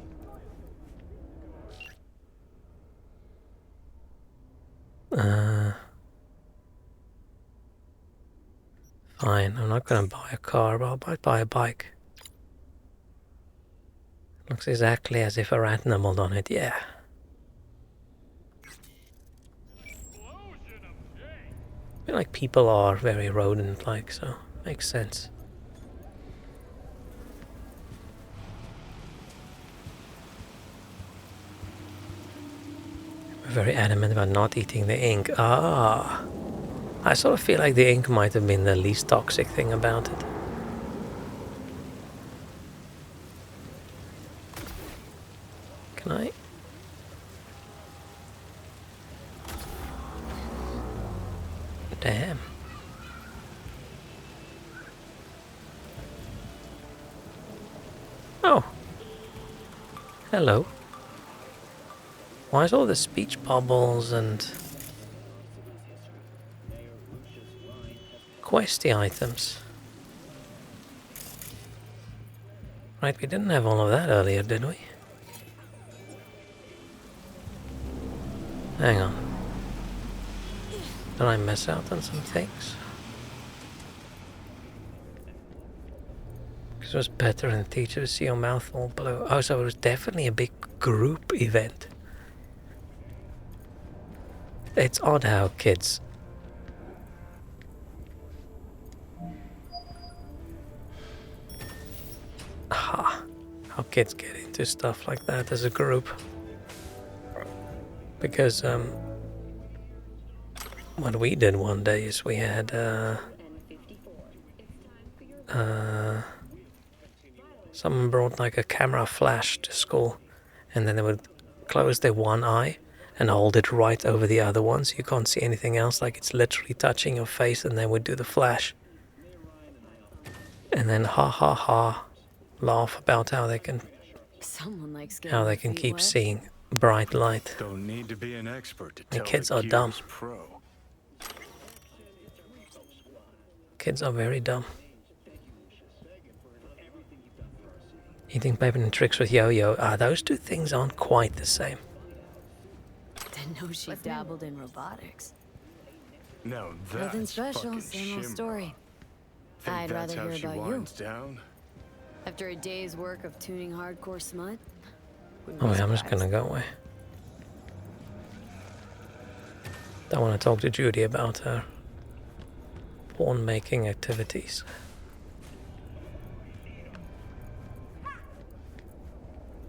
Fine, I'm not gonna buy a car, but I might buy a bike. Looks exactly as if a rat nibbled on it, yeah. I feel like people are very rodent-like, so makes sense. We're very adamant about not eating the ink. Ah, I sort of feel like the ink might have been the least toxic thing about it. Can I? Damn. Oh. Hello. Why is all the speech bubbles and questy items? Right, we didn't have all of that earlier, did we? Hang on. Did I miss out on some things? Because it was better than teacher to see your mouth all blue. Oh, so it was definitely a big group event. It's odd how kids... how kids get into stuff like that as a group. Because, what we did one day is we had, someone brought like a camera flash to school, and then they would close their one eye and hold it right over the other one so you can't see anything else, like it's literally touching your face, and they would do the flash. And then ha ha ha, laugh about how they can keep seeing bright light. Don't need to be an expert to The tell kids the are dumb. cube's pro. Kids are very dumb. Eating paper and tricks with yo-yo. Those two things aren't quite the same. Didn't know she dabbled in robotics. Now Nothing that's special, fucking same old shimmer. story. Think I'd that's rather how hear she about you. winds down? After a day's work of tuning hardcore smut? Oh yeah, I'm just gonna go away. Don't want to talk to Judy about her porn making activities.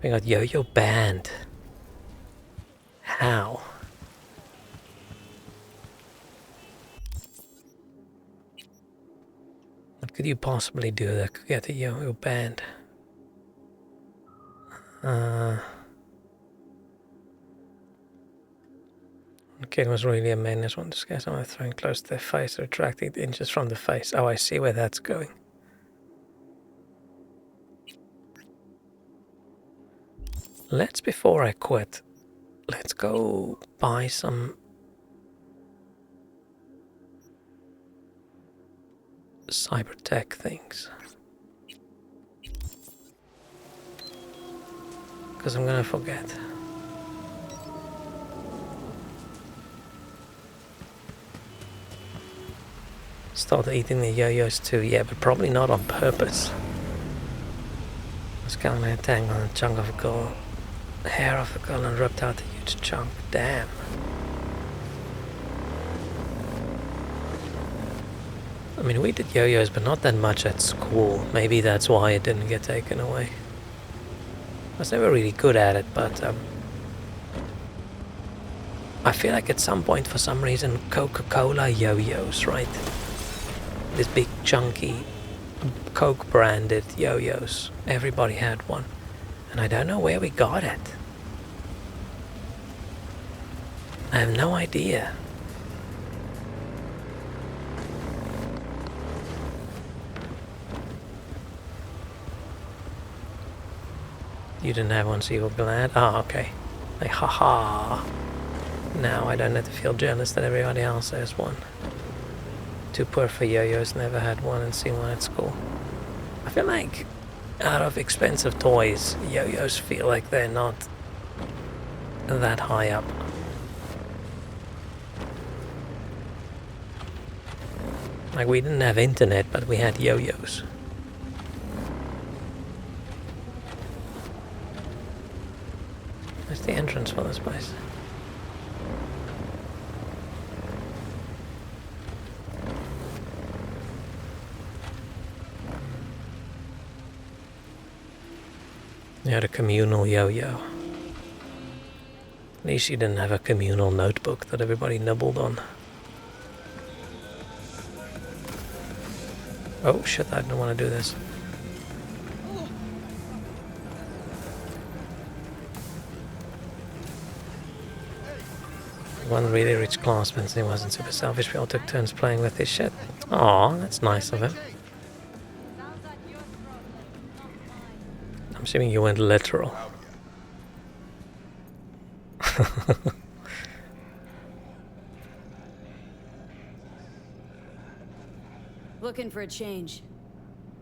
We got yo-yo banned. How? What could you possibly do that could get a yo-yo banned? The kid was really a menace. One to scare someone throwing close to their face, retracting inches from the face. Oh, I see where that's going. Let's, before I quit, let's go buy some cybertech things. Because I'm gonna forget. Started eating the yo-yos too, yeah, but probably not on purpose. Was counting a tangle on a chunk of a girl, hair of the girl, and ripped out a huge chunk. Damn. I mean, we did yo-yos, but not that much at school. Maybe that's why it didn't get taken away. I was never really good at it, but I feel like at some point, for some reason, Coca-Cola yo-yos, right? This big chunky Coke branded yo-yos. Everybody had one. And I don't know where we got it. I have no idea. You didn't have one, so you were glad? Ah, okay. Like, haha. Now I don't have to feel jealous that everybody else has one. Too poor for yo-yos, never had one and seen one at school. I feel like out of expensive toys, yo-yos feel like they're not that high up. Like, we didn't have internet, but we had yo-yos. Where's the entrance for this place? You had a communal yo-yo. At least you didn't have a communal notebook that everybody nibbled on. Oh shit, I don't want to do this. One really rich classman, so he wasn't super selfish. We all took turns playing with his shit. Aw, that's nice of him. I'm assuming you went literal. Looking for a change.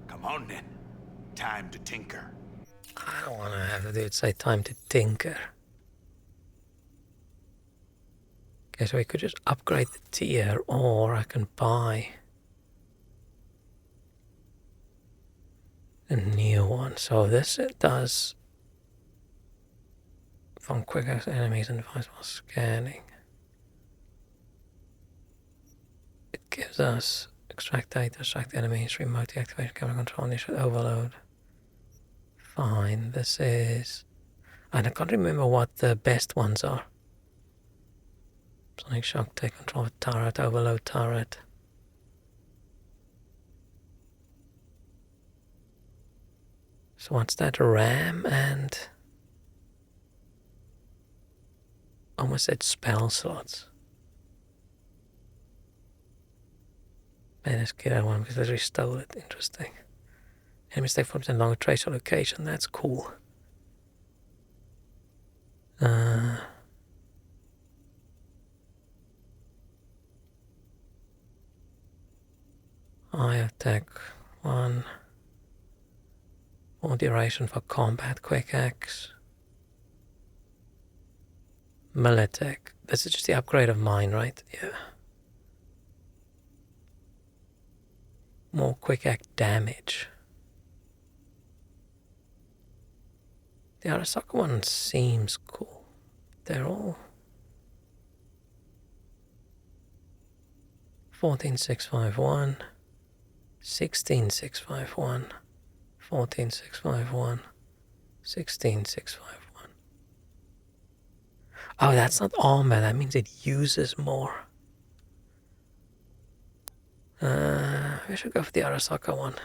Come on then. Time to tinker. I don't want to have the dude say time to tinker. Okay, so we could just upgrade the tier, or I can buy a new one. So this it does from quick access enemies and device while scanning. It gives us extract data, extract enemies, remote deactivation, camera control, initial overload. Fine, this is... And I can't remember what the best ones are. Sonic shock, take control of turret, overload turret. So what's that? RAM and... almost said spell slots. Man, this kid I want because I literally stole it. Interesting. Enemy stay forms in longer trace or location. That's cool. High attack 1. More duration for combat, quick axe. Militech. This is just the upgrade of mine, right? Yeah. More quick axe damage. The Arasaka one seems cool. They're all 14651, 16651, 14651, 16651. Oh, that's not armor. That means it uses more. We should go for the Arasaka one.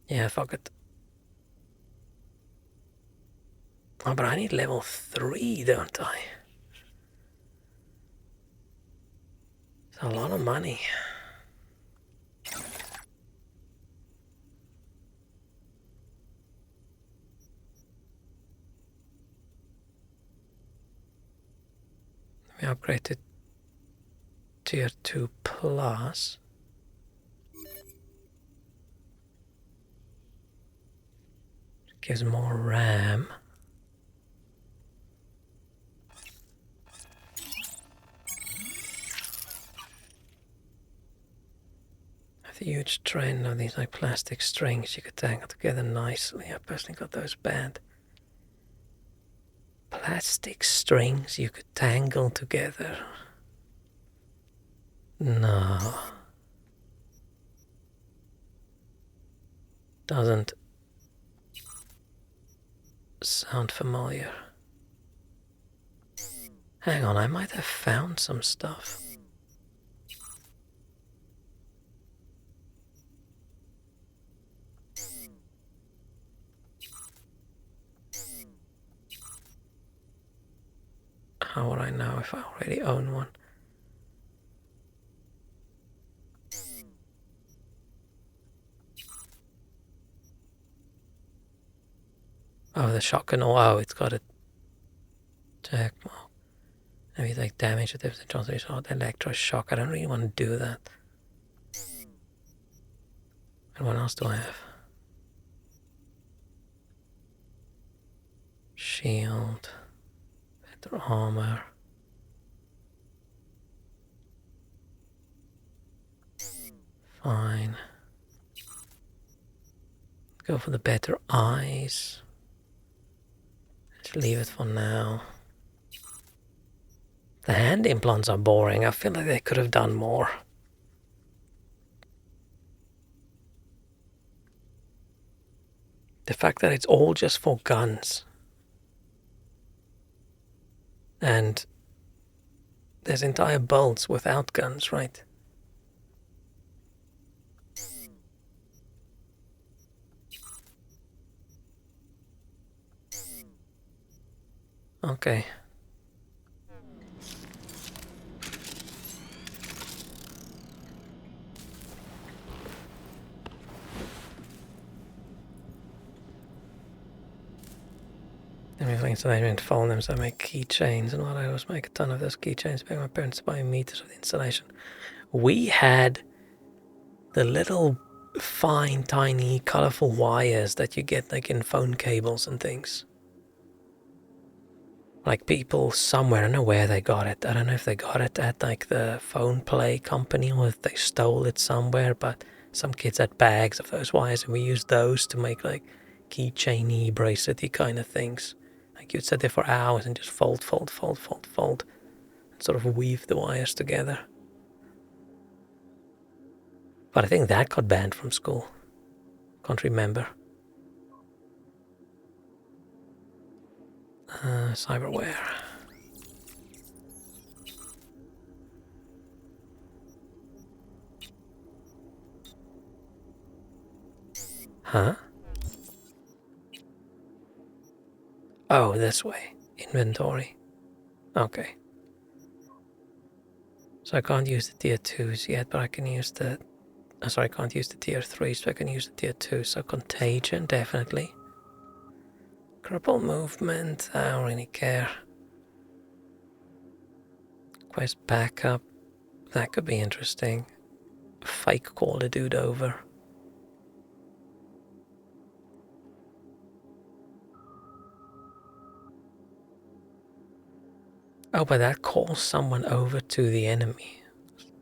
Yeah, fuck it. Oh, but I need level 3, don't I? It's a lot of money. Let me upgrade to tier 2 plus. Gives more RAM. I have a huge trend of these like plastic strings you could tangle together nicely. I personally got those bad. Plastic strings you could tangle together. No. Doesn't sound familiar. Hang on, I might have found some stuff. How would I know if I already own one? Oh, the shotgun. Oh, it's got a check mark. Maybe take damage with the transmission or electroshock. I don't really want to do that. And what else do I have? Shield. Better armor. Fine. Go for the better eyes. Let's leave it for now. The hand implants are boring. I feel like they could have done more. The fact that it's all just for guns. And there's entire bolts without guns, right? Okay. Everything so they didn't follow them, so I make keychains, and what I always make a ton of those keychains, paying my parents to buy meters of the installation. We had the little fine, tiny, colorful wires that you get like in phone cables and things. Like people somewhere, I don't know where they got it. I don't know if they got it at like the phone play company or if they stole it somewhere, but some kids had bags of those wires and we used those to make like keychainy, bracelety kind of things. Like you'd sit there for hours and just fold, and sort of weave the wires together. But I think that got banned from school. Can't remember. Cyberware. Huh? Oh, this way. Inventory. Okay. So I can't use the tier 2s yet, but I can use the... sorry, I can't use the tier 3s, so I can use the tier 2. So contagion, definitely. Cripple movement, I don't really care. Quest backup, that could be interesting. Fake call the dude over. Oh, but that calls someone over to the enemy.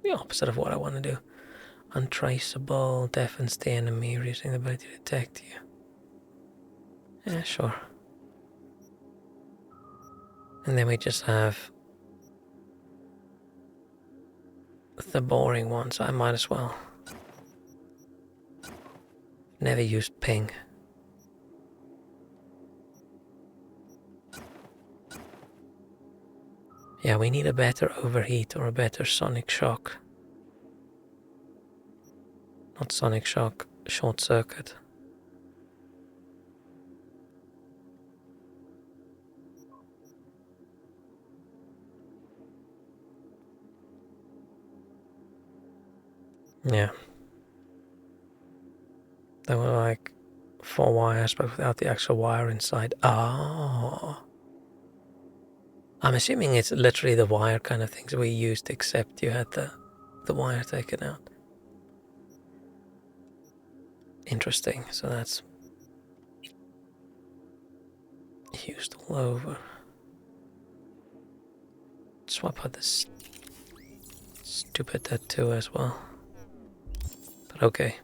The opposite of what I want to do. Untraceable, deafens the enemy, reducing the ability to detect you. Yeah, sure. And then we just have the boring one, so I might as well. Never used ping. Yeah, we need a better overheat or a better sonic shock. Not sonic shock, short circuit. Yeah. They were like 4 wires, but without the actual wire inside. Oh. I'm assuming it's literally the wire kind of things we used, except you had the wire taken out. Interesting, so that's used all over. Swap out this stupid tattoo as well. But okay.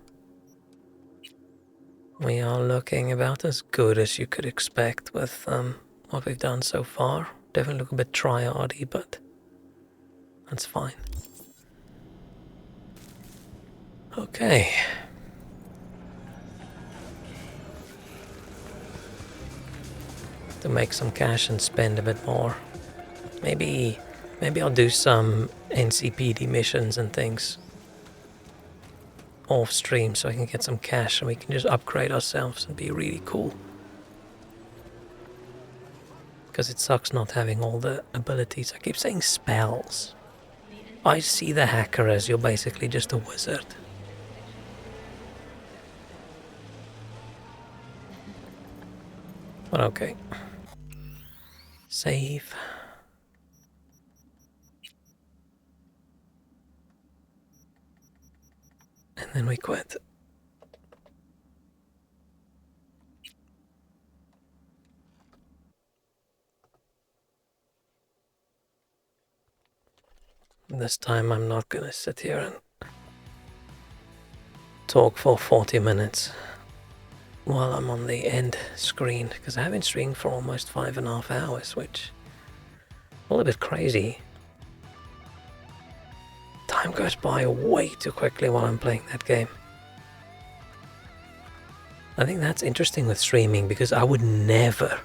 We are looking about as good as you could expect with what we've done so far. Definitely look a bit tryhardy, but that's fine. Okay. To make some cash and spend a bit more. Maybe I'll do some NCPD missions and things off stream so I can get some cash and we can just upgrade ourselves and be really cool. Because it sucks not having all the abilities. I keep saying spells. I see the hacker as you're basically just a wizard. But okay. Save. And then we quit. This time I'm not gonna sit here and talk for 40 minutes. while I'm on the end screen, because I have been streaming for almost 5.5 hours, which is a little bit crazy. Time goes by way too quickly while I'm playing that game. I think that's interesting with streaming, because I would never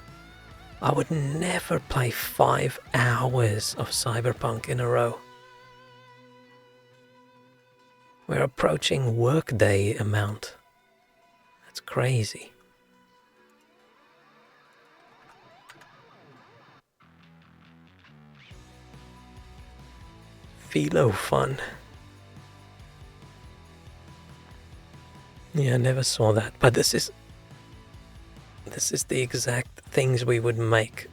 play 5 hours of Cyberpunk in a row. We're approaching workday amount. That's crazy. Philo fun. Yeah, I never saw that, but this is the exact things we would make,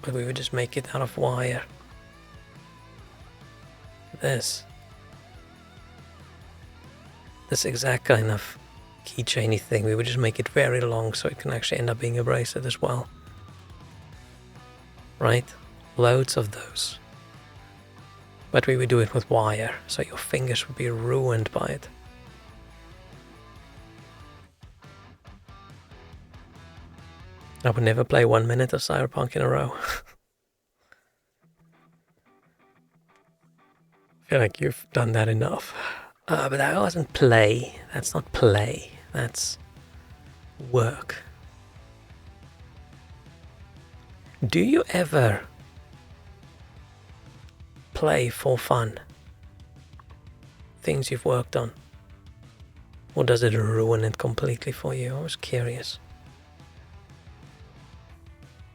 but we would just make it out of wire. This exact kind of keychainy thing, we would just make it very long so it can actually end up being a bracelet as well. Right? Loads of those. But we would do it with wire, so your fingers would be ruined by it. I would never play 1 minute of Cyberpunk in a row. I feel like you've done that enough. But that wasn't play. That's not play. That's work. Do you ever play for fun? Things you've worked on? Or does it ruin it completely for you? I was curious.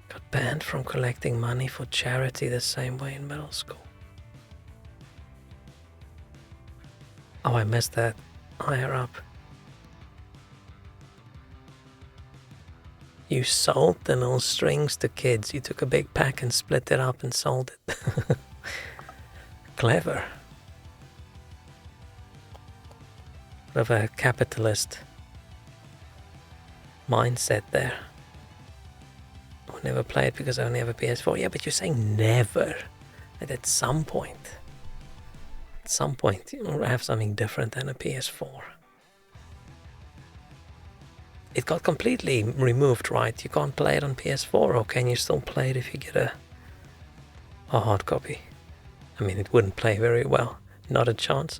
Got banned from collecting money for charity the same way in middle school. Oh, I missed that. Higher up. You sold the little strings to kids. You took a big pack and split it up and sold it. Clever. Bit of a capitalist mindset there. I'll never play it because I only have a PS4. Yeah, but you're saying never. And at some point you'll have something different than a PS4. It got completely removed, right? You can't play it on PS4, or can you still play it if you get a hard copy? I mean, it wouldn't play very well. Not a chance.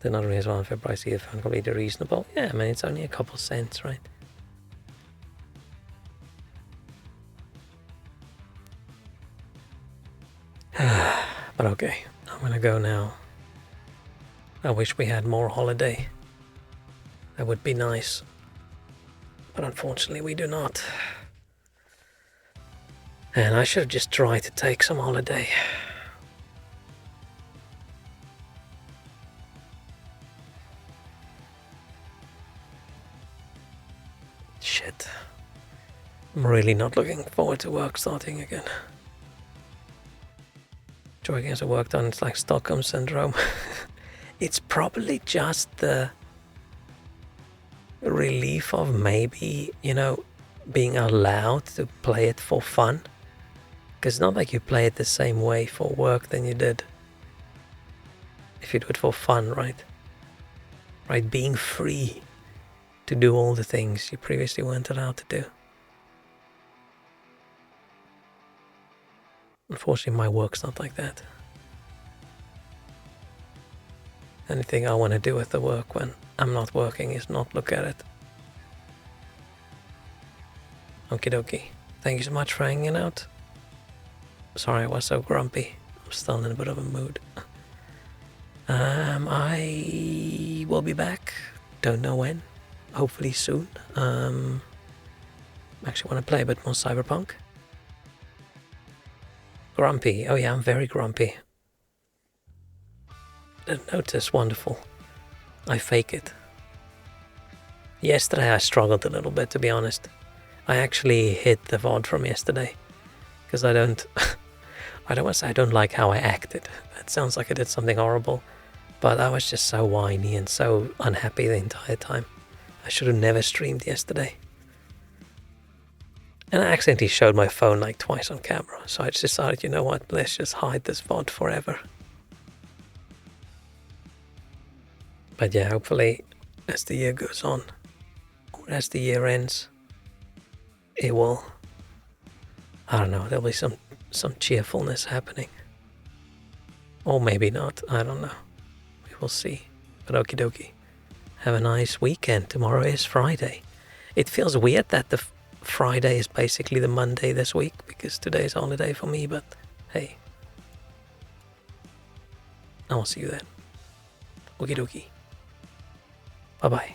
They're not really as well for price either, found completely reasonable. Yeah, I mean, it's only a couple cents, right? But okay, I'm gonna go now. I wish we had more holiday. That would be nice. But unfortunately we do not. And I should have just tried to take some holiday. Shit. I'm really not looking forward to work starting again. Joy games I worked on, it's like Stockholm Syndrome. It's probably just the relief of maybe, you know, being allowed to play it for fun. Because it's not like you play it the same way for work than you did if you do it for fun, right? Right, being free to do all the things you previously weren't allowed to do. Unfortunately, my work's not like that. Anything I want to do with the work when I'm not working is not look at it. Okie dokie. Thank you so much for hanging out. Sorry I was so grumpy. I'm still in a bit of a mood. I will be back. Don't know when. Hopefully soon. Actually want to play a bit more Cyberpunk. Grumpy. Oh yeah, I'm very grumpy. Notice, wonderful. I fake it. Yesterday I struggled a little bit, to be honest. I actually hit the VOD from yesterday. Because I don't want to say I don't like how I acted. That sounds like I did something horrible. But I was just so whiny and so unhappy the entire time. I should have never streamed yesterday. And I accidentally showed my phone like twice on camera. So I just decided, you know what, let's just hide this VOD forever. But yeah, hopefully as the year goes on, or as the year ends, it will, I don't know, there'll be some cheerfulness happening. Or maybe not, I don't know. We will see. But okie dokie. Have a nice weekend. Tomorrow is Friday. It feels weird that the Friday is basically the Monday this week, because today's holiday for me, but hey. I will see you then. Okie dokie. Bye bye.